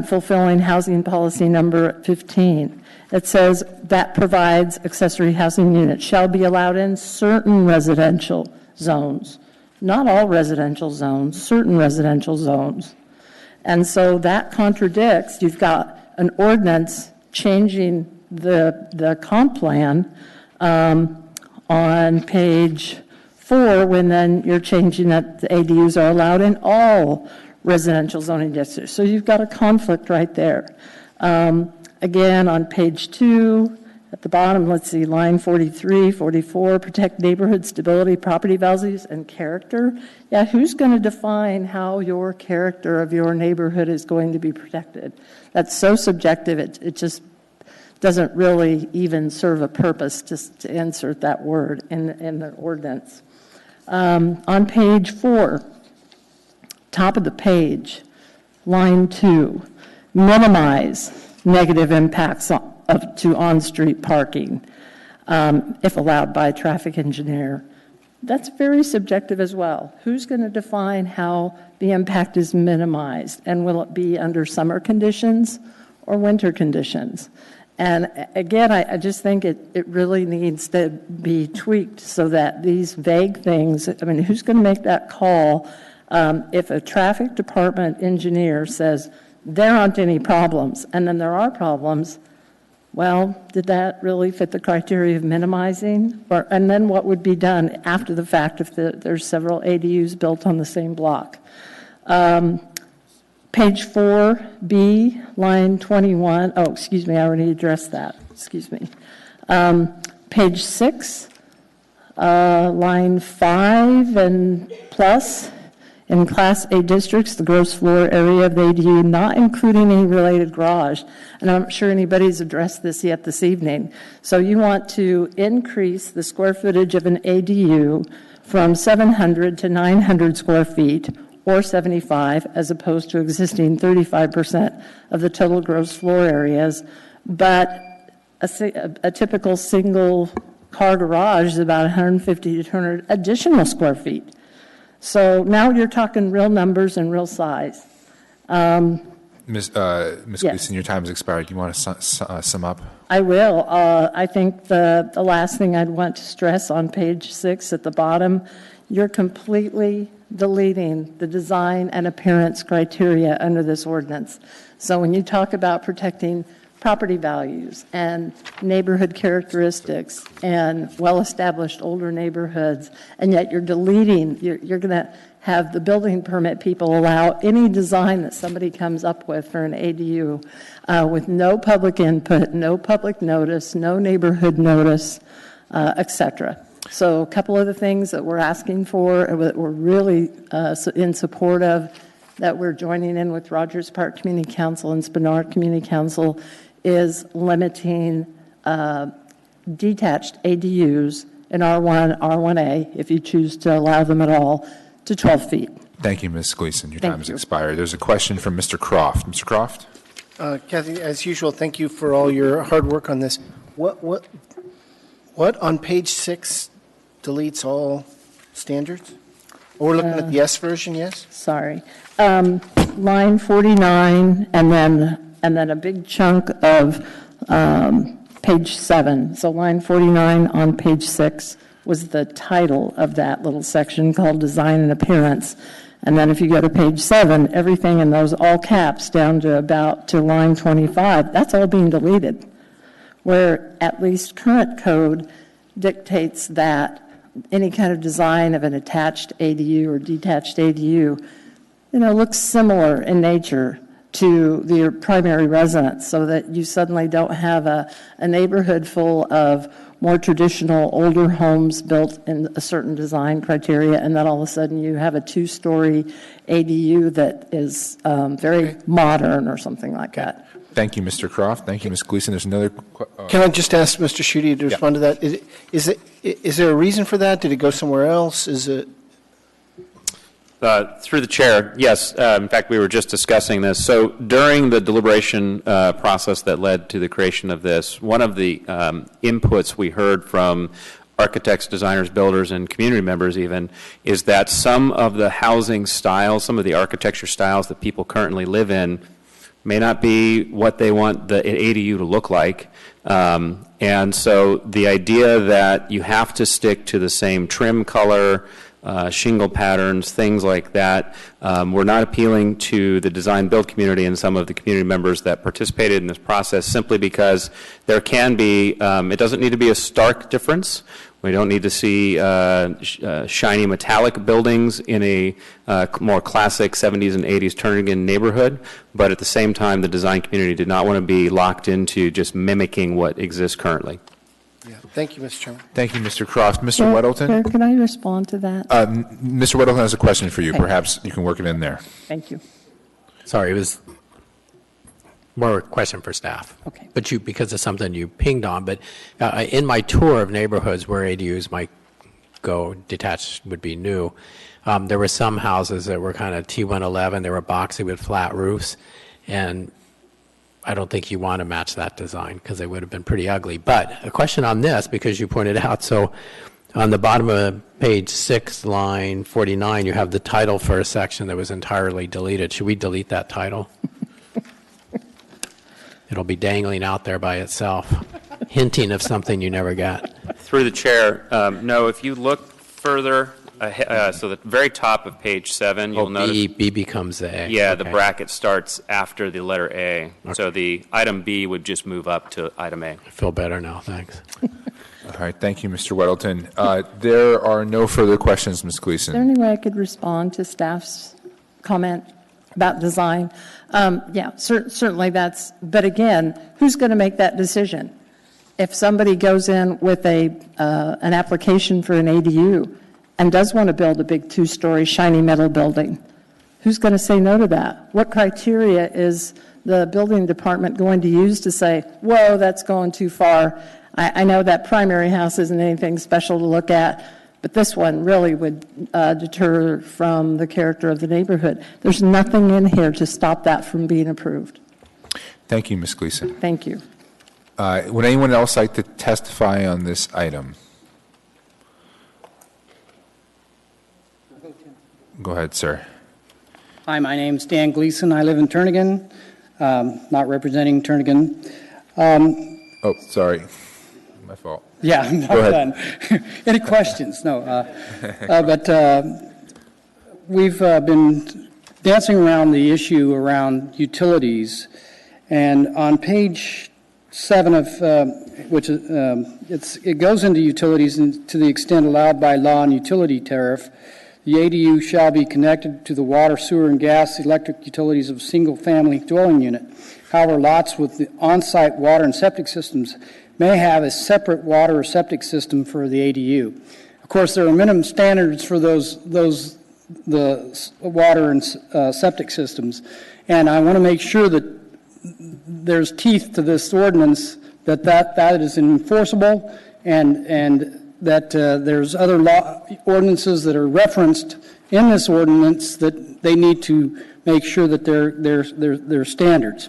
fulfilling housing policy number 15. It says that provides accessory housing units shall be allowed in certain residential zones, not all residential zones, certain residential zones. And so that contradicts, you've got an ordinance changing the comp plan on page 4, when then you're changing that the ADUs are allowed in all residential zoning districts. So you've got a conflict right there. Again, on page 2, at the bottom, let's see, line 43, 44, protect neighborhood stability, property values, and character. Yeah, who's going to define how your character of your neighborhood is going to be protected? That's so subjective, it just doesn't really even serve a purpose to insert that word in the ordinance. On page 4, top of the page, line 2, minimize negative impacts to on-street parking if allowed by a traffic engineer. That's very subjective as well. Who's going to define how the impact is minimized? And will it be under summer conditions or winter conditions? And again, I just think it really needs to be tweaked so that these vague things, who's going to make that call if a traffic department engineer says there aren't any problems and then there are problems? Well, did that really fit the criteria of minimizing? And then what would be done after the fact if there's several ADUs built on the same block? Page 4B, line 21. Oh, excuse me, I already addressed that. Excuse me. Page 6, line 5 and plus. In Class A districts, the gross floor area of the ADU, not including any related garage. And I'm not sure anybody's addressed this yet this evening. So you want to increase the square footage of an ADU from 700 to 900 square feet, or 75, as opposed to existing 35% of the total gross floor areas. But a typical single-car garage is about 150 to 200 additional square feet. So now you're talking real numbers and real size. Ms. Yes. Gleason, your time has expired. Do you want to sum up? I will. I think the last thing I'd want to stress on page 6 at the bottom, you're completely deleting the design and appearance criteria under this ordinance. So when you talk about protecting property values and neighborhood characteristics and well-established older neighborhoods, and yet you're deleting, you're going to have the building permit people allow any design that somebody comes up with for an ADU with no public input, no public notice, no neighborhood notice, et cetera. So a couple of the things that we're asking for, that we're really in support of, that we're joining in with Rogers Park Community Council and Spenard Community Council, is limiting detached ADUs in R1, R1A, if you choose to allow them at all, to 12 feet. Thank you, Ms. Gleason. Your Thank time has you. expired. There's a question from Mr. Croft. Mr. Croft? Kathy, as usual, thank you for all your hard work on this. What on page 6 deletes all standards? Or we're looking at the S version, yes? Sorry. Line 49, and then a big chunk of page 7. So line 49 on page 6 was the title of that little section called Design and Appearance. And then if you go to page 7, everything in those all caps down to line 25, that's all being deleted. Where at least current code dictates that any kind of design of an attached ADU or detached ADU, looks similar in nature to your primary residence, so that you suddenly don't have a neighborhood full of more traditional older homes built in a certain design criteria, and then all of a sudden you have a 2-story ADU that is very modern or something like that. Thank you, Mr. Croft. Thank you, Ms. Gleason. There's another Can I just ask Mr. Schutte to respond to that? Is there a reason for that? Did it go somewhere else? Is it? Through the chair, yes. In fact, we were just discussing this. So during the deliberation process that led to the creation of this, one of the inputs we heard from architects, designers, builders, and community members even, is that some of the housing styles, some of the architecture styles that people currently live in may not be what they want the ADU to look like. And so the idea that you have to stick to the same trim color, shingle patterns, things like that, were not appealing to the design build community and some of the community members that participated in this process, simply because there can be, it doesn't need to be a stark difference. We don't need to see shiny metallic buildings in a more classic 70s and 80s Turnagain neighborhood, but at the same time, the design community did not want to be locked into just mimicking what exists currently. Yeah. Thank you, Mr. Chairman. Thank you, Mr. Croft. Mr. Weddleton? Can I respond to that? Mr. Weddleton has a question for you. Okay. Perhaps you can work it in there. Thank you. Sorry, it was more a question for staff. Okay. But because of something you pinged on, but in my tour of neighborhoods where ADUs might go, detached would be new, there were some houses that were kind of T111. They were boxy with flat roofs, and I don't think you want to match that design because they would have been pretty ugly. But a question on this, because you pointed out, so on the bottom of page 6, line 49, you have the title for a section that was entirely deleted. Should we delete that title? It'll be dangling out there by itself, hinting of something you never got. Through the chair, no, if you look further, so the very top of page 7, you'll notice. B becomes the A. Yeah, Okay. the bracket starts after the letter A. Okay. So the item B would just move up to item A. I feel better now, thanks. All right, thank you, Mr. Weddleton. There are no further questions, Ms. Gleason. Is there any way I could respond to staff's comment about design? Certainly that's, but again, who's going to make that decision? If somebody goes in with an application for an ADU and does want to build a big 2-story shiny metal building, who's going to say no to that? What criteria is the building department going to use to say, whoa, that's going too far? I know that primary house isn't anything special to look at, But this one really would deter from the character of the neighborhood. There's nothing in here to stop that from being approved. Thank you, Ms. Gleason. Thank you. Would anyone else like to testify on this item? Go ahead, sir. Hi, my name's Dan Gleason. I live in Turnagain, not representing Turnagain. Oh, sorry. My fault. Yeah, I'm not Go ahead. done. Any questions? No. But we've been dancing around the issue around utilities, and on page 7 of which is it goes into utilities, and to the extent allowed by law and utility tariff, the ADU shall be connected to the water, sewer, and gas electric utilities of a single-family dwelling unit. However, lots with the on-site water and septic systems may have a separate water or septic system for the ADU. Of course, there are minimum standards for the water and septic systems, and I want to make sure that there's teeth to this ordinance, that is enforceable, and that there's other ordinances that are referenced in this ordinance that they need to make sure that they're standards.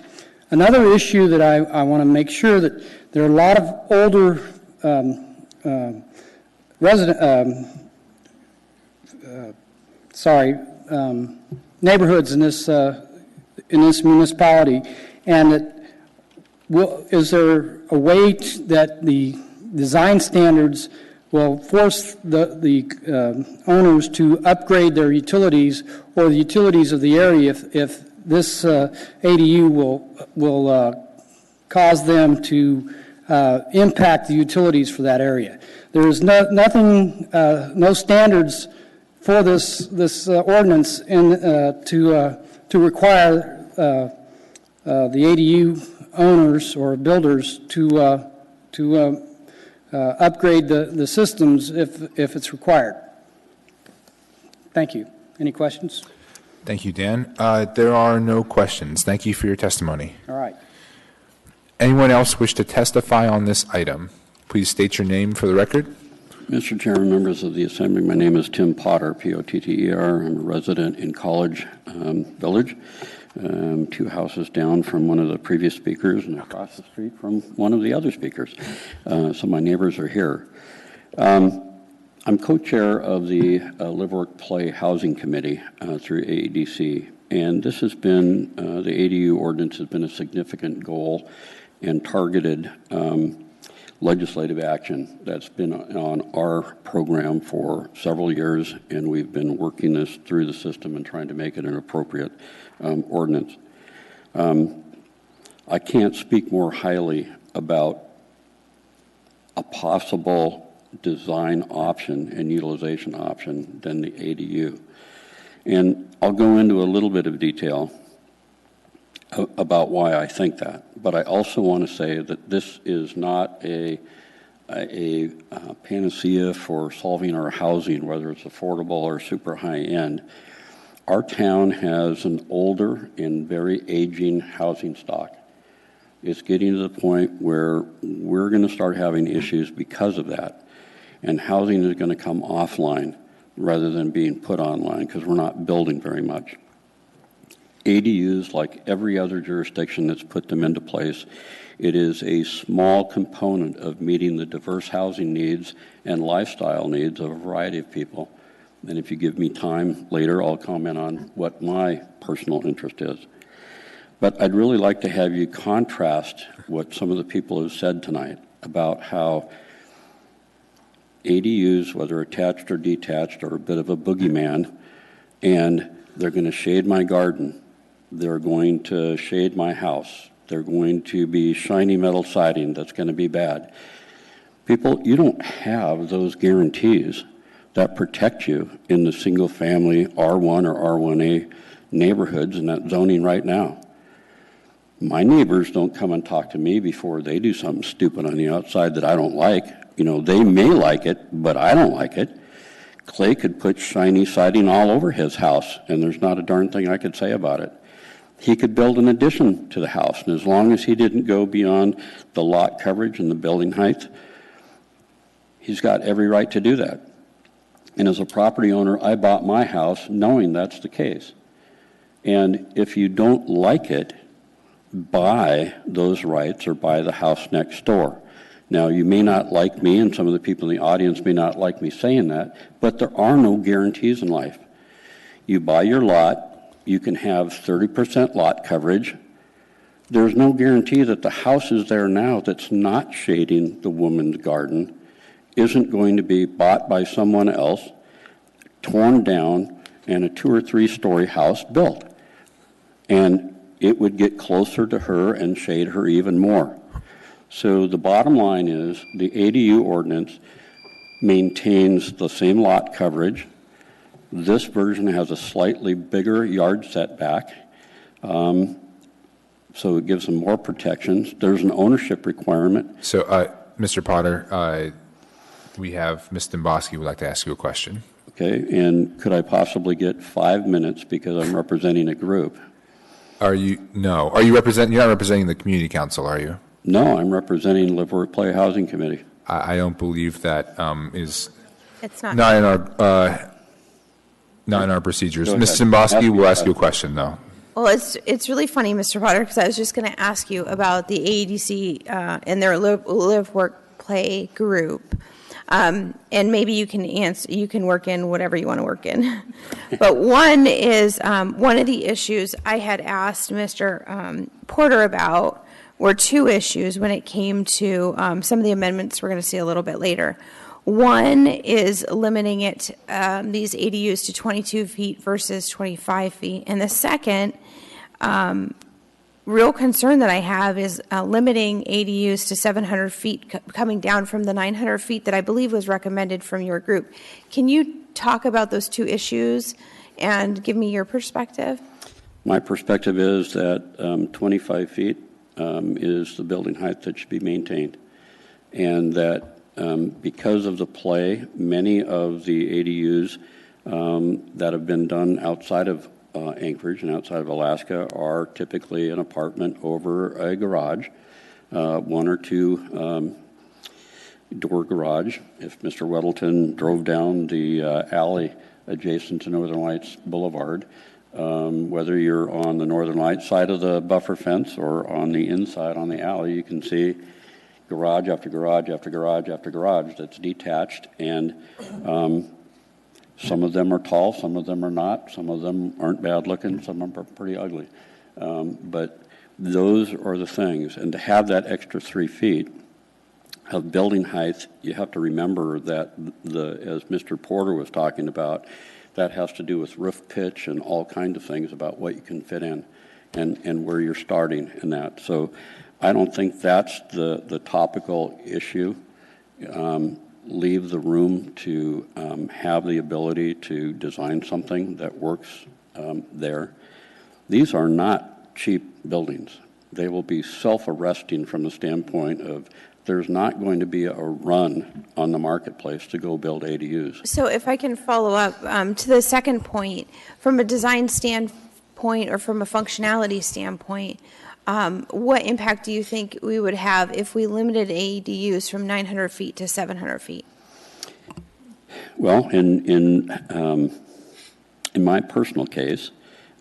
Another issue that I want to make sure that there are a lot of older neighborhoods in this municipality, and that is there a way that the design standards will force the owners to upgrade their utilities or the utilities of the area if this ADU will cause them to impact the utilities for that area. There is no standards for this ordinance to require the ADU owners or builders to upgrade the systems if it's required. Thank you. Any questions? Thank you, Dan. There are no questions. Thank you for your testimony. All right. Anyone else wish to testify on this item? Please state your name for the record. Mr. Chairman, members of the Assembly, my name is Tim Potter, P-O-T-T-E-R. I'm a resident in College Village, 2 houses down from one of the previous speakers and across the street from one of the other speakers. So my neighbors are here. I'm co-chair of the Live, Work, Play Housing Committee through AEDC, and this has been, the ADU ordinance has been a significant goal and targeted legislative action that's been on our program for several years, and we've been working this through the system and trying to make it an appropriate ordinance. I can't speak more highly about a possible design option and utilization option than the ADU. And I'll go into a little bit of detail about why I think that. But I also want to say that this is not a panacea for solving our housing, whether it's affordable or super high end. Our town has an older and very aging housing stock. It's getting to the point where we're going to start having issues because of that. And housing is going to come offline rather than being put online because we're not building very much. ADUs, like every other jurisdiction that's put them into place, it is a small component of meeting the diverse housing needs and lifestyle needs of a variety of people. And if you give me time later, I'll comment on what my personal interest is. But I'd really like to have you contrast what some of the people have said tonight about how ADUs, whether attached or detached, are a bit of a boogeyman, and they're going to shade my garden. They're going to shade my house. They're going to be shiny metal siding that's going to be bad. People, you don't have those guarantees that protect you in the single-family R1 or R1A neighborhoods in that zoning right now. My neighbors don't come and talk to me before they do something stupid on the outside that I don't like. You know, they may like it, but I don't like it. Clay could put shiny siding all over his house, and there's not a darn thing I could say about it. He could build an addition to the house, and as long as he didn't go beyond the lot coverage and the building height, he's got every right to do that. And as a property owner, I bought my house knowing that's the case. And if you don't like it, buy those rights or buy the house next door. Now, you may not like me, and some of the people in the audience may not like me saying that, but there are no guarantees in life. You buy your lot, you can have 30% lot coverage. There's no guarantee that the house is there now that's not shading the woman's garden isn't going to be bought by someone else, torn down, and a 2 or 3 story house built. And it would get closer to her and shade her even more. So the bottom line is the ADU ordinance maintains the same lot coverage. This version has a slightly bigger yard setback, so it gives them more protections. There's an ownership requirement. So, Mr. Potter, we have Ms. Domboski would like to ask you a question. Okay, and could I possibly get 5 minutes because I'm representing a group? Are you, no. Are you representing, you're not representing the community council, are you? No, I'm representing Live, Work, Play Housing Committee. I don't believe that is It's not. not in our procedures. Go Ms. ahead. Simboski will ask you a question, though. Well, it's really funny, Mr. Potter, because I was just going to ask you about the AEDC and their live, work, play group. And maybe you can answer, you can work in whatever you want to work in. But one is, one of the issues I had asked Mr. Porter about were 2 issues when it came to some of the amendments we're going to see a little bit later. One is limiting it, these ADUs to 22 feet versus 25 feet. And the second real concern that I have is limiting ADUs to 700 feet, coming down from the 900 feet that I believe was recommended from your group. Can you talk about those 2 issues and give me your perspective? My perspective is that 25 feet is the building height that should be maintained, and that because of the play, many of the ADUs that have been done outside of Anchorage and outside of Alaska are typically an apartment over a garage, 1 or 2 door garage. If Mr. Weddleton drove down the alley adjacent to Northern Lights Boulevard, whether you're on the Northern Lights side of the buffer fence or on the inside on the alley, you can see garage after garage after garage after garage that's detached, and some of them are tall, some of them are not, some of them aren't bad looking, some of them are pretty ugly. But those are the things, and to have that extra 3 feet of building height, you have to remember that, as Mr. Porter was talking about, that has to do with roof pitch and all kinds of things about what you can fit in and where you're starting in that. So I don't think that's the topical issue. Leave the room to have the ability to design something that works there. These are not cheap buildings. They will be self-arresting from the standpoint of there's not going to be a run on the marketplace to go build ADUs. So if I can follow up to the second point, from a design standpoint or from a functionality standpoint, what impact do you think we would have if we limited ADUs from 900 feet to 700 feet? Well, in my personal case,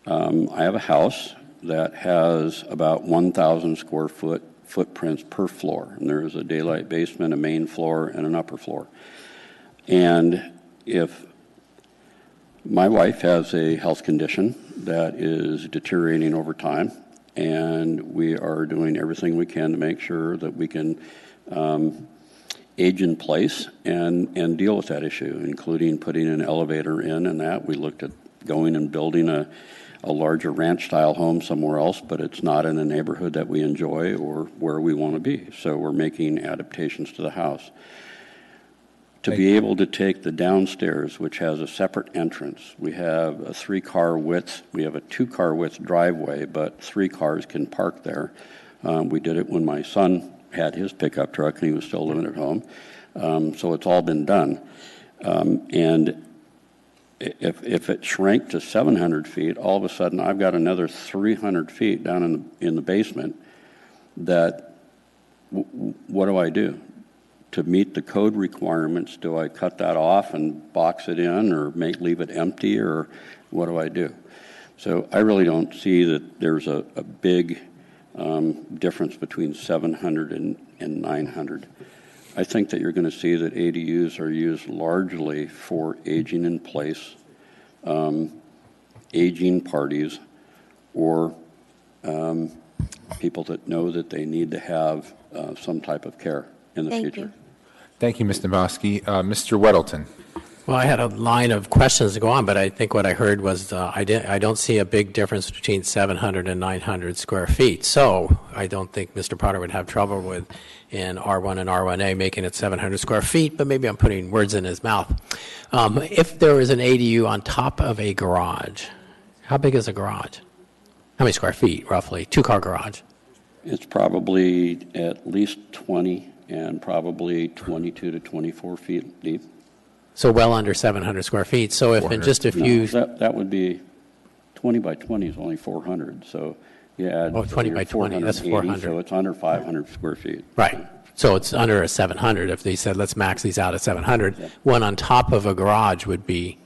I have a house that has about 1,000 square foot footprints per floor, and there is a daylight basement, a main floor, and an upper floor. And if my wife has a health condition that is deteriorating over time, and we are doing everything we can to make sure that we can age in place and deal with that issue, including putting an elevator in and that. We looked at going and building a larger ranch-style home somewhere else, but it's not in a neighborhood that we enjoy or where we want to be. So we're making adaptations to the house. To be able to take the downstairs, which has a separate entrance, we have a 3-car width, we have a 2-car width driveway, but 3 cars can park there. We did it when my son had his pickup truck and he was still living at home. So it's all been done. And if it shrank to 700 feet, all of a sudden I've got another 300 feet down in the basement that, what do I do? to meet the code requirements, do I cut that off and box it in or leave it empty, or what do I do? So I really don't see that there's a big difference between 700 and 900. I think that you're going to see that ADUs are used largely for aging in place, aging parties, or people that know that they need to have some type of care in the future. Thank you, Mr. Mosky. Mr. Weddleton. Well, I had a line of questions to go on, but I think what I heard was I don't see a big difference between 700 and 900 square feet. So I don't think Mr. Potter would have trouble with in R1 and R1A making it 700 square feet, but maybe I'm putting words in his mouth. If there is an ADU on top of a garage, how big is a garage? How many square feet, roughly? Two-car garage. It's probably at least 20 and probably 22 to 24 feet deep. So well under 700 square feet. So if in just a few... No, that would be 20 by 20 is only 400. So you add 20 by 20, that's 400. So it's under 500 square feet. Right. So it's under a 700. If they said, let's max these out at 700, one on top of a garage would be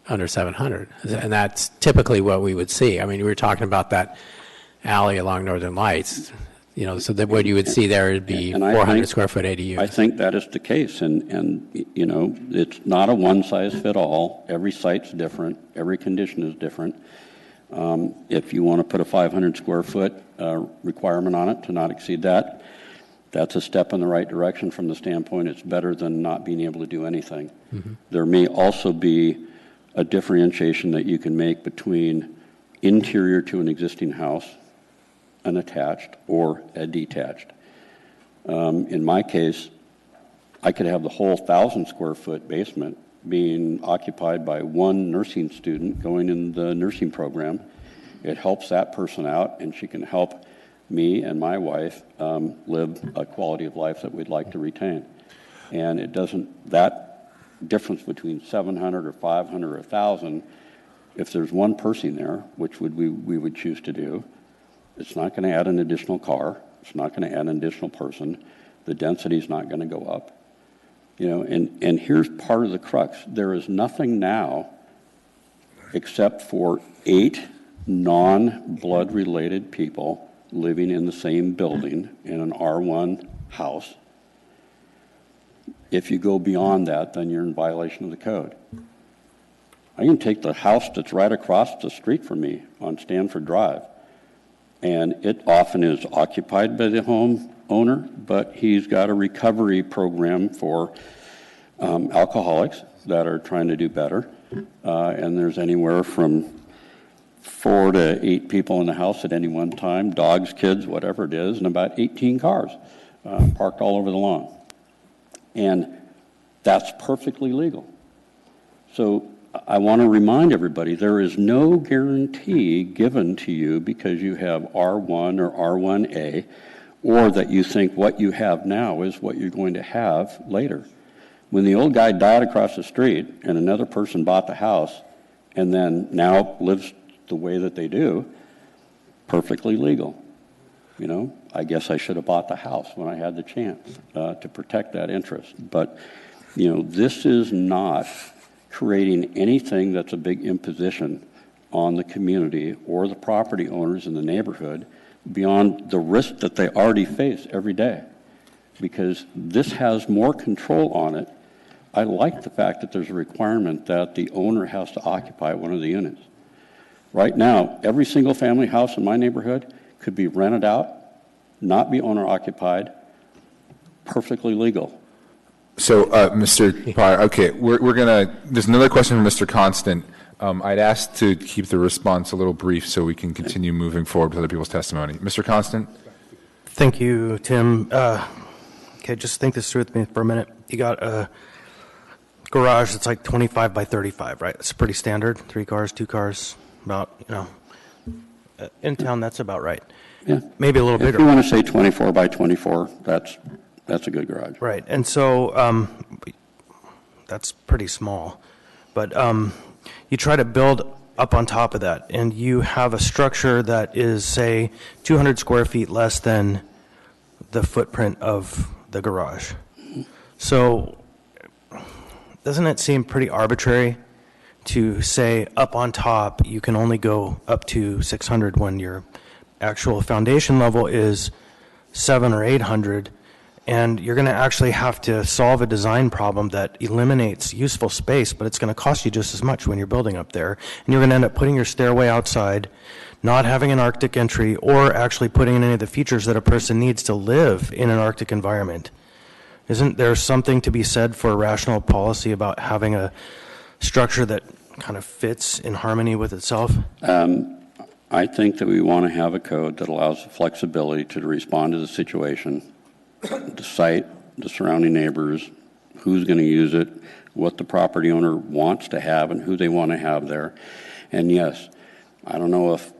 under 700. And that's typically what we would see. I mean, we were talking about that alley along Northern Lights. You know, so that what you would see there would be 400 square foot ADUs. I think that is the case, and you know, it's not a one-size-fit-all. Every site's different. Every condition is different. If you want to put a 500 square foot requirement on it to not exceed that, that's a step in the right direction from the standpoint it's better than not being able to do anything. Mm-hmm. There may also be a differentiation that you can make between interior to an existing house, an attached or a detached. In my case, I could have the whole 1,000 square foot basement being occupied by one nursing student going in the nursing program. It helps that person out, and she can help me and my wife live a quality of life that we'd like to retain. And it doesn't, that difference between 700 or 500 or 1,000, if there's one person there, which we would choose to do, it's not going to add an additional car. It's not going to add an additional person. The density is not going to go up. You know, and here's part of the crux. There is nothing now except for 8 non-blood related people living in the same building in an R1 house. If you go beyond that, then you're in violation of the code. I can take the house that's right across the street from me on Stanford Drive, and it often is occupied by the homeowner, but he's got a recovery program for alcoholics that are trying to do better. And there's anywhere from 4 to 8 people in the house at any one time, dogs, kids, whatever it is, and about 18 cars parked all over the lawn. And that's perfectly legal. So I want to remind everybody, there is no guarantee given to you because you have R1 or R1A, or that you think what you have now is what you're going to have later. When the old guy died across the street and another person bought the house and then now lives the way that they do, perfectly legal. You know, I guess I should have bought the house when I had the chance to protect that interest. But, you know, this is not creating anything that's a big imposition on the community or the property owners in the neighborhood beyond the risk that they already face every day, because this has more control on it. I like the fact that there's a requirement that the owner has to occupy one of the units. Right now, every single family house in my neighborhood could be rented out, not be owner occupied, perfectly legal. So, Mr. Potter, okay, we're going to, there's another question from Mr. Constant. I'd ask to keep the response a little brief so we can continue moving forward with other people's testimony. Mr. Constant? Thank you, Tim. Okay, just think this through with me for a minute. You got a garage that's like 25 by 35, right? It's pretty standard, 3 cars, 2 cars, about, you know, in town, that's about right. Yeah. Maybe a little bigger. If you want to say 24 by 24, that's a good garage. Right, and so that's pretty small. But you try to build up on top of that, and you have a structure that is, say, 200 square feet less than the footprint of the garage. So doesn't it seem pretty arbitrary to say up on top you can only go up to 600 when your actual foundation level is 700 or 800, and you're going to actually have to solve a design problem that eliminates useful space, but it's going to cost you just as much when you're building up there, and you're going to end up putting your stairway outside, not having an Arctic entry, or actually putting in any of the features that a person needs to live in an Arctic environment. Isn't there something to be said for a rational policy about having a structure that kind of fits in harmony with itself? I think that we want to have a code that allows the flexibility to respond to the situation, the site, the surrounding neighbors, who's going to use it, what the property owner wants to have and who they want to have there. And yes, I don't know if,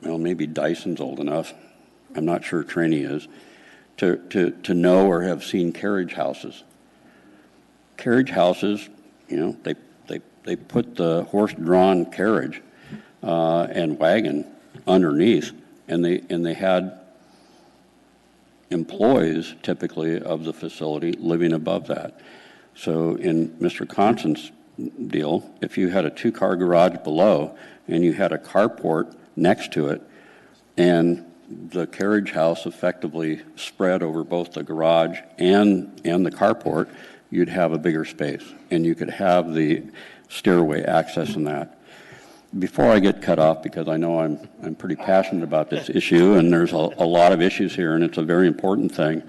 well, maybe Dyson's old enough, I'm not sure Trainee is, to know or have seen carriage houses. Carriage houses, you know, they put the horse-drawn carriage and wagon underneath, and they had employees typically of the facility living above that. So in Mr. Constant's deal, if you had a two-car garage below and you had a carport next to it, and the carriage house effectively spread over both the garage and the carport, you'd have a bigger space, and you could have the stairway access in that. Before I get cut off, because I know I'm pretty passionate about this issue, and there's a lot of issues here, and it's a very important thing,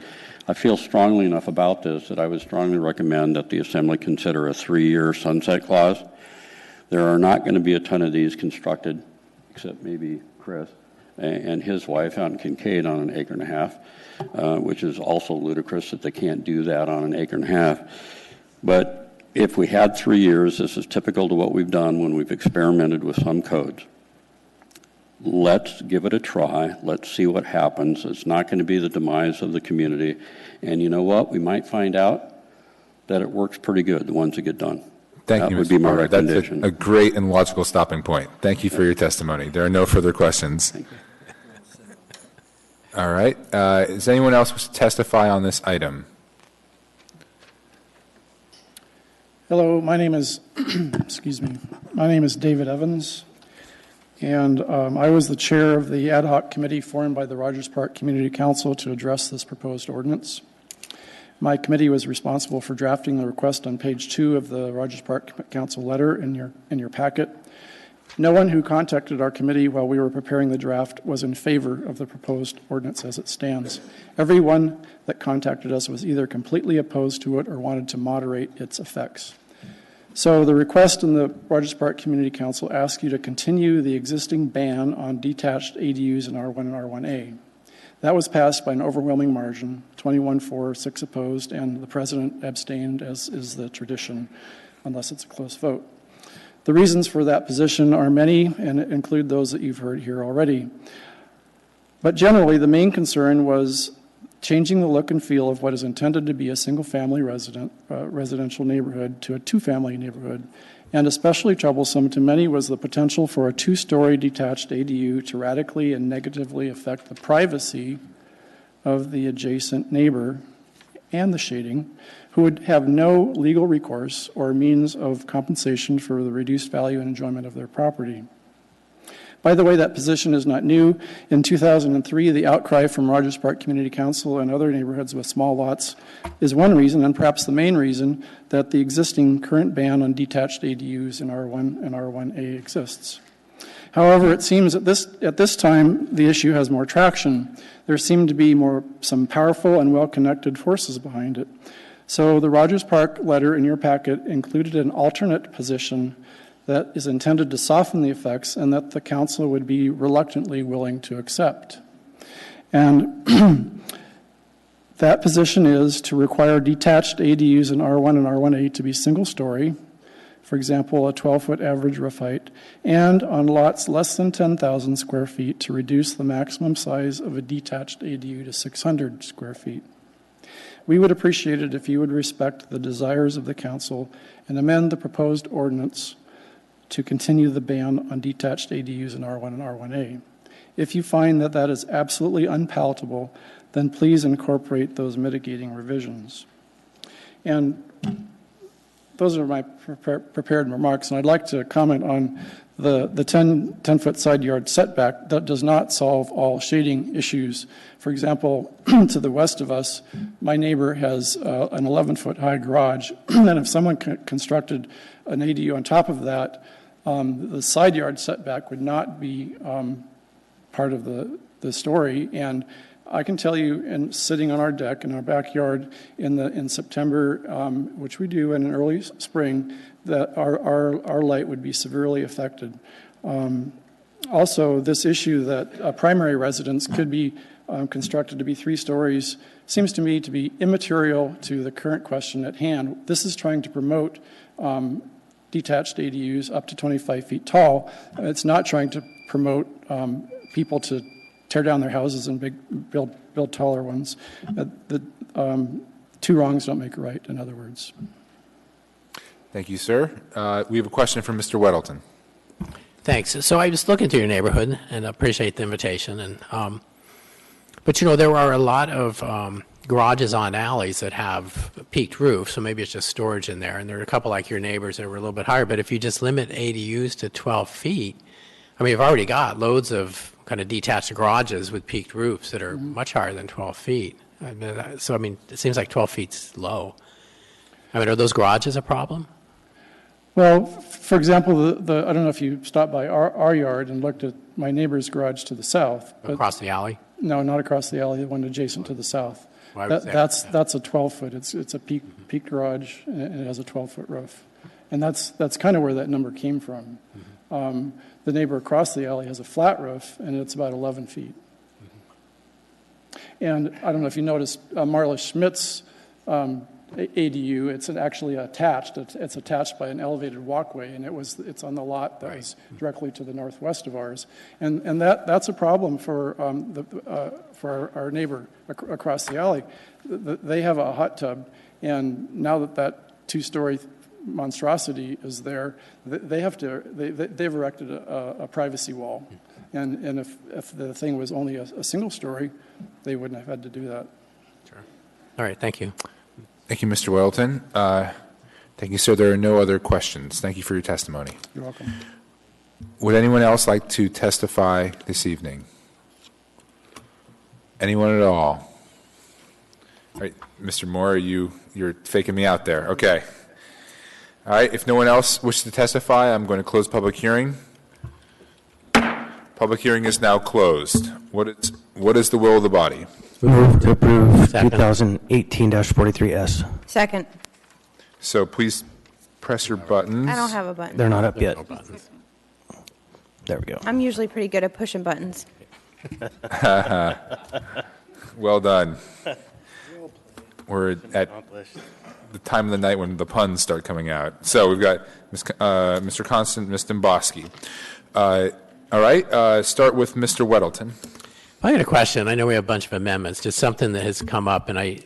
I feel strongly enough about this that I would strongly recommend that the Assembly consider a 3-year sunset clause. There are not going to be a ton of these constructed, except maybe Chris and his wife out in Kincaid on an acre and a half, which is also ludicrous that they can't do that on an acre and a half. But if we had 3 years, this is typical to what we've done when we've experimented with some codes. Let's give it a try. Let's see what happens. It's not going to be the demise of the community. And you know what? We might find out that it works pretty good, the ones that get done. Thank that you, would Mr. be my Porter. recommendation. That's a great and logical stopping point. Thank you for your testimony. There are no further questions. Thank you. All right. Does anyone else wish to testify on this item? Hello, my name is, excuse me, my name is David Evans, and I was the chair of the ad hoc committee formed by the Rogers Park Community Council to address this proposed ordinance. My committee was responsible for drafting the request on page 2 of the Rogers Park Council letter in your packet. No one who contacted our committee while we were preparing the draft was in favor of the proposed ordinance as it stands. Everyone that contacted us was either completely opposed to it or wanted to moderate its effects. So the request in the Rogers Park Community Council asks you to continue the existing ban on detached ADUs in R1 and R1A. That was passed by an overwhelming margin, 21 for, 6 opposed, and the president abstained, as is the tradition, unless it's a close vote. The reasons for that position are many and include those that you've heard here already. But generally, the main concern was changing the look and feel of what is intended to be a single-family residential neighborhood to a two-family neighborhood. And especially troublesome to many was the potential for a 2-story detached ADU to radically and negatively affect the privacy of the adjacent neighbor and the shading, who would have no legal recourse or means of compensation for the reduced value and enjoyment of their property. By the way, that position is not new. In 2003, the outcry from Rogers Park Community Council and other neighborhoods with small lots is one reason, and perhaps the main reason, that the existing current ban on detached ADUs in R1 and R1A exists. However, it seems at this time the issue has more traction. There seem to be some powerful and well-connected forces behind it. So the Rogers Park letter in your packet included an alternate position that is intended to soften the effects and that the council would be reluctantly willing to accept. And that position is to require detached ADUs in R1 and R1A to be single-story, for example, a 12-foot average roof height, and on lots less than 10,000 square feet to reduce the maximum size of a detached ADU to 600 square feet. We would appreciate it if you would respect the desires of the council and amend the proposed ordinance to continue the ban on detached ADUs in R1 and R1A. If you find that that is absolutely unpalatable, then please incorporate those mitigating revisions. And those are my prepared remarks, and I'd like to comment on the 10-foot side yard setback. That does not solve all shading issues. For example, to the west of us, my neighbor has an 11-foot high garage, and if someone constructed an ADU on top of that, the side yard setback would not be part of the story. And I can tell you, in sitting on our deck in our backyard in September, which we do in an early spring, that our light would be severely affected. Also, this issue that primary residence could be constructed to be 3 stories seems to me to be immaterial to the current question at hand. This is trying to promote detached ADUs up to 25 feet tall. It's not trying to promote people to tear down their houses and build taller ones. Two wrongs don't make a right, in other words. Thank you, sir. We have a question from Mr. Weddleton. Thanks. So I was looking through your neighborhood and appreciate the invitation. And but you know, there are a lot of garages on alleys that have peaked roofs, so maybe it's just storage in there. And there are a couple like your neighbors that were a little bit higher. But if you just limit ADUs to 12 feet, I mean, you've already got loads of kind of detached garages with peaked roofs that are much higher than 12 feet. So, I mean, it seems like 12 feet's low. I mean, are those garages a problem? Well, for example, I don't know if you stopped by our yard and looked at my neighbor's garage to the south. Across the alley? No, not across the alley, the one adjacent to the south. That's a 12-foot. It's a peaked garage, and it has a 12-foot roof. And that's kind of where that number came from. The neighbor across the alley has a flat roof, and it's about 11 feet. And I don't know if you noticed Marla Schmidt's ADU. It's actually attached. It's attached by an elevated walkway, and it's on the lot that was directly to the northwest of ours. And that's a problem for our neighbor across the alley. They have a hot tub, and now that 2-story monstrosity is there, they've erected a privacy wall. And if the thing was only a single story, they wouldn't have had to do that. Sure. All right, thank you. Thank you, Mr. Weddleton. Thank you, sir. There are no other questions. Thank you for your testimony. You're welcome. Would anyone else like to testify this evening? Anyone at all? All right, Mr. Moore, you're faking me out there. Okay. All right, if no one else wishes to testify, I'm going to close public hearing. Public hearing is now closed. What is the will of the body? Move to approve 2018-43S. Second. So please press your buttons. I don't have a button. They're not up yet. There we go. I'm usually pretty good at pushing buttons. Well done. We're at the time of the night when the puns start coming out. So we've got Mr. Constant, Ms. Domboski. All right, start with Mr. Weddleton. I got a question. I know we have a bunch of amendments, just something that has come up, and I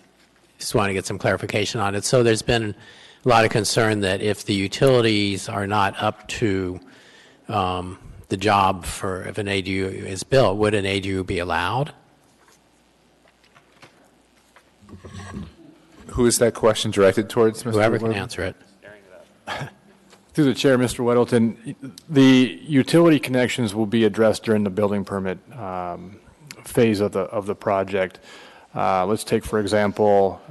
just want to get some clarification on it. So there's been a lot of concern that if the utilities are not up to the job for if an ADU is built, would an ADU be allowed? Who is that question directed towards, Mr. Whoever can Weddleton? answer it. Through the chair, Mr. Weddleton, the utility connections will be addressed during the building permit phase of the project. Let's take, for example,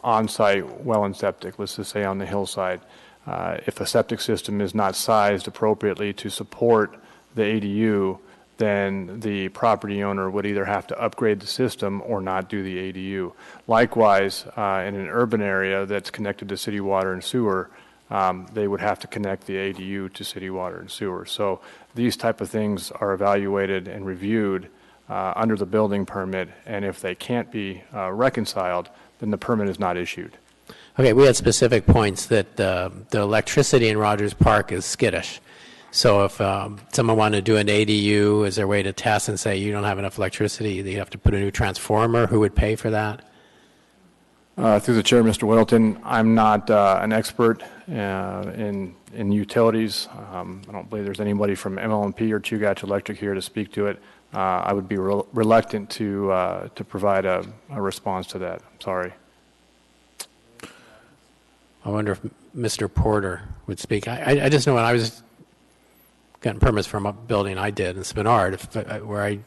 on-site well and septic. Let's just say on the hillside. If a septic system is not sized appropriately to support the ADU, then the property owner would either have to upgrade the system or not do the ADU. Likewise, in an urban area that's connected to city water and sewer, they would have to connect the ADU to city water and sewer. So these type of things are evaluated and reviewed under the building permit, and if they can't be reconciled, then the permit is not issued. Okay, we had specific points that the electricity in Rogers Park is skittish. So if someone wanted to do an ADU, is there a way to test and say you don't have enough electricity, you have to put a new transformer? Who would pay for that? Through the chair, Mr. Whittleton, I'm not an expert in utilities. I don't believe there's anybody from MLMP or Chugach Electric here to speak to it. I would be reluctant to provide a response to that. I'm sorry. I wonder if Mr. Porter would speak. I just know when I was getting permits from a building I did in Spenard, where I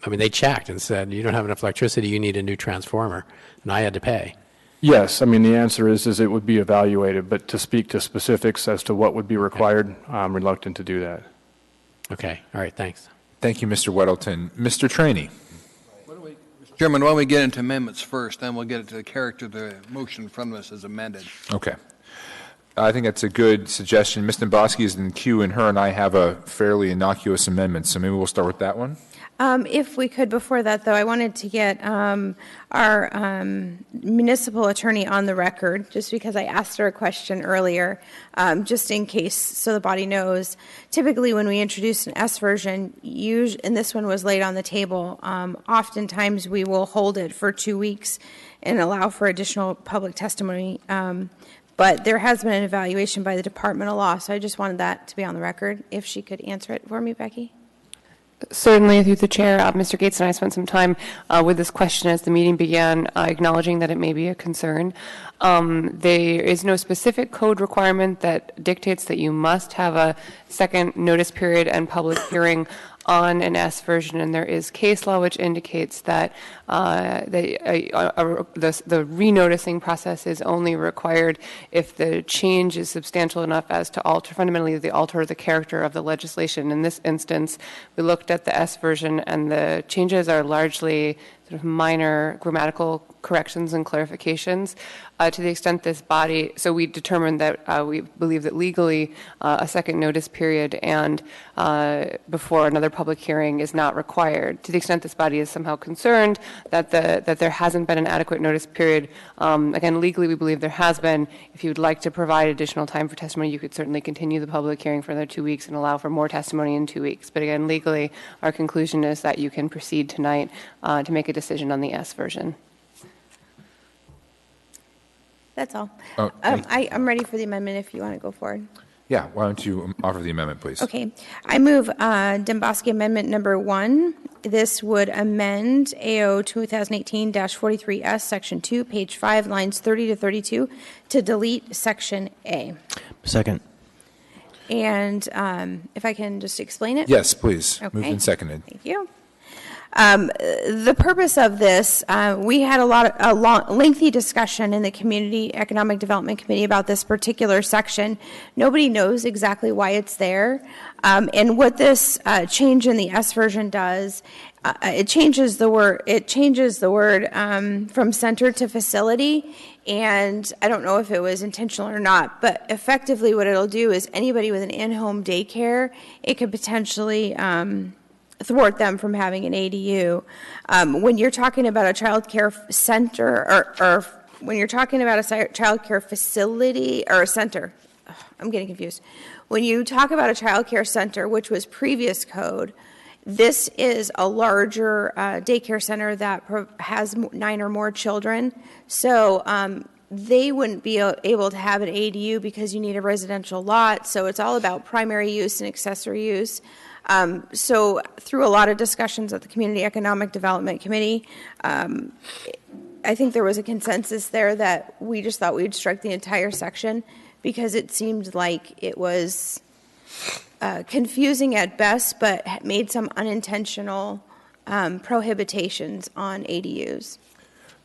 mean, they checked and said, you don't have enough electricity, you need a new transformer, and I had to pay. Yes, I mean, the answer is it would be evaluated, but to speak to specifics as to what would be required, I'm reluctant to do that. Okay, all right, thanks. Thank you, Mr. Weddleton. Mr. Traney. Mr. Chairman, why don't we get into amendments first, then we'll get into the character of the motion from us as amended. Okay. I think that's a good suggestion. Ms. Domboski is in the queue, and her and I have a fairly innocuous amendment, so maybe we'll start with that one. If we could, before that, though, I wanted to get our municipal attorney on the record, just because I asked her a question earlier, just in case, so the body knows. Typically, when we introduce an S version, and this one was laid on the table, oftentimes we will hold it for 2 weeks and allow for additional public testimony. But there has been an evaluation by the Department of Law, so I just wanted that to be on the record. If she could answer it for me, Becky. Certainly, through the chair, Mr. Gates and I spent some time with this question as the meeting began, acknowledging that it may be a concern. There is no specific code requirement that dictates that you must have a second notice period and public hearing on an S version, and there is case law which indicates that the renoticing process is only required if the change is substantial enough as to fundamentally alter the character of the legislation. In this instance, we looked at the S version, and the changes are largely sort of minor grammatical corrections and clarifications. To the extent this body, so we determined that we believe that legally a second notice period and before another public hearing is not required. To the extent this body is somehow concerned that there hasn't been an adequate notice period, again, legally we believe there has been. If you would like to provide additional time for testimony, you could certainly continue the public hearing for another 2 weeks and allow for more testimony in 2 weeks. But again, legally, our conclusion is that you can proceed tonight to make a decision on the S version. That's all. I'm ready for the amendment if you want to go forward. Yeah, why don't you offer the amendment, please? Okay. I move Domboski Amendment Number 1. This would amend AO 2018-43S, Section 2, page 5, lines 30 to 32, to delete Section A. Second. And if I can just explain it? Yes, please. Okay. Moved and seconded. Thank you. The purpose of this, we had a lengthy discussion in the Community Economic Development Committee about this particular section. Nobody knows exactly why it's there. And what this change in the S version does, it changes the word from center to facility. And I don't know if it was intentional or not, but effectively what it'll do is anybody with an in-home daycare, it could potentially thwart them from having an ADU. When you're talking about a child care center, or when you're talking about a child care facility or a center, I'm getting confused. When you talk about a child care center, which was previous code, this is a larger daycare center that has 9 or more children. So they wouldn't be able to have an ADU because you need a residential lot. So it's all about primary use and accessory use. So through a lot of discussions at the Community Economic Development Committee, I think there was a consensus there that we just thought we'd strike the entire section because it seemed like it was confusing at best, but made some unintentional prohibitions on ADUs.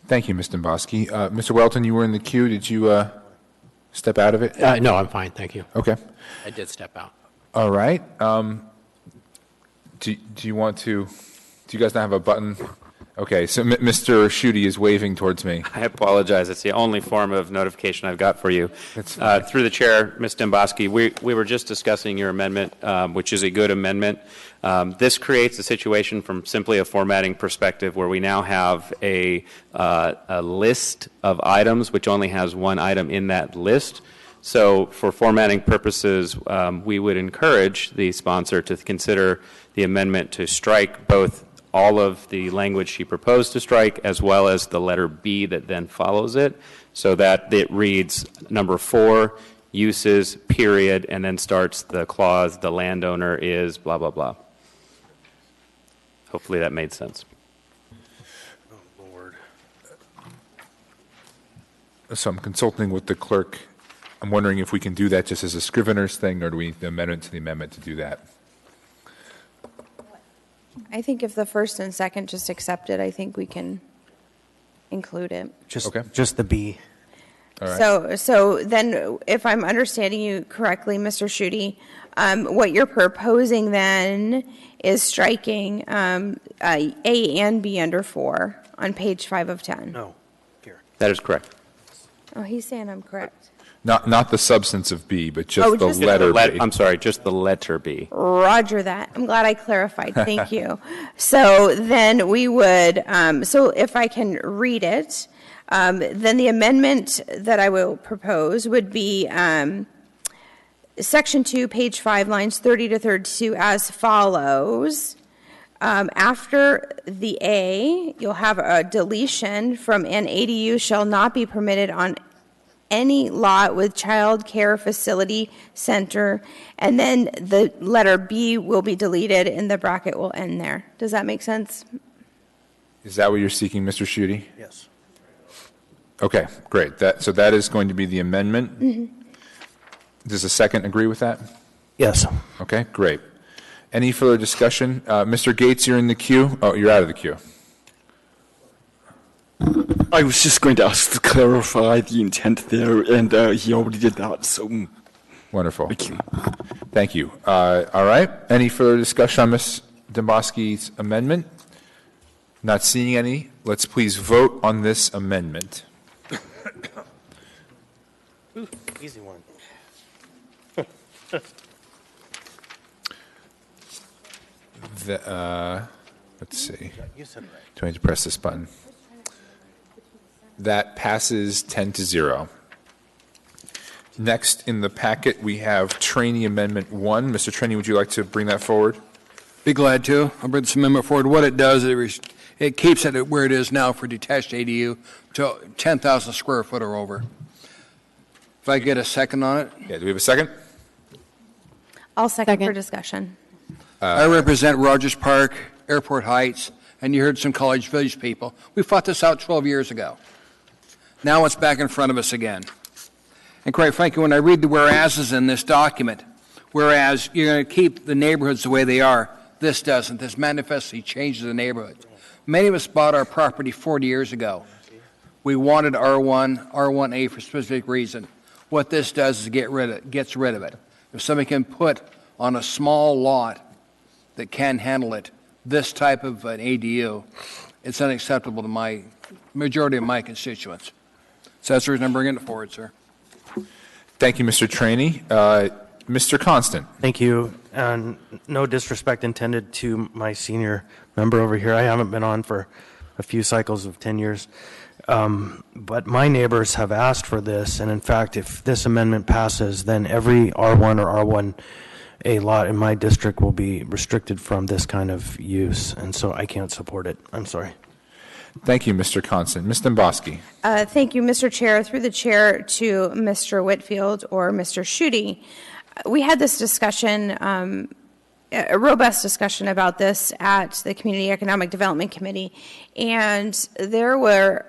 Thank you, Ms. Domboski. Mr. Welton, you were in the queue. Did you step out of it? No, I'm fine. Thank you. Okay. I did step out. All right. Do you want to? Do you guys not have a button? Okay. So Mr. Schutte is waving towards me. I apologize. It's the only form of notification I've got for you. Through the chair, Ms. Domboski, we were just discussing your amendment, which is a good amendment. This creates a situation from simply a formatting perspective where we now have a list of items which only has one item in that list. So for formatting purposes, we would encourage the sponsor to consider the amendment to strike both all of the language she proposed to strike, as well as the letter B that then follows it, so that it reads number 4, uses, period, and then starts the clause, the landowner is blah, blah, blah. Hopefully that made sense. So I'm consulting with the clerk. I'm wondering if we can do that just as a scrivener's thing, or do we need the amendment to the amendment to do that? I think if the first and second just accept it, I think we can include it. Just the B. All right. So then, if I'm understanding you correctly, Mr. Schutte, what you're proposing then is striking A and B under 4 on page 5 of 10. No. That is correct. Oh, he's saying I'm correct. Not the substance of B, but just the letter B. I'm sorry, just the letter B. Roger that. I'm glad I clarified. Thank you. So then we would, so if I can read it, then the amendment that I will propose would be Section 2, page 5, lines 30 to 32 as follows. After the A, you'll have a deletion from an ADU shall not be permitted on any lot with child care facility center, and then the letter B will be deleted and the bracket will end there. Does that make sense? Is that what you're seeking, Mr. Schutte? Yes. Okay, great. So that is going to be the amendment. Mm-hmm. Does the second agree with that? Yes. Okay, great. Any further discussion? Mr. Gates, you're in the queue. Oh, you're out of the queue. I was just going to ask to clarify the intent there, and he already did that, so... Wonderful. Thank you. Thank you. All right. Any further discussion on Ms. Domboski's amendment? Not seeing any. Let's please vote on this amendment. Ooh, easy one. Let's see. Do I need to press this button? That passes 10-0. Next in the packet, we have Trainee Amendment 1. Mr. Trainee, would you like to bring that forward? Be glad to. I'll bring this amendment forward. What it does, it keeps it where it is now for detached ADU to 10,000 square foot or over. If I get a second on it? Yeah, do we have a second? I'll second for discussion. I represent Rogers Park, Airport Heights, and you heard some College Village people. We fought this out 12 years ago. Now it's back in front of us again. And quite frankly, when I read the whereases in this document, whereas you're going to keep the neighborhoods the way they are, this doesn't. This manifestly changes the neighborhood. Many of us bought our property 40 years ago. We wanted R1, R1A for a specific reason. What this does is gets rid of it. If somebody can put on a small lot that can handle it, this type of an ADU, it's unacceptable to my majority of my constituents. So that's the reason I'm bringing it forward, sir. Thank you, Mr. Trainee. Mr. Constant. Thank you. And no disrespect intended to my senior member over here. I haven't been on for a few cycles of 10 years. But my neighbors have asked for this, and in fact, if this amendment passes, then every R1 or R1A lot in my district will be restricted from this kind of use, and so I can't support it. I'm sorry. Thank you, Mr. Constant. Ms. Domboski. Thank you, Mr. Chair. Through the chair to Mr. Whitfield or Mr. Schutte. We had this discussion, a robust discussion about this at the Community Economic Development Committee, and there were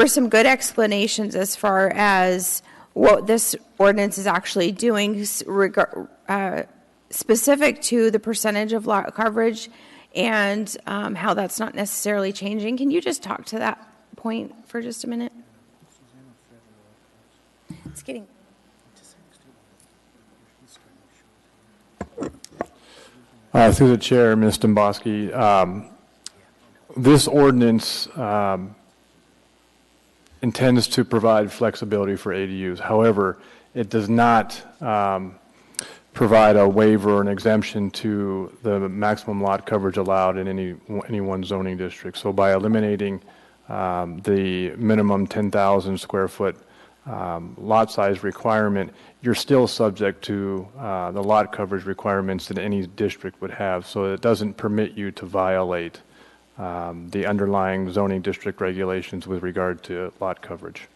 some good explanations as far as what this ordinance is actually doing specific to the percentage of lot coverage and how that's not necessarily changing. Can you just talk to that point for just a minute? It's getting... Through the chair, Ms. Domboski, this ordinance intends to provide flexibility for ADUs. However, it does not provide a waiver or an exemption to the maximum lot coverage allowed in any one zoning district. So by eliminating the minimum 10,000 square foot lot size requirement, you're still subject to the lot coverage requirements that any district would have. So it doesn't permit you to violate the underlying zoning district regulations with regard to lot coverage.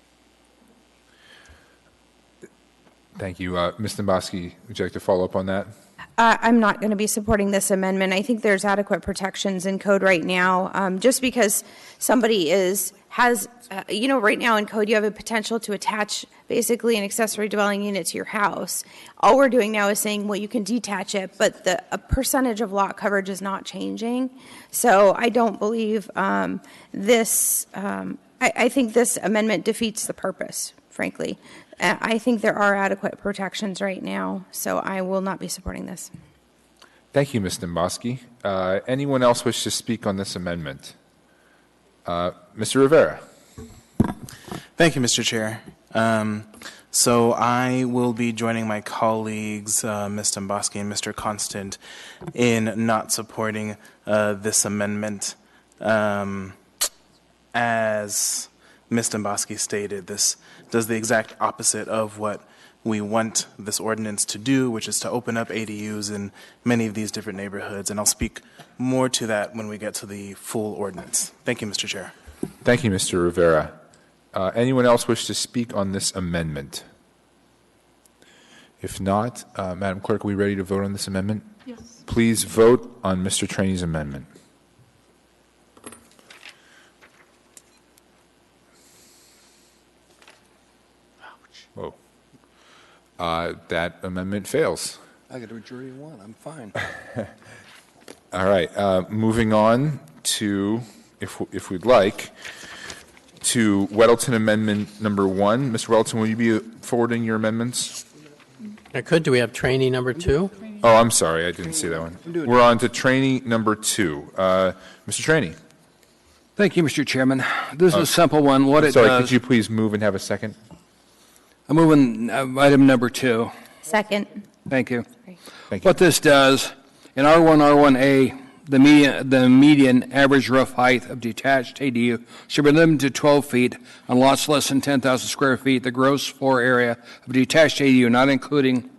Thank you. Ms. Domboski, would you like to follow up on that? I'm not going to be supporting this amendment. I think there's adequate protections in code right now. Just because somebody has right now in code you have a potential to attach basically an accessory dwelling unit to your house. All we're doing now is saying, well, you can detach it, but a percentage of lot coverage is not changing. So I don't believe this. I think this amendment defeats the purpose, frankly. I think there are adequate protections right now, so I will not be supporting this. Thank you, Ms. Domboski. Anyone else wish to speak on this amendment? Mr. Rivera. Thank you, Mr. Chair. So I will be joining my colleagues, Ms. Domboski and Mr. Constant, in not supporting this amendment. As Ms. Domboski stated, this does the exact opposite of what we want this ordinance to do, which is to open up ADUs in many of these different neighborhoods. And I'll speak more to that when we get to the full ordinance. Thank you, Mr. Chair. Thank you, Mr. Rivera. Anyone else wish to speak on this amendment? If not, Madam Clerk, are we ready to vote on this amendment? Yes. Please vote on Mr. Trainey's amendment. Whoa. That amendment fails. I got a majority of one. I'm fine. All right. Moving on to, if we'd like, to Weddleton Amendment number 1. Mr. Weddleton, will you be forwarding your amendments? I could. Do we have trainee number 2? Oh, I'm sorry. I didn't see that one. We're on to trainee number 2. Mr. Trainey. Thank you, Mr. Chairman. This is a simple one. What it sorry, does. could you please move and have a second? I'm moving item number 2. Second. Thank you. Thank you. What this does, in R1, R1A, the median average roof height of detached ADU should be limited to 12 feet on lots less than 10,000 square feet. The gross floor area of detached ADU, not including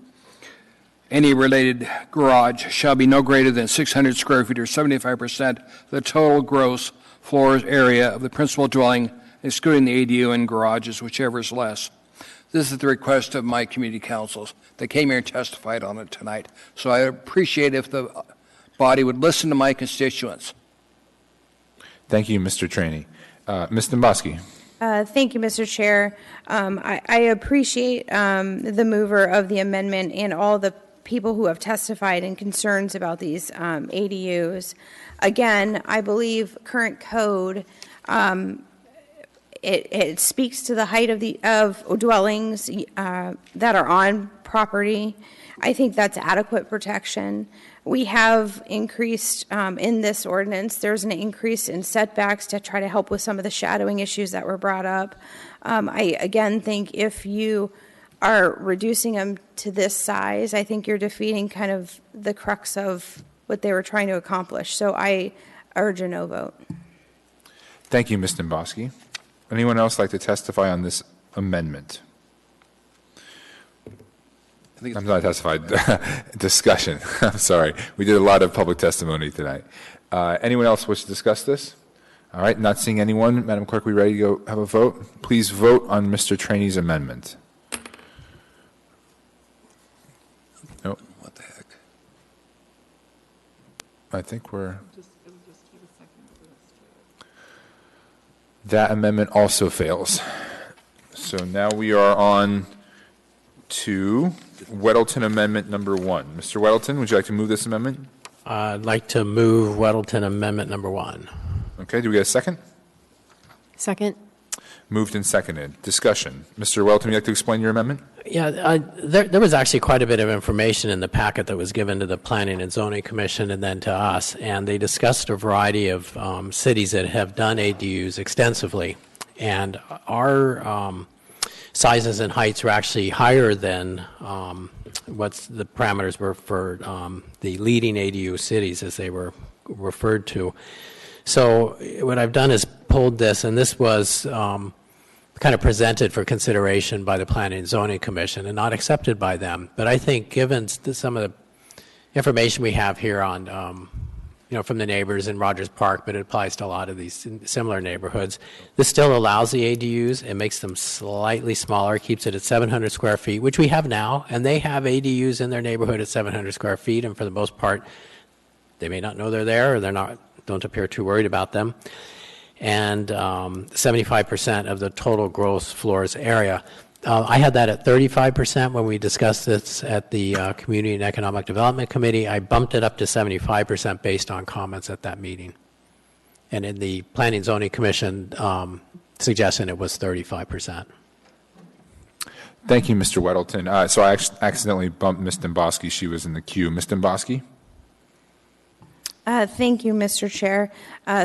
any related garage, shall be no greater than 600 square feet or 75% of the total gross floor area of the principal dwelling, excluding the ADU and garages, whichever is less. This is the request of my community councils. They came here and testified on it tonight. So I appreciate if the body would listen to my constituents. Thank you, Mr. Trainey. Ms. Domboski. Thank you, Mr. Chair. I appreciate the mover of the amendment and all the people who have testified and concerns about these ADUs. Again, I believe current code it speaks to the height of dwellings that are on property. I think that's adequate protection. We have increased in this ordinance. There's an increase in setbacks to try to help with some of the shadowing issues that were brought up. I again think if you are reducing them to this size, I think you're defeating kind of the crux of what they were trying to accomplish. So I urge a no vote. Thank you, Ms. Domboski. Anyone else like to testify on this amendment? I'm not testified. Discussion. I'm sorry. We did a lot of public testimony tonight. Anyone else wish to discuss this? All right. Not seeing anyone. Madam Clerk, we ready to go have a vote? Please vote on Mr. Trainey's amendment. Nope. What the heck? I think we're... That amendment also fails. So now we are on to Weddleton Amendment number 1. Mr. Weddleton, would you like to move this amendment? I'd like to move Weddleton Amendment number 1. Okay, do we get a second? Second. Moved and seconded. Discussion. Mr. Weddleton, would you like to explain your amendment? Yeah, there was actually quite a bit of information in the packet that was given to the Planning and Zoning Commission and then to us, and they discussed a variety of cities that have done ADUs extensively, and our sizes and heights are actually higher than what's the parameters were for the leading ADU cities as they were referred to. So what I've done is pulled this, and this was kind kind of presented for consideration by the Planning and Zoning Commission and not accepted by them. But I think given some of the information we have here on, from the neighbors in Rogers Park, but it applies to a lot of these similar neighborhoods, this still allows the ADUs. It makes them slightly smaller, keeps it at 700 square feet, which we have now, and they have ADUs in their neighborhood at 700 square feet, and for the most part, they may not know they're there, or don't appear too worried about them. And 75% of the total gross floors area. I had that at 35% when we discussed this at the Community and Economic Development Committee. I bumped it up to 75% based on comments at that meeting. And in the Planning and Zoning Commission suggestion, it was 35%. Thank you, Mr. Weddleton. So I accidentally bumped Ms. Domboski. She was in the queue. Ms. Domboski? Thank you, Mr. Chair.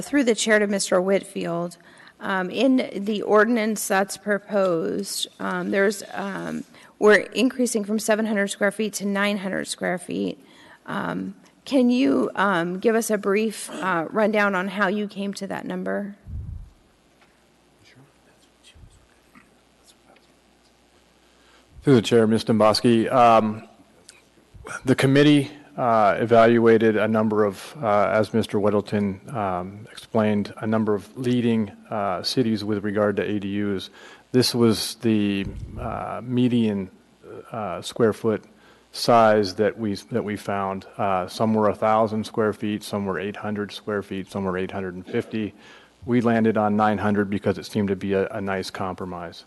Through the chair to Mr. Whitfield, in the ordinance that's proposed, we're increasing from 700 square feet to 900 square feet. Can you give us a brief rundown on how you came to that number? Through the chair, Ms. Domboski, the committee evaluated a number of, as Mr. Weddleton explained, a number of leading cities with regard to ADUs. This was the median square foot size that we found. Some were 1,000 square feet, some were 800 square feet, some were 850. We landed on 900 because it seemed to be a nice compromise.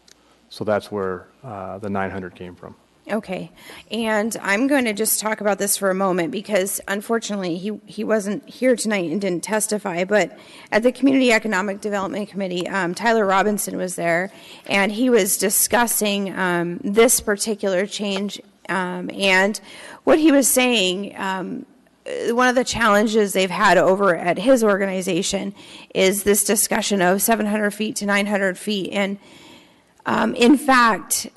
So that's where the 900 came from. Okay, and I'm going to just talk about this for a moment because unfortunately he wasn't here tonight and didn't testify, but at the Community Economic Development Committee, Tyler Robinson was there, and he was discussing this particular change, and what he was saying, one of the challenges they've had over at his organization is this discussion of 700 feet to 900 feet, and in fact,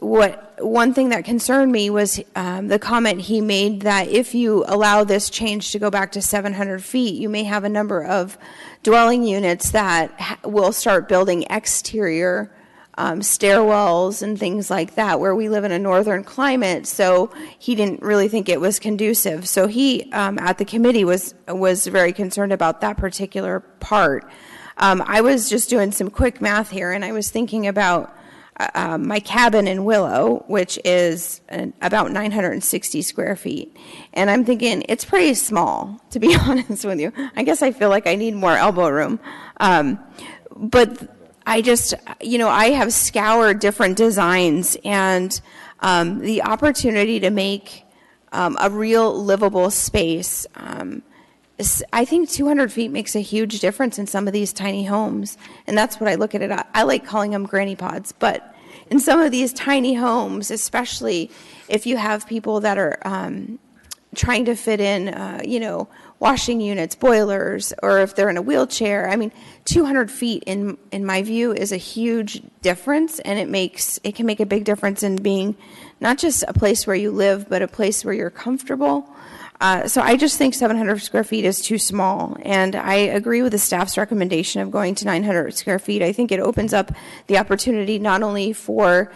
one thing that concerned me was the comment he made that if you allow this change to go back to 700 feet, you may have a number of dwelling units that will start building exterior stairwells and things like that, where we live in a northern climate. So he didn't really think it was conducive. So he, at the committee, was very concerned about that particular part. I was just doing some quick math here, and I was thinking about my cabin in Willow, which is about 960 square feet. And I'm thinking, it's pretty small, to be honest with you. I guess I feel like I need more elbow room. But I just, I have scoured different designs, and the opportunity to make a real livable space, I think 200 feet makes a huge difference in some of these tiny homes, and that's what I look at it. I like calling them granny pods, but in some of these tiny homes, especially if you have people that are trying to fit in, washing units, boilers, or if they're in a wheelchair, 200 feet in my view is a huge difference, and it can make a big difference in being not just a place where you live, but a place where you're comfortable. So I just think 700 square feet is too small, and I agree with the staff's recommendation of going to 900 square feet. I think it opens up the opportunity not only for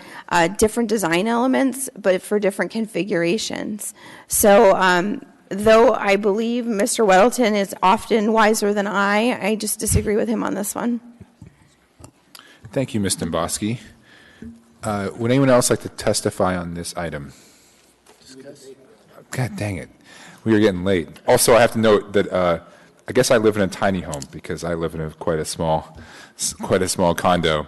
different design elements, but for different configurations. So though I believe Mr. Weddleton is often wiser than I just disagree with him on this one. Thank you, Ms. Domboski. Would anyone else like to testify on this item? God dang it. We are getting late. Also, I have to note that I guess I live in a tiny home because I live in quite a small condo.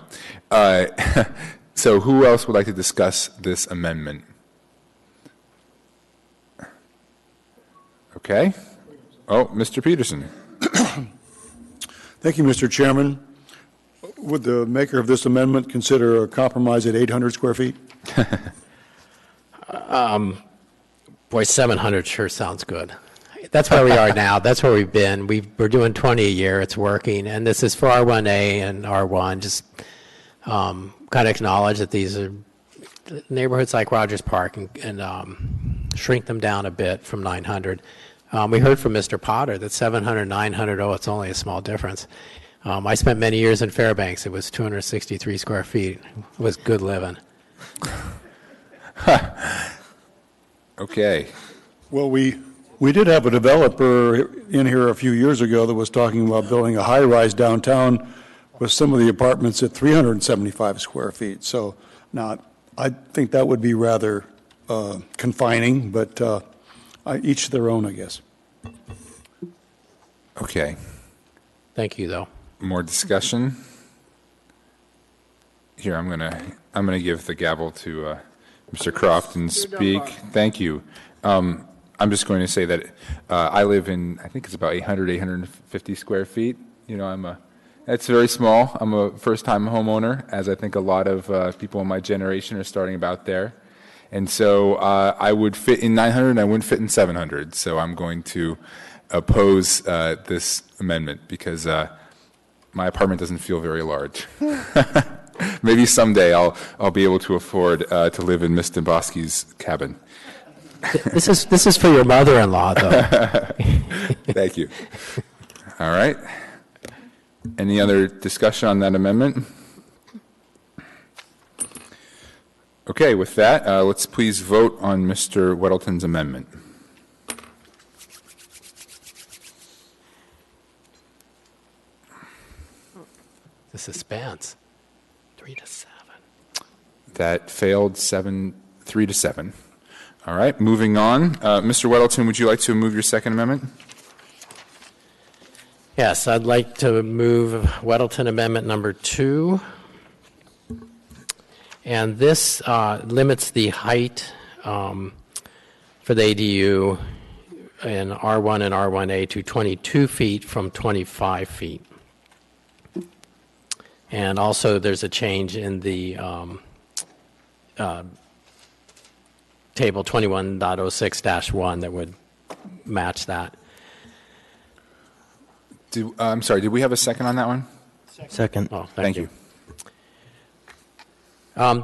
So who else would like to discuss this amendment? Okay. Oh, Mr. Peterson. Thank you, Mr. Chairman. Would the maker of this amendment consider a compromise at 800 square feet? Boy, 700 sure sounds good. That's where we are now. That's where we've been. We're doing 20 a year. It's working. And this is for R1A and R1. Just kind of acknowledge that these are neighborhoods like Rogers Park and shrink them down a bit from 900. We heard from Mr. Potter that 700, 900, it's only a small difference. I spent many years in Fairbanks. It was 263 square feet. It was good living. Okay. Well, we did have a developer in here a few years ago that was talking about building a high-rise downtown with some of the apartments at 375 square feet. So now, I think that would be rather confining, but each their own, I guess. Okay. Thank you, though. More discussion? Here, I'm gonna give the gavel to Mr. Croft and speak. Thank you. I'm just going to say that I live in, I think it's about 850 square feet. You know, it's very small. I'm a first-time homeowner, as I think a lot of people in my generation are starting about there. And so I would fit in 900, and I wouldn't fit in 700. So I'm going to oppose this amendment because my apartment doesn't feel very large. Maybe someday I'll be able to afford to live in Ms. Demboski's cabin. This is for your mother-in-law, though. Thank you. All right. Any other discussion on that amendment? Okay, with that, let's please vote on Mr. Weddleton's amendment. The suspense. 3-7. That failed 3-7. All right, moving on. Mr. Weddleton, would you like to move your second amendment? Yes, I'd like to move Weddleton Amendment number 2. And this limits the height for the ADU in R1 and R1A to 22 feet from 25 feet. And also there's a change in the table 21.06-1 that would match that. I'm sorry, did we have a second on that one? Second. Oh, thank you.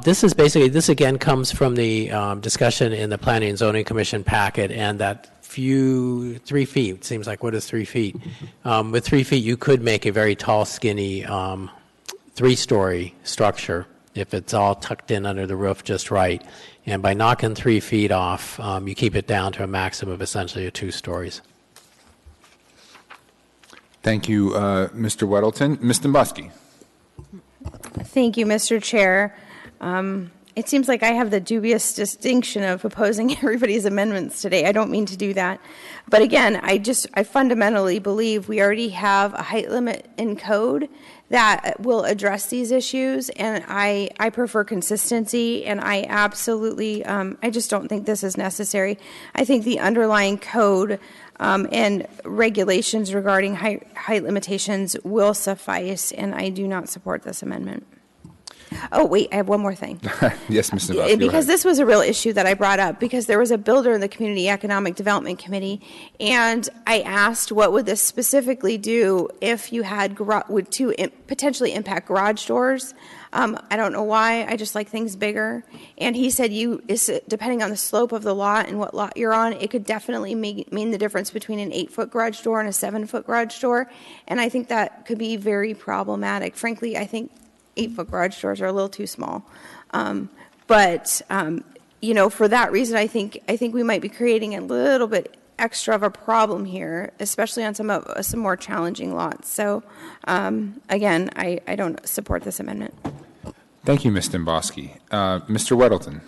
This again comes from the discussion in the Planning and Zoning Commission packet, and that 3 feet, seems like, what is 3 feet? With 3 feet, you could make a very tall, skinny 3-story structure if it's all tucked in under the roof just right. And by knocking 3 feet off, you keep it down to a maximum of essentially 2 stories. Thank you, Mr. Weddleton. Ms. Demboski. Thank you, Mr. Chair. It seems like I have the dubious distinction of opposing everybody's amendments today. I don't mean to do that. But again, I fundamentally believe we already have a height limit in code that will address these issues, and I prefer consistency, and I absolutely, I just don't think this is necessary. I think the underlying code and regulations regarding height limitations will suffice, and I do not support this amendment. Oh, wait, I have one more thing. Yes, Ms. Demboski, Because this was a real issue that I brought up, because there was a builder in the Community Economic Development Committee, and I asked what would this specifically do if you had potentially impact garage doors. I don't know why, I just like things bigger. And he said depending on the slope of the lot and what lot you're on, it could definitely mean the difference between an 8-foot garage door and a 7-foot garage door. And I think that could be very problematic. Frankly, I think 8-foot garage doors are a little too small. But for that reason, I think we might be creating a little bit extra of a problem here, especially on some more challenging lots. So, again, I don't support this amendment. Thank you, Ms. Demboski. Mr. Weddleton.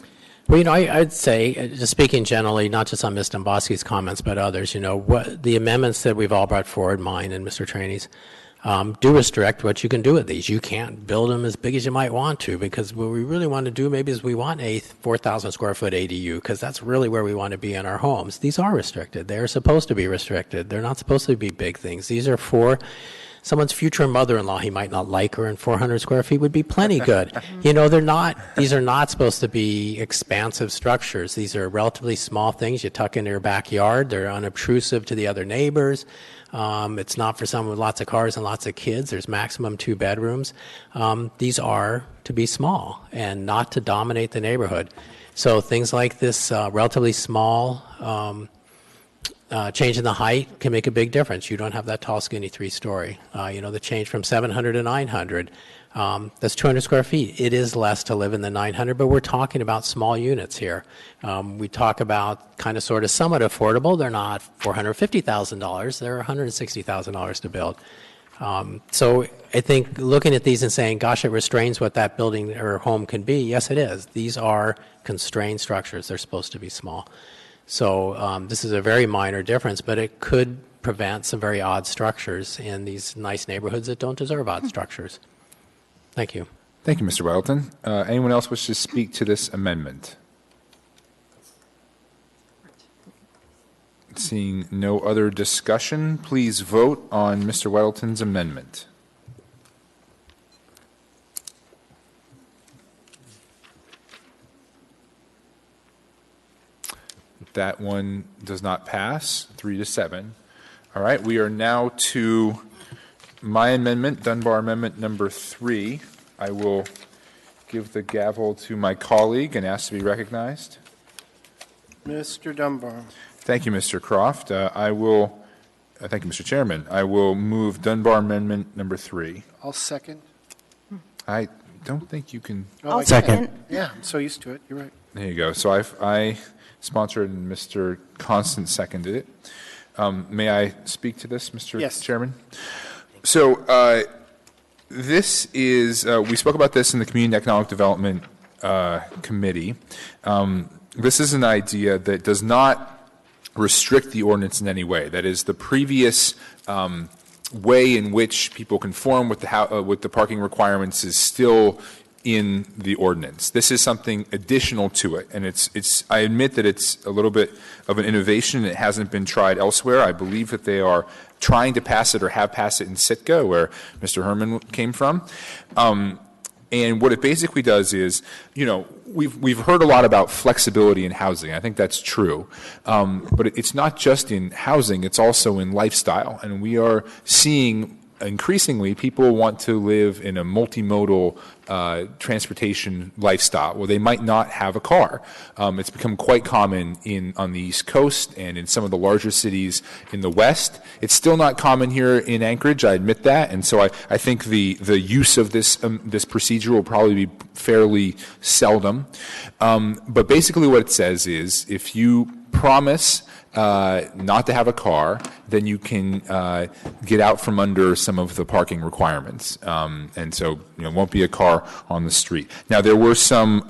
Well, I'd say, just speaking generally, not just on Ms. Demboski's comments, but others, what the amendments that we've all brought forward, mine and Mr. Traney's, do restrict what you can do with these. You can't build them as big as you might want to, because what we really want to do maybe is we want a 4,000 square foot ADU, because that's really where we want to be in our homes. These are restricted. They're supposed to be restricted. They're not supposed to be big things. These are for someone's future mother-in-law. He might not like her, and 400 square feet would be plenty good. These are not supposed to be expansive structures. These are relatively small things you tuck into your backyard. They're unobtrusive to the other neighbors. It's not for someone with lots of cars and lots of kids. There's maximum 2 bedrooms. These are to be small and not to dominate the neighborhood. So things like this relatively small change in the height can make a big difference. You don't have that tall, skinny three-story. The change from 700 to 900, that's 200 square feet. It is less to live in the 900, but we're talking about small units here. We talk about kind of sort of somewhat affordable. They're not $450,000. They're $160,000 to build. So I think looking at these and saying, gosh, it restrains what that building or home can be. Yes, it is. These are constrained structures. They're supposed to be small. So this is a very minor difference, but it could prevent some very odd structures in these nice neighborhoods that don't deserve odd structures. Thank you. Thank you, Mr. Weddleton. Anyone else wish to speak to this amendment? Seeing no other discussion, please vote on Mr. Weddleton's amendment. That one does not pass, 3-7. All right, we are now to my amendment, Dunbar Amendment number 3. I will give the gavel to my colleague and ask to be recognized. Mr. Dunbar. Thank you, Mr. Croft. I will, thank you, Mr. Chairman. I will move Dunbar Amendment number 3. I'll second. I don't think you can. I'll second. Yeah, I'm so used to it. You're right. There you go. So I sponsored and Mr. Constant seconded it. May I speak to this, Mr. Yes. Chairman? So this is, we spoke about this in the Community and Economic Development Committee. This is an idea that does not restrict the ordinance in any way. That is, the previous way in which people conform with the parking requirements is still in the ordinance. This is something additional to it, and it's. I admit that it's a little bit of an innovation. It hasn't been tried elsewhere. I believe that they are trying to pass it or have passed it in Sitka, where Mr. Herman came from. And what it basically does is, we've heard a lot about flexibility in housing. I think that's true. But it's not just in housing, it's also in lifestyle. And we are seeing increasingly people want to live in a multimodal transportation lifestyle where they might not have a car. It's become quite common on the East Coast and in some of the larger cities in the West. It's still not common here in Anchorage, I admit that, and so I think the use of this procedure will probably be fairly seldom. But basically what it says is if you promise not to have a car, then you can get out from under some of the parking requirements. And so, won't be a car on the street. Now, there were some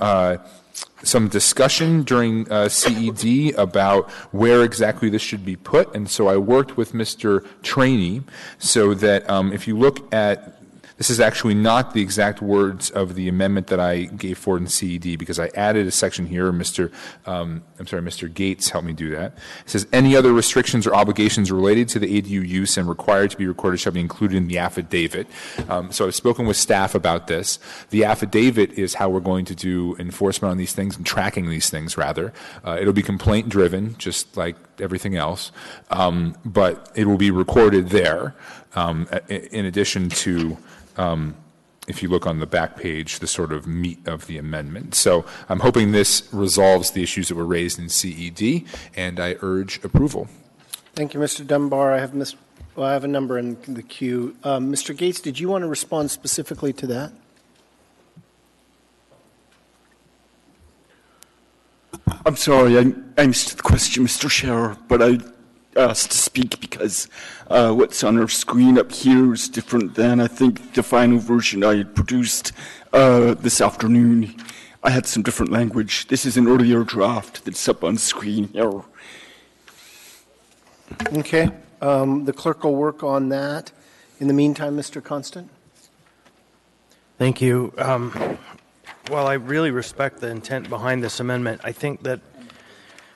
discussion during CED about where exactly this should be put. And so I worked with Mr. Trainee so that if you look at this is actually not the exact words of the amendment that I gave forward in CED because I added a section here. Mr. Gates helped me do that. It says, any other restrictions or obligations related to the ADU use and required to be recorded shall be included in the affidavit. So I've spoken with staff about this. The affidavit is how we're going to do enforcement on these things and tracking these things, rather. It'll be complaint-driven, just like everything else, but it will be recorded there in addition to if you look on the back page, the sort of meat of the amendment. So I'm hoping this resolves the issues that were raised in CED, and I urge approval. Thank you, Mr. Dunbar. I have a number in the queue. Mr. Gates, did you want to respond specifically to that? I'm sorry, I missed the question, Mr. Chair, but I asked to speak because what's on our screen up here is different than I think the final version I had produced this afternoon. I had some different language. This is an earlier draft that's up on screen here. Okay. The clerk will work on that. In the meantime, Mr. Constant? Thank you. While I really respect the intent behind this amendment, I think that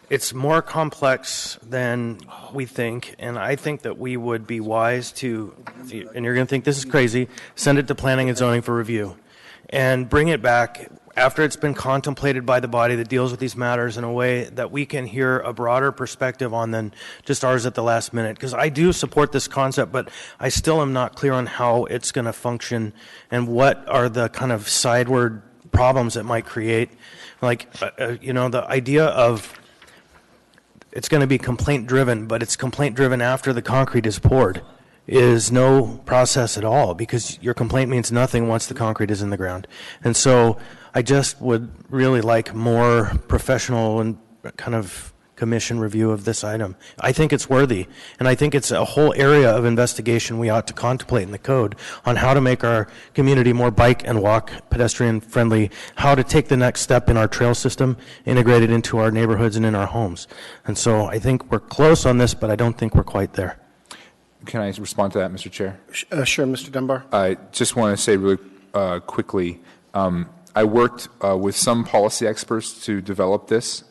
it's more complex than we think, and I think that we would be wise to, and you're going to think this is crazy, send it to Planning and Zoning for review and bring it back after it's been contemplated by the body that deals with these matters in a way that we can hear a broader perspective on than just ours at the last minute. Because I do support this concept, but I still am not clear on how it's going to function and what are the kind of sideward problems it might create. Like, the idea of it's going to be complaint-driven, but it's complaint-driven after the concrete is poured, is no process at all, because your complaint means nothing once the concrete is in the ground. And so I just would really like more professional and kind of commission review of this item. I think it's worthy, and I think it's a whole area of investigation we ought to contemplate in the code on how to make our community more bike and walk pedestrian friendly, how to take the next step in our trail system, integrated into our neighborhoods and in our homes. And so I think we're close on this, but I don't think we're quite there. Can I respond to that, Mr. Chair? Sure, Mr. Dunbar. I just want to say really quickly, I worked with some policy experts to develop this,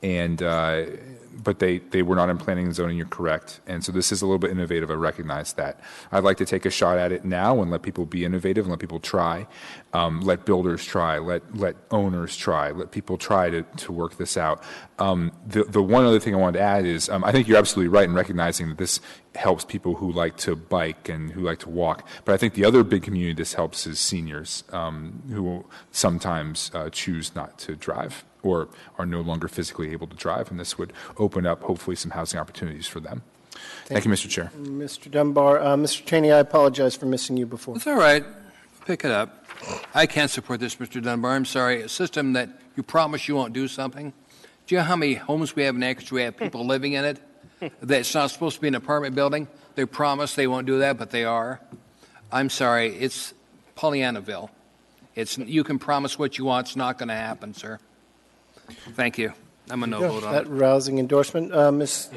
but they were not in planning and zoning, you're correct. And so this is a little bit innovative, I recognize that. I'd like to take a shot at it now and let people be innovative and let people try. Let builders try, let owners try, let people try to work this out. The one other thing I wanted to add is I think you're absolutely right in recognizing that this helps people who like to bike and who like to walk. But I think the other big community this helps is seniors who will sometimes choose not to drive or are no longer physically able to drive, and this would open up hopefully some housing opportunities for them. Thank you, Mr. Chair. Mr. Dunbar. Mr. Cheney, I apologize for missing you before. It's all right. Pick it up. I can't support this, Mr. Dunbar. I'm sorry. A system that you promise you won't do something. Do you know how many homes we have in Anchorage? We have people living in it. That's not supposed to be an apartment building. They promise they won't do that, but they are. I'm sorry. It's Pollyannaville. You can promise what you want. It's not going to happen, sir. Thank you. I'm a no vote on that it. rousing endorsement. Ms.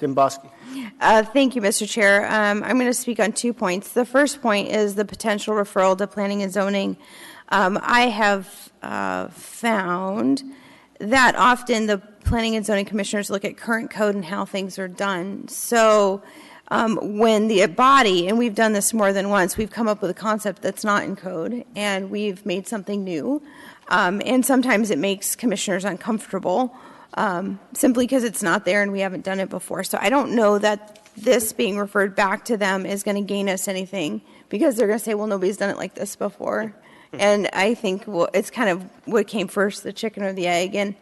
Dimboski. Thank you, Mr. Chair. I'm going to speak on 2 points. The first point is the potential referral to planning and zoning. I have found that often the planning and zoning commissioners look at current code and how things are done. So when the body, and we've done this more than once, we've come up with a concept that's not in code, and we've made something new. And sometimes it makes commissioners uncomfortable simply because it's not there and we haven't done it before. So I don't know that this being referred back to them is going to gain us anything, because they're going to say, well, nobody's done it like this before. And I think it's kind of what came first, the chicken or the egg. And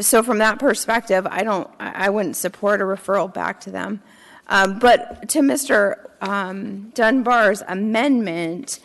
so from that perspective, I wouldn't support a referral back to them. But to Mr. Dunbar's amendment,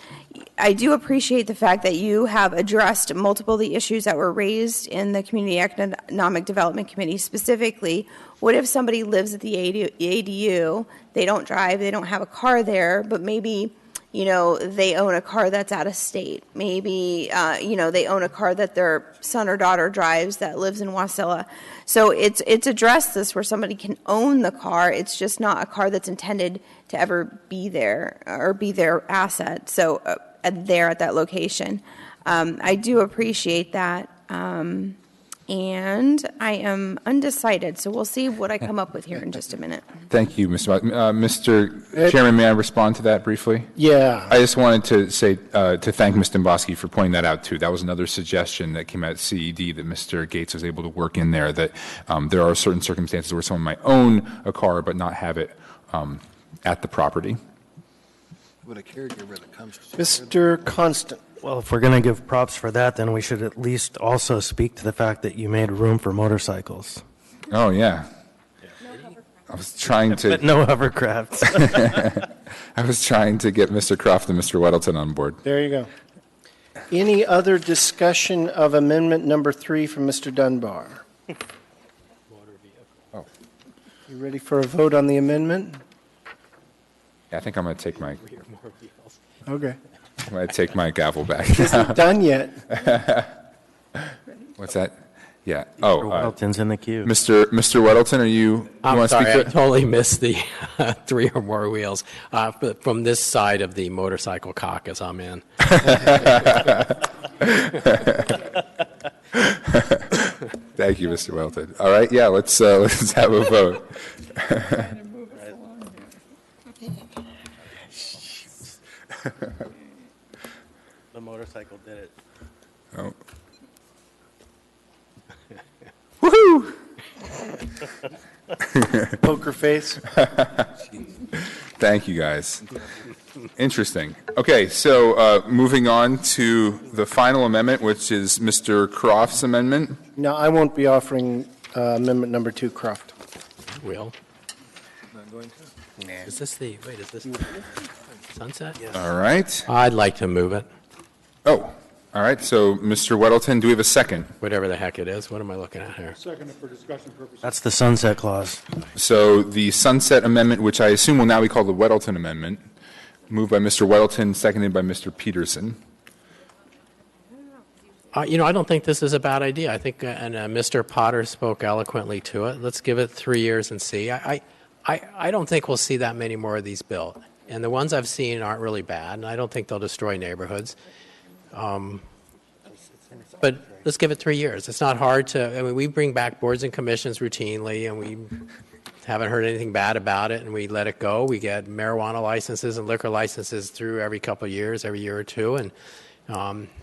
I do appreciate the fact that you have addressed multiple of the issues that were raised in the Community Economic Development Committee. Specifically, what if somebody lives at the ADU, they don't drive, they don't have a car there, but maybe, they own a car that's out of state. Maybe, they own a car that their son or daughter drives that lives in Wasilla. So it's addressed this where somebody can own the car. It's just not a car that's intended to ever be there or be their asset. So there at that location. I do appreciate that. And I am undecided, so we'll see what I come up with here in just a minute. Thank you, Mr. Chairman, may I respond to that briefly? Yeah. I just wanted to say, to thank Ms. Dimboski for pointing that out, too. That was another suggestion that came out at CED that Mr. Gates was able to work in there, that there are certain circumstances where someone might own a car but not have it at the property. With a caregiver that comes to Mr. Constant. Well, if we're going to give props for that, then we should at least also speak to the fact that you made room for motorcycles. Oh, yeah. I was trying to... But no hovercrafts. I was trying to get Mr. Croft and Mr. Weddleton on board. There you go. Any other discussion of amendment number 3 from Mr. Dunbar? Oh. You ready for a vote on the amendment? Yeah, I think I'm going to take my... Okay. I'm going to take my gavel back. It isn't done yet. What's that? Yeah. Oh, Weddleton's in the queue. Mr. Weddleton, are you? I'm sorry, I totally missed the 3 or more wheels. From this side of the motorcycle caucus, I'm in. Thank you, Mr. Weddleton. All right, yeah, let's have a vote. The motorcycle did it. Oh. Woohoo! Poker face. Thank you, guys. Interesting. Okay, so moving on to the final amendment, which is Mr. Croft's amendment. No, I won't be offering Amendment number 2, Croft. Will. Is this sunset? Yes. All right. I'd like to move it. Oh, all right. So, Mr. Weddleton, do we have a second? Whatever the heck it is. What am I looking at here? Second for discussion purposes. That's the sunset clause. So the sunset amendment, which I assume will now be called the Weddleton Amendment, moved by Mr. Weddleton, seconded by Mr. Peterson. I don't think this is a bad idea. I think, and Mr. Potter spoke eloquently to it. Let's give it 3 years and see. I don't think we'll see that many more of these built. And the ones I've seen aren't really bad, and I don't think they'll destroy neighborhoods. But let's give it 3 years. It's not hard to, we bring back boards and commissions routinely, and we haven't heard anything bad about it, and we let it go. We get marijuana licenses and liquor licenses through every couple of years, every year or two, and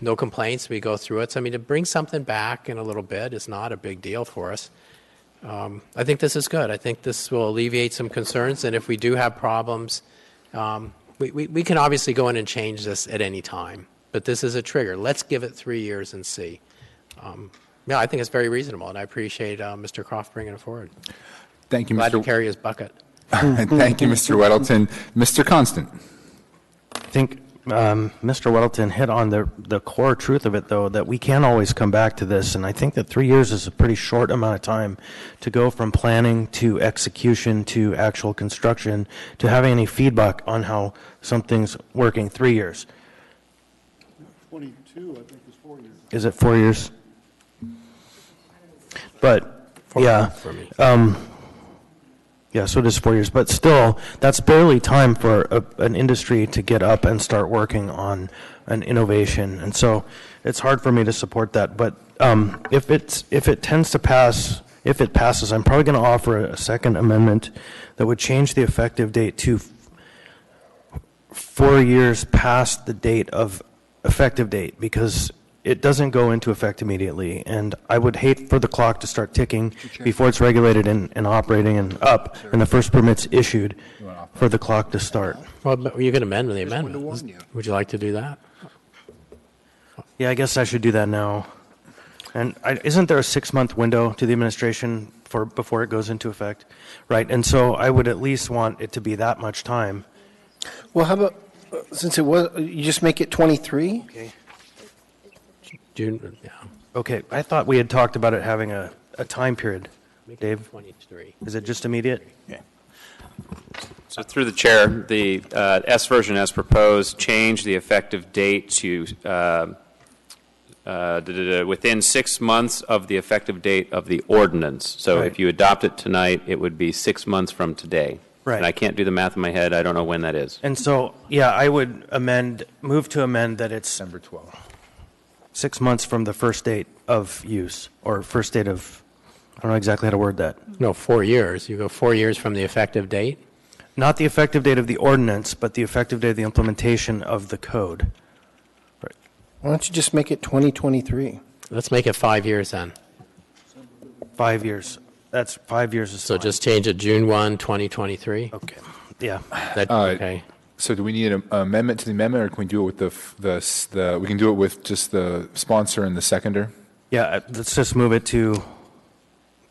no complaints. We go through it. So, to bring something back in a little bit is not a big deal for us. I think this is good. I think this will alleviate some concerns, and if we do have problems, we can obviously go in and change this at any time. But this is a trigger. Let's give it 3 years and see. I think it's very reasonable, and I appreciate Mr. Croft bringing it forward. Thank you, Glad Mr. to carry his bucket. Thank you, Mr. Weddleton. Mr. Constant. I think Mr. Weddleton hit on the core truth of it, though, that we can always come back to this, and I think that 3 years is a pretty short amount of time to go from planning to execution to actual construction to having any feedback on how something's working. 3 years. 22, I think, is 4 years. Is it 4 years? But, yeah. For me. Yeah, so it is 4 years. But still, that's barely time for an industry to get up and start working on an innovation. And so it's hard for me to support that. But if it tends to pass, if it passes, I'm probably going to offer a second amendment that would change the effective date to 4 years past the date of effective date, because it doesn't go into effect immediately, and I would hate for the clock to start ticking before it's regulated and operating and up, and the first permit's issued for the clock to start. Well, you can amend the amendment. Would you like to do that? Yeah, I guess I should do that now. And isn't there a 6-month window to the administration before it goes into effect? Right, and so I would at least want it to be that much time. Well, how about, since it was, you just make it 23? Okay. June, yeah. Okay, I thought we had talked about it having a time period. Dave? 23. Is it just immediate? Okay. So through the chair, the S version as proposed change the effective date to within 6 months of the effective date of the ordinance. So Right. if you adopt it tonight, it would be 6 months from today. Right. And I can't do the math in my head. I don't know when that is. And so, yeah, I would move to amend that it's December 12th. 6 months from the first date of use, or first date of, I don't know exactly how to word that. No, 4 years. You go 4 years from the effective date? Not the effective date of the ordinance, but the effective date of the implementation of the code. Right. Why don't you just make it 2023? Let's make it 5 years then. 5 years. That's 5 years. So just change it June 1, 2023? Okay. Yeah. Okay. So do we need an amendment to the amendment, or can we do it with the we can do it with just the sponsor and the seconder? Yeah, let's just move it to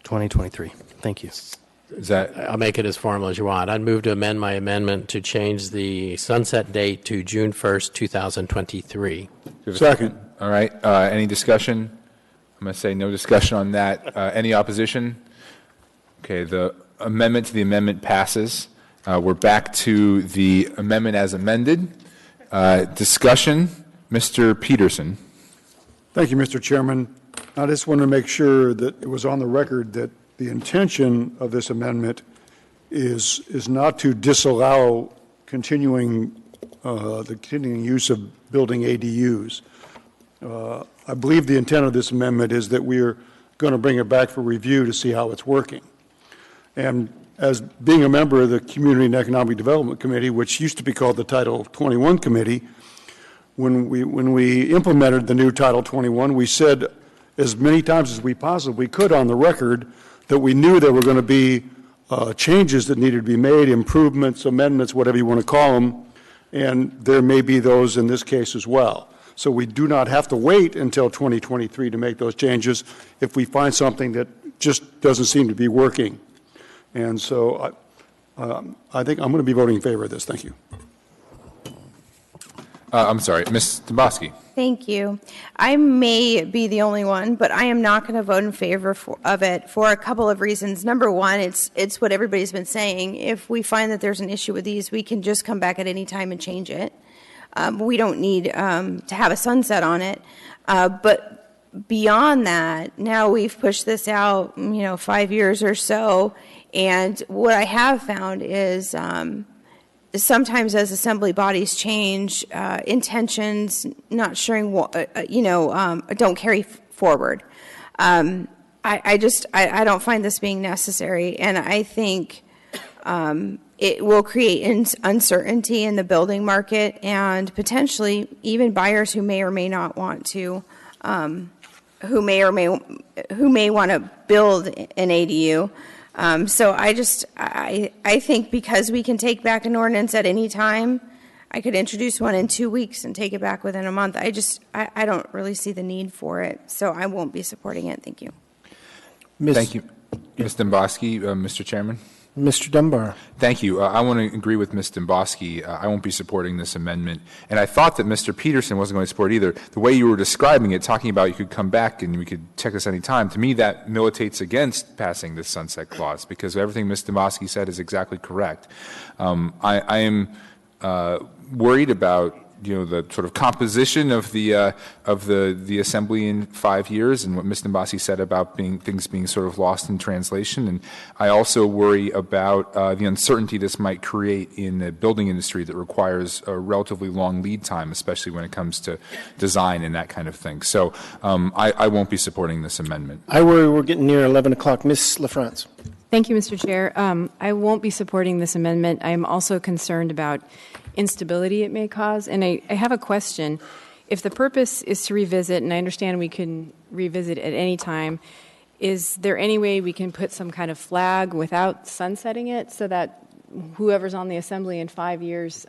2023. Thank you. Is that? I'll make it as formal as you want. I'd move to amend my amendment to change the sunset date to June 1st, 2023. Second. All right. Any discussion? I'm going to say no discussion on that. Any opposition? Okay. The amendment to the amendment passes. We're back to the amendment as amended. Discussion. Mr. Peterson. Thank you, Mr. Chairman. I just want to make sure that it was on the record that the intention of this amendment is not to disallow continuing use of building ADUs. I believe the intent of this amendment is that we're going to bring it back for review to see how it's working. And as being a member of the Community and Economic Development Committee, which used to be called the Title 21 Committee, when we implemented the new Title 21, we said as many times as we possibly could on the record that we knew there were going to be changes that needed to be made, improvements, amendments, whatever you want to call them, and there may be those in this case as well. So we do not have to wait until 2023 to make those changes if we find something that just doesn't seem to be working. And so I think I'm going to be voting in favor of this. Thank you. I'm sorry, Ms. Domboski. Thank you. I may be the only one, but I am not going to vote in favor of it for a couple of reasons. Number one, it's what everybody's been saying. If we find that there's an issue with these, we can just come back at any time and change it. We don't need to have a sunset on it. But beyond that, now we've pushed this out, 5 years or so, and what I have found is sometimes as assembly bodies change, intentions, not sharing, don't carry forward. I don't find this being necessary, and I think it will create uncertainty in the building market and potentially even buyers who may or may not want to, who may want to build an ADU. So I think because we can take back an ordinance at any time, I could introduce one in 2 weeks and take it back within a month. I don't really see the need for it, so I won't be supporting it. Thank you. Thank you. Ms. Domboski, Mr. Chairman. Mr. Dunbar. Thank you. I want to agree with Ms. Domboski. I won't be supporting this amendment. And I thought that Mr. Peterson wasn't going to support it either. The way you were describing it, talking about you could come back and we could check this any time, to me that militates against passing this sunset clause because everything Ms. Domboski said is exactly correct. I am worried about the sort of composition of the assembly in 5 years, and what Ms. Domboski said about things being sort of lost in translation. And I also worry about the uncertainty this might create in the building industry that requires a relatively long lead time, especially when it comes to design and that kind of thing. So I won't be supporting this amendment. I worry we're getting near 11 o'clock. Ms. LaFrance. Thank you, Mr. Chair. I won't be supporting this amendment. I am also concerned about instability it may cause. And I have a question. If the purpose is to revisit, and I understand we can revisit at any time, is there any way we can put some kind of flag without sunsetting it so that whoever's on the assembly in 5 years,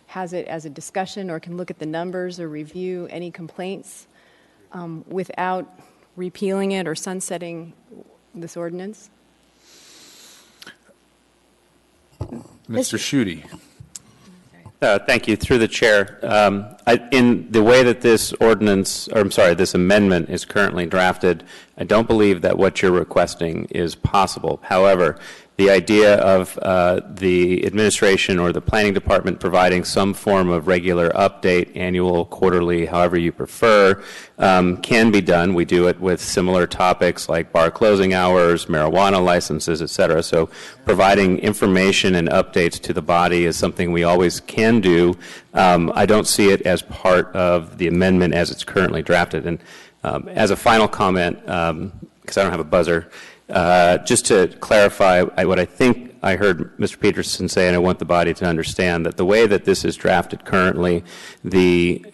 has it as a discussion or can look at the numbers or review any complaints without repealing it or sunsetting this ordinance? Mr. Schuette. Thank you. Through the chair, in the way that this this amendment is currently drafted, I don't believe that what you're requesting is possible. However, the idea of the administration or the planning department providing some form of regular update, annual, quarterly, however you prefer, can be done. We do it with similar topics like bar closing hours, marijuana licenses, et cetera. So providing information and updates to the body is something we always can do. I don't see it as part of the amendment as it's currently drafted. And as a final comment, because I don't have a buzzer, just to clarify what I think I heard Mr. Peterson say, and I want the body to understand that the way that this is drafted currently, the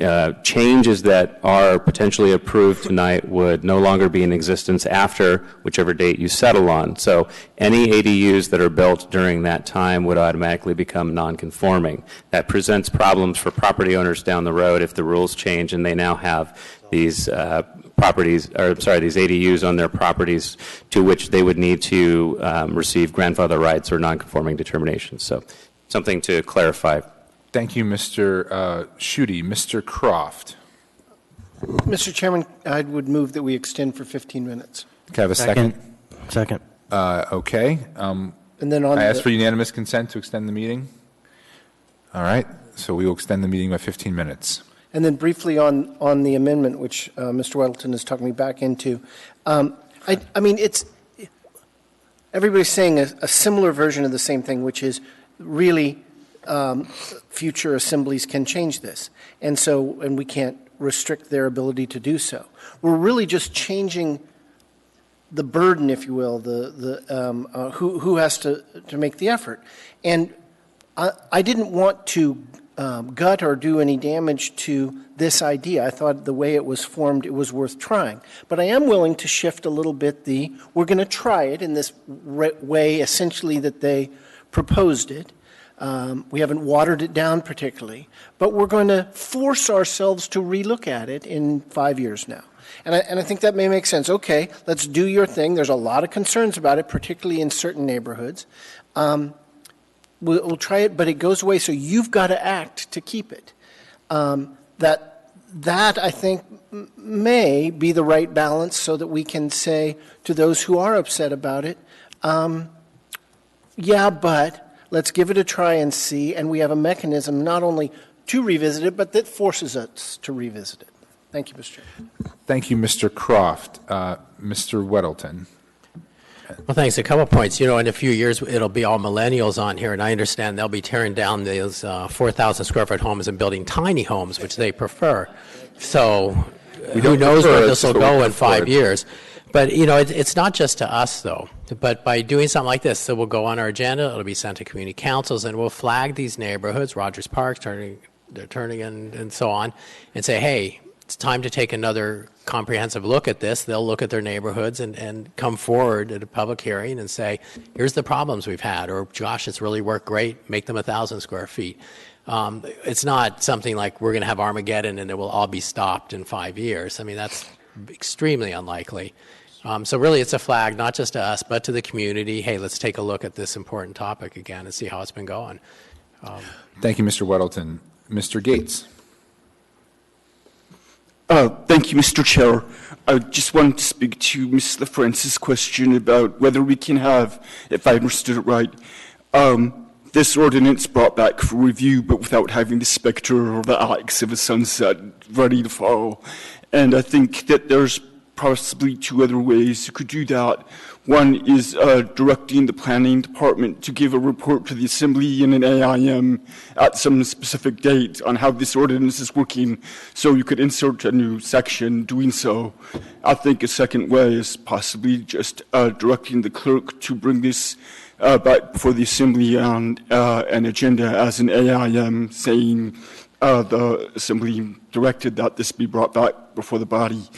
changes that are potentially approved tonight would no longer be in existence after whichever date you settle on. So any ADUs that are built during that time would automatically become non-conforming. That presents problems for property owners down the road if the rules change and they now have these these ADUs on their properties to which they would need to receive grandfather rights or non-conforming determinations. So something to clarify. Thank you, Mr. Schuette. Mr. Croft. Mr. Chairman, I would move that we extend for 15 minutes. Can I have a second? Second. Okay. And then on I ask for unanimous consent to extend the meeting. All right. So we will extend the meeting by 15 minutes. And then briefly on the amendment, which Mr. Weddleton is talking me back into, it's everybody's saying a similar version of the same thing, which is really future assemblies can change this, and we can't restrict their ability to do so. We're really just changing the burden, if you will, who has to make the effort, and I didn't want to gut or do any damage to this idea. I thought the way it was formed, it was worth trying. But I am willing to shift a little bit we're going to try it in this way, essentially, that they proposed it. We haven't watered it down particularly, but we're going to force ourselves to relook at it in 5 years now. And I think that may make sense. Okay, let's do your thing. There's a lot of concerns about it, particularly in certain neighborhoods. We'll try it, but it goes away, so you've got to act to keep it. That I think may be the right balance so that we can say to those who are upset about it, yeah, but let's give it a try and see, and we have a mechanism not only to revisit it, but that forces us to revisit it. Thank you, Mr. Chair. Thank you, Mr. Croft. Mr. Weddleton. Well, thanks. A couple points. You know, in a few years, it'll be all millennials on here, and I understand they'll be tearing down those 4,000 square foot homes and building tiny homes, which they prefer. So who knows where this will go in 5 years. But, you know, it's not just to us, though. But by doing something like this, it will go on our agenda, it'll be sent to community councils, and we'll flag these neighborhoods, Rogers Park, turning and so on, and say, hey, it's time to take another comprehensive look at this. They'll look at their neighborhoods and come forward at a public hearing and say, here's the problems we've had, or gosh, it's really worked great, make them 1,000 square feet. It's not something like we're going to have Armageddon and it will all be stopped in 5 years. I mean, that's extremely unlikely. So really it's a flag, not just to us, but to the community. Hey, let's take a look at this important topic again and see how it's been going. Thank you, Mr. Weddleton. Mr. Gates. Thank you, Mr. Chair. I just wanted to speak to Ms. LaFrance's question about whether we can have, if I understood it right, this ordinance brought back for review, but without having the specter or the axe of a sunset ready to fall. And I think that there's possibly two other ways you could do that. One is directing the planning department to give a report to the assembly in an AIM at some specific date on how this ordinance is working, so you could insert a new section doing so. I think a second way is possibly just directing the clerk to bring this back before the assembly on an agenda as an AIM, saying the assembly directed that this be brought back before the body.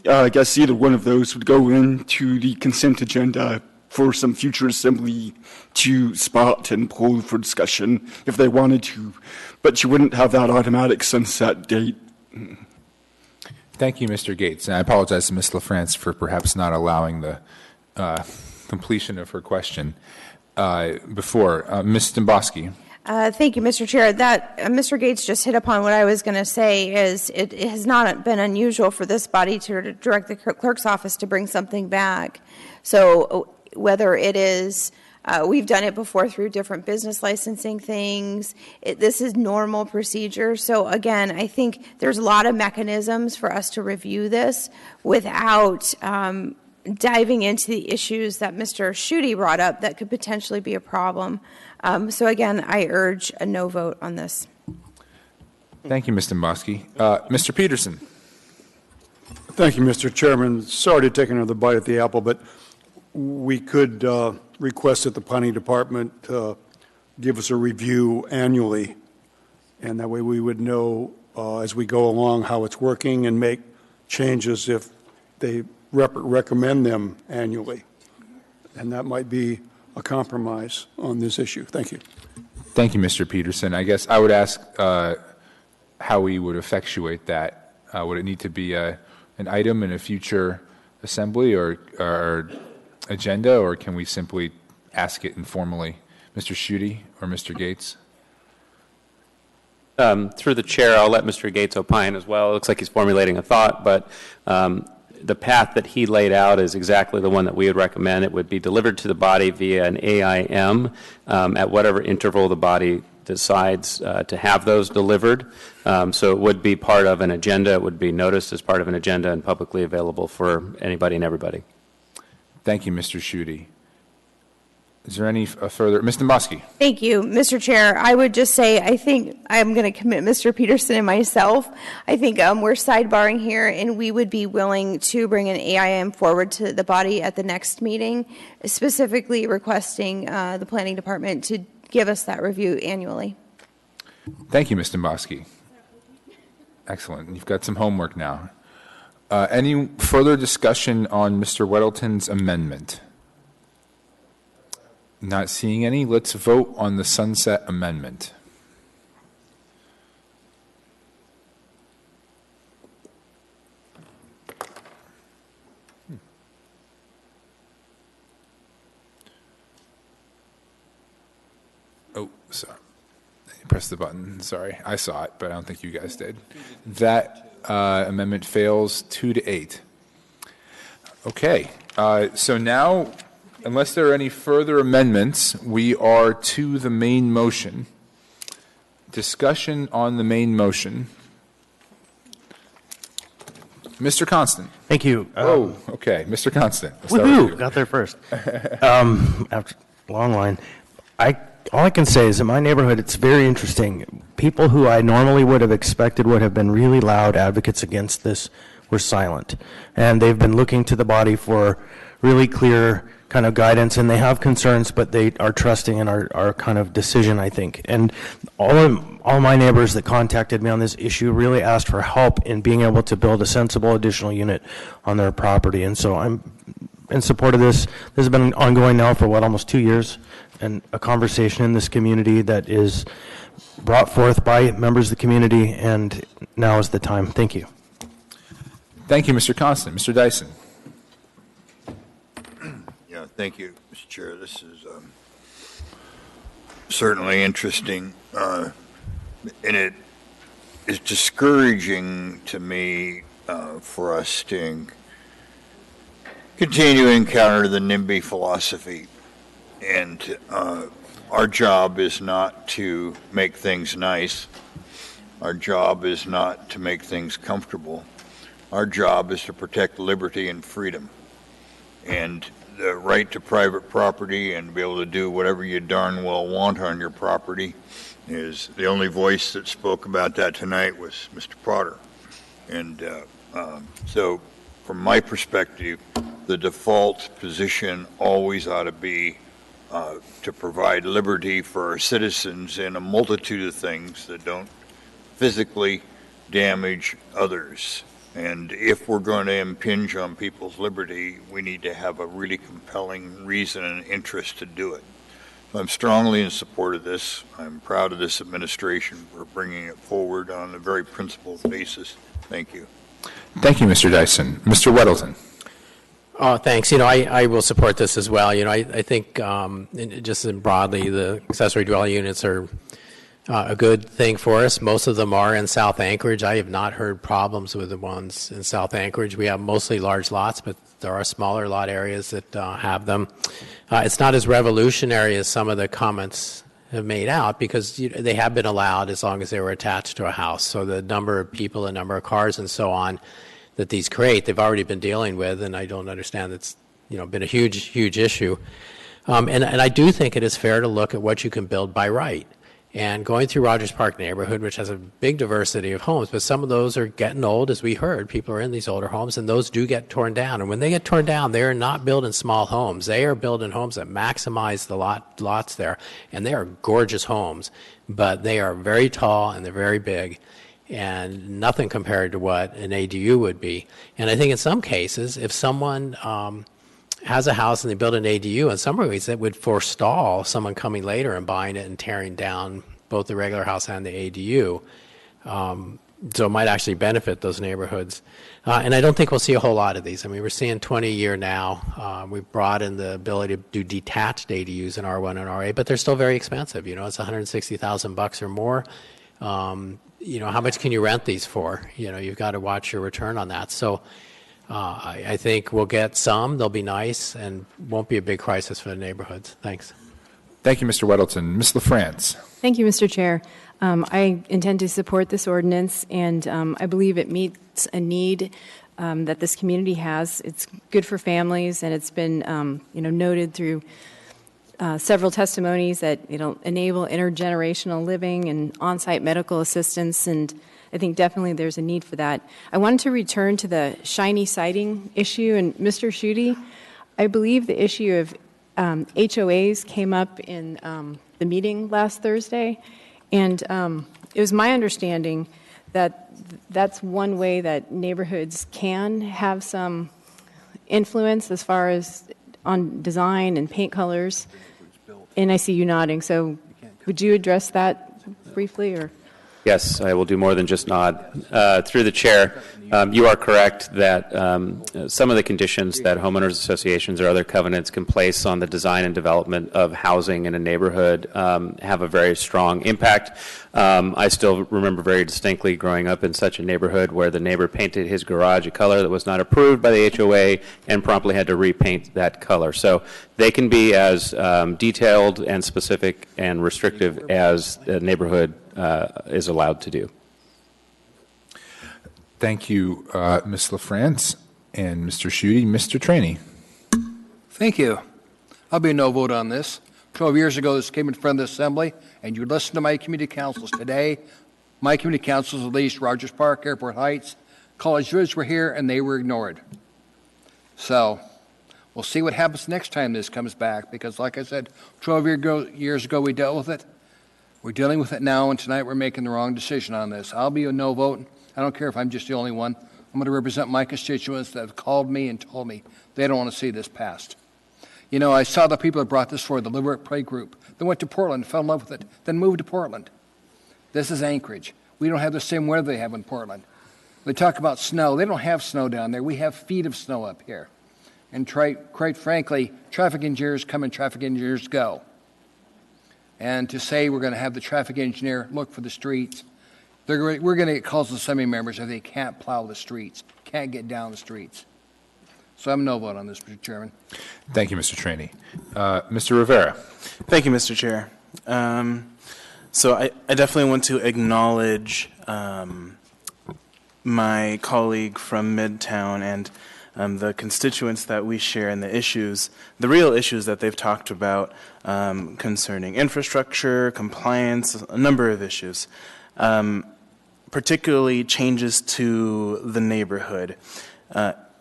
I guess either one of those would go into the consent agenda for some future assembly to spot and pull for discussion if they wanted to, but you wouldn't have that automatic sunset date. Thank you, Mr. Gates. And I apologize to Ms. LaFrance for perhaps not allowing the completion of her question before. Ms. Domboski. Thank you, Mr. Chair. That Mr. Gates just hit upon what I was going to say is it has not been unusual for this body to direct the clerk's office to bring something back. So whether it is, we've done it before through different business licensing things. This is normal procedure. So again, I think there's a lot of mechanisms for us to review this without diving into the issues that Mr. Schutte brought up that could potentially be a problem. So again, I urge a no vote on this. Thank you, Mr. Domboski. Mr. Peterson. Thank you, Mr. Chairman. Sorry to take another bite at the apple, but we could request that the planning department give us a review annually, and that way we would know as we go along how it's working and make changes if they recommend them annually. And that might be a compromise on this issue. Thank you. Thank you, Mr. Peterson. I guess I would ask how we would effectuate that. Would it need to be an item in a future assembly or agenda, or can we simply ask it informally? Mr. Schutte or Mr. Gates? Through the chair, I'll let Mr. Gates opine as well. It looks like he's formulating a thought, but the path that he laid out is exactly the one that we would recommend. It would be delivered to the body via an AIM at whatever interval the body decides to have those delivered. So it would be part of an agenda. It would be noticed as part of an agenda and publicly available for anybody and everybody. Thank you, Mr. Schutte. Is there any further? Ms. Domboski. Thank you, Mr. Chair. I would just say I think I'm going to commit Mr. Peterson and myself. I think we're sidebarring here, and we would be willing to bring an AIM forward to the body at the next meeting, specifically requesting the planning department to give us that review annually. Thank you, Ms. Domboski. Excellent. You've got some homework now. Any further discussion on Mr. Weddleton's amendment? Not seeing any. Let's vote on the sunset amendment. Oh, sorry. Press the button. Sorry, I saw it, but I don't think you guys did. That amendment fails 2-8. Okay, so now, unless there are any further amendments, we are to the main motion. Discussion on the main motion. Mr. Constant. Thank you. Oh, okay, Mr. Constant. Woohoo! Got there first. After long line. All I can say is in my neighborhood, it's very interesting. People who I normally would have expected would have been really loud advocates against this were silent. And they've been looking to the body for really clear kind of guidance, and they have concerns, but they are trusting in our kind of decision, I think. And all my neighbors that contacted me on this issue really asked for help in being able to build a sensible additional unit on their property. And so I'm in support of this. This has been ongoing now for, almost 2 years, and a conversation in this community that is brought forth by members of the community, and now is the time. Thank you. Thank you, Mr. Constant. Mr. Dyson. Yeah, thank you, Mr. Chair. This is certainly interesting, and it is discouraging to me for us to continue to encounter the NIMBY philosophy. And our job is not to make things nice. Our job is not to make things comfortable. Our job is to protect liberty and freedom. And the right to private property and be able to do whatever you darn well want on your property is the only voice that spoke about that tonight was Mr. Potter. And so from my perspective, the default position always ought to be to provide liberty for our citizens in a multitude of things that don't physically damage others. And if we're going to impinge on people's liberty, we need to have a really compelling reason and interest to do it. So I'm strongly in support of this. I'm proud of this administration for bringing it forward on a very principled basis. Thank you. Thank you, Mr. Dyson. Mr. Weddleton. Thanks. I will support this as well. I think just broadly, the accessory dwelling units are a good thing for us. Most of them are in South Anchorage. I have not heard problems with the ones in South Anchorage. We have mostly large lots, but there are smaller lot areas that have them. It's not as revolutionary as some of the comments have made out because they have been allowed as long as they were attached to a house. So the number of people, the number of cars and so on that these create, they've already been dealing with, and I don't understand that's been a huge issue. And I do think it is fair to look at what you can build by right. And going through Rogers Park neighborhood, which has a big diversity of homes, but some of those are getting old, as we heard. People are in these older homes, and those do get torn down. And when they get torn down, they are not building small homes. They are building homes that maximize the lots there. And they are gorgeous homes, but they are very tall and they're very big, and nothing compared to what an ADU would be. And I think in some cases, if someone has a house and they build an ADU, in some ways that would forestall someone coming later and buying it and tearing down both the regular house and the ADU. So it might actually benefit those neighborhoods. And I don't think we'll see a whole lot of these. I mean, we're seeing 20 a year now. We've brought in the ability to do detached ADUs in R1 and R8, but they're still very expensive. It's $160,000 or more. How much can you rent these for? You've got to watch your return on that. So I think we'll get some. They'll be nice and won't be a big crisis for the neighborhoods. Thanks. Thank you, Mr. Weddleton. Ms. LaFrance. Thank you, Mr. Chair. I intend to support this ordinance, and I believe it meets a need that this community has. It's good for families, and it's been noted through several testimonies that enable intergenerational living and on-site medical assistance, and I think definitely there's a need for that. I wanted to return to the shiny siding issue, and Mr. Schutte, I believe the issue of HOAs came up in the meeting last Thursday, and it was my understanding that that's one way that neighborhoods can have some influence as far as on design and paint colors. and I see you nodding, so would you address that briefly, or? Yes, I will do more than just nod. Through the chair, you are correct that some of the conditions that homeowners associations or other covenants can place on the design and development of housing in a neighborhood have a very strong impact. I still remember very distinctly growing up in such a neighborhood where the neighbor painted his garage a color that was not approved by the HOA and promptly had to repaint that color. So they can be as detailed and specific and restrictive as the neighborhood is allowed to do. Thank you, Ms. LaFrance and Mr. Schutte. Mr. Traney. Thank you. I'll be a no vote on this. 12 years ago, this came in front of the Assembly, and you listen to my community councils today. My community councils, at least Rogers Park, Airport Heights, College Ridge were here, and they were ignored. So we'll see what happens next time this comes back, because like I said, 12 years ago we dealt with it. We're dealing with it now, and tonight we're making the wrong decision on this. I'll be a no vote. I don't care if I'm just the only one. I'm going to represent my constituents that have called me and told me they don't want to see this passed. You know, I saw the people that brought this forward, the Liberate Play Group. They went to Portland, fell in love with it, then moved to Portland. This is Anchorage. We don't have the same weather they have in Portland. They talk about snow. They don't have snow down there. We have feet of snow up here. And quite frankly, traffic engineers come and traffic engineers go. And to say we're going to have the traffic engineer look for the streets, we're going to get calls to Assembly members if they can't plow the streets, can't get down the streets. So I'm a no vote on this, Mr. Chairman. Thank you, Mr. Traney. Mr. Rivera. Thank you, Mr. Chair. So I definitely want to acknowledge my colleague from Midtown and the constituents that we share and the issues, the real issues that they've talked about concerning infrastructure, compliance, a number of issues, particularly changes to the neighborhood.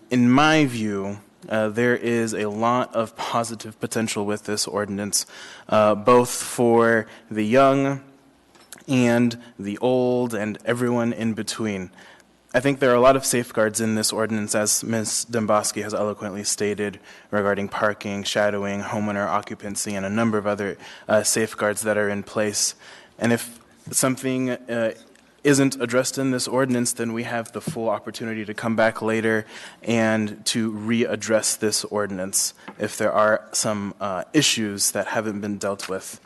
In my view, there is a lot of positive potential with this ordinance, both for the young and the old and everyone in between. I think there are a lot of safeguards in this ordinance, as Ms. Demboski has eloquently stated, regarding parking, shadowing, homeowner occupancy, and a number of other safeguards that are in place. And if something isn't addressed in this ordinance, then we have the full opportunity to come back later and to readdress this ordinance if there are some issues that haven't been dealt with.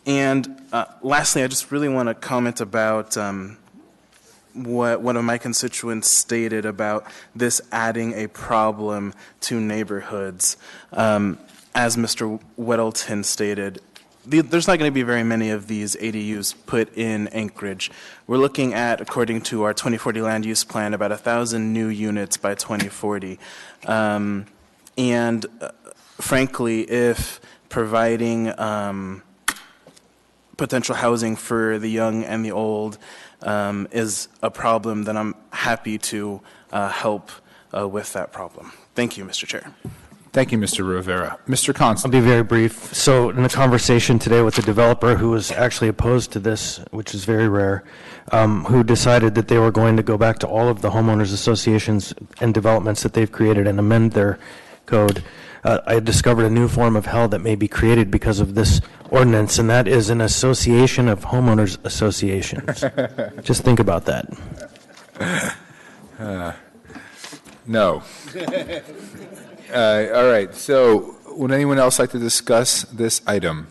And lastly, I just really want to comment about what one of my constituents stated about this adding a problem to neighborhoods. As Mr. Weddleton stated, there's not going to be very many of these ADUs put in Anchorage. We're looking at, according to our 2040 land use plan, about 1,000 new units by 2040. Frankly, if providing potential housing for the young and the old is a problem, then I'm happy to help with that problem. Thank you, Mr. Chair. Thank you, Mr. Rivera. Mr. Constant. I'll be very brief. So in the conversation today with the developer who was actually opposed to this, which is very rare, who decided that they were going to go back to all of the homeowners associations and developments that they've created and amend their code, I discovered a new form of hell that may be created because of this ordinance, and that is an association of homeowners associations. Just think about that. No. All right. So would anyone else like to discuss this item?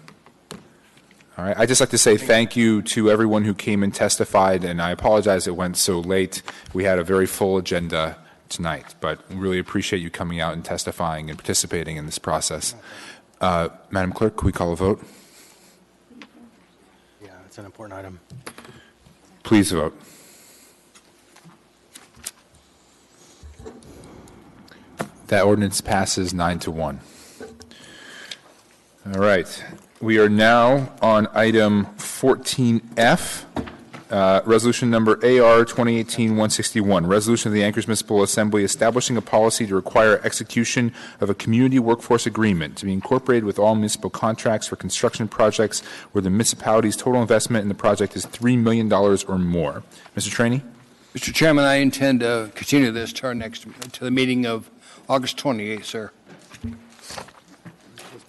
All right. I'd just like to say thank you to everyone who came and testified, and I apologize it went so late. We had a very full agenda tonight, but we really appreciate you coming out and testifying and participating in this process. Madam Clerk, could we call a vote? Yeah, it's an important item. Please vote. That ordinance passes 9-1. All right. We are now on item 14F, resolution number AR 2018-161, resolution of the Anchorage Municipal Assembly establishing a policy to require execution of a community workforce agreement to be incorporated with all municipal contracts for construction projects where the municipality's total investment in the project is $3 million or more. Mr. Traney? Mr. Chairman, I intend to continue this to the meeting of August 28th, sir.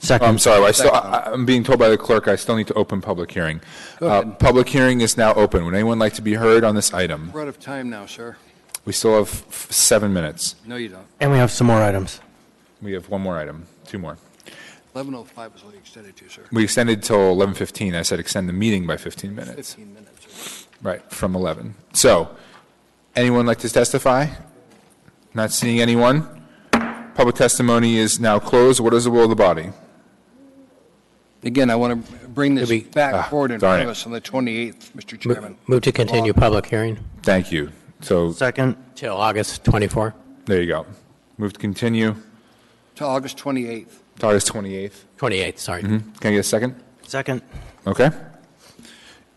Second. I'm sorry, I'm being told by the clerk I still need to open public hearing. Go ahead. Public hearing is now open. Would anyone like to be heard on this item? We're out of time now, sir. We still have 7 minutes. No, you don't. And we have some more items. We have one more item, 2 more. 11:05 is what you extended to, sir. We extended till 11:15. I said extend the meeting by 15 minutes. 15 minutes. Right, from 11. So, anyone like to testify? Not seeing anyone. Public testimony is now closed. What is the will of the body? Again, I want to bring this back forward in darn front of it. us on the 28th, Mr. Chairman. Move to continue public hearing Thank you. So, Second. till August 24. there you go. Move to continue To August 28th. to August 28th. 28th, sorry. Can I get a second? Second. Okay.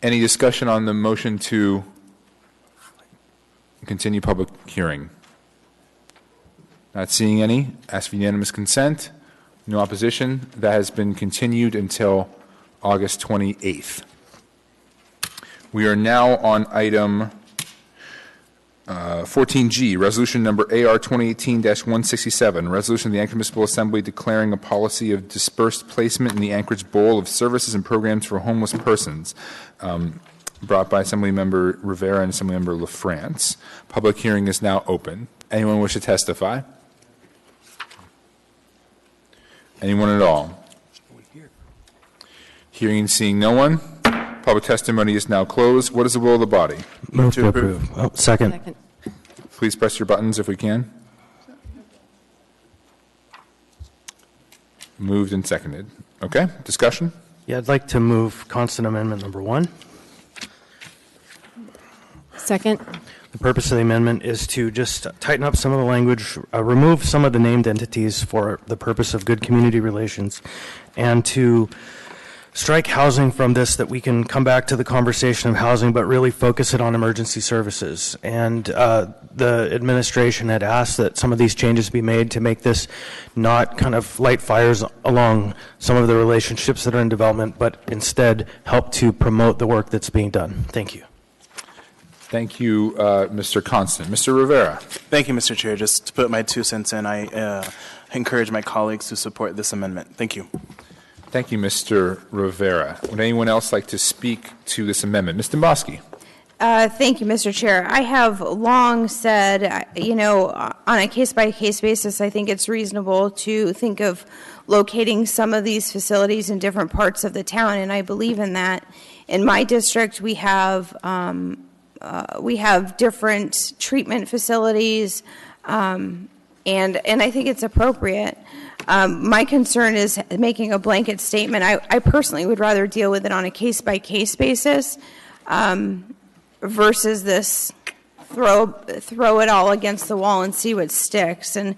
Any discussion on the motion to continue public hearing? Not seeing any. Ask for unanimous consent. No opposition. That has been continued until August 28th. We are now on item 14G, resolution number AR 2018-167, resolution of the Anchorage Municipal Assembly declaring a policy of dispersed placement in the Anchorage Bowl of services and programs for homeless persons, brought by Assemblymember Rivera and Assemblymember LaFrance. Public hearing is now open. Anyone wish to testify? Anyone at all? Hearing and seeing no one. Public testimony is now closed. What is the will of the body? Move to approve. Oh, second. Please press your buttons if we can. Moved and seconded. Okay, discussion? Yeah, I'd like to move constant amendment number 1. Second. The purpose of the amendment is to just tighten up some of the language, remove some of the named entities for the purpose of good community relations, and to strike housing from this, that we can come back to the conversation of housing, but really focus it on emergency services. And the administration had asked that some of these changes be made to make this not kind of light fires along some of the relationships that are in development, but instead help to promote the work that's being done. Thank you. Thank you, Mr. Constant. Mr. Rivera. Thank you, Mr. Chair. Just to put my 2 cents in, I encourage my colleagues to support this amendment. Thank you. Thank you, Mr. Rivera. Would anyone else like to speak to this amendment? Ms. Dombowski. Thank you, Mr. Chair. I have long said, on a case-by-case basis, I think it's reasonable to think of locating some of these facilities in different parts of the town, and I believe in that. In my district, we have different treatment facilities, and I think it's appropriate. My concern is making a blanket statement. I personally would rather deal with it on a case-by-case basis versus this throw it all against the wall and see what sticks. And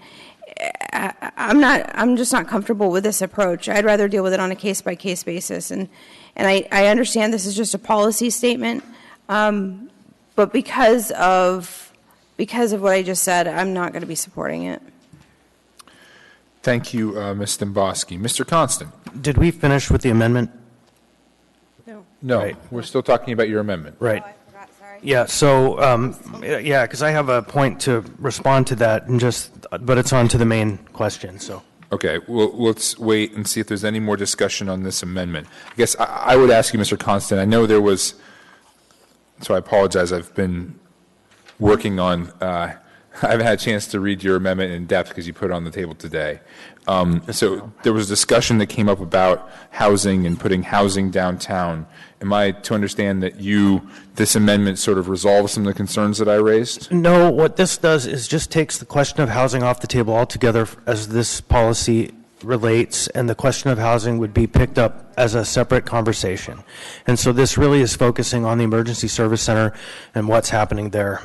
I'm just not comfortable with this approach. I'd rather deal with it on a case-by-case basis. And I understand this is just a policy statement, but because of what I just said, I'm not going to be supporting it. Thank you, Ms. Dombowski. Mr. Constant. Did we finish with the amendment? No, Right. we're still talking about your amendment. Right. Yeah, so, because I have a point to respond to that, but it's on to the main question, so. Okay, well, let's wait and see if there's any more discussion on this amendment. I guess I would ask you, Mr. Constant, I know there was, so I apologize, I've been working on, I haven't had a chance to read your amendment in depth because you put it on the table today. So there was a discussion that came up about housing and putting housing downtown. Am I to understand that this amendment sort of resolves some of the concerns that I raised? No, what this does is just takes the question of housing off the table altogether as this policy relates, and the question of housing would be picked up as a separate conversation. And so this really is focusing on the emergency service center and what's happening there.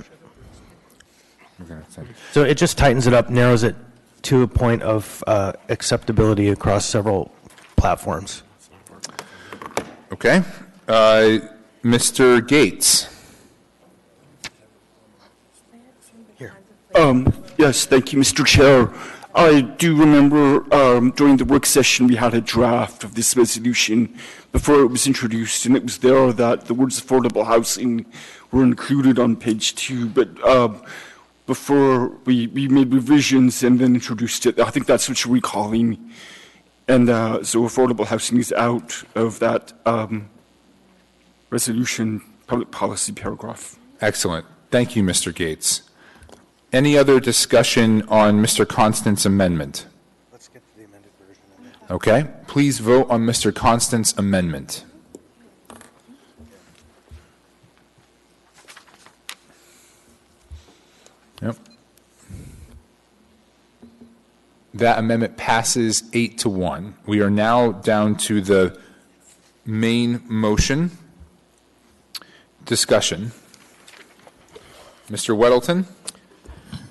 So it just tightens it up, narrows it to a point of acceptability across several platforms. Okay. Mr. Gates. Yes, thank you, Mr. Chair. I do remember during the work session we had a draft of this resolution before it was introduced, and it was there that the words affordable housing were included on page 2, but before we made revisions and then introduced it, I think that's what you're recalling. so affordable housing is out of that resolution public policy paragraph. Excellent. Thank you, Mr. Gates. Any other discussion on Mr. Constant's amendment? Let's get to the amended version. Okay. Please vote on Mr. Constant's amendment. Yep. That amendment passes 8-1. We are now down to the main motion. Discussion. Mr. Weddleton?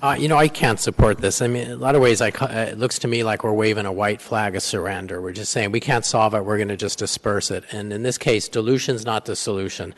I can't support this. I mean, in a lot of ways, it looks to me like we're waving a white flag of surrender. We're just saying we can't solve it. We're going to just disperse it. And in this case, dilution's not the solution.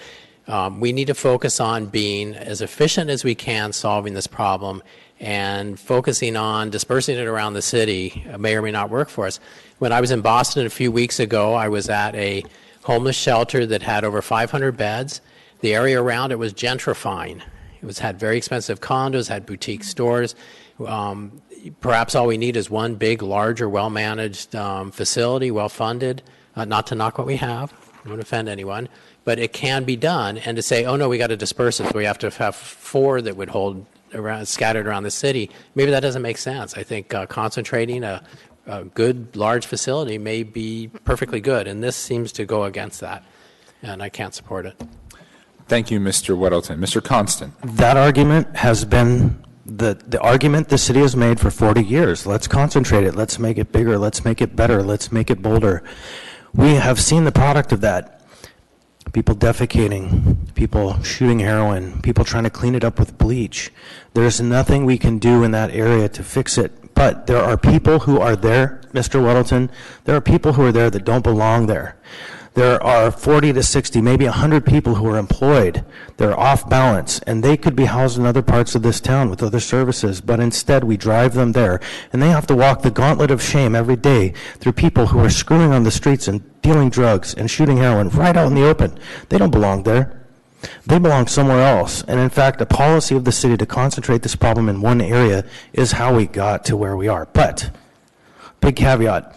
We need to focus on being as efficient as we can solving this problem, and focusing on dispersing it around the city may or may not work for us. When I was in Boston a few weeks ago, I was at a homeless shelter that had over 500 beds. The area around it was gentrifying. It had very expensive condos, had boutique stores. Perhaps all we need is one big, larger, well-managed facility, well-funded, not to knock what we have. I don't offend anyone. But it can be done. And to say, oh, no, we got to disperse it, so we have to have 4 that would hold around, scattered around the city, maybe that doesn't make sense. I think concentrating a good, large facility may be perfectly good, and this seems to go against that, and I can't support it. Thank you, Mr. Weddleton. Mr. Constant. That argument has been the argument the city has made for 40 years. Let's concentrate it. Let's make it bigger. Let's make it better. Let's make it bolder. We have seen the product of that. People defecating, people shooting heroin, people trying to clean it up with bleach. There's nothing we can do in that area to fix it. But there are people who are there, Mr. Weddleton, there are people who are there that don't belong there. There are 40 to 60, maybe 100 people who are employed. They're off balance, and they could be housed in other parts of this town with other services, but instead we drive them there, and they have to walk the gauntlet of shame every day through people who are screwing on the streets and dealing drugs and shooting heroin right out in the open. They don't belong there. They belong somewhere else. And in fact, the policy of the city to concentrate this problem in one area is how we got to where we are. But, big caveat,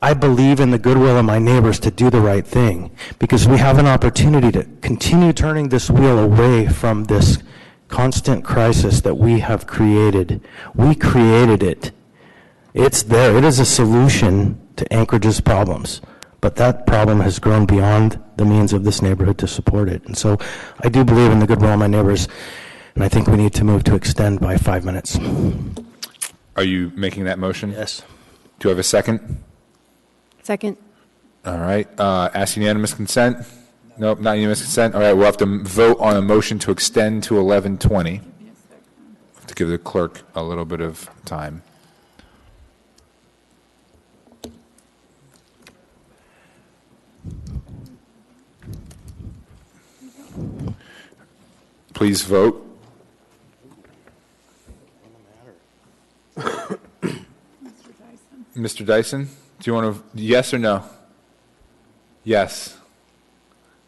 I believe in the goodwill of my neighbors to do the right thing, because we have an opportunity to continue turning this wheel away from this constant crisis that we have created. We created it. It's there. It is a solution to Anchorage's problems. But that problem has grown beyond the means of this neighborhood to support it. And so I do believe in the goodwill of my neighbors, and I think we need to move to extend by 5 minutes. Are you making that motion? Yes. Do you have a second? Second. All right. Ask unanimous consent? Nope, not unanimous consent. All right, we'll have to vote on a motion to extend to 11:20. Have to give the clerk a little bit of time. Please vote. Mr. Dyson, do you want to, yes or no? Yes.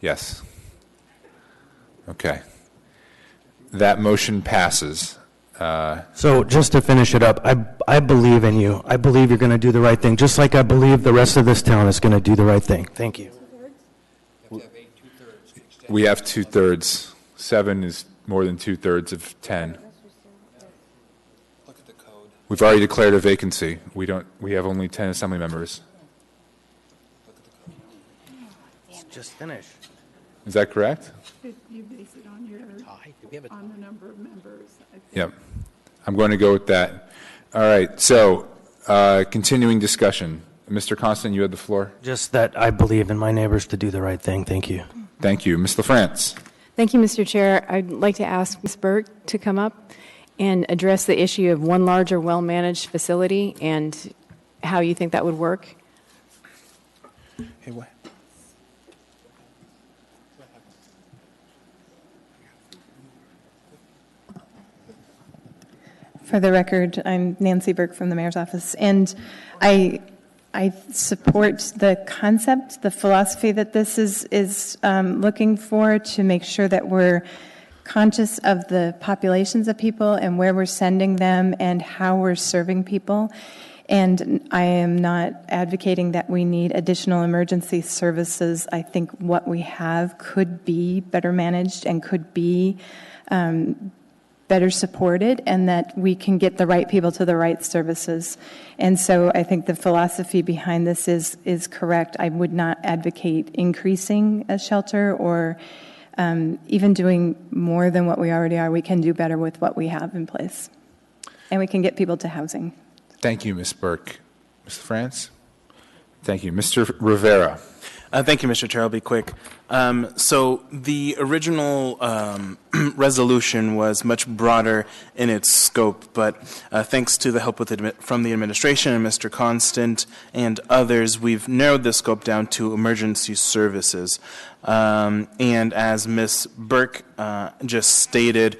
Yes. Okay. That motion passes. So just to finish it up, I believe in you. I believe you're going to do the right thing, just like I believe the rest of this town is going to do the right thing. Thank you. We have 2/3. 7 is more than 2/3 of 10. We've already declared a vacancy. We have only 10 assembly members. Just finish. Is that correct? You base it on on the number of members, I think. Yep. I'm going to go with that. All right. So, continuing discussion. Mr. Constant, you had the floor. Just that I believe in my neighbors to do the right thing. Thank you. Thank you. Ms. LaFrance. Thank you, Mr. Chair. I'd like to ask Ms. Burke to come up and address the issue of one larger, well-managed facility and how you think that would work. Hey, what? For the record, I'm Nancy Burke from the Mayor's Office, and I support the concept, the philosophy that this is looking for, to make sure that we're conscious of the populations of people and where we're sending them and how we're serving people. And I am not advocating that we need additional emergency services. I think what we have could be better managed and could be better supported, and that we can get the right people to the right services. And so I think the philosophy behind this is correct. I would not advocate increasing a shelter or even doing more than what we already are. We can do better with what we have in place, and we can get people to housing. Thank you, Ms. Burke. Mr. France? Thank you. Mr. Rivera? Thank you, Mr. Chair. I'll be quick. So the original resolution was much broader in its scope, but thanks to the help from the administration and Mr. Constant and others, we've narrowed the scope down to emergency services. And as Ms. Burke just stated,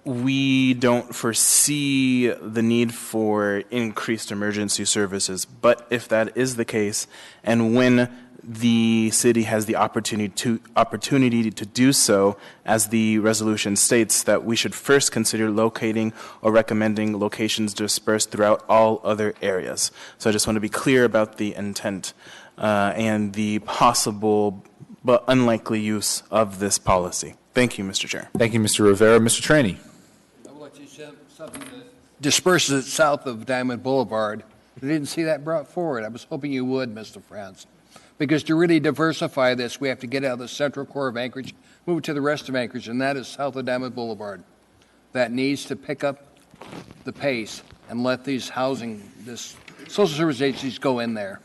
we don't foresee the need for increased emergency services, but if that is the case, and when the city has the opportunity to do so, as the resolution states, that we should first consider locating or recommending locations dispersed throughout all other areas. So I just want to be clear about the intent and the possible but unlikely use of this policy. Thank you, Mr. Chair. Thank you, Mr. Rivera. Mr. Traney? Something that disperses it south of Diamond Boulevard. I didn't see that brought forward. I was hoping you would, Mr. France. Because to really diversify this, we have to get out of the central core of Anchorage, move it to the rest of Anchorage, and that is south of Diamond Boulevard. That needs to pick up the pace and let these this social service agencies go in there.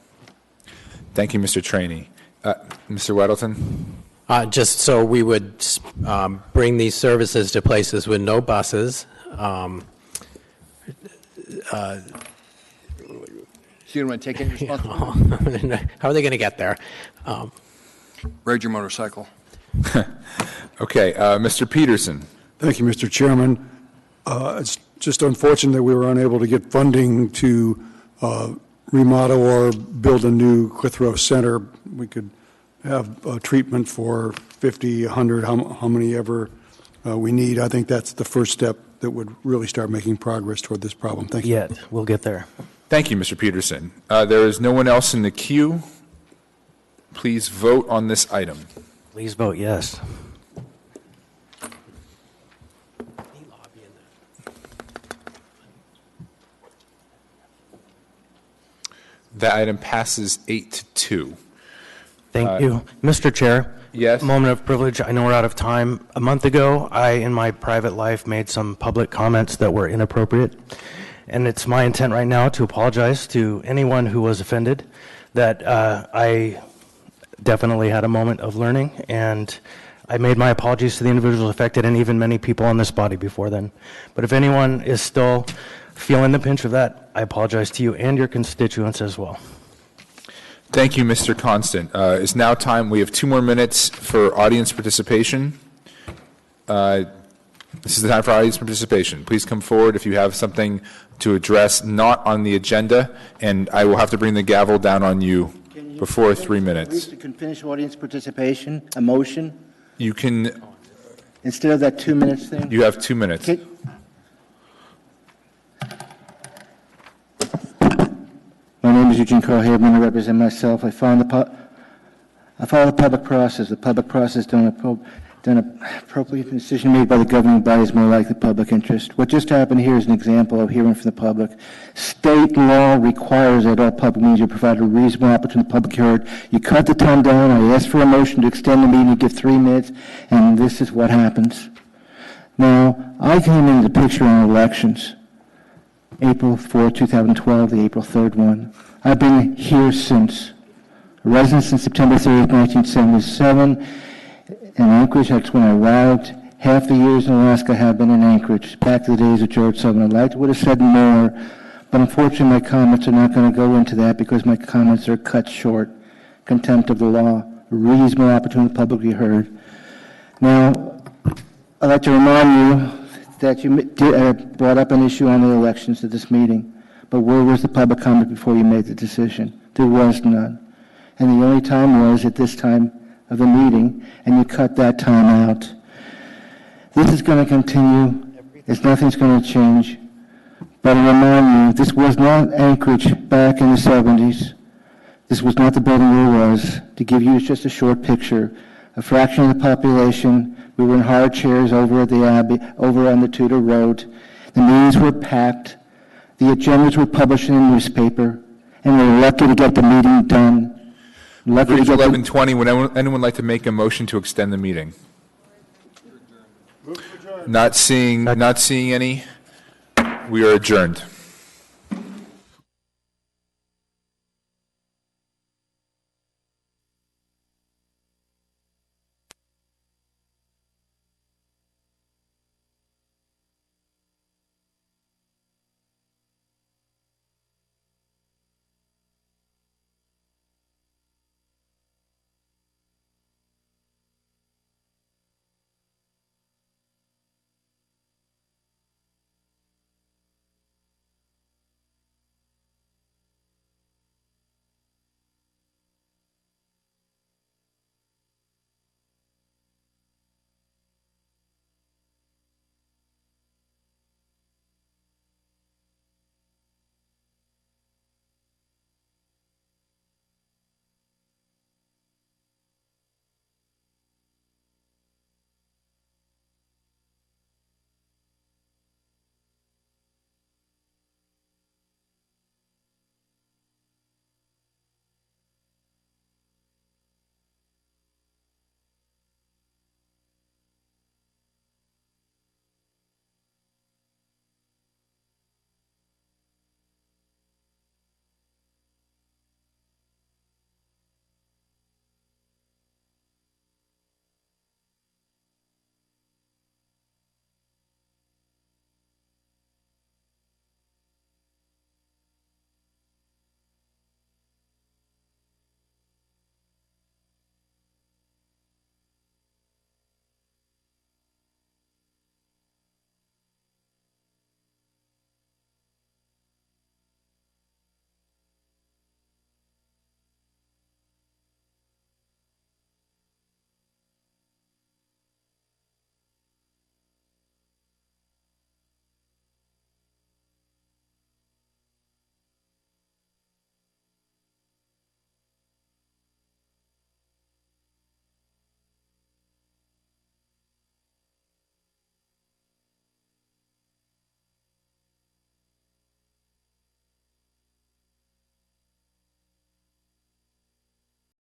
Thank you, Mr. Traney. Mr. Weddleton? Just so we would bring these services to places with no buses. So you don't want to take any responsibility? How are they going to get there? Ride your motorcycle. Okay, Mr. Peterson. Thank you, Mr. Chairman. It's just unfortunate that we were unable to get funding to remodel or build a new Clitheroe Center. We could have treatment for 50, 100, how many ever we need. I think that's the first step that would really start making progress toward this problem. Thank you. We'll get there. Thank you, Mr. Peterson. There is no one else in the queue. Please vote on this item. Please vote yes. That item passes 8-2. Thank you. Mr. Chair. Yes. Moment of privilege. I know we're out of time. A month ago, I, in my private life, made some public comments that were inappropriate. And it's my intent right now to apologize to anyone who was offended, that I definitely had a moment of learning, and I made my apologies to the individuals affected and even many people on this body before then. But if anyone is still feeling the pinch of that, I apologize to you and your constituents as well. Thank you, Mr. Constant. It's now time. We have 2 more minutes for audience participation. This is the time for audience participation. Please come forward if you have something to address not on the agenda, and I will have to bring the gavel down on you before 3 minutes. You can finish audience participation, a motion, You can. instead of that 2 minutes thing? You have 2 minutes. Okay. My name is Eugene Carl Haberman. I represent myself. I follow the public process. The public process done appropriate decision made by the governing body is more like the public interest. What just happened here is an example of hearing from the public. State law requires that all public meetings are provided a reasonable opportunity for the public to be heard. You cut the time down. I asked for a motion to extend the meeting, give 3 minutes, and this is what happens. Now, I came into the picture on elections. April 4, 2012, the April 3rd one. I've been here since. A resident since September 30th, 1977. In Anchorage, that's when I arrived. Half the years in Alaska have been in Anchorage, back to the days of George Sullivan. I would have said more, but unfortunately my comments are not going to go into that because my comments are cut short. Contempt of the law, a reasonable opportunity for the public to be heard. Now, I'd like to remind you that you brought up an issue on the elections at this meeting, but where was the public comment before you made the decision? There was none. And the only time was at this time of the meeting, and you cut that time out. This is going to continue. Nothing's going to change. But I remind you, this was not Anchorage back in the 70s. This was not the building where it was. To give you just a short picture, a fraction of the population, we were in hard chairs over at the Abbey, over on the Tudor Road. The meetings were packed. The agendas were published in the newspaper, and we were lucky to get the meeting done. Lucky to It's get 11:20. Would anyone like to make a motion to extend the meeting? Not seeing any. We are adjourned.